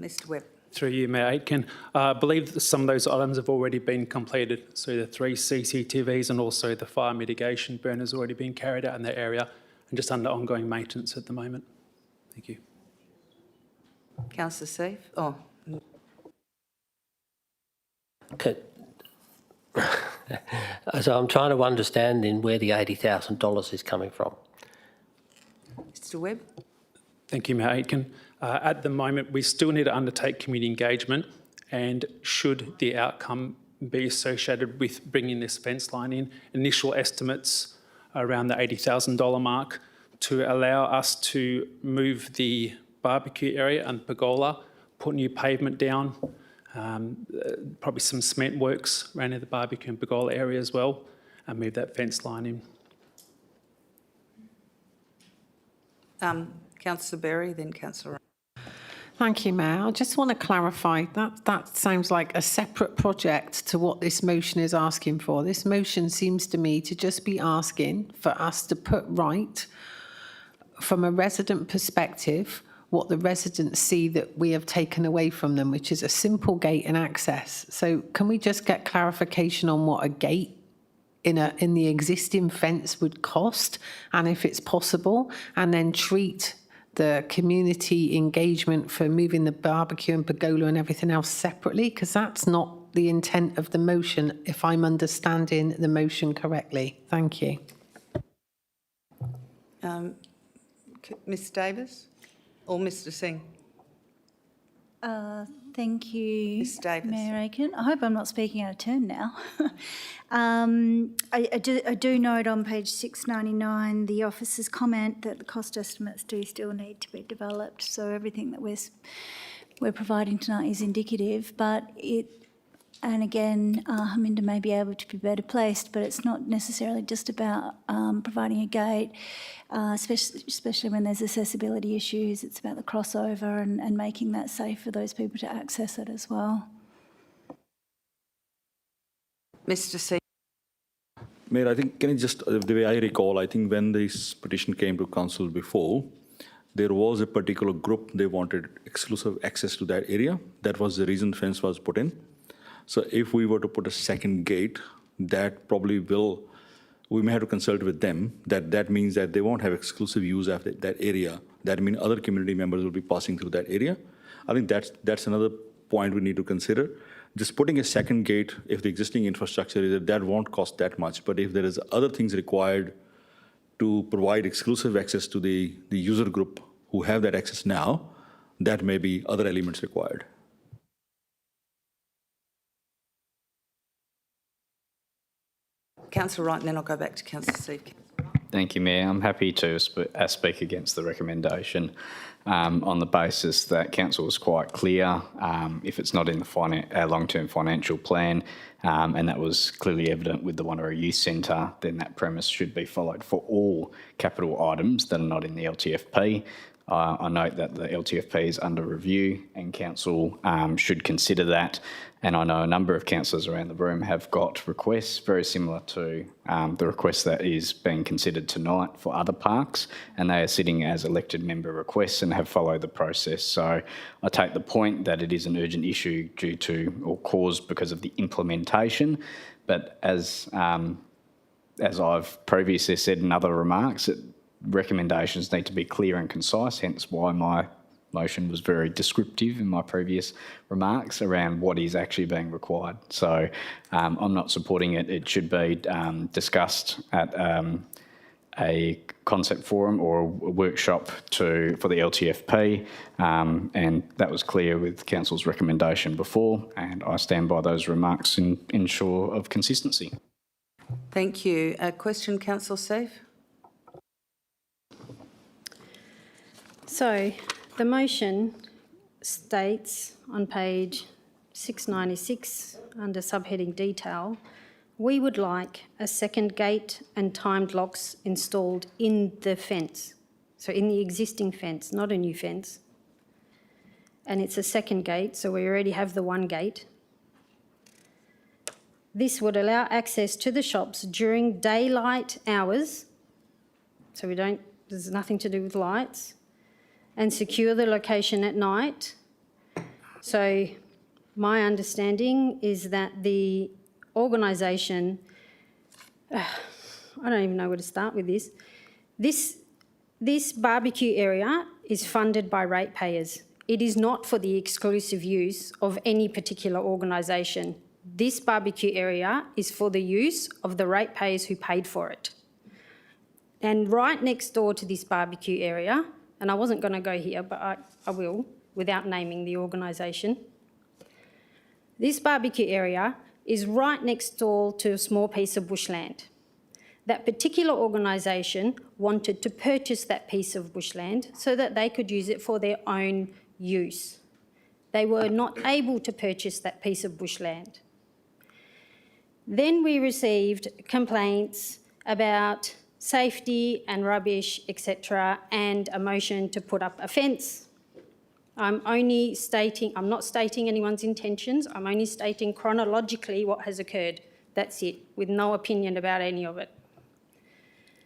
A: Mr Webb.
U: Through you, Mayor Aitken. I believe that some of those items have already been completed. So the 3 CCTVs and also the fire mitigation burn has already been carried out in that area and just under ongoing maintenance at the moment. Thank you.
A: Councillor Seif. Oh.
H: Okay. So I'm trying to understand then where the $80,000 is coming from.
A: Mr Webb.
U: Thank you, Mayor Aitken. At the moment, we still need to undertake community engagement, and should the outcome be associated with bringing this fence line in, initial estimates around the $80,000 mark to allow us to move the barbecue area and pergola, put new pavement down, probably some cement works around the barbecue and pergola area as well, and move that fence line in.
A: Councillor Berry, then Councillor.
K: Thank you, Mayor. I just want to clarify that sounds like a separate project to what this motion is asking for. This motion seems to me to just be asking for us to put right, from a resident perspective, what the residents see that we have taken away from them, which is a simple gate and access. So can we just get clarification on what a gate in the existing fence would cost, and if it's possible, and then treat the community engagement for moving the barbecue and pergola and everything else separately? Because that's not the intent of the motion, if I'm understanding the motion correctly. Thank you.
A: Ms Davis or Mr Singh?
O: Thank you,
A: Ms Davis.
O: Mayor Aiken. I hope I'm not speaking out of turn now. I do note on page 699 the officer's comment that the cost estimates do still need to be developed. So everything that we're providing tonight is indicative, but and again, Harminda may be able to be better placed, but it's not necessarily just about providing a gate, especially when there's accessibility issues. It's about the crossover and making that safe for those people to access it as well.
A: Mr C.
F: Mayor, I think, can you just, the way I recall, I think when this petition came to council before, there was a particular group, they wanted exclusive access to that area. That was the reason fence was put in. So if we were to put a second gate, that probably we may have to consult with them. That means that they won't have exclusive use of that area. That means other community members will be passing through that area. I think that's another point we need to consider. Just putting a second gate, if the existing infrastructure is that won't cost that much. But if there is other things required to provide exclusive access to the user group who have that access now, that may be other elements required.
A: Councillor Wright, and then I'll go back to Councillor Seif.
L: Thank you, Mayor. I'm happy to speak against the recommendation on the basis that Council was quite clear if it's not in the long-term financial plan, and that was clearly evident with the Wanneroo Youth Centre, then that premise should be followed for all capital items that are not in the LTFP. I note that the LTFP is under review and Council should consider that. And I know a number of councillors around the room have got requests very similar to the request that is being considered tonight for other parks, and they are sitting as elected member requests and have followed the process. So I take the point that it is an urgent issue due to or caused because of the implementation, but as I've previously said in other remarks, recommendations need to be clear and concise, hence why my motion was very descriptive in my previous remarks around what is actually being required. So I'm not supporting it. It should be discussed at a concept forum or a workshop for the LTFP, and that was clear with Council's recommendation before, and I stand by those remarks and ensure of consistency.
A: Thank you. A question, Councillor Seif?
P: So the motion states on page 696 under subheading detail, we would like a second gate and timed locks installed in the fence. So in the existing fence, not a new fence. And it's a second gate, so we already have the one gate. This would allow access to the shops during daylight hours, so there's nothing to do with lights, and secure the location at night. So my understanding is that the organisation, I don't even know where to start with this. This barbecue area is funded by ratepayers. It is not for the exclusive use of any particular organisation. This barbecue area is for the use of the ratepayers who paid for it. And right next door to this barbecue area, and I wasn't going to go here, but I will, without naming the organisation. This barbecue area is right next door to a small piece of bushland. That particular organisation wanted to purchase that piece of bushland so that they could use it for their own use. They were not able to purchase that piece of bushland. Then we received complaints about safety and rubbish, etc., and a motion to put up a fence. I'm not stating anyone's intentions, I'm only stating chronologically what has occurred. That's it, with no opinion about any of it.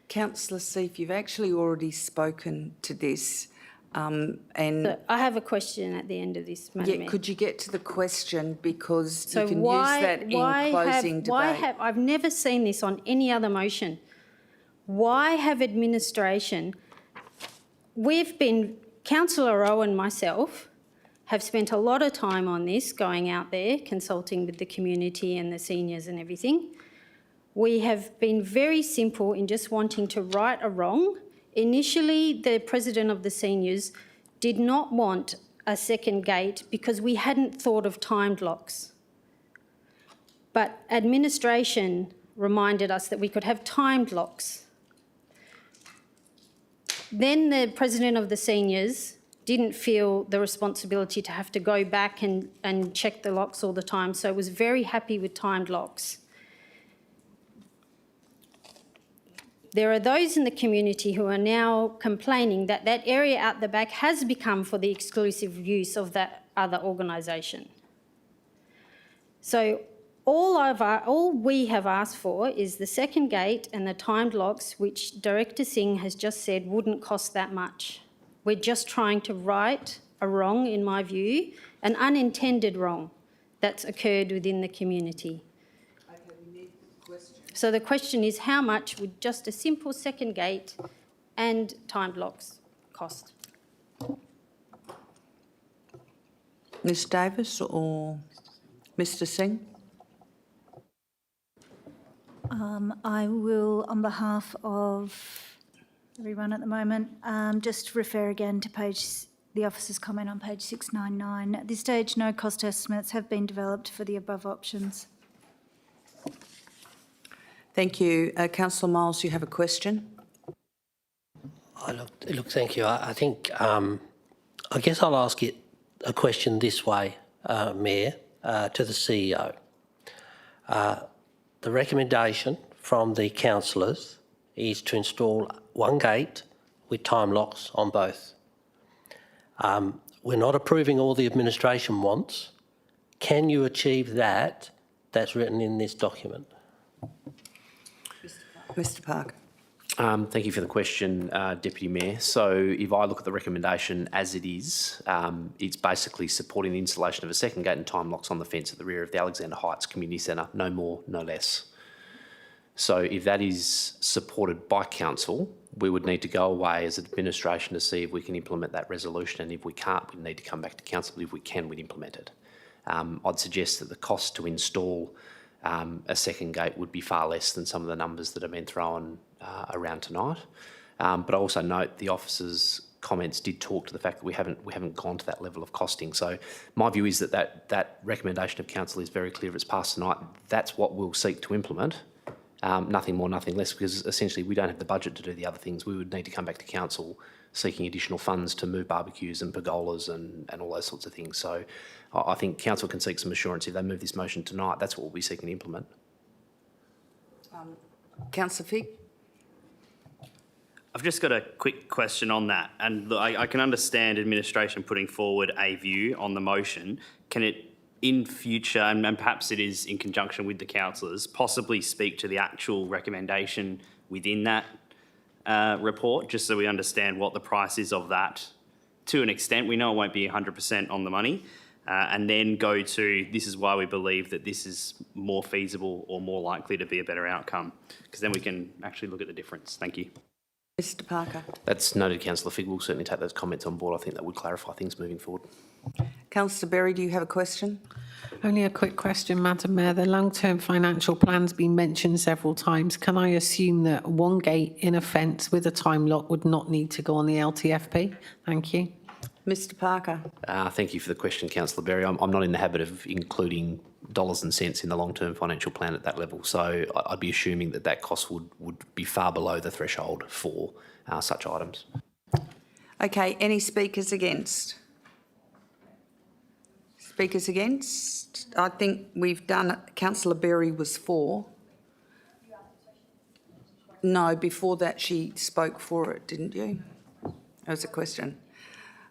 A: Councillor Seif, you've actually already spoken to this, and
P: So I have a question at the end of this, Madam Mayor.
A: could you get to the question, because
P: So
A: you can use that in closing debate.
P: I've never seen this on any other motion. Why have administration, Councillor Rowe and myself have spent a lot of time on this, going out there, consulting with the community and the seniors and everything. We have been very simple in just wanting to right a wrong. Initially, the president of the seniors did not want a second gate because we hadn't thought of timed locks. But administration reminded us that we could have timed locks. Then the president of the seniors didn't feel the responsibility to have to go back and check the locks all the time, so was very happy with timed locks. There are those in the community who are now complaining that that area out the back has become for the exclusive use of that other organisation. So all we have asked for is the second gate and the timed locks, which Director Singh has just said wouldn't cost that much. We're just trying to right a wrong, in my view, an unintended wrong that's occurred within the community. So the question is, how much would just a simple second gate and timed locks cost?
A: Ms Davis or Mr Singh?
O: I will, on behalf of everyone at the moment, just refer again to the officer's comment on page 699. At this stage, no cost estimates have been developed for the above options.
A: Thank you. Councillor Miles, you have a question?
H: Look, thank you. I think, I guess I'll ask it a question this way, Mayor, to the CEO. The recommendation from the councillors is to install one gate with time locks on both. We're not approving all the administration wants. Can you achieve that that's written in this document?
A: Mr Parker.
R: Thank you for the question, Deputy Mayor. So if I look at the recommendation as it is, it's basically supporting the installation of a second gate and time locks on the fence at the rear of the Alexander Heights Community Centre, no more, no less. So if that is supported by council, we would need to go away as administration to see if we can implement that resolution, and if we can't, we need to come back to council, but if we can, we'd implement it. I'd suggest that the cost to install a second gate would be far less than some of the numbers that have been thrown around tonight. But I also note the officers' comments did talk to the fact that we haven't gone to that level of costing. So my view is that recommendation of council is very clear. If it's passed tonight, that's what we'll seek to implement. Nothing more, nothing less, because essentially we don't have the budget to do the other things. We would need to come back to council seeking additional funds to move barbecues and pergolas and all those sorts of things. So I think council can seek some assurance if they move this motion tonight. That's what we'll be seeking to implement.
A: Councillor Figg?
Q: I've just got a quick question on that. And look, I can understand administration putting forward a view on the motion. Can it, in future, and perhaps it is in conjunction with the councillors, possibly speak to the actual recommendation within that report, just so we understand what the price is of that to an extent? We know it won't be 100% on the money. And then go to, this is why we believe that this is more feasible or more likely to be a better outcome, because then we can actually look at the difference. Thank you.
A: Mr Parker.
R: That's noted, Councillor Figg. We'll certainly take those comments on board. I think that would clarify things moving forward.
A: Councillor Berry, do you have a question?
K: Only a quick question, Madam Mayor. The long-term financial plan's been mentioned several times. Can I assume that one gate in a fence with a time lock would not need to go on the LTFP? Thank you.
A: Mr Parker.
R: Thank you for the question, Councillor Berry. I'm not in the habit of including dollars and cents in the long-term financial plan at that level, so I'd be assuming that cost would be far below the threshold for such items.
A: Okay, any speakers against? Speakers against? I think we've done, Councillor Berry was for. No, before that she spoke for it, didn't you? That was a question.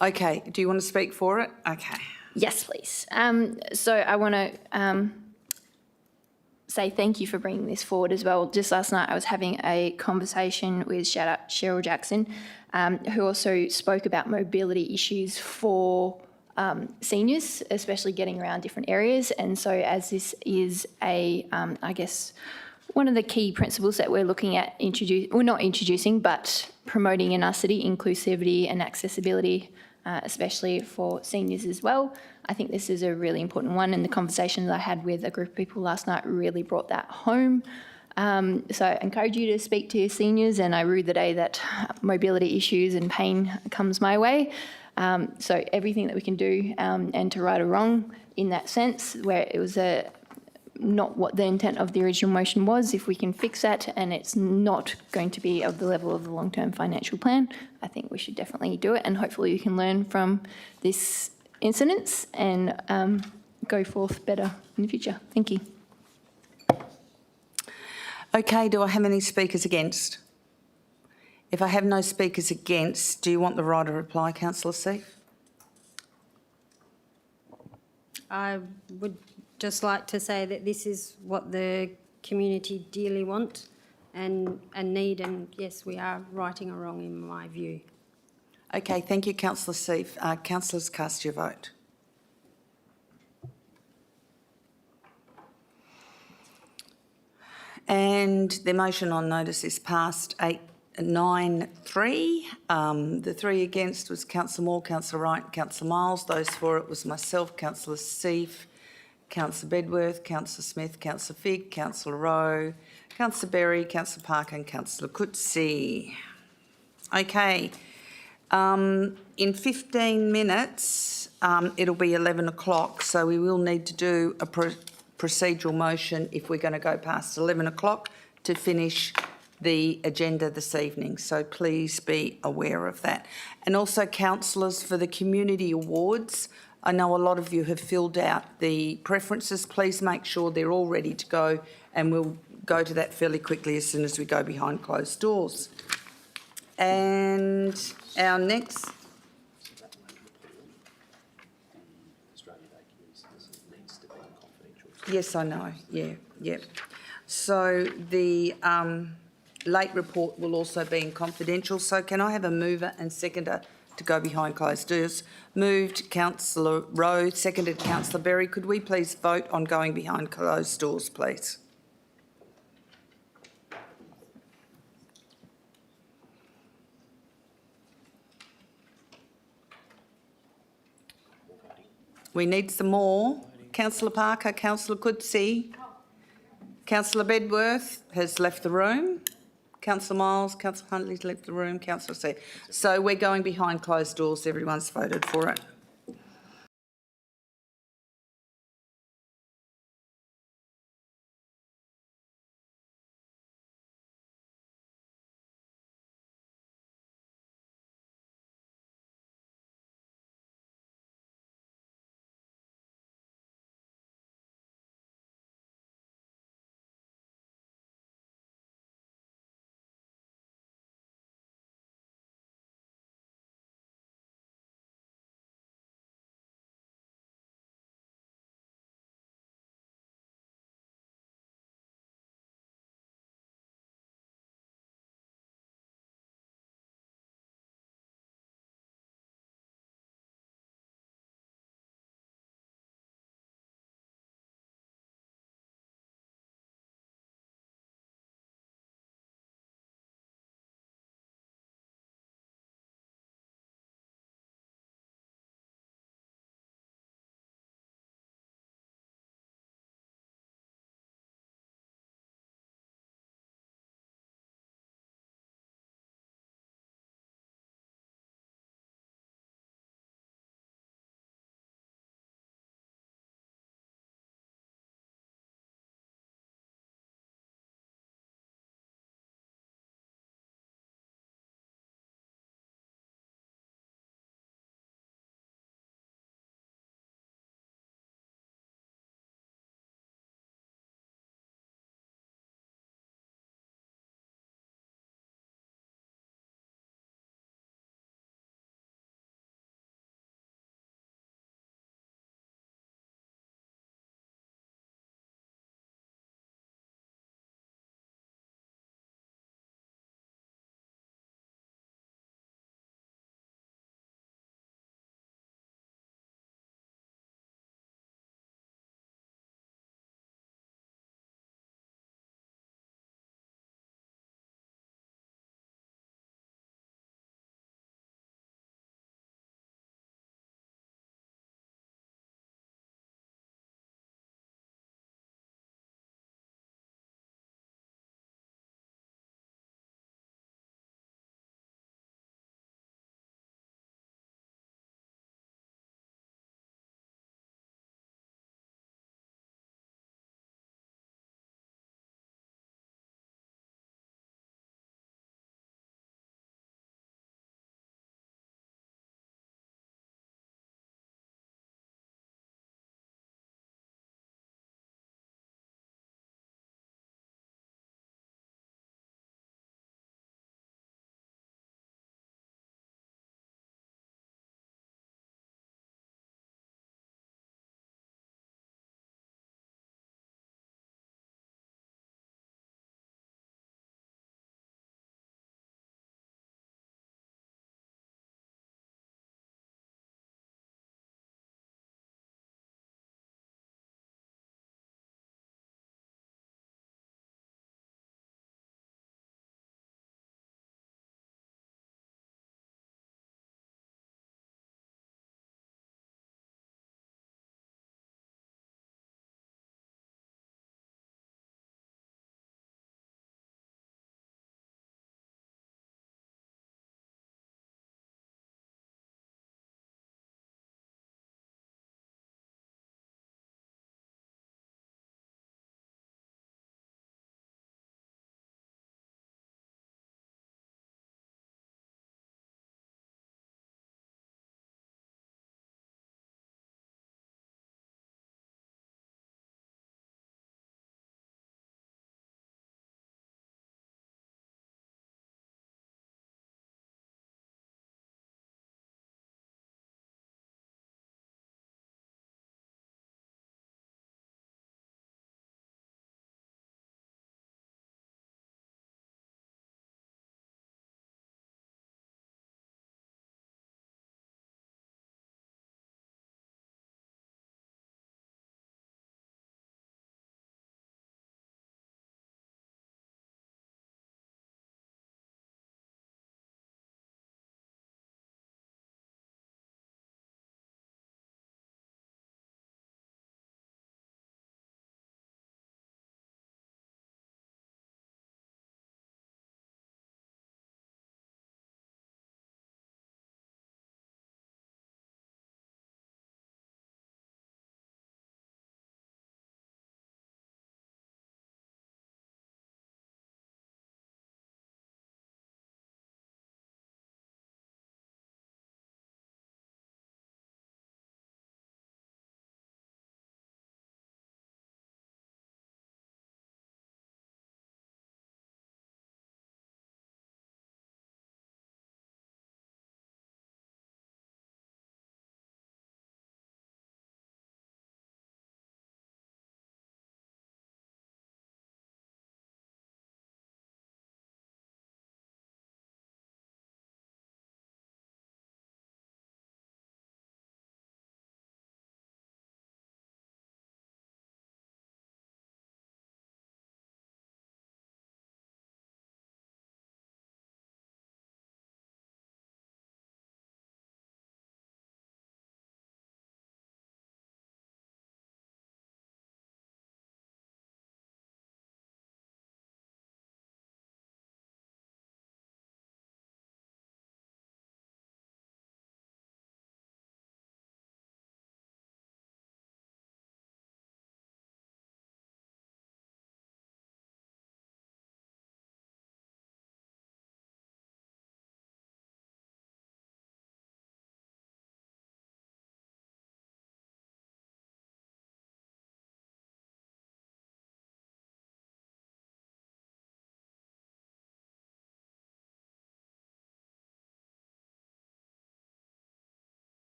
A: Okay, do you want to speak for it? Okay.
G: Yes, please. So I want to say thank you for bringing this forward as well. Just last night I was having a conversation with, shout out, Cheryl Jackson, who also spoke about mobility issues for seniors, especially getting around different areas. And so as this is a, I guess, one of the key principles that we're looking at not introducing, but promoting in our city, inclusivity and accessibility, especially for seniors as well. I think this is a really important one, and the conversations I had with a group of people last night really brought that home. So I encourage you to speak to your seniors, and I rue the day that mobility issues and pain comes my way. So everything that we can do and to right or wrong in that sense, where it was not what the intent of the original motion was, if we can fix that and it's not going to be of the level of the long-term financial plan, I think we should definitely do it, and hopefully we can learn from this incident and go forth better in the future. Thank you.
A: Okay, do I have any speakers against? If I have no speakers against, do you want the right to reply, Councillor Seif?
P: I would just like to say that this is what the community dearly want and need, and yes, we are righting a wrong in my view.
A: Okay, thank you, Councillor Seif. Councillors, cast your vote. And the motion on notice is passed 9-3. The three against was Councillor Moore, Councillor Wright and Councillor Miles. Those for it was myself, Councillor Seif, Councillor Bedworth, Councillor Smith, Councillor Figg, Councillor Rowe, Councillor Berry, Councillor Parker and Councillor Coetzee. Okay, in 15 minutes it'll be 11 o'clock, so we will need to do a procedural motion if we're going to go past 11 o'clock to finish the agenda this evening, so please be aware of that. And also, councillors, for the community awards, I know a lot of you have filled out the preferences. Please make sure they're all ready to go, and we'll go to that fairly quickly as soon as we go behind closed doors. And our next... Yes, I know. Yeah. So the late report will also be in confidential. So can I have a mover and seconder to go behind closed doors? Moved, Councillor Rowe, seconded, Councillor Berry. Could we please vote on going behind closed doors, please? We need some more. Councillor Parker, Councillor Coetzee. Councillor Bedworth has left the room. Councillor Miles, Councillor Huntley's left the room, Councillor C. So we're going behind closed doors. Everyone's voted for it.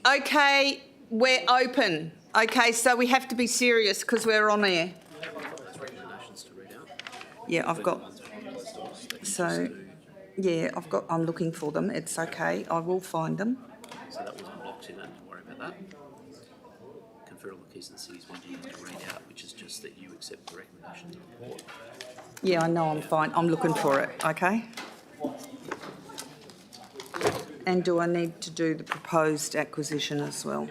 A: Okay, we're open. Okay, so we have to be serious because we're on air. Yeah, I've got. So, yeah, I'm looking for them. It's okay. I will find them.
Q: So that wasn't locked in, don't worry about that. Confer all the keys to the city's one you need to read out, which is just that you accept the recommendations of the report.
A: Yeah, I know, I'm fine. I'm looking for it, okay? And do I need to do the proposed acquisition as well?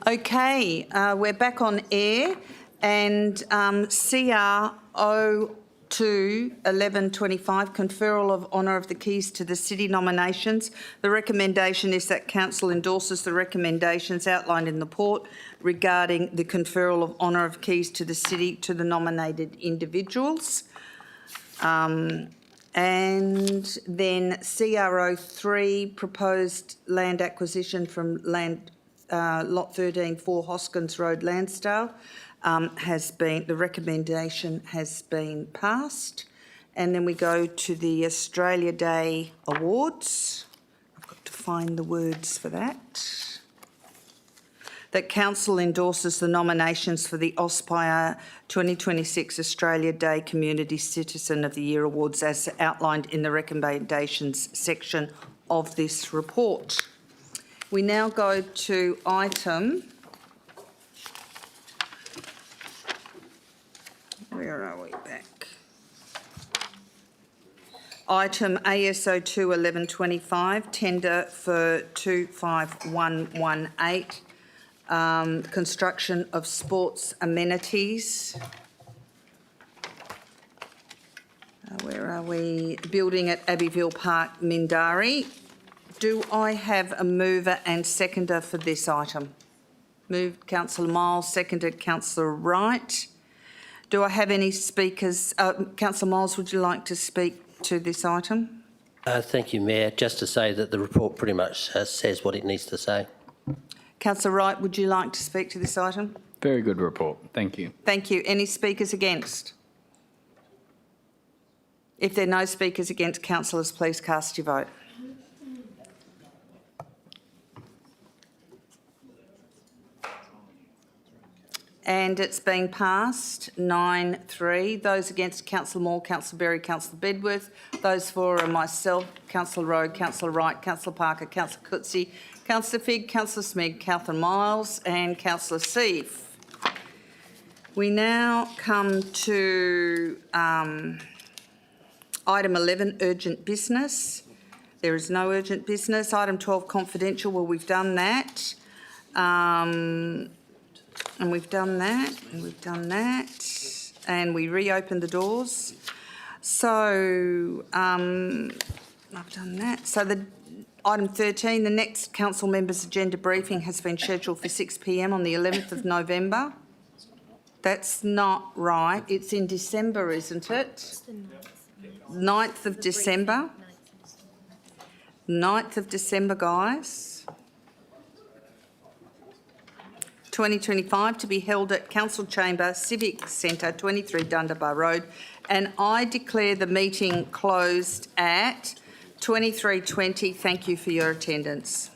A: Okay, we're back on air, and CR 02-1125, conferral of honour of the keys to the city nominations. The recommendation is that council endorses the recommendations outlined in the report regarding the conferral of honour of keys to the city to the nominated individuals. And then CR 03, proposed land acquisition from Lot 13, 4 Hoskins Road, Lansdale, the recommendation has been passed. And then we go to the Australia Day Awards. I've got to find the words for that. That council endorses the nominations for the Auspire 2026 Australia Day Community Citizen of the Year Awards as outlined in the recommendations section of this report. We now go to item, where are we back? Item ASO 2-1125, tender for 25118, construction of sports amenities. Where are we? Building at Abbeyville Park, Mindari. Do I have a mover and seconder for this item? Moved Councillor Miles, seconded Councillor Wright. Do I have any speakers? Councillor Miles, would you like to speak to this item?
H: Thank you, Mayor. Just to say that the report pretty much says what it needs to say.
A: Councillor Wright, would you like to speak to this item?
L: Very good report. Thank you.
A: Thank you. Any speakers against? If there are no speakers against, councillors, please cast your vote. And it's been passed, 9-3. Those against, Councillor Moore, Councillor Berry, Councillor Bedworth. Those for are myself, Councillor Rowe, Councillor Wright, Councillor Parker, Councillor Coetzee, Councillor Figg, Councillor Smith, Councillor Miles and Councillor Seif. We now come to item 11, urgent business. There is no urgent business. Item 12, confidential. Well, we've done that. And we've done that, and we've done that, and we reopened the doors. So I've done that. So the item 13, the next council members' agenda briefing has been scheduled for 6 p.m. on the 11th of November. That's not right. It's in December, isn't it? 9th of December. 9th of December, guys. 2025, to be held at Council Chamber, Civic Centre, 23 Dundebar Road. And I declare the meeting closed at 23:20. Thank you for your attendance.